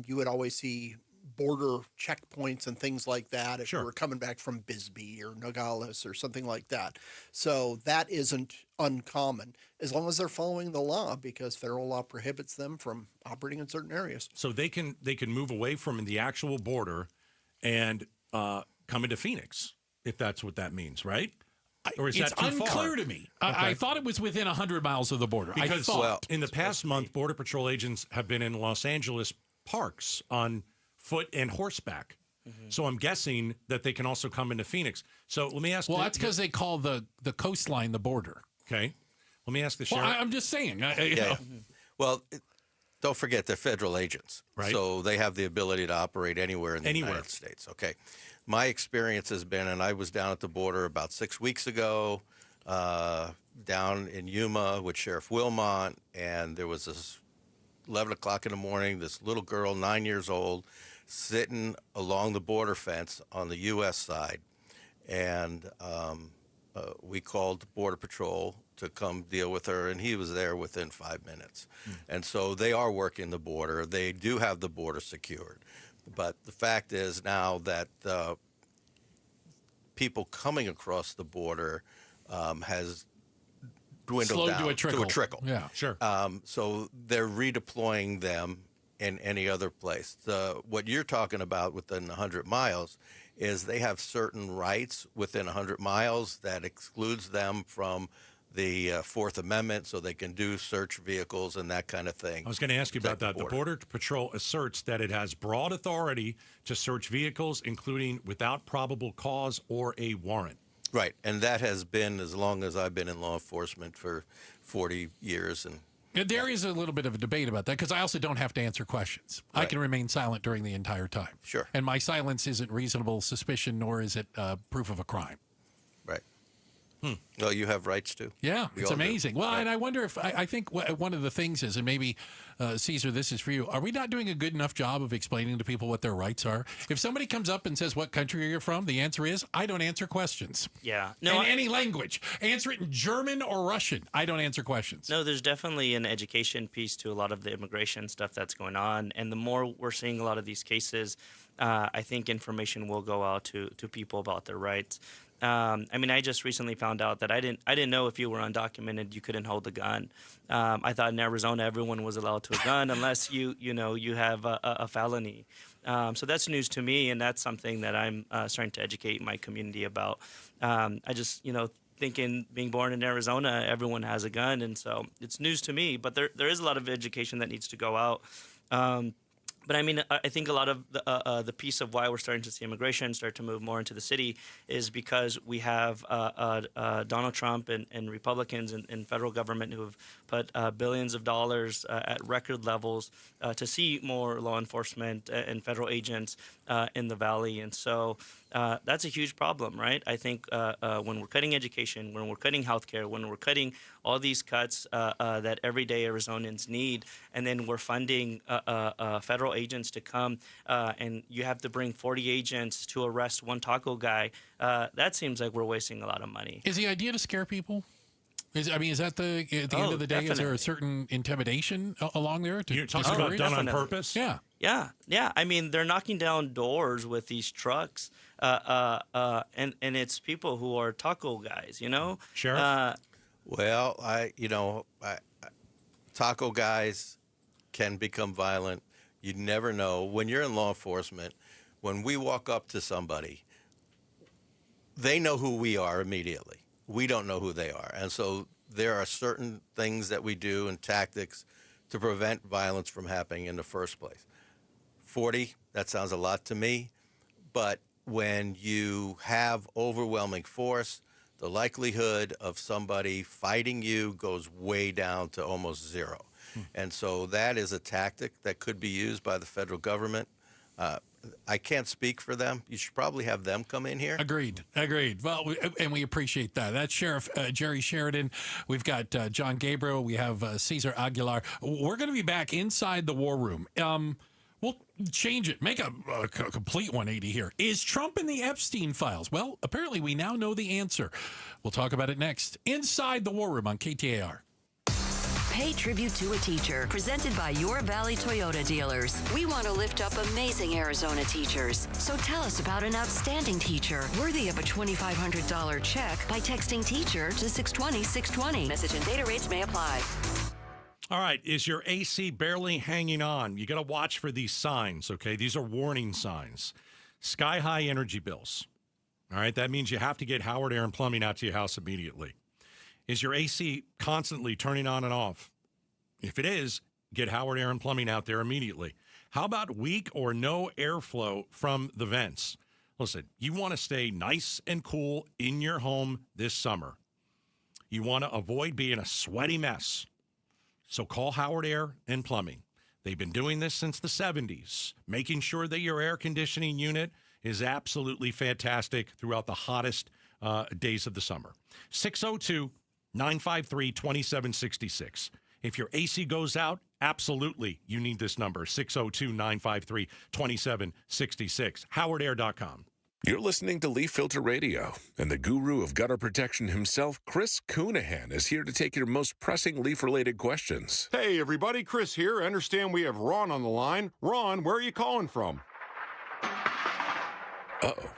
you would always see border checkpoints and things like that if you were coming back from Bisbee or Nogales or something like that. So that isn't uncommon as long as they're following the law, because federal law prohibits them from operating in certain areas. So they can move away from the actual border and come into Phoenix, if that's what that means, right? Or is it's that too unclear far? to me. Okay. I thought it was within 100 miles of the border. Because in the past month, Border Patrol agents have been in Los Angeles parks on foot and horseback. So I'm guessing that they can also come into Phoenix. So let me ask. Well, that's because they call the coastline the border. Okay. Let me ask the Well, sheriff. I'm just saying. Well, don't forget they're federal agents, right? So they have the ability to operate anywhere in the United States. Okay. My experience has been, and I was down at the border about 6 weeks ago, down in Yuma with Sheriff Wilmot, and there was this 11 o'clock in the morning, this little girl, 9 years old, sitting along the border fence on the U.S. side, and we called Border Patrol to come deal with her, and he was there within 5 minutes. And so they are working the border. They do have the border secured. But the fact is now that people coming across the border has dwindled Slowed down to a trickle. Yeah, sure. So they're redeploying them in any other place. What you're talking about within 100 miles is they have certain rights within 100 miles that excludes them from the Fourth Amendment, so they can do search vehicles and that kind of thing. I was going to ask you about that. The Border Patrol asserts that it has broad authority to search vehicles, including without probable cause or a warrant. Right, and that has been as long as I've been in law enforcement for 40 years. And there is a little bit of a debate about that because I also don't have to answer questions. I can remain silent during the entire time. Sure. And my silence isn't reasonable suspicion, nor is it proof of a crime. Right. Well, you have rights too. Yeah, We it's all do. amazing. Well, and I wonder if I think one of the things is, and maybe Caesar, this is for you. Are we not doing a good enough job of explaining to people what their rights are? If somebody comes up and says, "What country are you from?" the answer is, "I don't answer questions." Yeah. In any language, answer it in German or Russian. I don't answer questions. No, there's definitely an education piece to a lot of the immigration stuff that's going on, and the more we're seeing a lot of these cases, I think information will go out to people about their rights. I mean, I just recently found out that I didn't know if you were undocumented, you couldn't hold a gun. I thought in Arizona everyone was allowed to a gun unless you have a felony. So that's news to me, and that's something that I'm starting to educate my community about. I just thinking being born in Arizona, everyone has a gun, and so it's news to me. But there is a lot of education that needs to go out. But I mean, I think a lot of the piece of why we're starting to see immigration start to move more into the city is because we have Donald Trump and Republicans and federal government who have put billions of dollars at record levels to see more law enforcement and federal agents in the valley. And so that's a huge problem, right? I think when we're cutting education, when we're cutting healthcare, when we're cutting all these cuts that everyday Arizonans need, and then we're funding federal agents to come and you have to bring 40 agents to arrest one taco guy, that seems like we're wasting a lot of money. Is the idea to scare people? Is that at the end of the day, is there a certain intimidation along there? You're talking about done on purpose? Yeah. Yeah. I mean, they're knocking down doors with these trucks, and it's people who are taco guys, Sheriff? Well, taco guys can become violent. You never know. When you're in law enforcement, when we walk up to somebody, they know who we are immediately. We don't know who they are. And so there are certain things that we do and tactics to prevent violence from happening in the first place. 40, that sounds a lot to me. But when you have overwhelming force, the likelihood of somebody fighting you goes way down to almost zero. And so that is a tactic that could be used by the federal government. I can't speak for them. You should probably have them come in here. Agreed. Well, we appreciate that. That's Sheriff Jerry Sheridan. We've got John Gabriel. We have Cesar Aguilar. We're going to be back inside the war room. We'll change it. Make a complete 180 here. Is Trump in the Epstein files? Well, apparently we now know the answer. We'll talk about it next. Inside the war room on KTAR. Pay tribute to a teacher, presented by Your Valley Toyota dealers. We want to lift up amazing Arizona teachers. So tell us about an outstanding teacher worthy of a $2,500 check by texting teacher to 620-620. Message and data rates may apply. All right, is your AC barely hanging on? You got to watch for these signs, okay? These are warning signs. Sky-high energy bills. All right, that means you have to get Howard Air and Plumbing out to your house immediately. Is your AC constantly turning on and off? If it is, get Howard Air and Plumbing out there immediately. How about weak or no airflow from the vents? Listen, you want to stay nice and cool in your home this summer. You want to avoid being a sweaty mess. So call Howard Air and Plumbing. They've been doing this since the 70s, making sure that your air conditioning unit is absolutely fantastic throughout the hottest days of the summer. 602-953-2766. If your AC goes out, absolutely you need this number, 602-953-2766. HowardAir.com. You're listening to Leaf Filter Radio, and the guru of gutter protection himself, Chris Coonahan, is here to take your most pressing leaf-related questions. Hey, everybody, Chris here. I understand we have Ron on the line. Ron, where are you calling from? Uh-oh.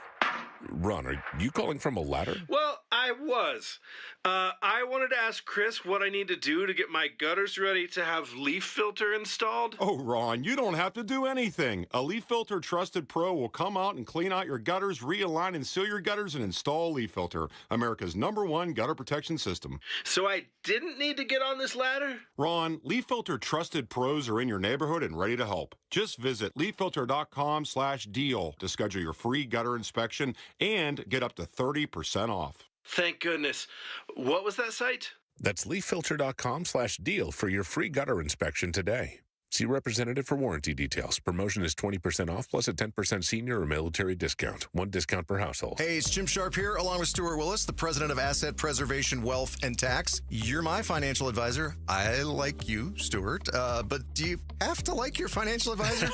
Ron, are you calling from a ladder? Well, I was. I wanted to ask Chris what I need to do to get my gutters ready to have leaf filter installed. Oh, Ron, you don't have to do anything. A Leaf Filter Trusted Pro will come out and clean out your gutters, realign and seal your gutters, and install Leaf Filter, America's #1 gutter protection system. So I didn't need to get on this ladder? Ron, Leaf Filter Trusted Pros are in your neighborhood and ready to help. Just visit leaffilter.com/deal to schedule your free gutter inspection and get up to 30% off. Thank goodness. What was that site? That's leaffilter.com/deal for your free gutter inspection today. See representative for warranty details. Promotion is 20% off plus a 10% senior or military discount. One discount per household. Hey, it's Jim Sharp here, along with Stuart Willis, the president of Asset Preservation, Wealth, and Tax. You're my financial advisor. I like you, Stuart. But do you have to like your financial advisor?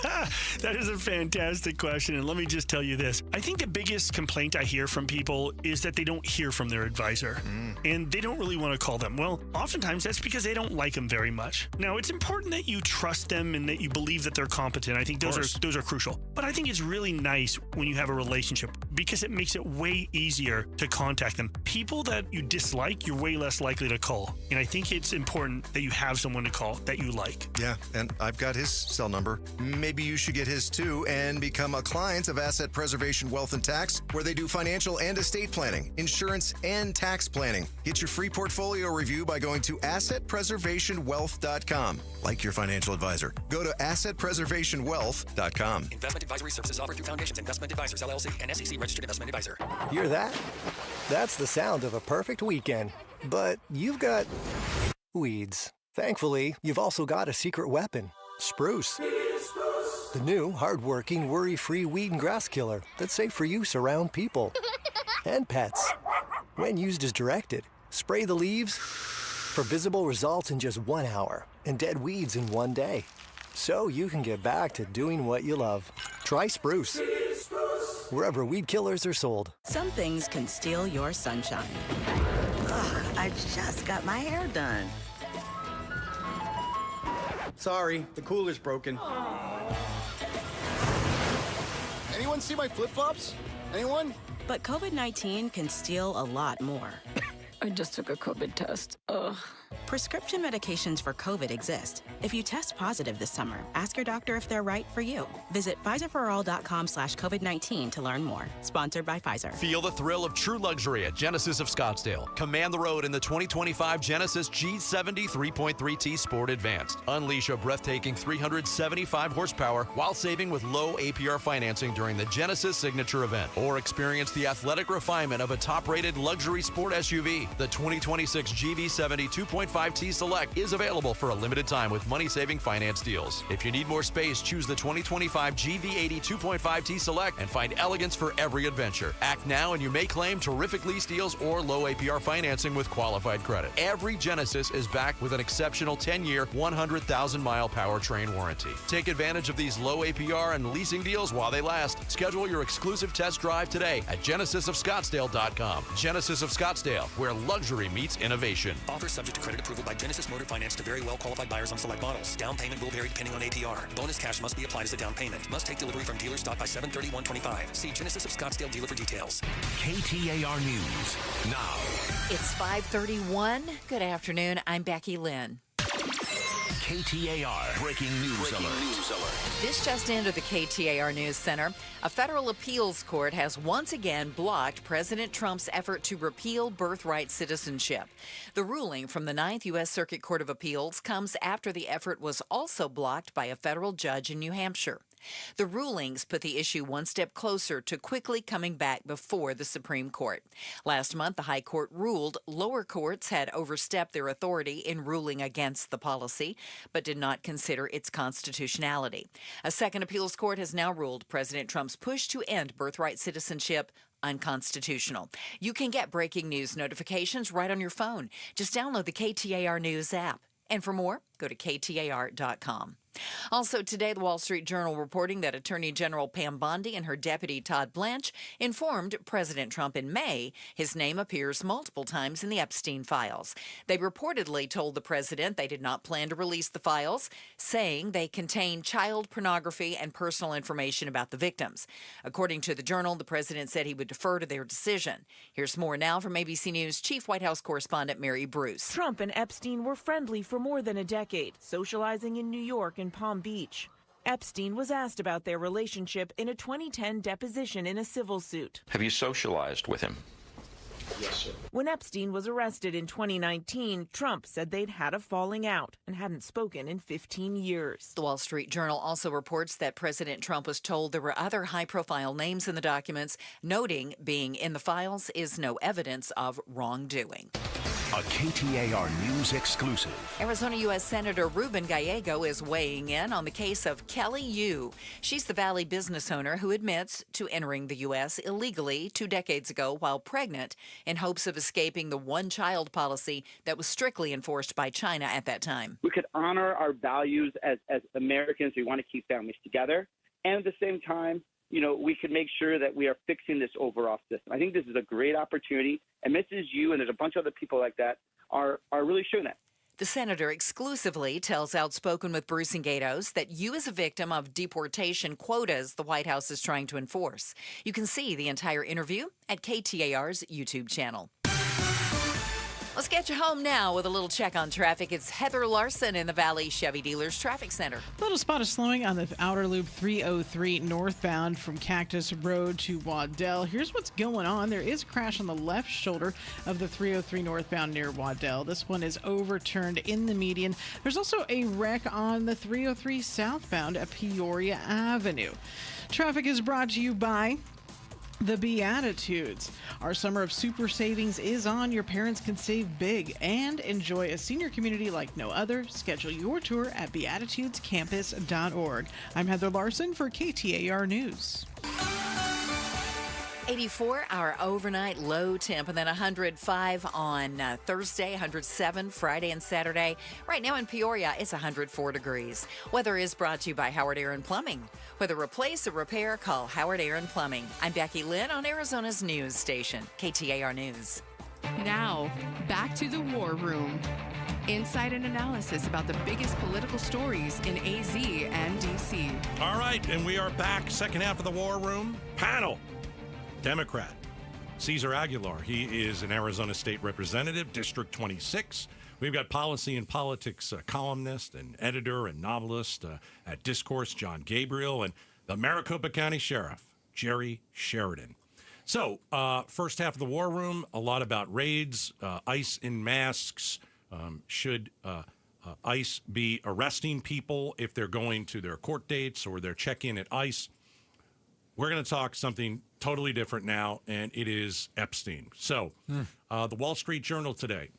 That is a fantastic question. And let me just tell you this. I think the biggest complaint I hear from people is that they don't hear from their advisor. And they don't really want to call them. Well, oftentimes that's because they don't like them very much. Now, it's important that you trust them and that you believe that they're competent. I think those are crucial. But I think it's really nice when you have a relationship because it makes it way easier to contact them. People that you dislike, you're way less likely to call. And I think it's important that you have someone to call that you like. Yeah, and I've got his cell number. Maybe you should get his too and become a client of Asset Preservation, Wealth, and Tax, where they do financial and estate planning, insurance, and tax planning. Get your free portfolio review by going to assetpreservationwealth.com. Like your financial advisor. Go to assetpreservationwealth.com. Investment advisory services offered through Foundations Investment Advisors, LLC, and SEC Registered Investment Advisor. Hear that? That's the sound of a perfect weekend. But you've got weeds. Thankfully, you've also got a secret weapon, Spruce. The new, hard-working, worry-free weed and grass killer that's safe for use around people and pets. When used as directed, spray the leaves for visible results in just 1 hour and dead weeds in 1 day. So you can get back to doing what you love. Try Spruce. Wherever weed killers are sold. Some things can steal your sunshine. Ugh, I just got my hair done. Sorry, the cooler's broken. Anyone see my flip-flops? Anyone? But COVID-19 can steal a lot more. I just took a COVID test. Ugh. Prescription medications for COVID exist. If you test positive this summer, ask your doctor if they're right for you. Visit PfizerForAll.com/COVID-19 to learn more. Sponsored by Pfizer. Feel the thrill of true luxury at Genesis of Scottsdale. Command the road in the 2025 Genesis G70 3.3T Sport Advanced. Unleash a breathtaking 375 horsepower while saving with low APR financing during the Genesis Signature event. Or experience the athletic refinement of a top-rated luxury sport SUV. free. The 2026 GV70 2.5T Select is available for a limited time with money-saving finance deals. If you need more space, choose the 2025 GV80 2.5T Select and find elegance for every adventure. Act now and you may claim terrific lease deals or low APR financing with qualified credit. Every Genesis is backed with an exceptional 10-year, 100,000-mile powertrain warranty. Take advantage of these low APR and leasing deals while they last. Schedule your exclusive test drive today at genesisofscottsdale.com. Genesis of Scottsdale, where luxury meets innovation. Offer subject to credit approval by Genesis Motor Finance to very well qualified buyers on select models. Down payment will vary depending on APR. Bonus cash must be applied as a down payment. Must take delivery from dealer stock by 7/30/125. See Genesis of Scottsdale dealer for details. KTAR News now. It's 5:31. Good afternoon. I'm Becky Lynn. KTAR Breaking News Alert. This just into the KTAR News Center. A federal appeals court has once again blocked President Trump's effort to repeal birthright citizenship. The ruling from the 9th U.S. Circuit Court of Appeals comes after the effort was also blocked by a federal judge in New Hampshire. The rulings put the issue one step closer to quickly coming back before the Supreme Court. Last month, the High Court ruled lower courts had overstepped their authority in ruling against the policy, but did not consider its constitutionality. A second appeals court has now ruled President Trump's push to end birthright citizenship unconstitutional. You can get breaking news notifications right on your phone. Just download the KTAR News app. And for more, go to KTAR.com. Also today, the Wall Street Journal reporting that Attorney General Pam Bondi and her deputy Todd Blanche informed President Trump in May his name appears multiple times in the Epstein files. They reportedly told the president they did not plan to release the files, saying they contain child pornography and personal information about the victims. According to the Journal, the president said he would defer to their decision. Here's more now from ABC News Chief White House correspondent Mary Bruce. Trump and Epstein were friendly for more than a decade, socializing in New York and Palm Beach. Epstein was asked about their relationship in a 2010 deposition in a civil suit. Have you socialized with him? Yes, sir. When Epstein was arrested in 2019, Trump said they'd had a falling out and hadn't spoken in 15 years. The Wall Street Journal also reports that President Trump was told there were other high-profile names in the documents, noting being in the files is no evidence of wrongdoing. A KTAR News exclusive. Arizona U.S. Senator Ruben Gallego is weighing in on the case of Kelly Yu. She's the Valley business owner who admits to entering the U.S. illegally 2 decades ago while pregnant in hopes of escaping the one-child policy that was strictly enforced by China at that time. We could honor our values as Americans. We want to keep families together. And at the same time, we can make sure that we are fixing this overall system. I think this is a great opportunity, and Mrs. Yu and there's a bunch of other people like that are really showing that. The senator exclusively tells Outspoken with Bruce and Gatos that Yu is a victim of deportation quotas the White House is trying to enforce. You can see the entire interview at KTAR's YouTube channel. Let's get you home now with a little check on traffic. It's Heather Larson in the Valley Chevy Dealers Traffic Center. A little spot of slowing on the outer loop 303 northbound from Cactus Road to Waddell. Here's what's going on. There is a crash on the left shoulder of the 303 northbound near Waddell. This one is overturned in the median. There's also a wreck on the 303 southbound at Peoria Avenue. Traffic is brought to you by the Beatitudes. Our summer of super savings is on. Your parents can save big and enjoy a senior community like no other. Schedule your tour at beatitudescampus.org. I'm Heather Larson for KTAR News. 84, our overnight low temp, and then 105 on Thursday, 107 Friday and Saturday. Right now in Peoria, it's 104 degrees. Weather is brought to you by Howard Aaron Plumbing. Whether replace or repair, call Howard Aaron Plumbing. I'm Becky Lynn on Arizona's news station, KTAR News. Now, back to the War Room. Insight and analysis about the biggest political stories in AZ and DC. All right, and we are back. Second half of the War Room. Panel. Democrat Cesar Aguilar. He is an Arizona State Representative, District 26. We've got policy and politics columnist and editor and novelist at Discourse, John Gabriel, and the Maricopa County Sheriff, Jerry Sheridan. So, first half of the War Room, a lot about raids, ICE in masks. Should ICE be arresting people if they're going to their court dates or their check-in at ICE? We're going to talk something totally different now, and it is Epstein. So, the Wall Street Journal today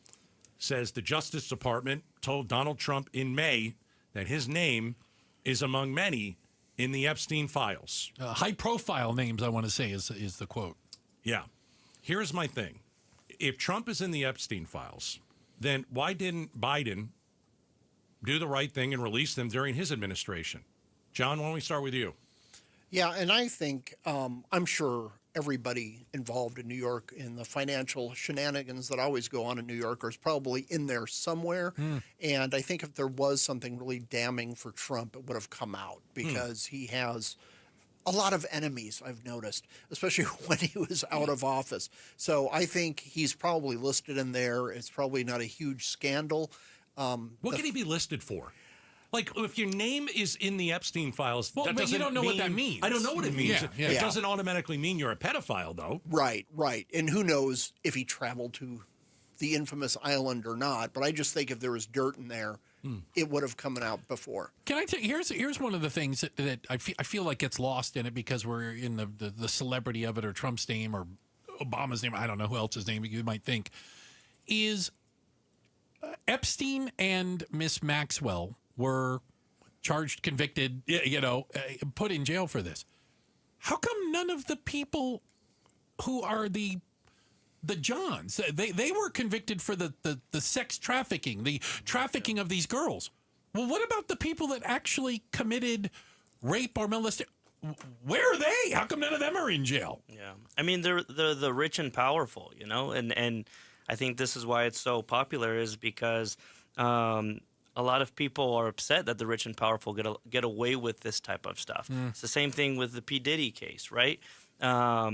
says the Justice Department told Donald Trump in May that his name is among many in the Epstein files. High-profile names, I want to say, is the quote. Yeah. Here's my thing. If Trump is in the Epstein files, then why didn't Biden do the right thing and release them during his administration? John, why don't we start with you? Yeah, and I think, I'm sure everybody involved in New York in the financial shenanigans that always go on in New York is probably in there somewhere. And I think if there was something really damning for Trump, it would have come out because he has a lot of enemies, I've noticed, especially when he was out of office. So I think he's probably listed in there. It's probably not a huge scandal. What can he be listed for? Like, if your name is in the Epstein files, well, that but you don't know mean, what that means. I don't know what it means. Yeah. It doesn't automatically mean you're a pedophile, though. Right. And who knows if he traveled to the infamous island or not. But I just think if there was dirt in there, it would have come out before. Can I tell you, here's one of the things that I feel like gets lost in it because we're in the celebrity of it, or Trump's name or Obama's name. I don't know who else's name you might think. Is Epstein and Miss Maxwell were charged, convicted, put in jail for this. How come none of the people who are the Johns, they were convicted for the sex trafficking, the trafficking of these girls? Well, what about the people that actually committed rape or molestation? Where are they? How come none of them are in jail? Yeah, I mean, they're the rich and powerful, and I think this is why it's so popular is because a lot of people are upset that the rich and powerful get away with this type of stuff. It's the same thing with the P. Diddy case, right? But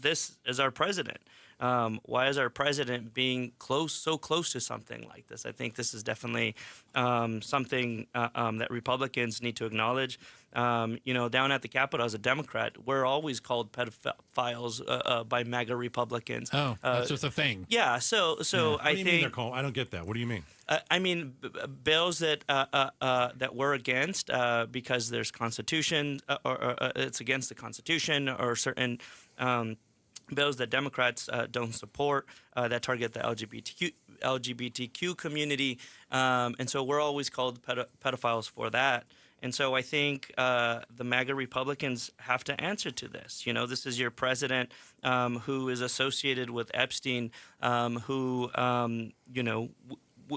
this is our president. Why is our president being so close to something like this? I think this is definitely something that Republicans need to acknowledge. Down at the Capitol as a Democrat, we're always called pedophiles by MAGA Republicans. Oh, that's just a thing. Yeah. So What I do you mean think they're called? I don't get that. What do you mean? I mean bills that we're against because there's Constitution or it's against the Constitution, or certain bills that Democrats don't support that target the LGBTQ community, and so we're always called pedophiles for that. And so I think the MAGA Republicans have to answer to this. This is your president who is associated with Epstein, who,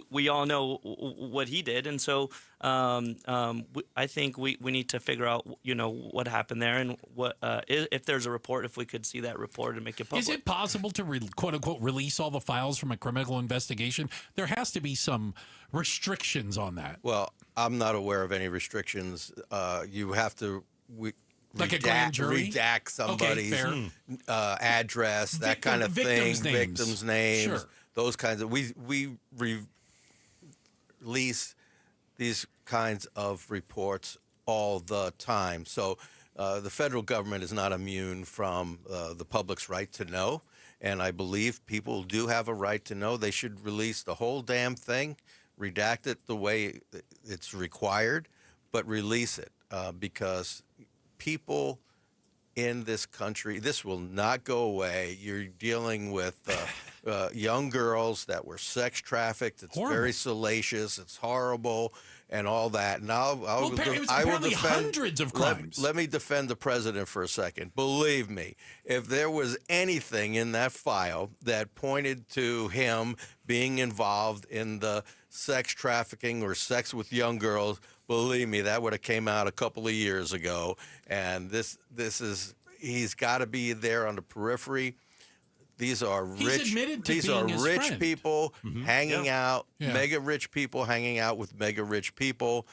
we all know what he did. And so I think we need to figure out, what happened there and what if there's a report, if we could see that report and make it public. Is it possible to, quote unquote, release all the files from a criminal investigation? There has to be some restrictions on that. Well, I'm not aware of any restrictions. You have to like a grand jury? Redact somebody's address, that kind of thing, victims' names, sure. Those kinds of. We release these kinds of reports all the time. So the federal government is not immune from the public's right to know, and I believe people do have a right to know. They should release the whole damn thing, redact it the way it's required, but release it because people in this country, this will not go away. You're dealing with young girls that were sex trafficked. It's very salacious. It's horrible and all that. And I will defend hundreds of crimes. Let me defend the president for a second. Believe me, if there was anything in that file that pointed to him being involved in the sex trafficking or sex with young girls, believe me, that would have came out a couple of years ago. And he's got to be there on the periphery. These are rich people hanging out, mega rich people hanging out with mega rich people.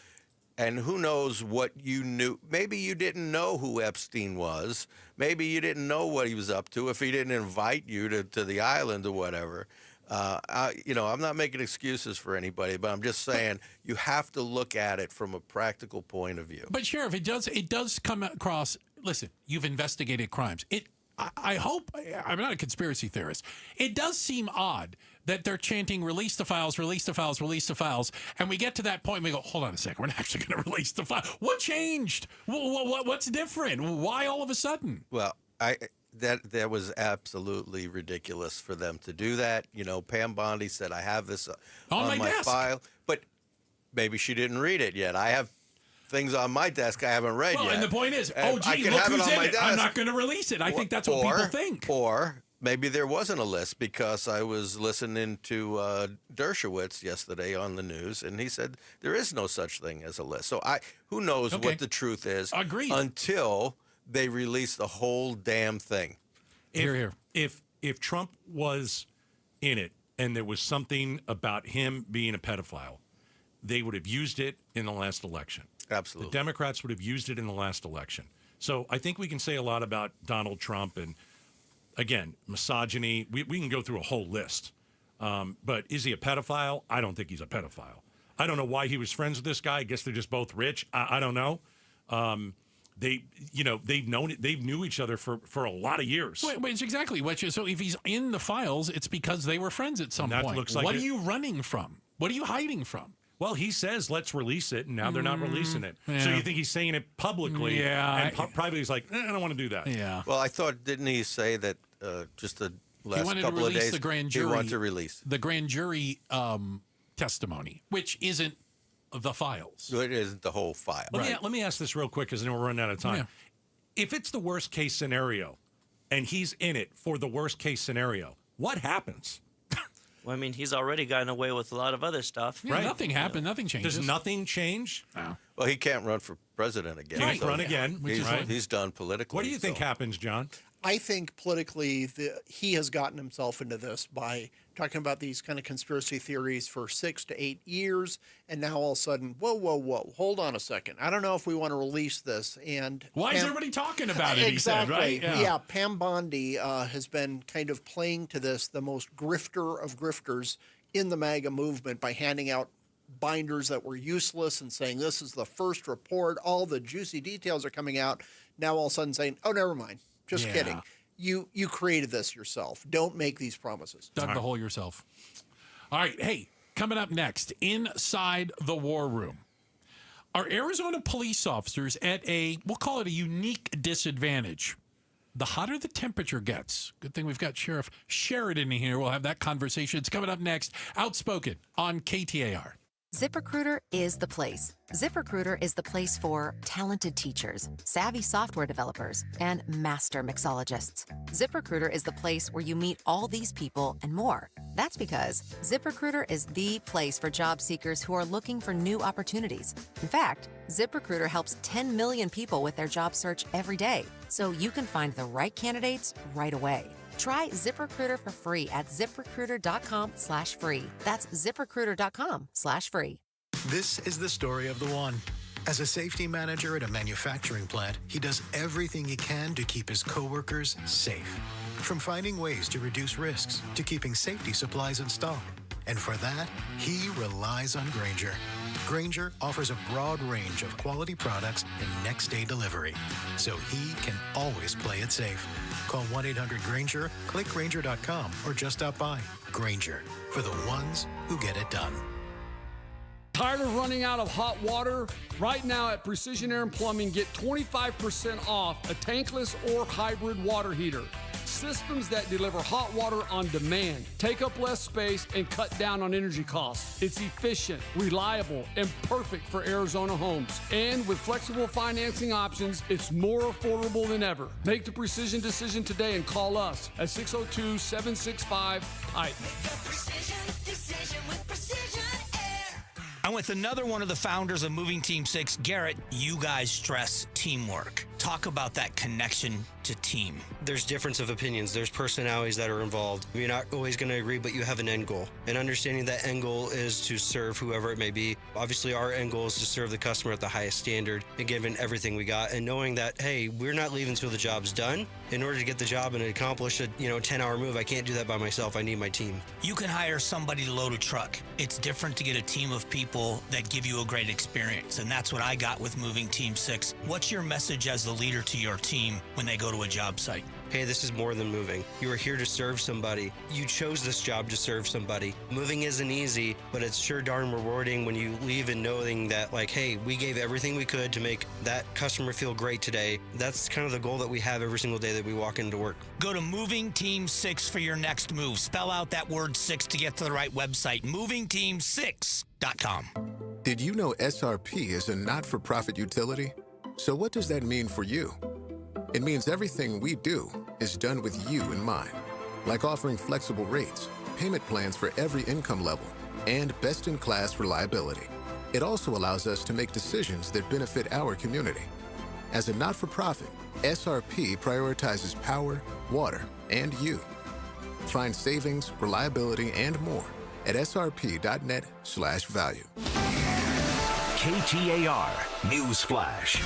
And who knows what you knew. Maybe you didn't know who Epstein was. Maybe you didn't know what he was up to if he didn't invite you to the island or whatever. I'm not making excuses for anybody, but I'm just saying you have to look at it from a practical point of view. But Sheriff, it does come across. Listen, you've investigated crimes. I hope I'm not a conspiracy theorist. It does seem odd that they're chanting, release the files, release the files, release the files. And we get to that point and we go, hold on a second, we're not actually going to release the file. What changed? What's different? Why all of a sudden? Well, that was absolutely ridiculous for them to do that. You know, Pam Bondi said, I have this on my desk. file, but maybe she didn't read it yet. I have things on my desk I haven't read yet. And the point is, And look have who's it on in my it. desk. I'm not going to release it. I think that's what people think. Or maybe there wasn't a list, because I was listening to Dershowitz yesterday on the news, and he said there is no such thing as a list. So who knows what the truth is. Agreed. Until they release the whole damn thing. If Trump was in it and there was something about him being a pedophile, they would have used it in the last election. Absolutely. The Democrats would have used it in the last election. So I think we can say a lot about Donald Trump and, again, misogyny. We can go through a whole list. But is he a pedophile? I don't think he's a pedophile. I don't know why he was friends with this guy. I guess they're just both rich. I don't know. They've knew each other for a lot of years. Wait, it's exactly what so if he's in the files, it's because they were friends at some point. Looks like what are you running from? What are you hiding from? Well, he says, let's release it, and now they're not releasing it. Yeah. So you think he's saying it publicly, and privately he's like, I don't want to do that. Yeah. Well, I thought, didn't he say that just the last couple of days the grand jury, he wanted to release the grand jury testimony, which isn't the files. It isn't the whole file. Let me ask this real quick, because I know we're running out of time. Yeah. If it's the worst case scenario, and he's in it for the worst case scenario, what happens? Well, I mean, he's already gotten away with a lot of other stuff. Yeah, nothing happened. Nothing changes. Does nothing change? No. Well, he can't run for president again. Can't run again. He's done politically. What do you think happens, John? I think politically he has gotten himself into this by talking about these kind of conspiracy theories for 6 to 8 years, and now all of a sudden, whoa, hold on a second. I don't know if we want to release this. And why is everybody talking about it? Exactly. He said, right? Yeah. Pam Bondi has been kind of playing to this, the most grifter of grifters in the MAGA movement, by handing out binders that were useless and saying this is the first report. All the juicy details are coming out. Now all of a sudden saying, oh, never mind. Just kidding. You created this yourself. Don't make these promises. Dug the hole yourself. All right. Hey, coming up next, inside the war room. Are Arizona police officers at we'll call it a unique disadvantage? The hotter the temperature gets. Good thing we've got Sheriff Sheridan here. We'll have that conversation. It's coming up next. Outspoken on KTAR. ZipRecruiter is the place. ZipRecruiter is the place for talented teachers, savvy software developers, and master mixologists. ZipRecruiter is the place where you meet all these people and more. That's because ZipRecruiter is the place for job seekers who are looking for new opportunities. In fact, ZipRecruiter helps 10 million people with their job search every day, so you can find the right candidates right away. Try ZipRecruiter for free at ZipRecruiter.com/free. That's ZipRecruiter.com/free. This is the story of the one. As a safety manager at a manufacturing plant, he does everything he can to keep his coworkers safe. From finding ways to reduce risks to keeping safety supplies in stock. And for that, he relies on Grainger. Grainger offers a broad range of quality products and next-day delivery, so he can always play it safe. Call 1-800-GRAINGER, click Grainger.com, or just stop by. Grainger, for the ones who get it done. Tired of running out of hot water? Right now at Precision Air and Plumbing, get 25% off a tankless or hybrid water heater. Systems that deliver hot water on demand, take up less space, and cut down on energy costs. It's efficient, reliable, and perfect for Arizona homes. And with flexible financing options, it's more affordable than ever. Make the precision decision today and call us at 602-765-PIPE. I'm with another one of the founders of Moving Team 6, Garrett. You guys stress teamwork. Talk about that connection to team. There's difference of opinions. There's personalities that are involved. You're not always going to agree, but you have an end goal. And understanding that end goal is to serve whoever it may be. Obviously, our end goal is to serve the customer at the highest standard and giving everything we got. And knowing that, hey, we're not leaving until the job's done. In order to get the job and accomplish a 10-hour move, I can't do that by myself. I need my team. You can hire somebody to load a truck. It's different to get a team of people that give you a great experience. And that's what I got with Moving Team 6. What's your message as the leader to your team when they go to a job site? hey, this is more than moving. You are here to serve somebody. You chose this job to serve somebody. Moving isn't easy, but it's sure darn rewarding when you leave and knowing that, like, hey, we gave everything we could to make that customer feel great today. That's kind of the goal that we have every single day that we walk into work. Go to Moving Team 6 for your next move. Spell out that word 6 to get to the right website. MovingTeam6.com. Did you know SRP is a not-for-profit utility? So what does that mean for you? It means everything we do is done with you in mind, like offering flexible rates, payment plans for every income level, and best-in-class reliability. It also allows us to make decisions that benefit our community. As a not-for-profit, SRP prioritizes power, water, and you. Find savings, reliability, and more at srp.net/value. KTAR News Flash.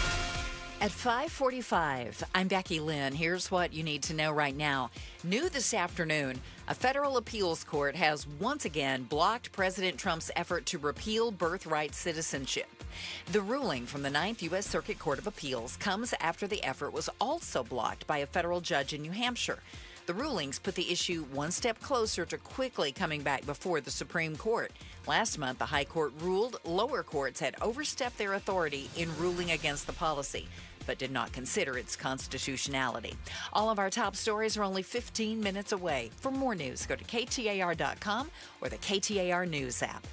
At 5:45, I'm Becky Lynn. Here's what you need to know right now. New this afternoon, a federal appeals court has once again blocked President Trump's effort to repeal birthright citizenship. The ruling from the 9th U.S. Circuit Court of Appeals comes after the effort was also blocked by a federal judge in New Hampshire. The rulings put the issue one step closer to quickly coming back before the Supreme Court. Last month, the High Court ruled lower courts had overstepped their authority in ruling against the policy, but did not consider its constitutionality. All of our top stories are only 15 minutes away. For more news, go to KTAR.com or the KTAR News app.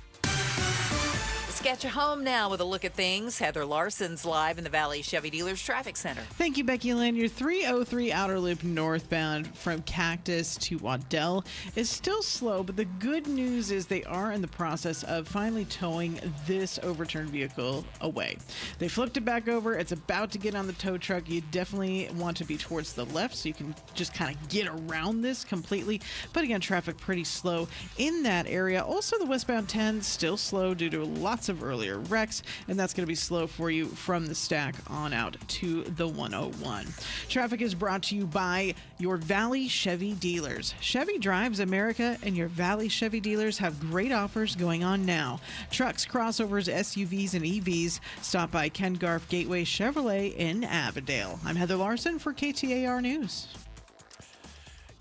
Let's get you home now with a look at things. Heather Larson's live in the Valley Chevy Dealers Traffic Center. Thank you, Becky Lynn. Your 303 outer loop northbound from Cactus to Waddell is still slow, but the good news is they are in the process of finally towing this overturned vehicle away. They flipped it back over. It's about to get on the tow truck. You definitely want to be towards the left so you can just kind of get around this completely. But again, traffic pretty slow in that area. Also, the westbound 10 still slow due to lots of earlier wrecks, and that's going to be slow for you from the stack on out to the 101. Traffic is brought to you by your Valley Chevy dealers. Chevy drives America, and your Valley Chevy dealers have great offers going on now. Trucks, crossovers, SUVs, and EVs. Stop by Ken Garff Gateway Chevrolet in Avondale. I'm Heather Larson for KTAR News.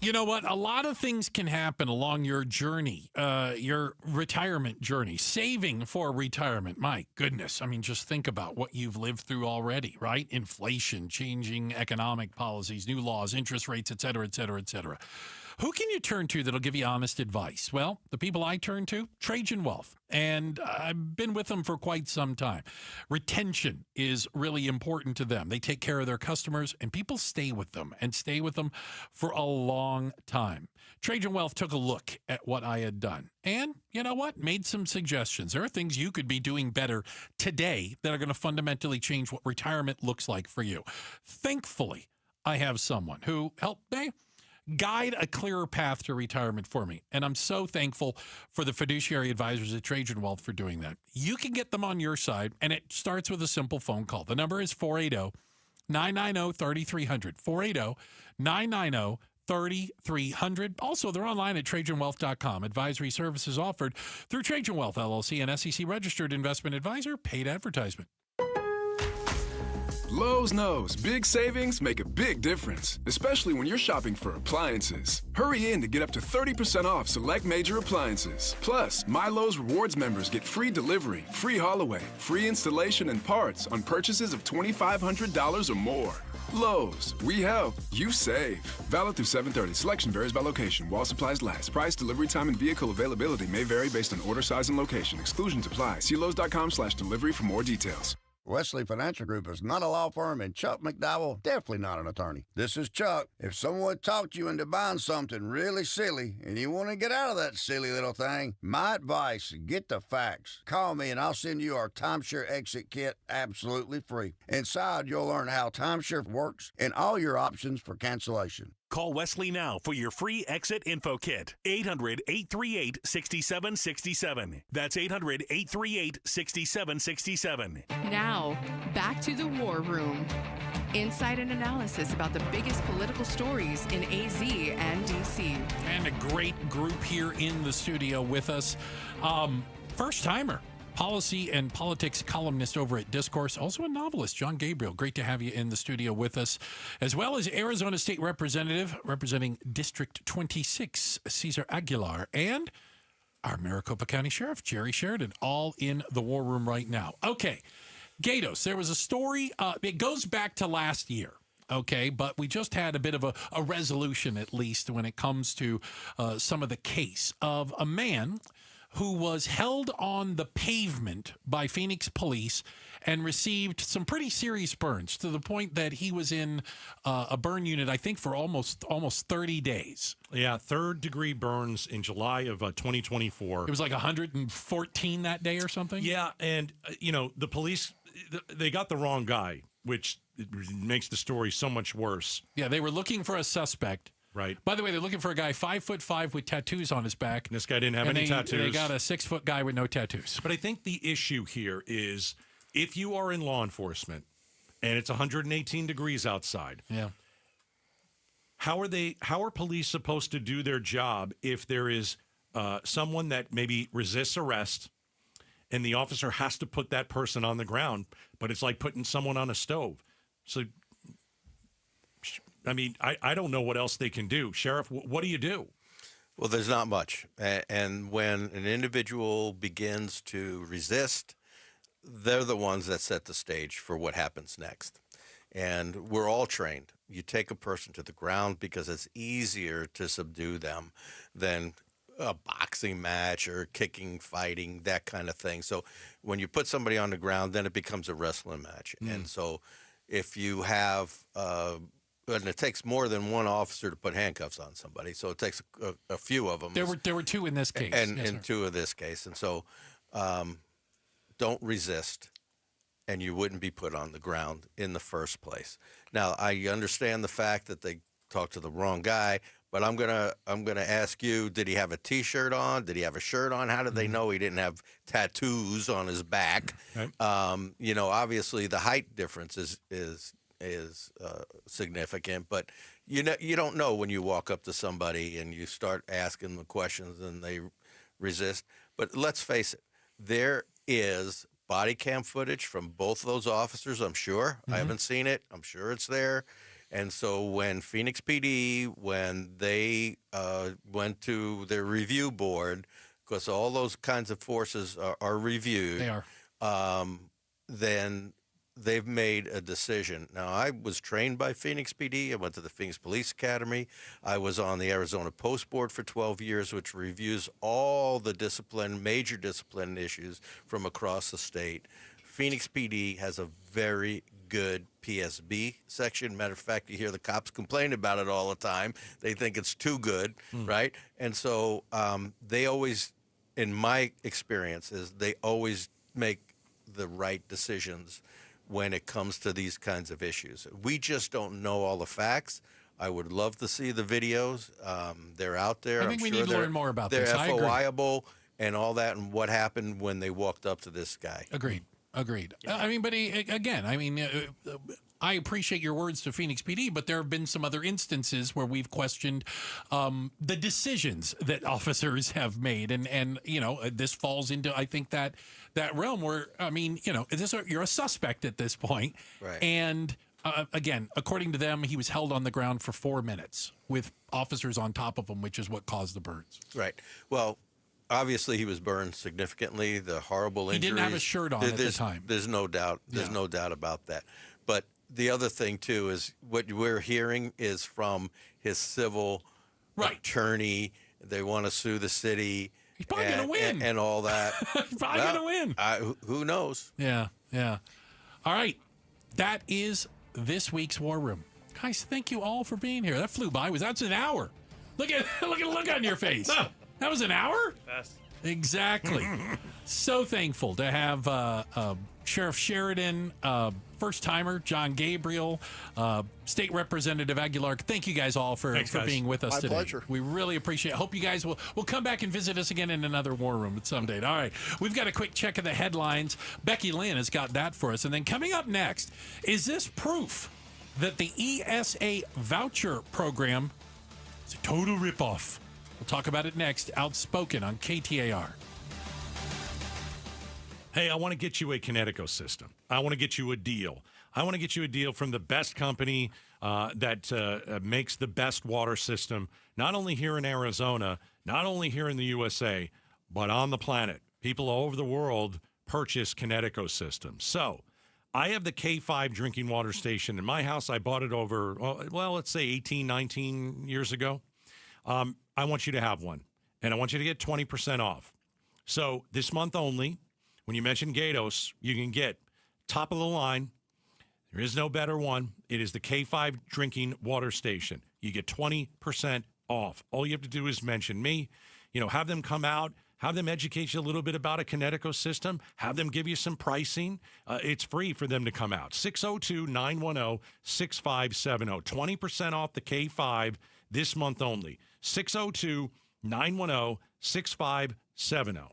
You know what? A lot of things can happen along your journey, your retirement journey, saving for retirement. My goodness. I mean, just think about what you've lived through already, right? Inflation, changing economic policies, new laws, interest rates, et cetera, et cetera, et cetera. Who can you turn to that'll give you honest advice? Well, the people I turn to, Trajan Wealth, and I've been with them for quite some time. Retention is really important to them. They take care of their customers, and people stay with them and stay with them for a long time. Trajan Wealth took a look at what I had done, and you know what? Made some suggestions. There are things you could be doing better today that are going to fundamentally change what retirement looks like for you. Thankfully, I have someone who helped me guide a clearer path to retirement for me. And I'm so thankful for the fiduciary advisors at Trajan Wealth for doing that. You can get them on your side, and it starts with a simple phone call. The number is 480-990-3300. 480-990-3300. Also, they're online at TrajanWealth.com. Advisory services offered through Trajan Wealth, LLC, an SEC-registered investment advisor. Paid advertisement. Lowe's knows big savings make a big difference, especially when you're shopping for appliances. Hurry in to get up to 30% off select major appliances. Plus, My Lowe's Rewards members get free delivery, free haul away, free installation and parts on purchases of $2,500 or more. Lowe's, we help, you save. Valid through 7/30. Selection varies by location. While supplies last. Price, delivery time, and vehicle availability may vary based on order size and location. Exclusions apply. See Lowes.com/delivery for more details. Wesley Financial Group is not a law firm, and Chuck McDowell definitely not an attorney. This is Chuck. If someone talked you into buying something really silly and you want to get out of that silly little thing, my advice, get the facts. Call me and I'll send you our timeshare exit kit absolutely free. Inside, you'll learn how timeshare works and all your options for cancellation. Call Wesley now for your free exit info kit. 800-838-6767. That's 800-838-6767. Now, back to the War Room. Insight and analysis about the biggest political stories in AZ and DC. And a great group here in the studio with us. First timer. policy and politics columnist over at Discourse, also a novelist, John Gabriel. Great to have you in the studio with us, as well as Arizona State Representative representing District 26, Cesar Aguilar, and our Maricopa County Sheriff, Jerry Sheridan, all in the war room right now. Okay, Gatos, there was a story. It goes back to last year. Okay, but we just had a bit of a resolution, at least, when it comes to some of the case of a man who was held on the pavement by Phoenix police and received some pretty serious burns, to the point that he was in a burn unit, I think, for almost 30 days. Yeah, third-degree burns in July of 2024. It was like 114 that day or something? Yeah, and, the police, they got the wrong guy, which makes the story so much worse. Yeah, they were looking for a suspect. Right. By the way, they're looking for a guy 5'5" with tattoos on his back. This guy didn't have any tattoos. They got a 6-foot guy with no tattoos. But I think the issue here is, if you are in law enforcement and it's 118 degrees outside, how are police supposed to do their job if there is someone that maybe resists arrest and the officer has to put that person on the ground, but it's like putting someone on a stove? So, I mean, I don't know what else they can do. Sheriff, what do you do? Well, there's not much. And when an individual begins to resist, they're the ones that set the stage for what happens next. And we're all trained. You take a person to the ground because it's easier to subdue them than a boxing match or kicking, fighting, that kind of thing. So when you put somebody on the ground, then it becomes a wrestling match. And so if you have, and it takes more than one officer to put handcuffs on somebody, so it takes a few of them. There were two in this case. And two in this case. And so don't resist, and you wouldn't be put on the ground in the first place. Now, I understand the fact that they talked to the wrong guy, but I'm gonna ask you: did he have a T-shirt on? Did he have a shirt on? How did they know he didn't have tattoos on his back? Right. Obviously the height difference is significant, but you don't know when you walk up to somebody and you start asking the questions and they resist. But let's face it, there is body cam footage from both of those officers, I'm sure. I haven't seen it. I'm sure it's there. And so when Phoenix PD, when they went to their review board, because all those kinds of forces are reviewed. They are. Then they've made a decision. Now, I was trained by Phoenix PD. I went to the Phoenix Police Academy. I was on the Arizona Post Board for 12 years, which reviews all the major discipline issues from across the state. Phoenix PD has a very good PSB section. Matter of fact, you hear the cops complain about it all the time. They think it's too good, right? And so they always, in my experience, they always make the right decisions when it comes to these kinds of issues. We just don't know all the facts. I would love to see the videos. They're out there. I think we need to learn more about this. They're They're FOIable and all that, and what happened when they walked up to this guy. Agreed. But I appreciate your words to Phoenix PD, but there have been some other instances where we've questioned the decisions that officers have made, and this falls into, I think, that realm where, you're a suspect at this point, right? And again, according to them, he was held on the ground for 4 minutes with officers on top of him, which is what caused the burns. Right. Well, obviously, he was burned significantly. The horrible injuries. He didn't have a shirt on at the time. There's no doubt. There's no doubt about that. But the other thing, too, is what we're hearing is from his civil attorney. They want to sue the city. He's probably going to win. And all that. He's probably going to win. Who knows? Yeah. All right. That is this week's War Room. Guys, thank you all for being here. That flew by. That's an hour. Look at the look on your face. That was an hour? Fast. Exactly. So thankful to have Sheriff Sheridan, first-timer John Gabriel, State Representative Aguilar. Thank you guys all for being with us today. My pleasure. We really appreciate it. Hope you guys will come back and visit us again in another War Room at some date. All right. We've got a quick check of the headlines. Becky Lynn has got that for us. And then coming up next, is this proof that the ESA voucher program is a total ripoff? We'll talk about it next. Outspoken on KTAR. Hey. Hey, I want to get you a Connecticut system. I want to get you a deal. I want to get you a deal from the best company that makes the best water system, not only here in Arizona, not only here in the USA, but on the planet. People all over the world purchase Connecticut systems. So I have the K5 drinking water station in my house. I bought it over, well, let's say 18, 19 years ago. I want you to have one, and I want you to get 20% off. So this month only, when you mention Gatos, you can get top of the line. There is no better one. It is the K5 drinking water station. You get 20% off. All you have to do is mention me. Have them come out, have them educate you a little bit about a Connecticut system, have them give you some pricing. It's free for them to come out. 602-910-6570. 20% off the K5 this month only. 602-910-6570.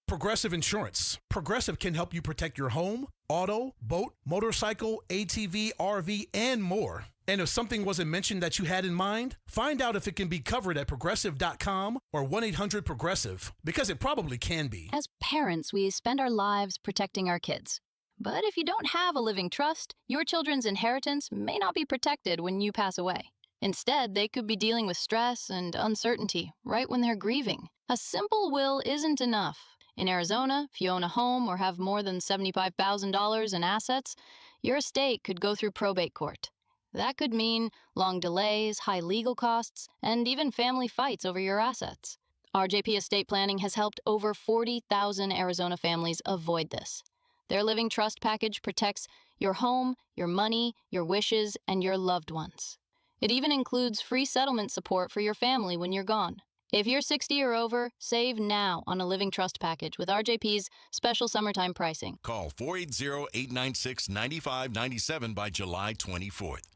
Progressive Insurance. Progressive can help you protect your home, auto, boat, motorcycle, ATV, RV, and more. And if something wasn't mentioned that you had in mind, find out if it can be covered at progressive.com or 1-800-PROGRESSIVE, because it probably can be. As parents, we spend our lives protecting our kids. But if you don't have a living trust, your children's inheritance may not be protected when you pass away. Instead, they could be dealing with stress and uncertainty right when they're grieving. A simple will isn't enough. In Arizona, if you own a home or have more than $75,000 in assets, your estate could go through probate court. That could mean long delays, high legal costs, and even family fights over your assets. RJP Estate Planning has helped over 40,000 Arizona families avoid this. Their Living Trust package protects your home, your money, your wishes, and your loved ones. It even includes free settlement support for your family when you're gone. If you're 60 or over, save now on a Living Trust package with RJP's special summertime pricing. Call 480-896-9597 by July 24th.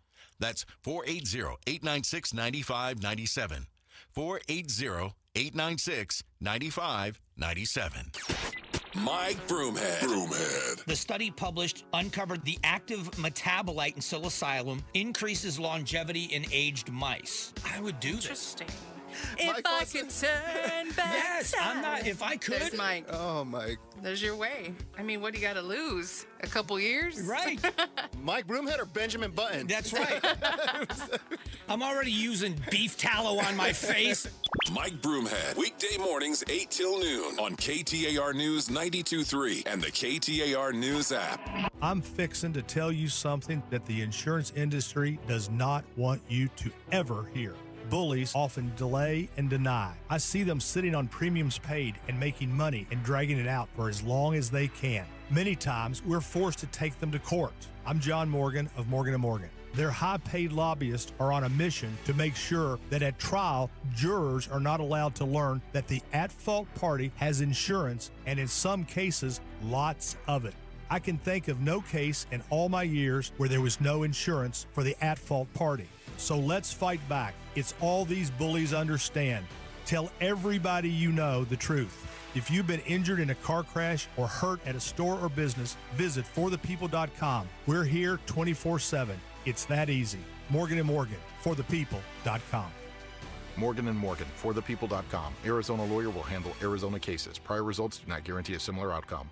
That's 480-896-9597. 480-896-9597. Mike Broomhead. The study published uncovered the active metabolite in psilocybin increases longevity in aged mice. I would do this. Interesting. If I could turn back Yes, I'm not. If I could. There's Mike. Oh, Mike. There's your way. I mean, what do you got to lose? A couple years? Right. Mike Broomhead or Benjamin Button? That's right. I'm already using beef tallow on my face. Mike Broomhead. Weekday mornings 8 till noon on KTAR News 92.3 and the KTAR News app. I'm fixing to tell you something that the insurance industry does not want you to ever hear. Bullies often delay and deny. I see them sitting on premiums paid and making money and dragging it out for as long as they can. Many times, we're forced to take them to court. I'm John Morgan of Morgan & Morgan. Their high-paid lobbyists are on a mission to make sure that at trial, jurors are not allowed to learn that the at-fault party has insurance, and in some cases, lots of it. I can think of no case in all my years where there was no insurance for the at-fault party. So let's fight back. It's all these bullies understand. Tell everybody you know the truth. If you've been injured in a car crash or hurt at a store or business, visit forthepeople.com. We're here 24/7. It's that easy. Morgan & Morgan, forthepeople.com. Morgan & Morgan, forthepeople.com. Arizona lawyer will handle Arizona cases. Prior results do not guarantee a similar outcome.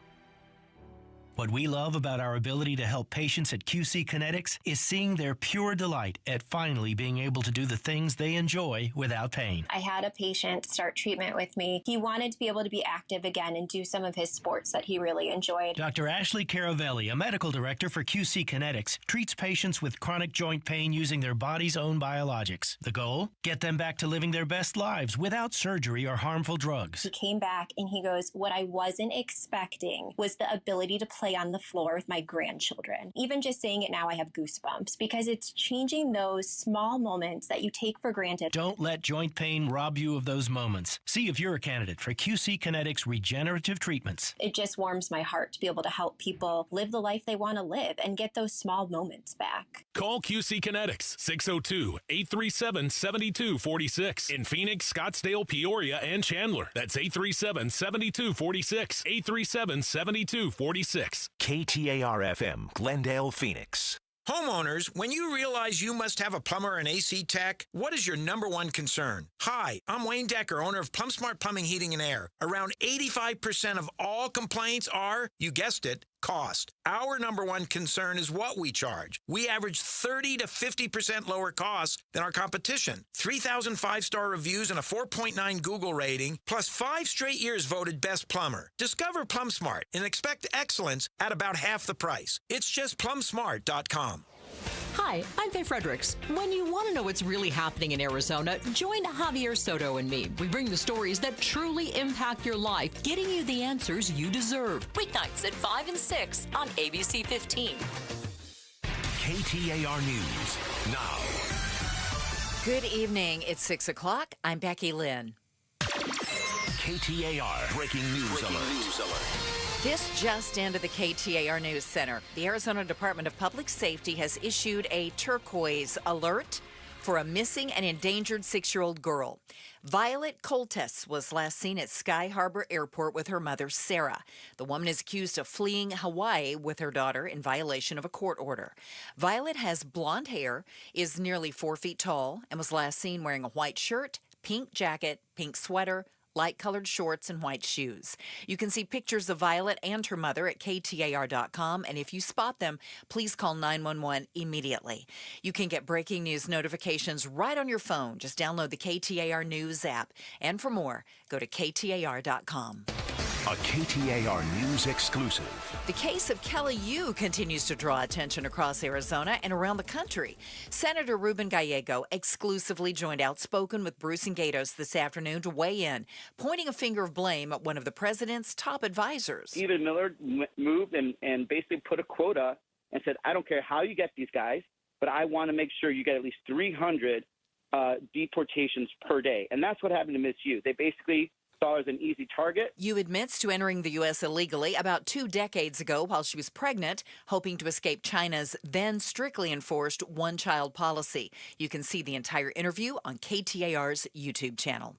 What we love about our ability to help patients at QC Kinetics is seeing their pure delight at finally being able to do the things they enjoy without pain. I had a patient start treatment with me. He wanted to be able to be active again and do some of his sports that he really enjoyed. Dr. Ashley Caravelli, a medical director for QC Kinetics, treats patients with chronic joint pain using their body's own biologics. The goal? Get them back to living their best lives without surgery or harmful drugs. He came back and he goes, what I wasn't expecting was the ability to play on the floor with my grandchildren. Even just saying it now, I have goosebumps because it's changing those small moments that you take for granted. Don't let joint pain rob you of those moments. See if you're a candidate for QC Kinetics regenerative treatments. It just warms my heart to be able to help people live the life they want to live and get those small moments back. Call QC Kinetics 602-837-7246 in Phoenix, Scottsdale, Peoria, and Chandler. That's 837-7246. 837-7246. KTAR-FM, Glendale, Phoenix. Homeowners, when you realize you must have a plumber or an AC tech, what is your number one concern? Hi, I'm Wayne Decker, owner of PlumbSmart Plumbing, Heating, and Air. Around 85% of all complaints are, you guessed it, cost. Our number one concern is what we charge. We average 30 to 50% lower costs than our competition. 3,000 5-star reviews and a 4.9 Google rating, plus 5 straight years voted best plumber. Discover PlumbSmart and expect excellence at about half the price. It's just PlumbSmart.com. Hi, I'm Faye Fredericks. When you want to know what's really happening in Arizona, join Javier Soto and me. We bring the stories that truly impact your life, getting you the answers you deserve. Weeknights at 5 and 6 on ABC 15. KTAR News now. Good evening. It's 6 o'clock. I'm Becky Lynn. KTAR Breaking News Alert. This just into the KTAR News Center. The Arizona Department of Public Safety has issued a turquoise alert for a missing and endangered 6-year-old girl. Violet Coltes was last seen at Sky Harbor Airport with her mother, Sarah. The woman is accused of fleeing Hawaii with her daughter in violation of a court order. Violet has blonde hair, is nearly 4 feet tall, and was last seen wearing a white shirt, pink jacket, pink sweater, light-colored shorts, and white shoes. You can see pictures of Violet and her mother at KTAR.com, and if you spot them, please call 911 immediately. You can get breaking news notifications right on your phone. Just download the KTAR News app. And for more, go to KTAR.com. A KTAR News exclusive. The case of Kelly Yu continues to draw attention across Arizona and around the country. Senator Ruben Gallego exclusively joined Outspoken with Bruce and Gatos this afternoon to weigh in, pointing a finger of blame at one of the president's top advisors. Stephen Miller moved and basically put a quota and said, I don't care how you get these guys, but I want to make sure you get at least 300 deportations per day. And that's what happened to Miss Yu. They basically saw her as an easy target. Yu admits to entering the U.S. illegally about 2 decades ago while she was pregnant, hoping to escape China's then strictly enforced one-child policy. You can see the entire interview on KTAR's YouTube channel.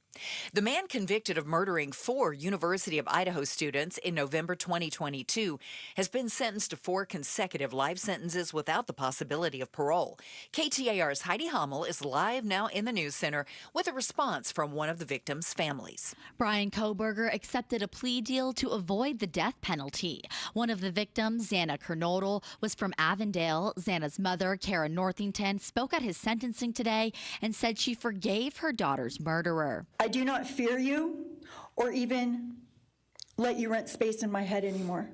The man convicted of murdering 4 University of Idaho students in November 2022 has been sentenced to 4 consecutive life sentences without the possibility of parole. KTAR's Heidi Hummel is live now in the news center with a response from one of the victims' families. Brian Koberger accepted a plea deal to avoid the death penalty. One of the victims, Xana Kernodle, was from Avondale. Xana's mother, Kara Northington, spoke at his sentencing today and said she forgave her daughter's murderer. I do not fear you or even let you rent space in my head anymore.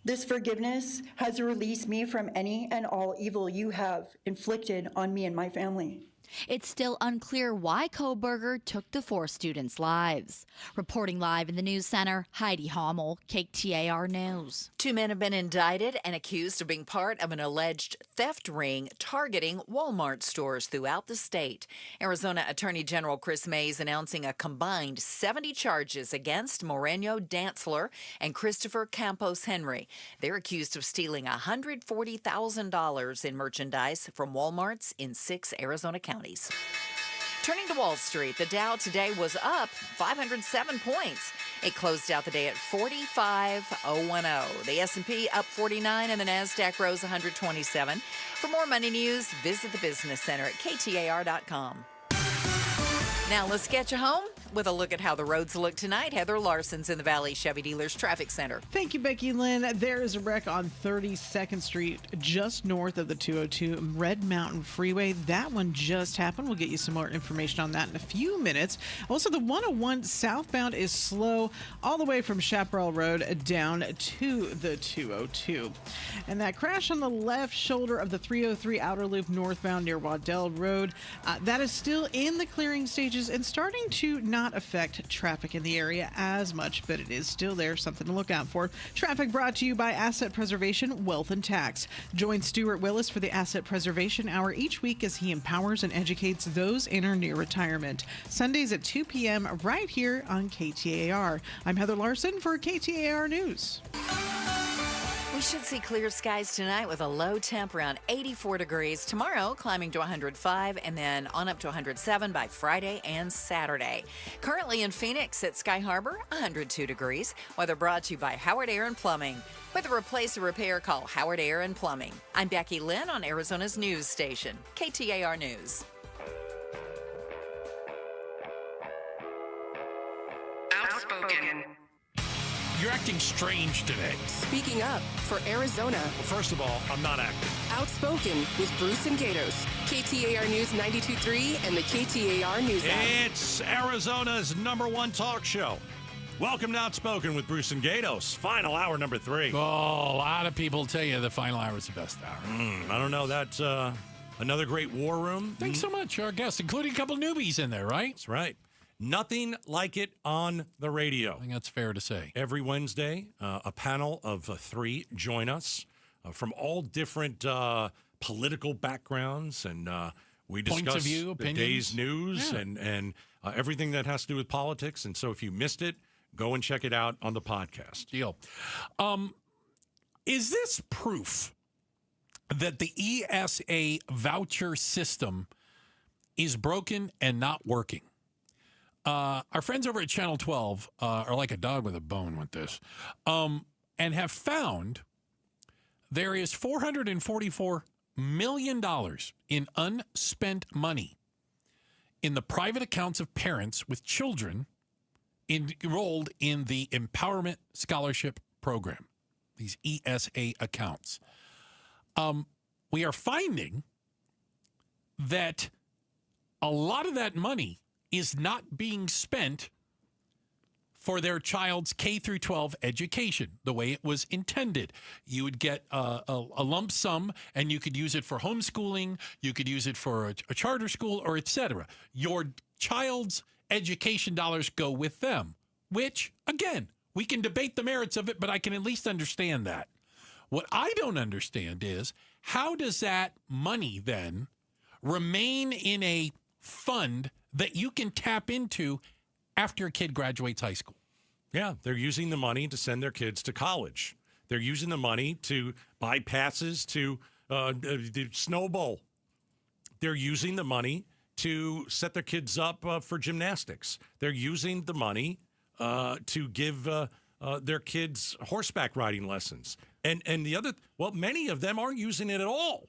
This forgiveness has released me from any and all evil you have inflicted on me and my family. It's still unclear why Koberger took the 4 students' lives. Reporting live in the news center, Heidi Hummel, KTAR News. 2 men have been indicted and accused of being part of an alleged theft ring targeting Walmart stores throughout the state. Arizona Attorney General Chris Mays announcing a combined 70 charges against Moreno Dantzler and Christopher Campos Henry. They're accused of stealing $140,000 in merchandise from Walmarts in 6 Arizona counties. Turning to Wall Street, the Dow today was up 507 points. It closed out the day at 45,010. The S&P up 49 and the NASDAQ rose 127. For more money news, visit the Business Center at KTAR.com. Now let's get you home with a look at how the roads look tonight. Heather Larson's in the Valley Chevy Dealers Traffic Center. Thank you, Becky Lynn. There is a wreck on 32nd Street, just north of the 202 Red Mountain Freeway. That one just happened. We'll get you some more information on that in a few minutes. Also, the 101 southbound is slow all the way from Chaparral Road down to the 202. And that crash on the left shoulder of the 303 Outer Loop northbound near Waddell Road, that is still in the clearing stages and starting to not affect traffic in the area as much, but it is still there, something to look out for. Traffic brought to you by Asset Preservation Wealth and Tax. Join Stuart Willis for the Asset Preservation Hour each week as he empowers and educates those in or near retirement. Sundays at 2 p.m. right here on KTAR. I'm Heather Larson for KTAR News. Well, should see clear skies tonight with a low temp around 84 degrees. Tomorrow, climbing to 105 and then on up to 107 by Friday and Saturday. Currently in Phoenix at Sky Harbor, 102 degrees. Weather brought to you by Howard Air and Plumbing. With a replace or repair, call Howard Air and Plumbing. I'm Becky Lynn on Arizona's news station, KTAR News. Outspoken. You're acting strange today. Speaking up for Arizona. Well, first of all, I'm not acting. Outspoken with Bruce and Gatos. KTAR News 92.3 and the KTAR News app. It's Arizona's #1 talk show. Welcome to Outspoken with Bruce and Gatos. Final hour number 3. Oh, a lot of people tell you the final hour is the best hour. I don't know. That's another great war room. Thanks so much, our guests, including a couple newbies in there, right? That's right. Nothing like it on the radio. I think that's fair to say. Every Wednesday, a panel of 3 join us from all different political backgrounds, and we discuss points of view, the opinions. day's news and everything that has to do with politics. And so if you missed it, go and check it out on the podcast. Deal. Is this proof that the ESA voucher system is broken and not working? Our friends over at Channel 12 are like a dog with a bone with this, and have found there is $444 million in unspent money in the private accounts of parents with children enrolled in the Empowerment Scholarship Program, these ESA accounts. We are finding that a lot of that money is not being spent for their child's K through 12 education the way it was intended. You would get a lump sum, and you could use it for homeschooling, you could use it for a charter school, or etc. Your child's education dollars go with them, which, again, we can debate the merits of it, but I can at least understand that. What I don't understand is, how does that money then remain in a fund that you can tap into after a kid graduates high school? Yeah, they're using the money to send their kids to college. They're using the money to buy passes to the Snow Bowl. They're using the money to set their kids up for gymnastics. They're using the money to give their kids horseback riding lessons. And the other, well, many of them aren't using it at all.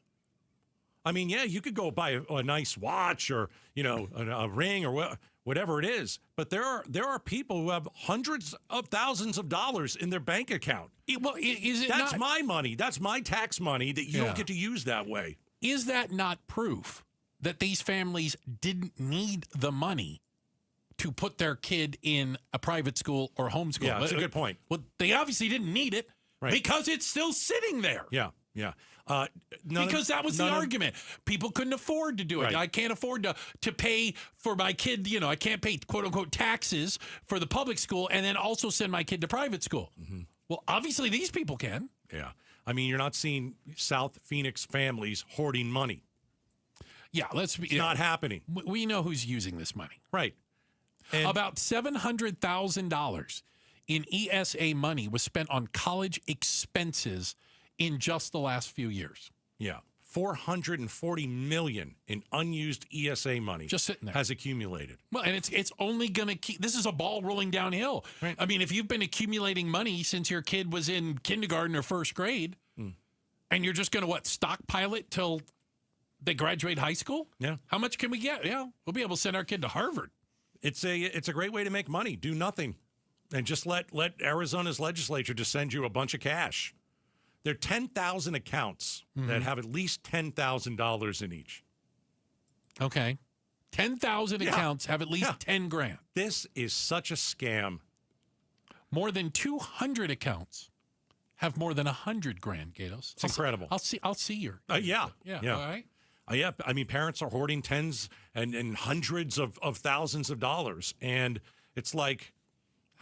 I mean, yeah, you could go buy a nice watch or, a ring or whatever it is. But there are people who have hundreds of thousands of dollars in their bank account. That's my money. That's my tax money that you don't get to use that way. Is that not proof that these families didn't need the money to put their kid in a private school or homeschool? Yeah, that's a good point. Well, they obviously didn't need it because it's still sitting there. Yeah. Because that was the argument. People couldn't afford to do it. Right. I can't afford to pay for my kid. I can't pay, quote unquote, taxes for the public school and then also send my kid to private school. Mm-hmm. Well, obviously these people can. Yeah. I mean, you're not seeing South Phoenix families hoarding money. Yeah, it's not happening. We know who's using this money. Right. And about $700,000 in ESA money was spent on college expenses in just the last few years. Yeah. $440 million in unused ESA money just sitting there has accumulated. Well, and it's only going to keep. This is a ball rolling downhill. Right. I mean, if you've been accumulating money since your kid was in kindergarten or first grade, and you're just going to stockpile it till they graduate high school? Yeah. How much can we get? Yeah, we'll be able to send our kid to Harvard. It's a great way to make money. Do nothing, and just let Arizona's legislature just send you a bunch of cash. There are 10,000 accounts that have at least $10,000 in each. Okay. 10,000 accounts have at least 10 grand. This is such a scam. More than 200 accounts have more than 100 grand, Gatos. It's incredible. I'll see your. Yeah. All right. Yeah. I mean, parents are hoarding tens and hundreds of thousands of dollars. And it's like,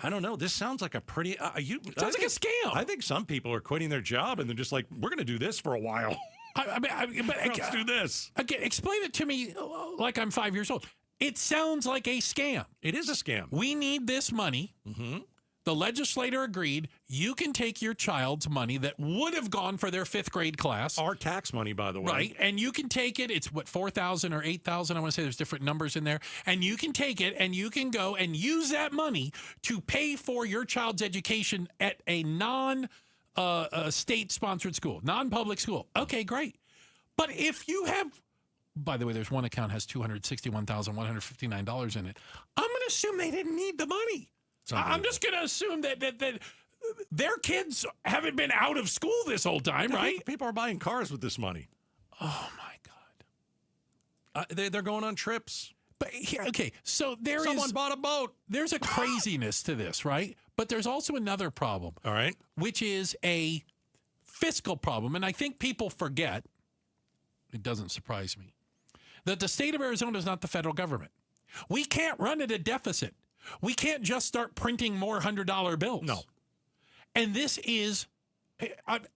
I don't know. This sounds like a pretty... sounds like a scam. I think some people are quitting their job and they're just like, we're going to do this for a while. Let's do this. Again, explain it to me like I'm 5 years old. It sounds like a scam. It is a scam. We need this money. Mm-hmm. the legislator agreed you can take your child's money that would have gone for their 5th grade class. Our tax money, by the way. Right. And you can take it. It's what, 4,000 or 8,000. I want to say there's different numbers in there. And you can take it and you can go and use that money to pay for your child's education at a non-state sponsored school, non-public school. Okay, great. But if you have, by the way, there's one account has $261,159 in it. I'm going to assume they didn't need the money. I'm just going to assume that their kids haven't been out of school this whole time, right? People are buying cars with this money. Oh, my God. They're going on trips. But okay, so Someone bought a boat. There's a craziness to this, right? But there's also another problem. All right. Which is a fiscal problem. And I think people forget, it doesn't surprise me, that the state of Arizona is not the federal government. We can't run at a deficit. We can't just start printing more $100 bills. No. And this is,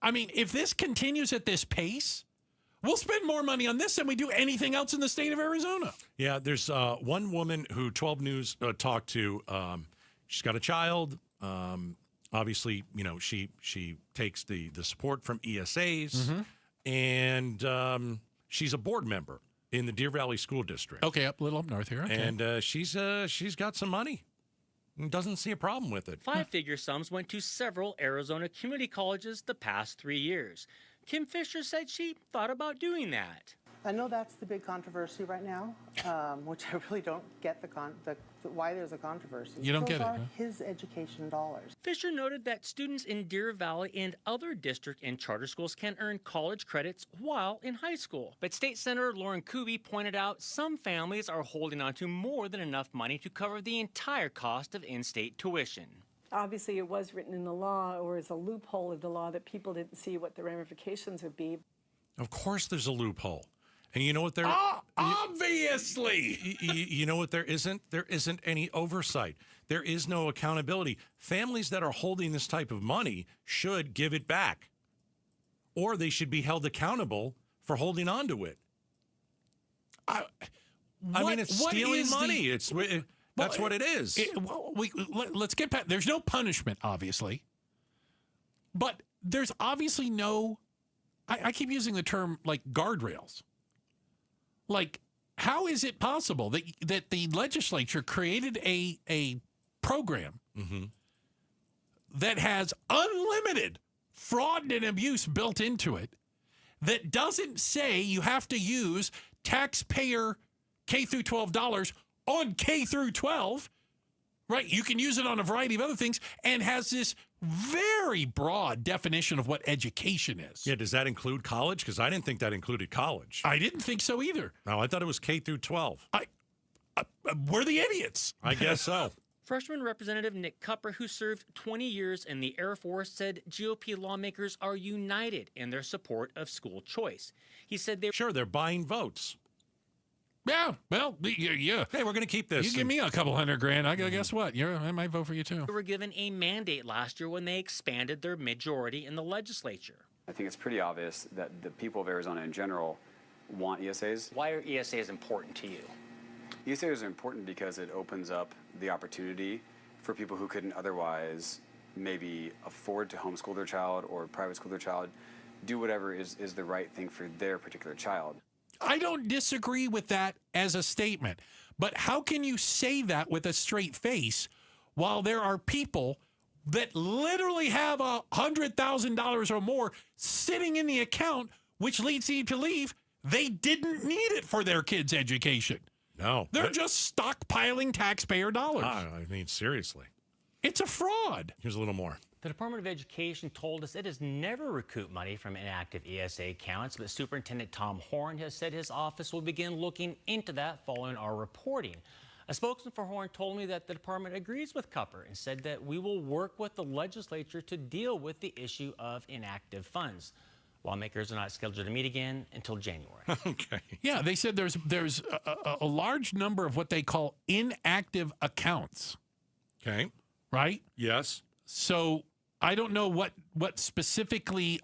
I mean, if this continues at this pace, we'll spend more money on this than we do anything else in the state of Arizona. Yeah, there's one woman who 12 News talked to. She's got a child. Obviously, you know, she takes the support from ESAs, and she's a board member in the Deer Valley School District. Okay, a little up north here. Okay. And she's got some money and doesn't see a problem with it. 5-figure sums went to several Arizona community colleges the past 3 years. Kim Fisher said she thought about doing that. I know that's the big controversy right now, which I really don't get why there's a controversy. You don't get it, Those are huh? his education dollars. Fisher noted that students in Deer Valley and other district and charter schools can earn college credits while in high school. But State Senator Lauren Kuby pointed out some families are holding on to more than enough money to cover the entire cost of in-state tuition. Obviously, it was written in the law, or is a loophole of the law that people didn't see what the ramifications would be. Of course there's a loophole. And you know what there obviously. You know what there isn't? There isn't any oversight. There is no accountability. Families that are holding this type of money should give it back. Or they should be held accountable for holding on to it. I mean, it's stealing money. That's what it is. Let's get past. There's no punishment, obviously. But there's obviously no, I keep using the term like guardrails. Like, how is it possible that the legislature created a program that has unlimited fraud and abuse built into it that doesn't say you have to use taxpayer K through 12 dollars on K through 12, right? You can use it on a variety of other things and has this very broad definition of what education is. Yeah, does that include college? Because I didn't think that included college. I didn't think so either. No, I thought it was K through 12. We're the idiots. I guess so. Freshman Representative Nick Cupper, who served 20 years in the Air Force, said GOP lawmakers are united in their support of school choice. He said they're buying votes. Yeah, well, yeah. Hey, we're going to keep this. You give me a couple $100,000, I go, guess what? I might vote for you too. They were given a mandate last year when they expanded their majority in the legislature. I think it's pretty obvious that the people of Arizona in general want ESAs. Why are ESAs important to you? ESAs are important because it opens up the opportunity for people who couldn't otherwise maybe afford to homeschool their child or private school their child, do whatever is the right thing for their particular child. I don't disagree with that as a statement, but how can you say that with a straight face while there are people that literally have $100,000 or more sitting in the account, which leads you to believe they didn't need it for their kids' education? No. They're just stockpiling taxpayer dollars. I mean, seriously. It's a fraud. Here's a little more. The Department of Education told us it has never recouped money from inactive ESA accounts, but Superintendent Tom Horn has said his office will begin looking into that following our reporting. A spokesman for Horn told me that the department agrees with Cupper and said that we will work with the legislature to deal with the issue of inactive funds. Lawmakers are not scheduled to meet again until January. Okay. Yeah, they said there's a large number of what they call inactive accounts. Okay. Right? Yes. So I don't know what specifically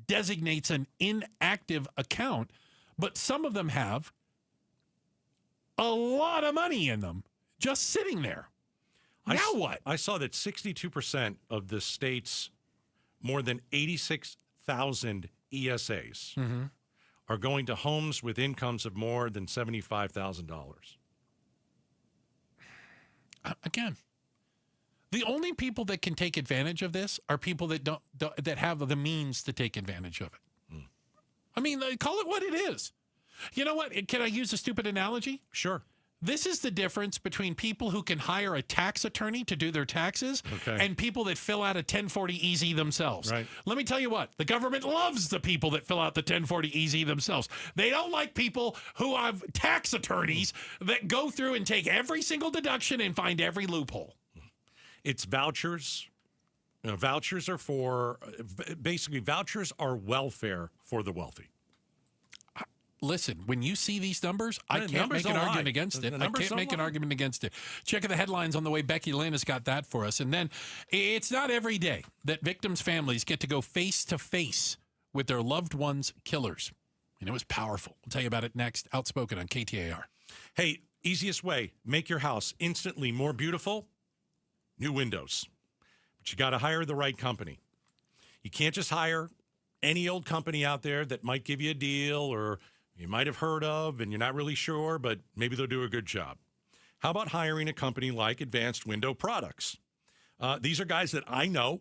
designates an inactive account, but some of them have a lot of money in them just sitting there. Now what? I saw that 62% of the state's more than 86,000 ESAs are going to homes with incomes of more than $75,000. Again, the only people that can take advantage of this are people that don't that have the means to take advantage of it. I mean, call it what it is. You know what? Can I use a stupid analogy? Sure. This is the difference between people who can hire a tax attorney to do their taxes and people that fill out a 1040-EZ themselves. Right. Let me tell you what, the government loves the people that fill out the 1040-EZ themselves. They don't like people who have tax attorneys that go through and take every single deduction and find every loophole. It's vouchers. Vouchers are for, basically, vouchers are welfare for the wealthy. Listen, when you see these numbers, I can't make an argument against it. I can't make an argument against it. Check the headlines on the way. Becky Lynn has got that for us. And then it's not every day that victims' families get to go face to face with their loved ones' killers. And it was powerful. We'll tell you about it next. Outspoken on KTAR. Hey, easiest way, make your house instantly more beautiful, new windows. But you got to hire the right company. You can't just hire any old company out there that might give you a deal or you might have heard of and you're not really sure, but maybe they'll do a good job. How about hiring a company like Advanced Window Products? These are guys that I know.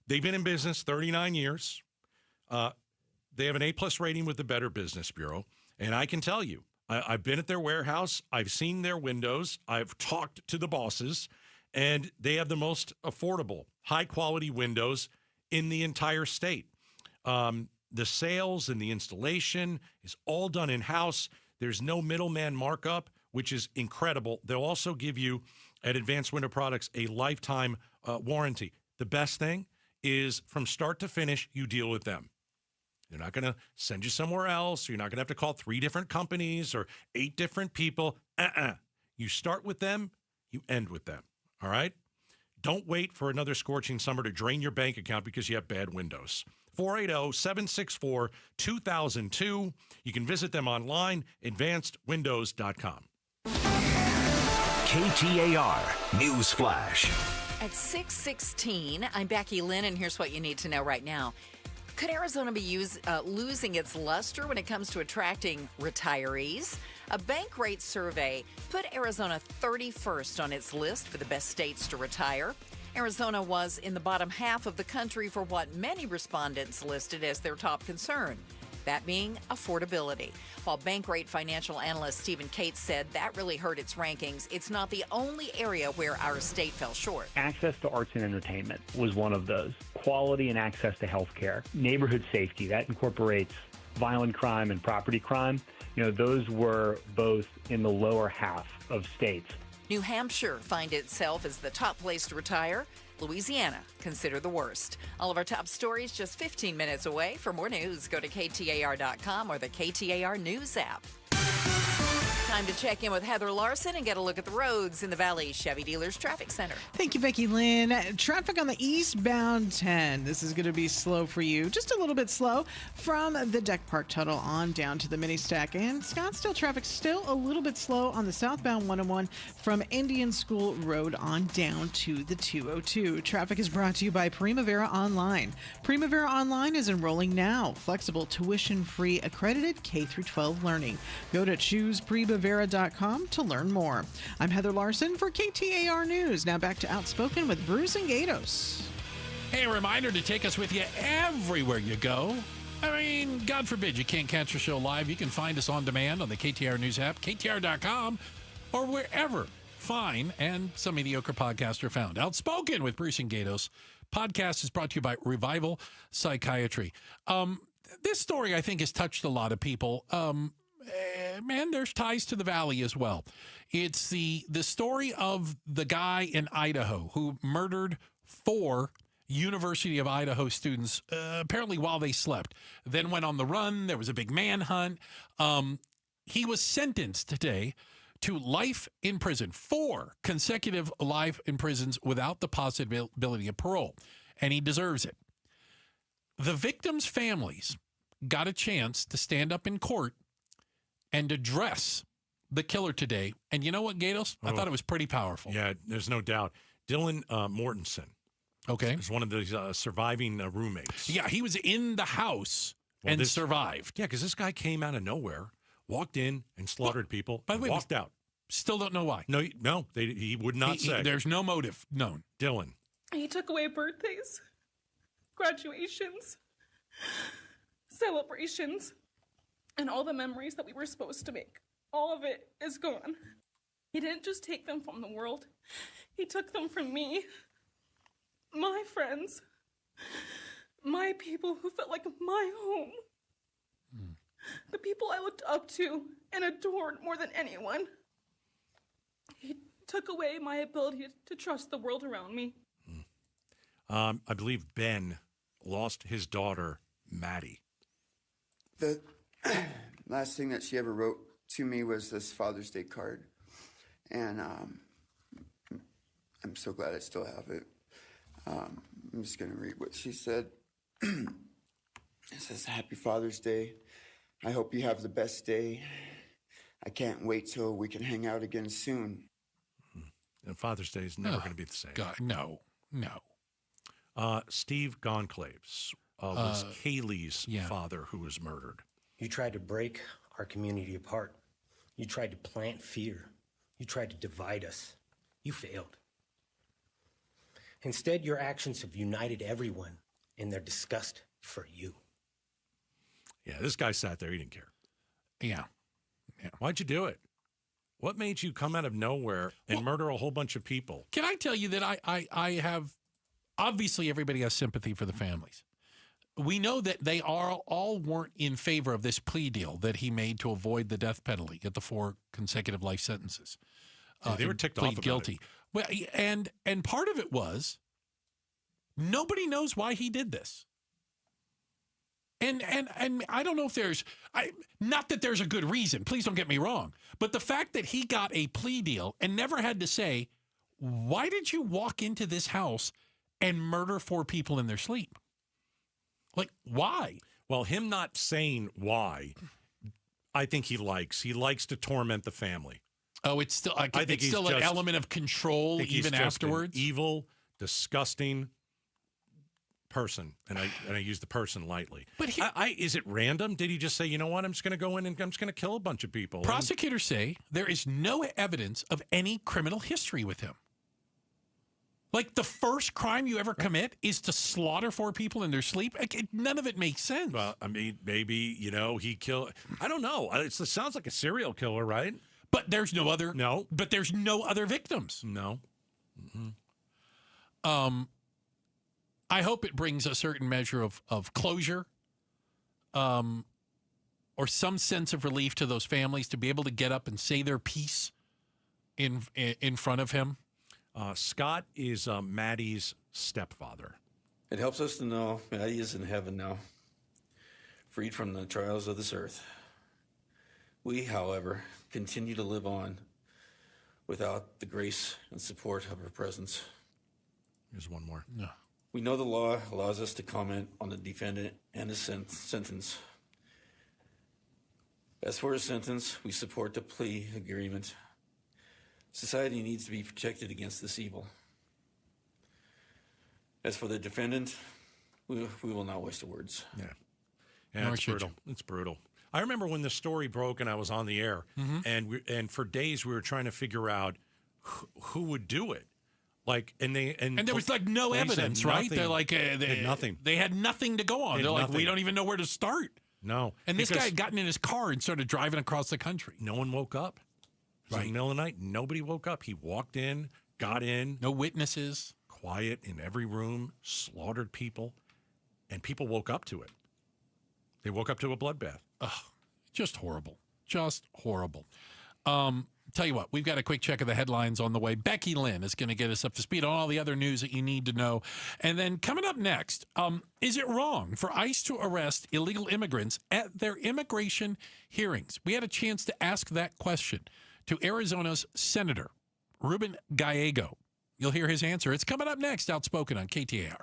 They've been in business 39 years. They have an A-plus rating with the Better Business Bureau. And I can tell you, I've been at their warehouse. I've seen their windows. I've talked to the bosses. And they have the most affordable, high-quality windows in the entire state. The sales and the installation is all done in-house. There's no middleman markup, which is incredible. They'll also give you, at Advanced Window Products, a lifetime warranty. The best thing is from start to finish, you deal with them. They're not going to send you somewhere else. You're not going to have to call 3 different companies or 8 different people. You start with them, you end with them. All right? Don't wait for another scorching summer to drain your bank account because you have bad windows. 480-764-2002. You can visit them online, advancedwindows.com. KTAR News Flash. At 6:16, I'm Becky Lynn, and here's what you need to know right now. Could Arizona be losing its luster when it comes to attracting retirees? A bank rate survey put Arizona 31st on its list for the best states to retire. Arizona was in the bottom half of the country for what many respondents listed as their top concern, that being affordability. While Bankrate financial analyst Stephen Cates said that really hurt its rankings, it's not the only area where our state fell short. Access to arts and entertainment was one of those. Quality and access to health care. Neighborhood safety, that incorporates violent crime and property crime. Those were both in the lower half of states. New Hampshire find itself as the top place to retire. Louisiana, consider the worst. All of our top stories just 15 minutes away. For more news, go to KTAR.com or the KTAR News app. Time to check in with Heather Larson and get a look at the roads in the Valley Chevy Dealers Traffic Center. Thank you, Becky Lynn. Traffic on the eastbound 10. This is going to be slow for you. Just a little bit slow from the Deck Park Tunnel on down to the Mini Stack. And Scottsdale traffic still a little bit slow on the southbound 101 from Indian School Road on down to the 202. Traffic is brought to you by Primavera Online. Primavera Online is enrolling now. Flexible, tuition-free, accredited K-12 learning. Go to chooseprimavera.com to learn more. I'm Heather Larson for KTAR News. Now back to Outspoken with Bruce and Gatos. Hey, a reminder to take us with you everywhere you go. I mean, God forbid you can't catch a show live. You can find us on demand on the KTAR News app, KTAR.com, or wherever fine and some mediocre podcasts are found. Outspoken with Bruce and Gatos. Podcast is brought to you by Revival Psychiatry. This story, I think, has touched a lot of people. Man, there's ties to the Valley as well. It's the story of the guy in Idaho who murdered 4 University of Idaho students, apparently while they slept. Then went on the run. There was a big manhunt. He was sentenced today to life in prison, 4 consecutive life in prisons without the possibility of parole, and he deserves it. The victims' families got a chance to stand up in court and address the killer today. And you know what, Gatos? I thought it was pretty powerful. Yeah, there's no doubt. Dylan Mortensen. Okay. Is one of the surviving roommates. Yeah, he was in the house and survived. Yeah, because this guy came out of nowhere, walked in and slaughtered people, by the way, walked out. Still don't know why. No, he would not say. There's no motive known. Dylan. He took away birthdays, graduations, celebrations, and all the memories that we were supposed to make. All of it is gone. He didn't just take them from the world. He took them from me, my friends, my people who felt like my home. The people I looked up to and adored more than anyone. He took away my ability to trust the world around me. I believe Ben lost his daughter, Maddie. The last thing that she ever wrote to me was this Father's Day card. And I'm so glad I still have it. I'm just going to read what she said. It says, "Happy Father's Day. I hope you have the best day. I can't wait till we can hang out again soon." And Father's Day is never going to be the same. God, no. Steve Gonclaves was Kaylee's father who was murdered. You tried to break our community apart. You tried to plant fear. You tried to divide us. You failed. Instead, your actions have united everyone in their disgust for you. Yeah, this guy sat there. He didn't care. Yeah. Why'd you do it? What made you come out of nowhere and murder a whole bunch of people? Can I tell you that I have, obviously everybody has sympathy for the families. We know that they all weren't in favor of this plea deal that he made to avoid the death penalty, get the 4 consecutive life sentences. They were ticked off about guilty. it. Well, and part of it was nobody knows why he did this. And I don't know if there's, not that there's a good reason, please don't get me wrong, but the fact that he got a plea deal and never had to say, why did you walk into this house and murder 4 people in their sleep? Like, why? Well, him not saying why, I think he likes to torment the family. Oh, it's still, I think it's still an element of control even afterwards. An evil, disgusting person, and I use the person lightly. But is it random? Did he just say, you know what, I'm just going to go in and I'm just going to kill a bunch of people? Prosecutors say there is no evidence of any criminal history with him. Like, the first crime you ever commit is to slaughter 4 people in their sleep? None of it makes sense. Well, I mean, maybe, he killed, I don't know. It sounds like a serial killer, right? But there's no other. No. But there's no other victims. No. Mm-hmm. I hope it brings a certain measure of closure, or some sense of relief to those families to be able to get up and say their piece in front of him. Scott is Maddie's stepfather. It helps us to know Maddie is in heaven now, freed from the trials of this earth. We, however, continue to live on without the grace and support of her presence. Here's one more. No. We know the law allows us to comment on the defendant and his sentence. As for his sentence, we support the plea agreement. Society needs to be protected against this evil. As for the defendant, we will not waste the words. Yeah, it's brutal. It's brutal. I remember when the story broke and I was on the air, and for days we were trying to figure out who would do it. Like, and there was like no evidence, right? They're like they had nothing. They had nothing to go on. They're like, we don't even know where to start. No, and this guy had gotten in his car and started driving across the country. No one woke up. It was in the middle of the night. Nobody woke up. He walked in, got in. No witnesses. Quiet in every room. Slaughtered people, and people woke up to it. They woke up to a bloodbath. Ugh, just horrible. Just horrible. Tell you what, we've got a quick check of the headlines on the way. Becky Lynn is going to get us up to speed on all the other news that you need to know. And then coming up next, is it wrong for ICE to arrest illegal immigrants at their immigration hearings? We had a chance to ask that question to Arizona's Senator, Ruben Gallego. You'll hear his answer. It's coming up next, Outspoken on KTAR.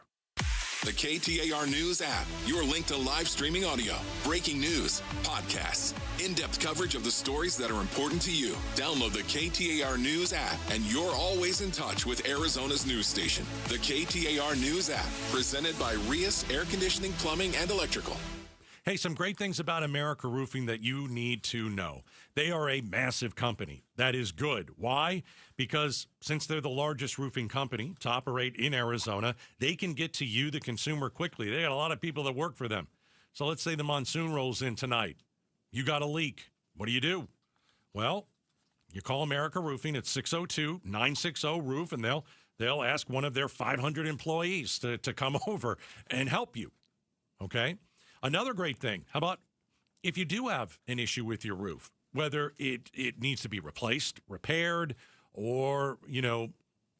The KTAR News app, your link to live streaming audio, breaking news, podcasts, in-depth coverage of the stories that are important to you. Download the KTAR News app, and you're always in touch with Arizona's news station. The KTAR News app, presented by Rias Air Conditioning, Plumbing, and Electrical. Hey, some great things about America Roofing that you need to know. They are a massive company. That is good. Why? Because since they're the largest roofing company to operate in Arizona, they can get to you, the consumer, quickly. They got a lot of people that work for them. So let's say the monsoon rolls in tonight. You got a leak. What do? Well, you call America Roofing at 602-960-ROOF, and they'll ask one of their 500 employees to come over and help you. Okay? Another great thing, how about if you do have an issue with your roof, whether it needs to be replaced, repaired, or,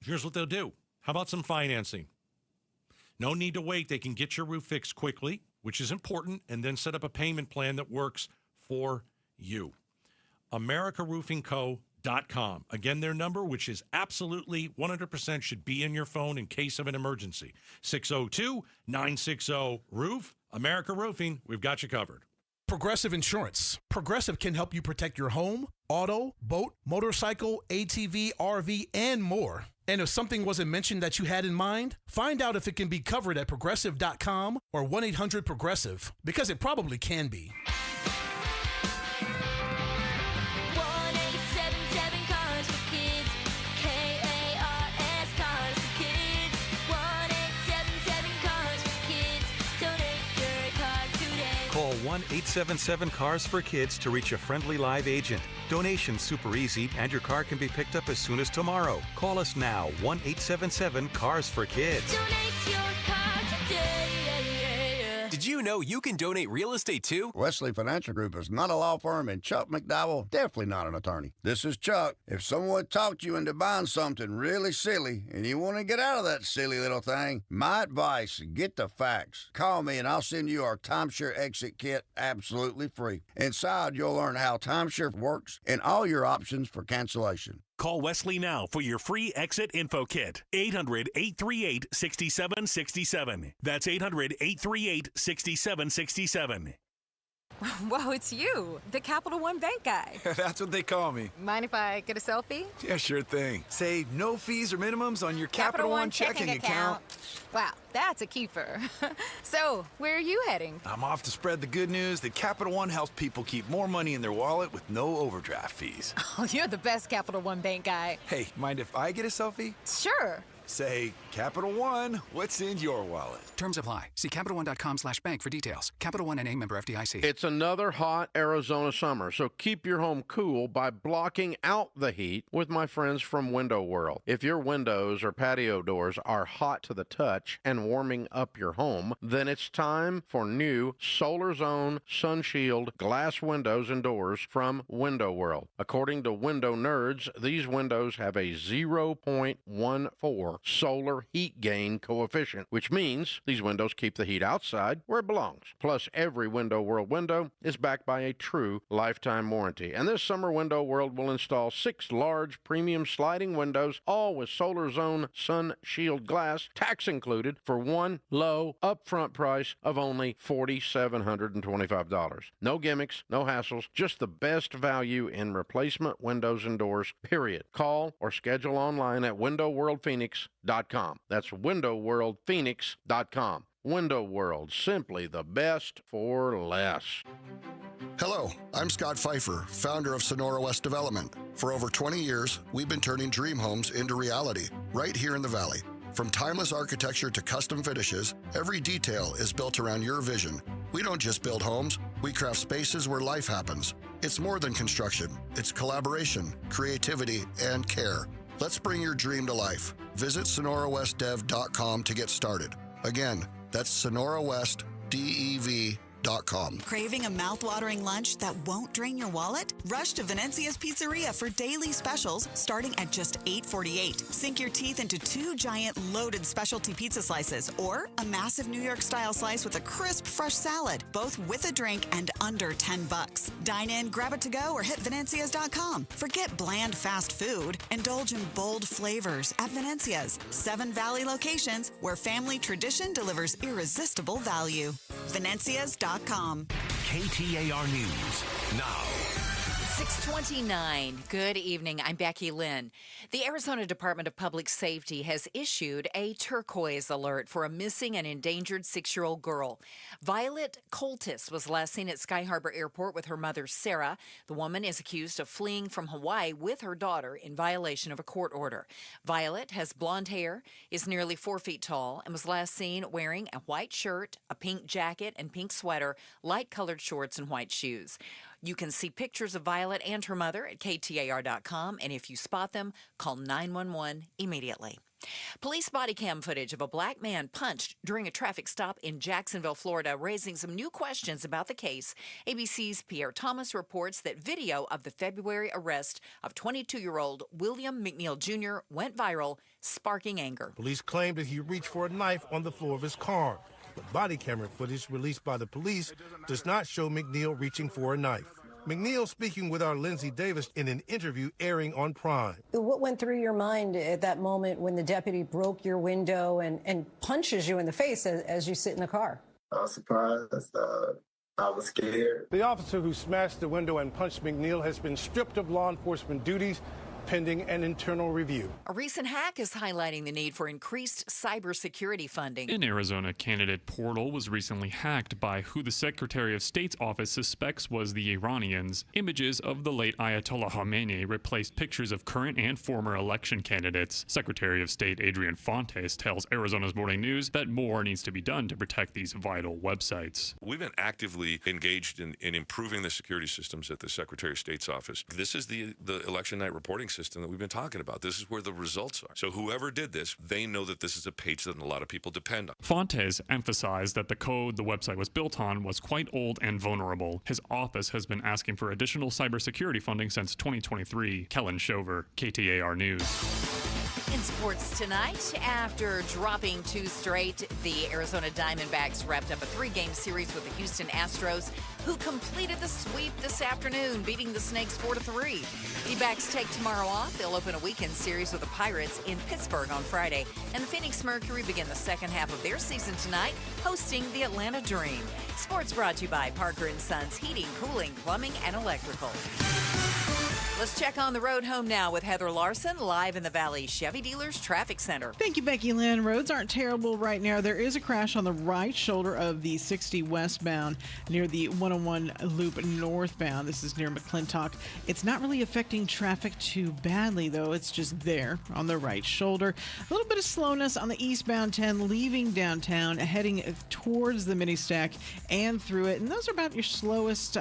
here's what they'll do. How about some financing? No need to wait. They can get your roof fixed quickly, which is important, and then set up a payment plan that works for you. AmericaRoofingCo.com. Again, their number, which is absolutely 100% should be in your phone in case of an emergency. 602-960-ROOF. America Roofing, we've got you covered. Progressive Insurance. Progressive can help you protect your home, auto, boat, motorcycle, ATV, RV, and more. And if something wasn't mentioned that you had in mind, find out if it can be covered at Progressive.com or 1-800-PROGRESSIVE, because it probably can be. 1-877-CARS for kids. KARS Cars for kids. 1-877-CARS for kids. Donate your car today. Call 1-877-CARS for kids to reach a friendly live agent. Donation's super easy, and your car can be picked up as soon as tomorrow. Call us now, 1-877-CARS for kids. Donate your car today. Did you know you can donate real estate too? Wesley Financial Group is not a law firm, and Chuck McDowell definitely not an attorney. This is Chuck. If someone talked you into buying something really silly and you want to get out of that silly little thing, my advice, get the facts. Call me and I'll send you our timeshare exit kit absolutely free. Inside, you'll learn how timeshare works and all your options for cancellation. Call Wesley now for your free exit info kit. 800-838-6767. That's 800-838-6767. Whoa, it's you, the Capital One Bank guy. That's what they call me. Mind if I get a selfie? Yeah, sure thing. Say no fees or minimums on your Capital One checking account. Wow, that's a keeper. So, where are you heading? I'm off to spread the good news that Capital One helps people keep more money in their wallet with no overdraft fees. Oh, you're the best Capital One Bank guy. Hey, mind if I get a selfie? Sure. Say, Capital One, what's in your wallet? Terms apply. See CapitalOne.com/bank for details. Capital One N.A. member FDIC. It's another hot Arizona summer, so keep your home cool by blocking out the heat with my friends from Window World. If your windows or patio doors are hot to the touch and warming up your home, then it's time for new Solar Zone Sun Shield glass windows and doors from Window World. According to Window Nerds, these windows have a 0.14 solar heat gain coefficient, which means these windows keep the heat outside where it belongs. Plus, every Window World window is backed by a true lifetime warranty. And this summer, Window World will install 6 large premium sliding windows, all with Solar Zone Sun Shield glass, tax included, for one low upfront price of only $4,725. No gimmicks, no hassles, just the best value in replacement windows and doors, period. Call or schedule online at WindowWorldPhoenix.com. That's WindowWorldPhoenix.com. Window World, simply the best for less. Hello, I'm Scott Pfeiffer, founder of Sonora West Development. For over 20 years, we've been turning dream homes into reality right here in the Valley. From timeless architecture to custom finishes, every detail is built around your vision. We don't just build homes, we craft spaces where life happens. It's more than construction. It's collaboration, creativity, and care. Let's bring your dream to life. Visit SonoraWestDev.com to get started. Again, that's SonoraWestDev.com. Venencias.com. Craving a mouth-watering lunch that won't drain your wallet? Rush to Venencia's Pizzeria for daily specials starting at just $8.48. Sink your teeth into 2 giant loaded specialty pizza slices or a massive New York-style slice with a crisp, fresh salad, both with a drink and under $10. Dine in, grab it to go, or hit Venencias.com. Forget bland fast food. Indulge in bold flavors at Venencia's. 7 Valley locations where family tradition delivers irresistible value. Venencias.com. KTAR News now. 6:29. Good evening. I'm Becky Lynn. The Arizona Department of Public Safety has issued a turquoise alert for a missing and endangered 6-year-old girl. Violet Coltis was last seen at Sky Harbor Airport with her mother, Sarah. The woman is accused of fleeing from Hawaii with her daughter in violation of a court order. Violet has blonde hair, is nearly 4 feet tall, and was last seen wearing a white shirt, a pink jacket and pink sweater, light-colored shorts, and white shoes. You can see pictures of Violet and her mother at KTAR.com, and if you spot them, call 911 immediately. Police body cam footage of a black man punched during a traffic stop in Jacksonville, Florida, raising some new questions about the case. ABC's Pierre Thomas reports that video of the February arrest of 22-year-old William McNeil Jr. went viral, sparking anger. Police claimed that he reached for a knife on the floor of his car. But body camera footage released by the police does not show McNeil reaching for a knife. McNeil speaking with our Lindsay Davis in an interview airing on Prime. What went through your mind at that moment when the deputy broke your window and punches you in the face as you sit in the car? I was surprised. I was scared. The officer who smashed the window and punched McNeil has been stripped of law enforcement duties, pending an internal review. A recent hack is highlighting the need for increased cybersecurity funding. An Arizona candidate portal was recently hacked by who the Secretary of State's office suspects was the Iranians. Images of the late Ayatollah Khamenei replaced pictures of current and former election candidates. Secretary of State Adrian Fontes tells Arizona's Morning News that more needs to be done to protect these vital websites. We've been actively engaged in improving the security systems at the Secretary of State's office. This is the election night reporting system that we've been talking about. This is where the results are. So whoever did this, they know that this is a page that a lot of people depend on. Fontes emphasized that the code the website was built on was quite old and vulnerable. His office has been asking for additional cybersecurity funding since 2023. Kellen Shover, KTAR News. In sports tonight, after dropping 2 straight, the Arizona Diamondbacks wrapped up a 3-game series with the Houston Astros, who completed the sweep this afternoon, beating the Snakes 4-3. The Backs take tomorrow off. They'll open a weekend series with the Pirates in Pittsburgh on Friday. And the Phoenix Mercury begin the second half of their season tonight, hosting the Atlanta Dream. Sports brought to you by Parker & Sons Heating, Cooling, Plumbing, and Electrical. Let's check on the road home now with Heather Larson, live in the Valley Chevy Dealers Traffic Center. Thank you, Becky Lynn. Roads aren't terrible right now. There is a crash on the right shoulder of the 60 westbound near the 101 loop northbound. This is near McClintock. It's not really affecting traffic too badly, though. It's just there on the right shoulder. A little bit of slowness on the eastbound 10 leaving downtown, heading towards the mini stack and through it. And those are about your slowest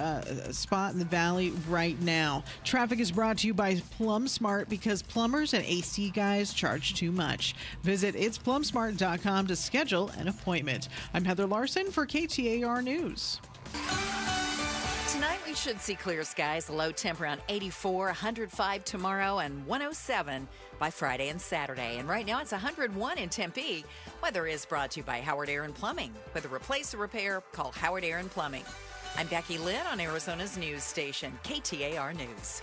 spot in the valley right now. Traffic is brought to you by Plum Smart, because plumbers and AC guys charge too much. Visit itsplumsmart.com to schedule an appointment. I'm Heather Larson for KTAR News. Tonight we should see clear skies, a low temp around 84, 105 tomorrow, and 107 by Friday and Saturday. And right now it's 101 in Tempe. Weather is brought to you by Howard Aaron Plumbing. Whether replace or repair, call Howard Aaron Plumbing. I'm Becky Lynn on Arizona's news station, KTAR News.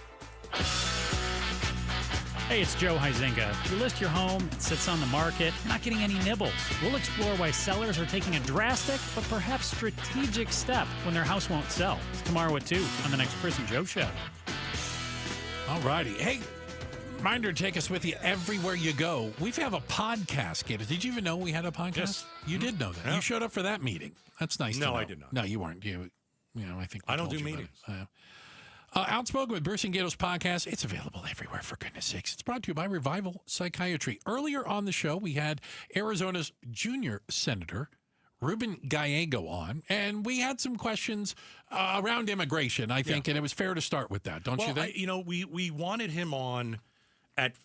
Hey, it's Joe Huizenga. You list your home, it sits on the market, not getting any nibbles. We'll explore why sellers are taking a drastic but perhaps strategic step when their house won't sell. It's tomorrow at 2 on the next Chris and Joe Show. All righty. Hey, reminder, take us with you everywhere you go. We have a podcast, Gator. Did you even know we had a podcast? Yes. You did know that. Yeah. You showed up for that meeting. That's nice to know. No, I did not. No, you weren't. You know, I think I don't told do you about meetings. it. Outspoken with Bruce and Gato's podcast. It's available everywhere, for goodness sakes. It's brought to you by Revival Psychiatry. Earlier on the show, we had Arizona's junior senator, Ruben Gallego, on, and we had some questions around immigration, I think, and it was fair to start with that, don't you think? We wanted him on at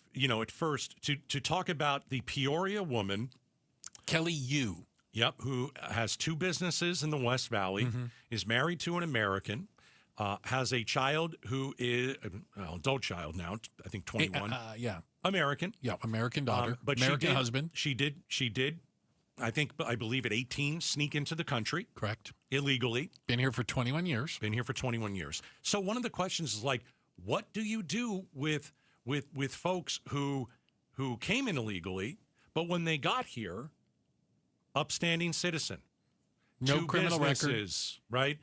first to talk about the Peoria woman, Kelly Yu. Yep, who has 2 businesses in the West Valley, is married to an American, has a child who is adult child now, I think 21. Yeah. American. Yeah, American daughter, but American husband. She did, I believe at 18, sneak into the country. Correct. Illegally. Been here for 21 years. Been here for 21 years. So one of the questions is like, what do you do with folks who came in illegally, but when they got here, upstanding citizen, no 2 criminal businesses, right?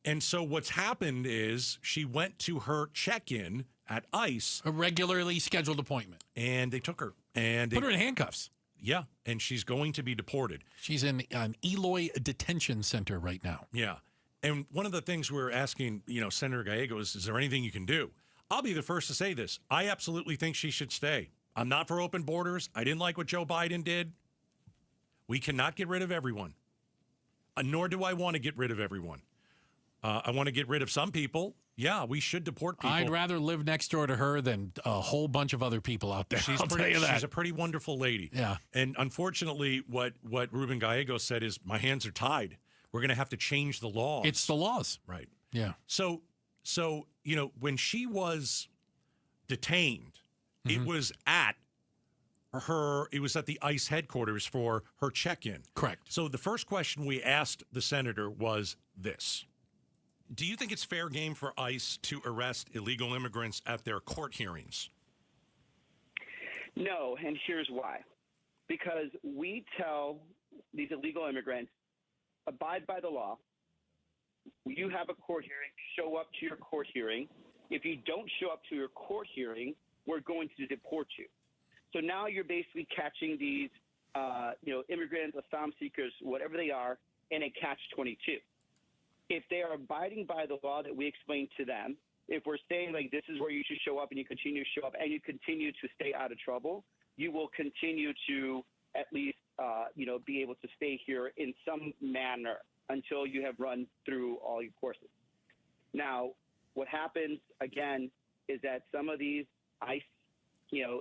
And so what's happened is she went to her check-in at ICE, a regularly scheduled appointment, and they took her and put her in handcuffs. Yeah, and she's going to be deported. She's in an Eloy detention center right now. Yeah, and one of the things we're asking, Senator Gallego is there anything you can do? I'll be the first to say this. I absolutely think she should stay. I'm not for open borders. I didn't like what Joe Biden did. We cannot get rid of everyone, nor do I want to get rid of everyone. I want to get rid of some people. Yeah, we should deport people. I'd rather live next door to her than a whole bunch of other people out there. She's a pretty wonderful lady. Yeah. And unfortunately, what Ruben Gallego said is, my hands are tied. We're going to have to change the laws. It's the laws. Right. Yeah. So when she was detained, it was at the ICE headquarters for her check-in. Correct. So the first question we asked the senator was this. Do you think it's fair game for ICE to arrest illegal immigrants at their court hearings? No, and here's why. Because we tell these illegal immigrants, abide by the law. You have a court hearing, show up to your court hearing. If you don't show up to your court hearing, we're going to deport you. So now you're basically catching these, immigrants, asylum seekers, whatever they are, in a catch-22. If they are abiding by the law that we explained to them, if we're saying like this is where you should show up and you continue to show up and you continue to stay out of trouble, you will continue to at least, be able to stay here in some manner until you have run through all your courses. Now, what happens again is that some of these ICE,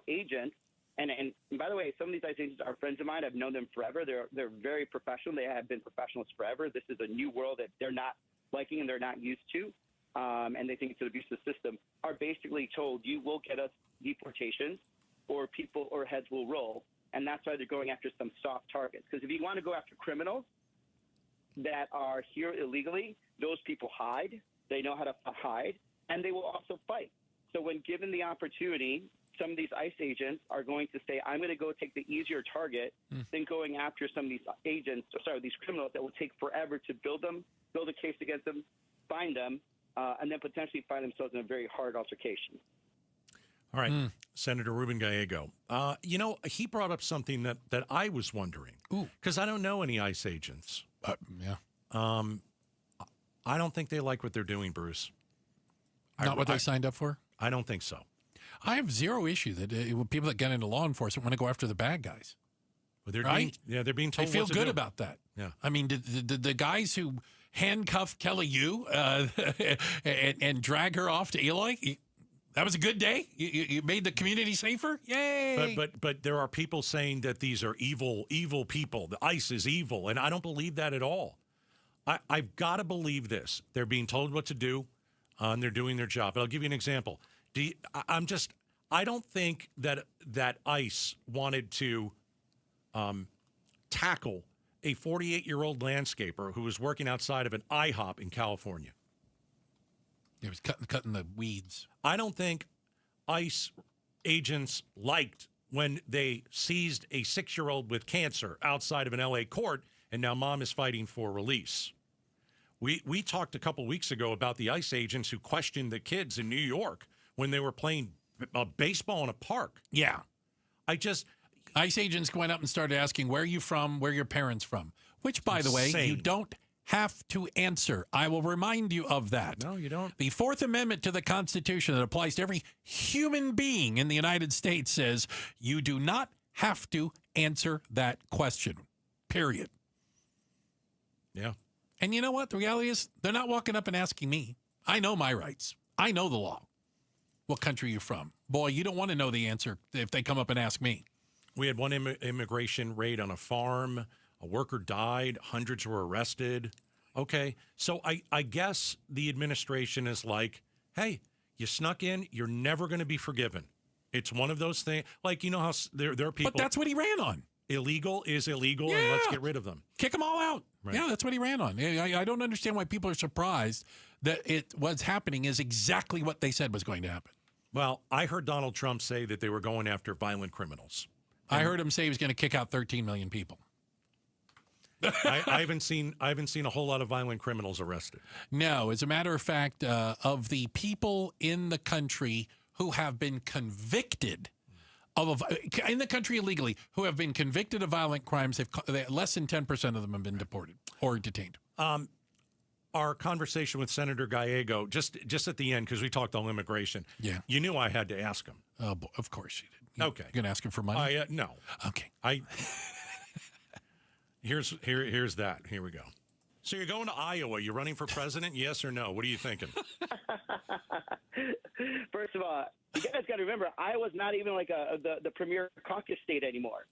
agents, and by the way, some of these ICE agents are friends of mine. I've known them forever. They're very professional. They have been professionals forever. This is a new world that they're not liking and they're not used to, and they think it's an abusive system. Are basically told you will get us deportations, or people or heads will roll, and that's why they're going after some soft targets. Because if you want to go after criminals that are here illegally, those people hide. They know how to hide, and they will also fight. So when given the opportunity, some of these ICE agents are going to say, I'm going to go take the easier target than going after some of these these criminals that will take forever to build a case against them, find them, and then potentially find themselves in a very hard altercation. All right, Senator Ruben Gallego. He brought up something that I was wondering, because I don't know any ICE agents. Yeah. I don't think they like what they're doing, Bruce. Not what they signed up for? I don't think so. I have zero issue that people that get into law enforcement want to go after the bad guys. Well, they're right? they're being told they feel what to good do. about that. Yeah. I mean, did the guys who handcuffed Kelly Yu and drag her off to Eloy, that was a good day? You made the community safer? Yay! But there are people saying that these are evil people. The ICE is evil, and I don't believe that at all. I've got to believe this. They're being told what to do, and they're doing their job. But I'll give you an example. I don't think that ICE wanted to tackle a 48-year-old landscaper who was working outside of an IHOP in California. He was cutting the weeds. I don't think ICE agents liked when they seized a 6-year-old with cancer outside of an L.A. court, and now mom is fighting for release. We talked a couple weeks ago about the ICE agents who questioned the kids in New York when they were playing baseball in a park. Yeah. ICE agents went up and started asking, where are you from, where are your parents from? Which, by the way, you don't have to answer. I will remind you of that. No, you don't. The Fourth Amendment to the Constitution that applies to every human being in the United States says you do not have to answer that question, period. Yeah. And you know what? The reality is they're not walking up and asking me. I know my rights. I know the law. What country are you from? Boy, you don't want to know the answer if they come up and ask me. We had one immigration raid on a farm A worker died. Hundreds were arrested. Okay. So I guess the administration is like, hey, you snuck in. You're never going to be forgiven. It's one of those things. Like, you know how there are people. But that's what he ran on. Illegal is illegal, and let's get rid of them. Kick them all out. Right. Yeah, that's what he ran on. I don't understand why people are surprised that what's happening is exactly what they said was going to happen. Well, I heard Donald Trump say that they were going after violent criminals. I heard him say he was going to kick out 13 million people. I haven't seen a whole lot of violent criminals arrested. No, as a matter of fact, of the people in the country who have been convicted in the country illegally, who have been convicted of violent crimes, less than 10% of them have been deported or detained. Our conversation with Senator Gallego, just at the end, because we talked on immigration. Yeah, you knew I had to ask him. Oh, of course you did. Okay, you're gonna ask him for money? No. Okay. Here's that. Here we go. So you're going to Iowa. You're running for president? Yes or no? What are you thinking? First of all, you guys got to remember, Iowa's not even like the premier caucus state anymore.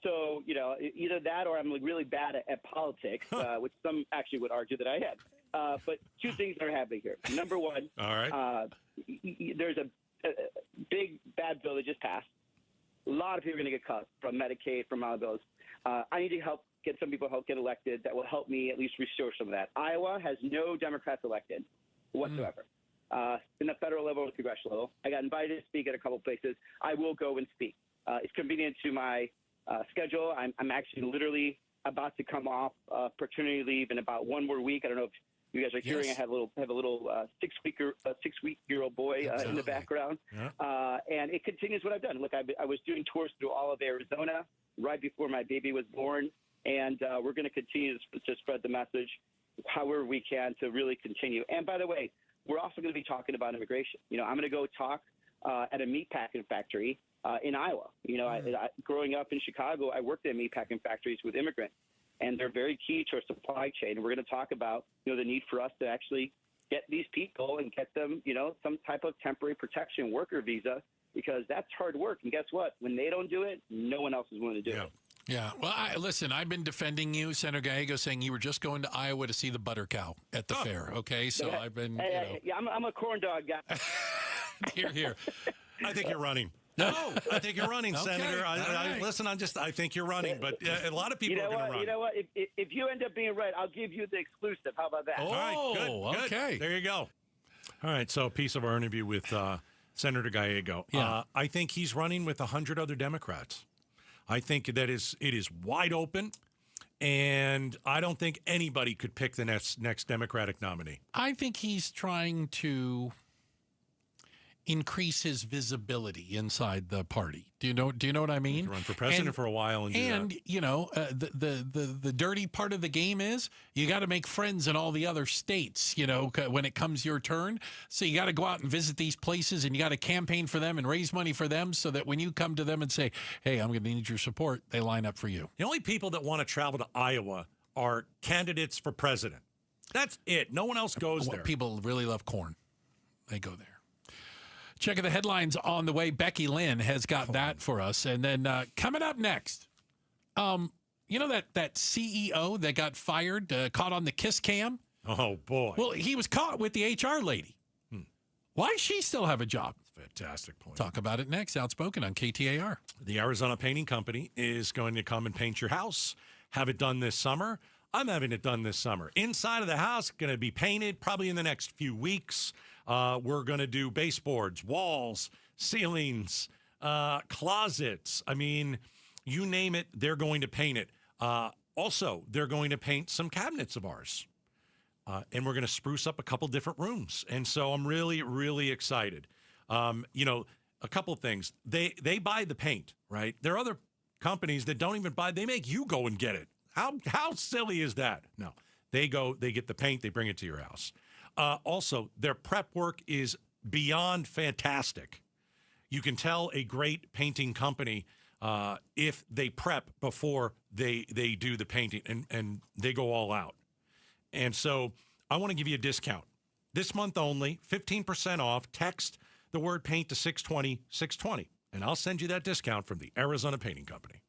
So, either that or I'm really bad at politics, which some actually would argue that I had. But two things are happening here. Number one, all right. There's a big bad bill that just passed. A lot of people are going to get cut from Medicaid, from all of those. I need to get some people get elected that will help me at least restore some of that. Iowa has no Democrats elected whatsoever. In the federal level or congressional level. I got invited to speak at a couple places. I will go and speak. It's convenient to my schedule. I'm actually literally about to come off paternity leave in about one more week. I don't know if you guys are hearing. I have a little 6-week-year-old boy in the background, and it continues what I've done. Look, I was doing tours through all of Arizona right before my baby was born, and we're going to continue to spread the message however we can to really continue. And by the way, we're also going to be talking about immigration. I'm going to go talk at a meatpacking factory in Iowa. Growing up in Chicago, I worked at meatpacking factories with immigrants, and they're very key to our supply chain. And we're going to talk about the need for us to actually get these people and get them some type of temporary protection worker visa, because that's hard work. And guess what? When they don't do it, no one else is willing to do it. Yeah. Well, listen, I've been defending you, Senator Gallego, saying you were just going to Iowa to see the butter cow at the fair. Okay. So I've been, Yeah, I'm a corn dog guy. Here. I think you're running. No, I think you're running, Senator. Right. Listen, I think you're running, but a lot of people are going to run. You know what? If you end up being right, I'll give you the exclusive. How about that? All right, good. Okay. There you go. All right, so a piece of our interview with Senator Gallego. Yeah. I think he's running with 100 other Democrats. I think that it is wide open, and I don't think anybody could pick the next Democratic nominee. I think he's trying to increase his visibility inside the party. Do you know what I mean? Run for president for a while and the dirty part of the game is you got to make friends in all the other states, when it comes your turn. So you got to go out and visit these places, and you got to campaign for them and raise money for them, so that when you come to them and say, hey, I'm going to need your support, they line up for you. The only people that want to travel to Iowa are candidates for president. That's it. No one else goes there. People really love corn. They go there. Checking the headlines on the way. Becky Lynn has got that for us. And then coming up next, that CEO that got fired, caught on the kiss cam? Oh, boy. Well, he was caught with the HR lady. Why does she still have a job? Fantastic point. Talk about it next. Outspoken on KTAR. The Arizona Painting Company is going to come and paint your house. Have it done this summer. I'm having it done this summer. Inside of the house, going to be painted probably in the next few weeks. We're going to do baseboards, walls, ceilings, closets. I mean, you name it, they're going to paint it. Also, they're going to paint some cabinets of ours. And we're going to spruce up a couple different rooms. And so I'm really, really excited. A couple of things. They buy the paint, right? There are other companies that don't even buy. They make you go and get it. How silly is that? No. They get the paint, they bring it to your house. Also, their prep work is beyond fantastic. You can tell a great painting company if they prep before they do the painting, and they go all out. And so I want to give you a discount. This month only, 15% off. Text the word paint to 620, and I'll send you that discount from the Arizona Painting Company.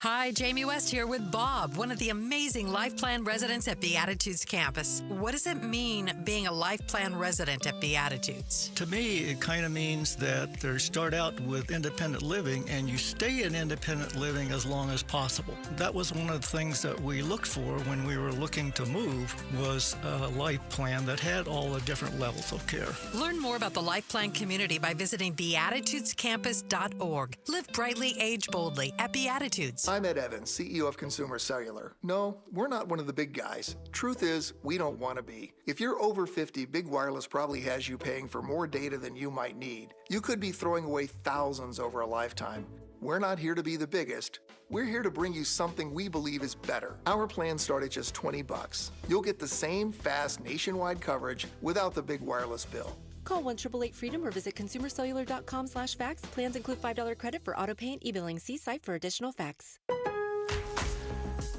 Hi, Jamie West here with Bob, one of the amazing Life Plan residents at Beatitudes campus. What does it mean being a Life Plan resident at Beatitudes? To me, it kind of means that they start out with independent living and you stay in independent living as long as possible. That was one of the things that we looked for when we were looking to move, was a life plan that had all the different levels of care. Learn more about the Life Plan community by visiting beatitudescampus.org. Live brightly, age boldly at Beatitudes. I'm Ed Evans, CEO of Consumer Cellular. No, we're not one of the big guys. Truth is, we don't want to be. If you're over 50, Big Wireless probably has you paying for more data than you might need. You could be throwing away thousands over a lifetime. We're not here to be the biggest. We're here to bring you something we believe is better. Our plans start at just $20. You'll get the same fast nationwide coverage without the big wireless bill. Call 1-888-FREEDOM or visit consumercellular.com/facts. Plans include $5 credit for auto pay and e-billing. See site for additional facts.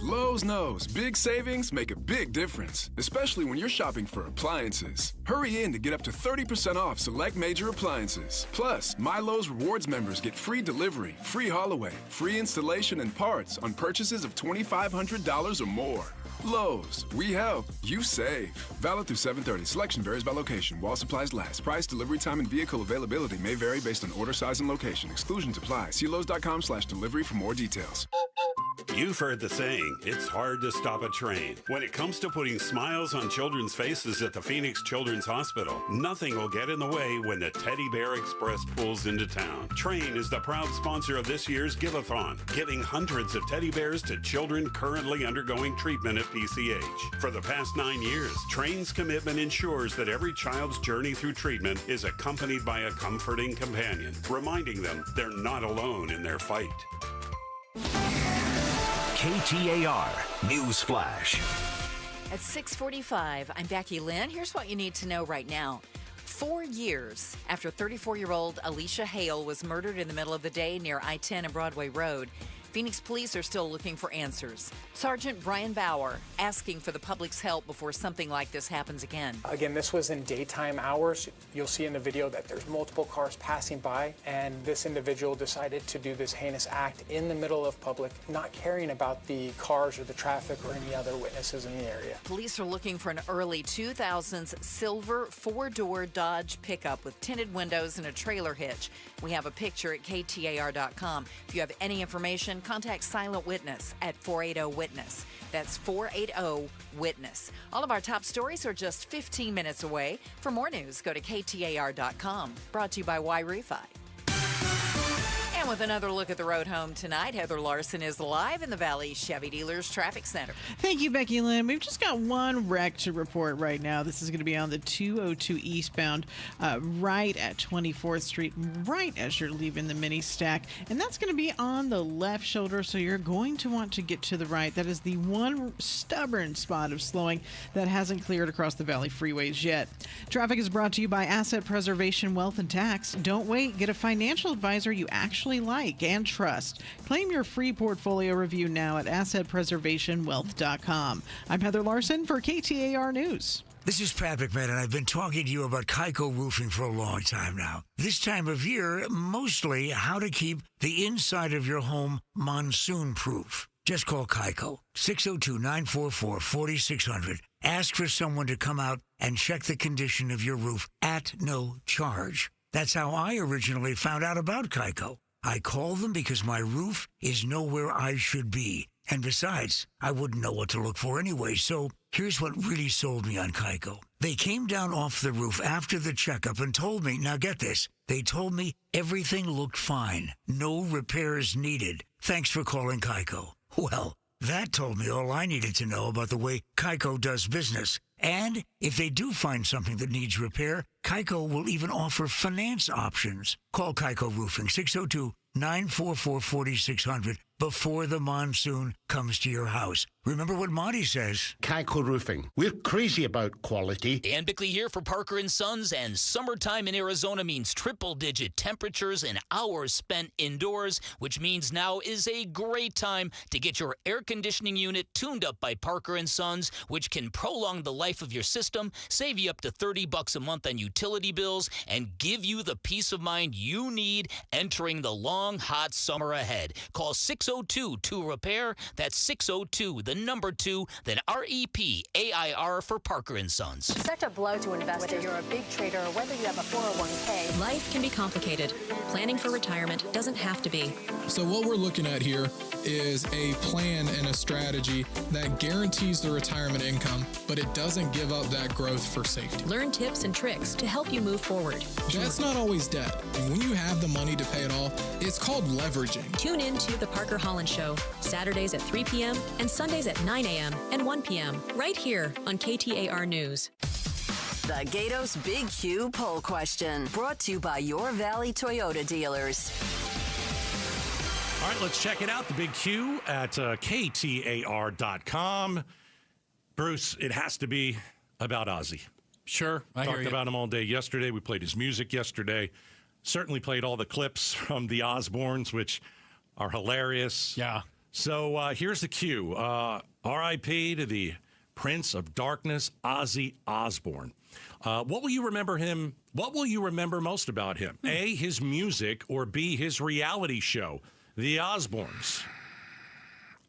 Lowe's knows big savings make a big difference, especially when you're shopping for appliances. Hurry in to get up to 30% off select major appliances. Plus, My Lowe's Rewards members get free delivery, free haul away, free installation and parts on purchases of $2,500 or more. Lowe's, we help, you save. Valid through 7/30. Selection varies by location. While supplies last. Price, delivery time, and vehicle availability may vary based on order size and location. Exclusions apply. See Lowes.com/delivery for more details. You've heard the saying, it's hard to stop a train. When it comes to putting smiles on children's faces at the Phoenix Children's Hospital, nothing will get in the way when the Teddy Bear Express pulls into town. Train is the proud sponsor of this year's Give-a-thon, giving hundreds of teddy bears to children currently undergoing treatment at PCH. For the past 9 years, Train's commitment ensures that every child's journey through treatment is accompanied by a comforting companion, reminding them they're not alone in their fight. KTAR News Flash. At 6:45, I'm Becky Lynn. Here's what you need to know right now. 4 years after 34-year-old Alicia Hale was murdered in the middle of the day near I-10 and Broadway Road, Phoenix police are still looking for answers. Sergeant Brian Bauer asking for the public's help before something like this happens again. Again, this was in daytime hours. You'll see in the video that there's multiple cars passing by, and this individual decided to do this heinous act in the middle of public, not caring about the cars or the traffic or any other witnesses in the area. Police are looking for an early 2000s silver 4-door Dodge pickup with tinted windows and a trailer hitch. We have a picture at KTAR.com. If you have any information, contact Silent Witness at 480-WITNESS. That's 480-WITNESS. All of our top stories are just 15 minutes away. For more news, go to KTAR.com. Brought to you by Y-Refi. And with another look at the road home tonight, Heather Larson is live in the Valley Chevy Dealers Traffic Center. Thank you, Becky Lynn. We've just got one wreck to report right now. This is going to be on the 202 eastbound, right at 24th Street, right as you're leaving the mini stack. And that's going to be on the left shoulder, so you're going to want to get to the right. That is the one stubborn spot of slowing that hasn't cleared across the Valley freeways yet. Traffic is brought to you by Asset Preservation Wealth and Tax. Don't wait. Get a financial advisor you actually like and trust. Claim your free portfolio review now at assetpreservationwealth.com. I'm Heather Larson for KTAR News. This is Pat McMahon, and I've been talking to you about Kaiko Roofing for a long time now. This time of year, mostly how to keep the inside of your home monsoon-proof. Just call Kaiko, 602-944-4600. Ask for someone to come out and check the condition of your roof at no charge. That's how I originally found out about Kaiko. I called them because my roof is nowhere I should be. And besides, I wouldn't know what to look for anyway, so here's what really sold me on Kaiko. They came down off the roof after the checkup and told me, now get this, they told me everything looked fine, no repairs needed. Thanks for calling Kaiko. Well, that told me all I needed to know about the way Kaiko does business. And if they do find something that needs repair, Kaiko will even offer finance options. Call Kaiko Roofing, 602-944-4600, before the monsoon comes to your house. Remember what Monty says. Kaiko Roofing. We're crazy about quality. Dan Bickley here for Parker & Sons, and summertime in Arizona means triple-digit temperatures and hours spent indoors, which means now is a great time to get your air conditioning unit tuned up by Parker & Sons, which can prolong the life of your system, save you up to $30 a month on utilities, utility bills and give you the peace of mind you need entering the long, hot summer ahead. Call 602-2REPAIR. That's 602, the number 2, then REPAIR for Parker & Sons. Such a blow to investors. Whether you're a big trader or whether you have a 401k. Life can be complicated. Planning for retirement doesn't have to be. So what we're looking at here is a plan and a strategy that guarantees the retirement income, but it doesn't give up that growth for safety. Learn tips and tricks to help you move forward. That's not always debt. And when you have the money to pay it off, it's called leveraging. Tune in to The Parker Holland Show, Saturdays at 3 p.m. and Sundays at 9 a.m. and 1 p.m. right here on KTAR News. The Gatos Big Q poll question, brought to you by Your Valley Toyota dealers. All right, let's check it out. The Big Q at KTAR.com. Bruce, it has to be about Ozzy. Sure, I hear Talked you. about him all day yesterday. We played his music yesterday. Certainly played all the clips from the Osbournes, which are hilarious. Yeah. So here's the Q. R.I.P. to the Prince of Darkness, Ozzy Osbourne. What will you remember him? What will you remember most about him? A, his music, or B, his reality show, The Osbournes?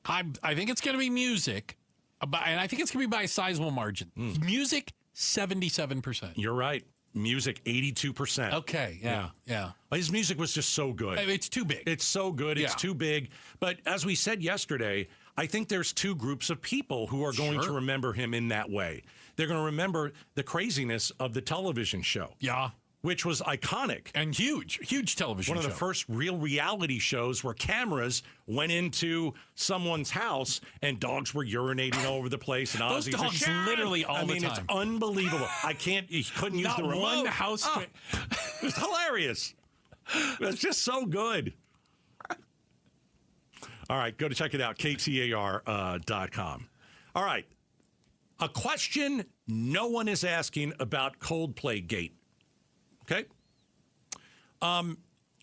I think it's going to be music, and I think it's going to be by a sizable margin. Music, 77%. You're right. Music, 82%. Okay, yeah. His music was just so good. It's too big. It's so good. It's too big. But as we said yesterday, I think there's two groups of people who are going to remember him in that way. They're going to remember the craziness of the television show. Yeah. Which was iconic. And huge television show. One of the first real reality shows where cameras went into someone's house and dogs were urinating all over the place. And those dogs literally all the time. It's unbelievable. You couldn't use the remote. One house. It was hilarious. It's just so good. All right, go to check it out, KTAR.com. All right, a question no one is asking about Coldplay Gate. Okay?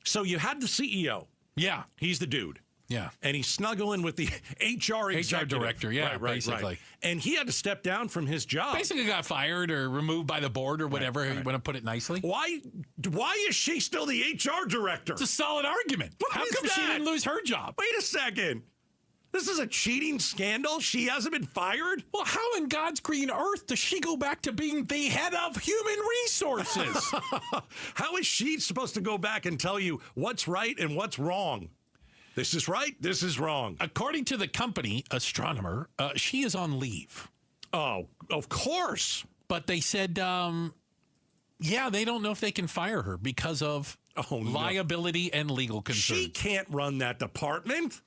So you had the CEO. Yeah. He's the dude. Yeah. And he's snuggling with the HR executive. director, yeah, basically. Right. And he had to step down from his job. Basically got fired or removed by the board or whatever, you want to put it nicely. Why is she still the HR director? It's a solid argument. How come she didn't lose her job? Wait a second. This is a cheating scandal? She hasn't been fired? Well, how in God's green earth does she go back to being the head of human resources? How is she supposed to go back and tell you what's right and what's wrong? This is right, this is wrong. According to the company, Astronomer, she is on leave. Oh, of course. But they said, they don't know if they can fire her because of liability and legal concerns. She can't run that department.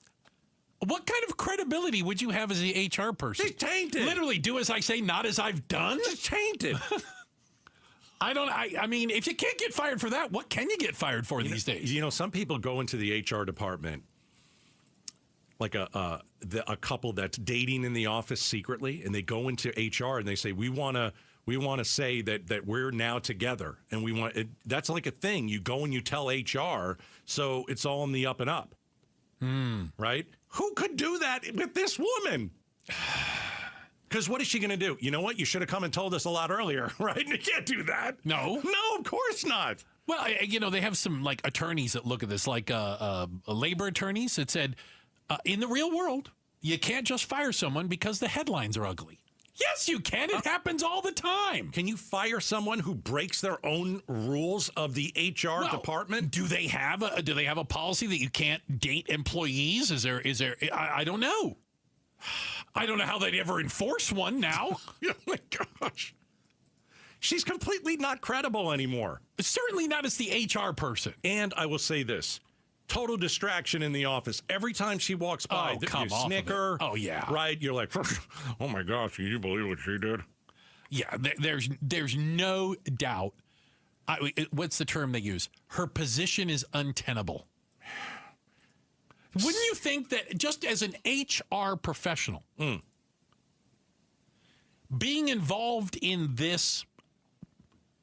What kind of credibility would you have as the HR person? She's tainted. Literally do as I say, not as I've done? She's tainted. I mean, if you can't get fired for that, what can you get fired for these days? You know, some people go into the HR department like a couple that's dating in the office secretly, and they go into HR and they say, we want to say that we're now together, and we want it. That's like a thing. You go and you tell HR, so it's all in the up and up. Right? Who could do that with this woman? Because what is she going to do? You know what? You should have come and told us a lot earlier, right? You can't do that. No, of course not. Well, they have some like attorneys that look at this, like labor attorneys that said, in the real world, you can't just fire someone because the headlines are ugly. Yes, you can. It happens all the time. Can you fire someone who breaks their own rules of the HR department? Do they have a policy that you can't date employees? Is there? I don't know. I don't know how they'd ever enforce one now. Oh my gosh. She's completely not credible anymore. Certainly not as the HR person. And I will say this. Total distraction in the office. Every time she walks by, you snicker. Oh, yeah. Right? You're like, oh, my gosh, can you believe what she did? Yeah, there's no doubt. What's the term they use? Her position is untenable. Wouldn't you think that just as an HR professional, being involved in this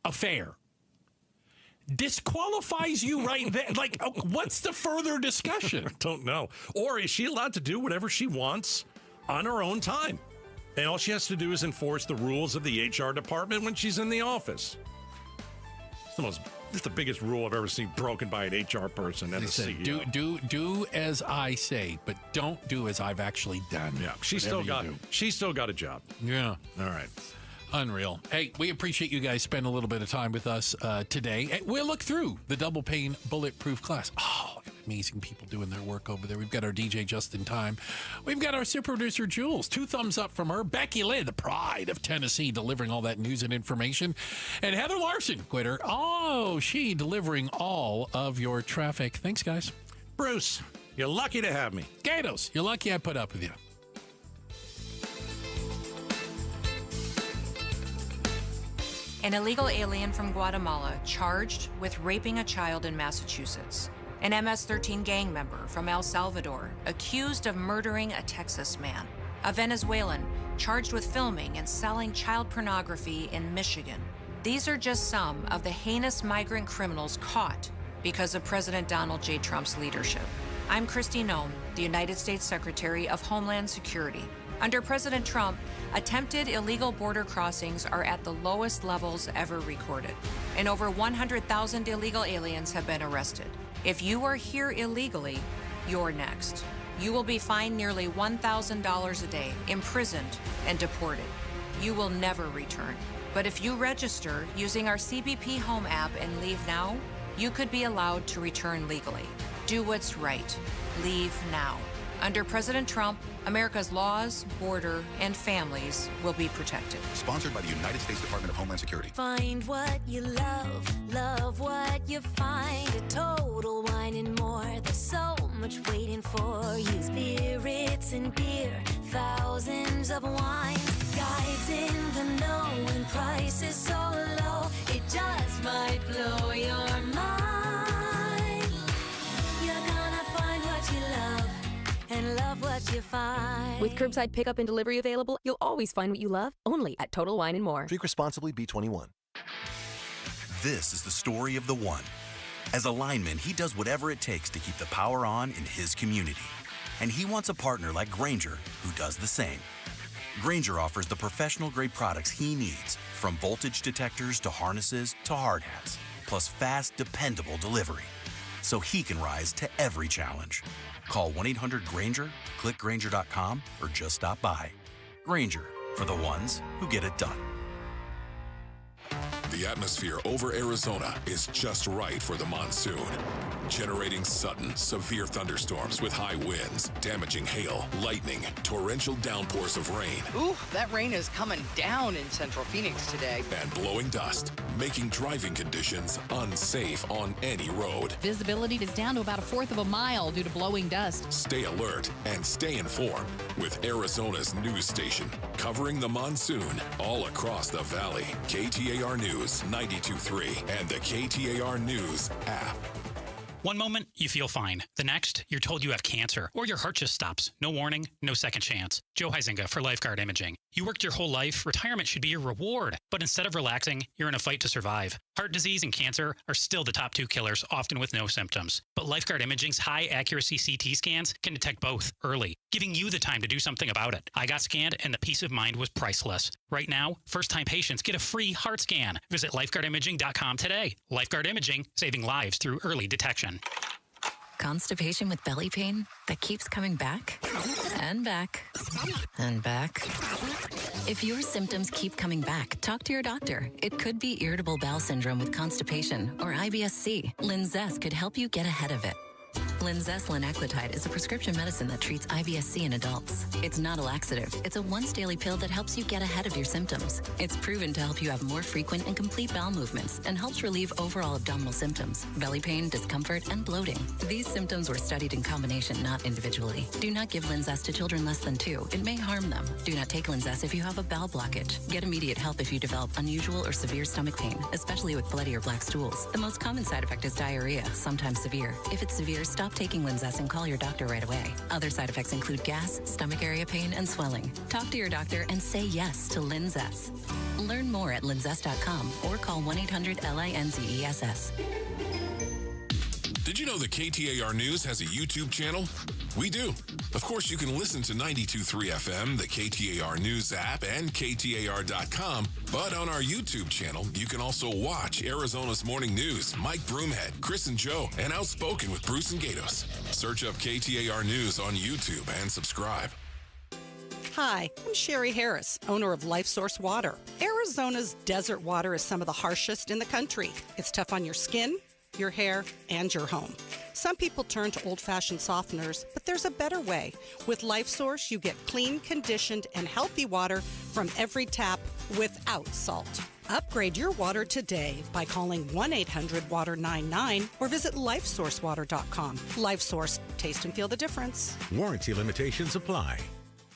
affair disqualifies you right there? Like, what's the further discussion? I don't know. Or is she allowed to do whatever she wants on her own time? And all she has to do is enforce the rules of the HR department when she's in the office. It's the biggest rule I've ever seen broken by an HR person and a CEO. Do as I say, but don't do as I've actually done. Yeah, she's still got a job. Yeah. All right. Unreal. Hey, we appreciate you guys spending a little bit of time with us today. We'll look through the double pane bulletproof class. Oh, amazing people doing their work over there. We've got our DJ just in time. We've got our super producer Jules. 2 thumbs up from her. Becky Lynn, the pride of Tennessee, delivering all that news and information. And Heather Larson, quitter. Oh, she delivering all of your traffic. Thanks, guys. Bruce, you're lucky to have me. Gatos, you're lucky I put up with you. An illegal alien from Guatemala charged with raping a child in Massachusetts. An MS-13 gang member from El Salvador accused of murdering a Texas man. A Venezuelan charged with filming and selling child pornography in Michigan. These are just some of the heinous migrant criminals caught because of President Donald J. Trump's leadership. I'm Kristi Noem, the United States Secretary of Homeland Security. Under President Trump, attempted illegal border crossings are at the lowest levels ever recorded, and over 100,000 illegal aliens have been arrested. If you are here illegally, you're next. You will be fined nearly $1,000 a day, imprisoned, and deported. You will never return. But if you register using our CBP Home app and leave now, you could be allowed to return legally. Do what's right. Leave now. Under President Trump, America's laws, border, and families will be protected. Sponsored by the United States Department of Homeland Security. Find what you love what you find. A Total Wine and More. There's so much waiting for you. Spirits and beer, thousands of wines. Guides in the know and prices so low, it just might blow your mind. You're gonna find what you love and love what you find. With curbside pickup and delivery available, you'll always find what you love, only at Total Wine and More. Drink responsibly, B21. This is the story of the one. As a lineman, he does whatever it takes to keep the power on in his community. And he wants a partner like Grainger who does the same. Grainger offers the professional-grade products he needs, from voltage detectors to harnesses to hard hats, plus fast, dependable delivery, so he can rise to every challenge. Call 1-800-GRAINGER, click Grainger.com, or just stop by. Grainger, for the ones who get it done. The atmosphere over Arizona is just right for the monsoon, generating sudden, severe thunderstorms with high winds, damaging hail, lightning, torrential downpours of rain. Ooh, that rain is coming down in central Phoenix today. And blowing dust, making driving conditions unsafe on any road. Visibility is down to about 1/4 of a mile due to blowing dust. Stay alert and stay informed with Arizona's news station, covering the monsoon all across the valley. KTAR News 92.3 and the KTAR News app. One moment, you feel fine. The next, you're told you have cancer, or your heart just stops. No warning, no second chance. Joe Huizinga for Lifeguard Imaging. You worked your whole life, retirement should be your reward. But instead of relaxing, you're in a fight to survive. Heart disease and cancer are still the top 2 killers, often with no symptoms. But Lifeguard Imaging's high-accuracy CT scans can detect both early, giving you the time to do something about it. I got scanned, and the peace of mind was priceless. Right now, first-time patients get a free heart scan. Visit lifeguardimaging.com today. Lifeguard Imaging, saving lives through early detection. Constipation with belly pain that keeps coming back and back and back. If your symptoms keep coming back, talk to your doctor. It could be irritable bowel syndrome with constipation or IBS-C. Linzess could help you get ahead of it. Linzess linaclotide is a prescription medicine that treats IBS-C in adults. It's not a laxative. It's a once-daily pill that helps you get ahead of your symptoms. It's proven to help you have more frequent and complete bowel movements and helps relieve overall abdominal symptoms, belly pain, discomfort, and bloating. These symptoms were studied in combination, not individually. Do not give Linzess to children less than 2. It may harm them. Do not take Linzess if you have a bowel blockage. Get immediate help if you develop unusual or severe stomach pain, especially with bloody or black stools. The most common side effect is diarrhea, sometimes severe. If it's severe, stop taking Linzess and call your doctor right away. Other side effects include gas, stomach area pain, and swelling. Talk to your doctor and say yes to Linzess. Learn more at linzess.com or call 1-800-LINZESS. Did you know that KTAR News has a YouTube channel? We do. Of course, you can listen to 92.3 FM, the KTAR News app, and KTAR.com. But on our YouTube channel, you can also watch Arizona's Morning News, Mike Broomhead, Chris and Joe, and Outspoken with Bruce and Gatos. Search up KTAR News on YouTube and subscribe. Hi, I'm Sherry Harris, owner of LifeSource Water. Arizona's desert water is some of the harshest in the country. It's tough on your skin, your hair, and your home. Some people turn to old-fashioned softeners, but there's a better way. With LifeSource, you get clean, conditioned, and healthy water from every tap without salt. Upgrade your water today by calling 1-800-WATER-99 or visit lifesourcewater.com. LifeSource, taste and feel the difference. Warranty limitations apply.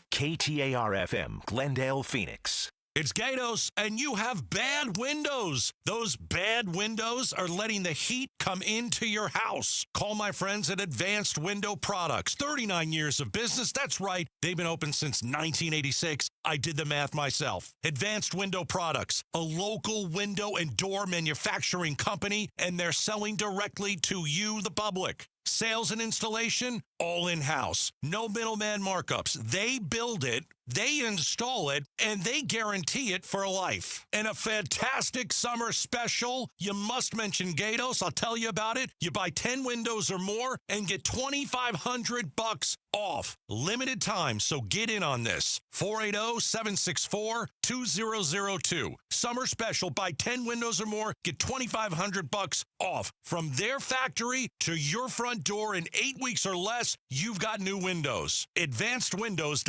KTAR-FM, Glendale, Phoenix. It's Gatos, and you have bad windows. Those bad windows are letting the heat come into your house. Call my friends at Advanced Window Products. 39 years of business. That's right. They've been open since 1986. I did the math myself. Advanced Window Products, a local window and door manufacturing company, and they're selling directly to you, the public. Sales and installation, all in-house. No middleman markups. They build it, they install it, and they guarantee it for life. And a fantastic summer special. You must mention Gatos. I'll tell you about it. You buy 10 windows or more and get $2,500 off. Limited time, so get in on this. 480-764-2002. Summer special. Buy 10 windows or more, get $2,500 off. From their factory to your front door in 8 weeks or less, you've got new windows. AdvancedWindows.com.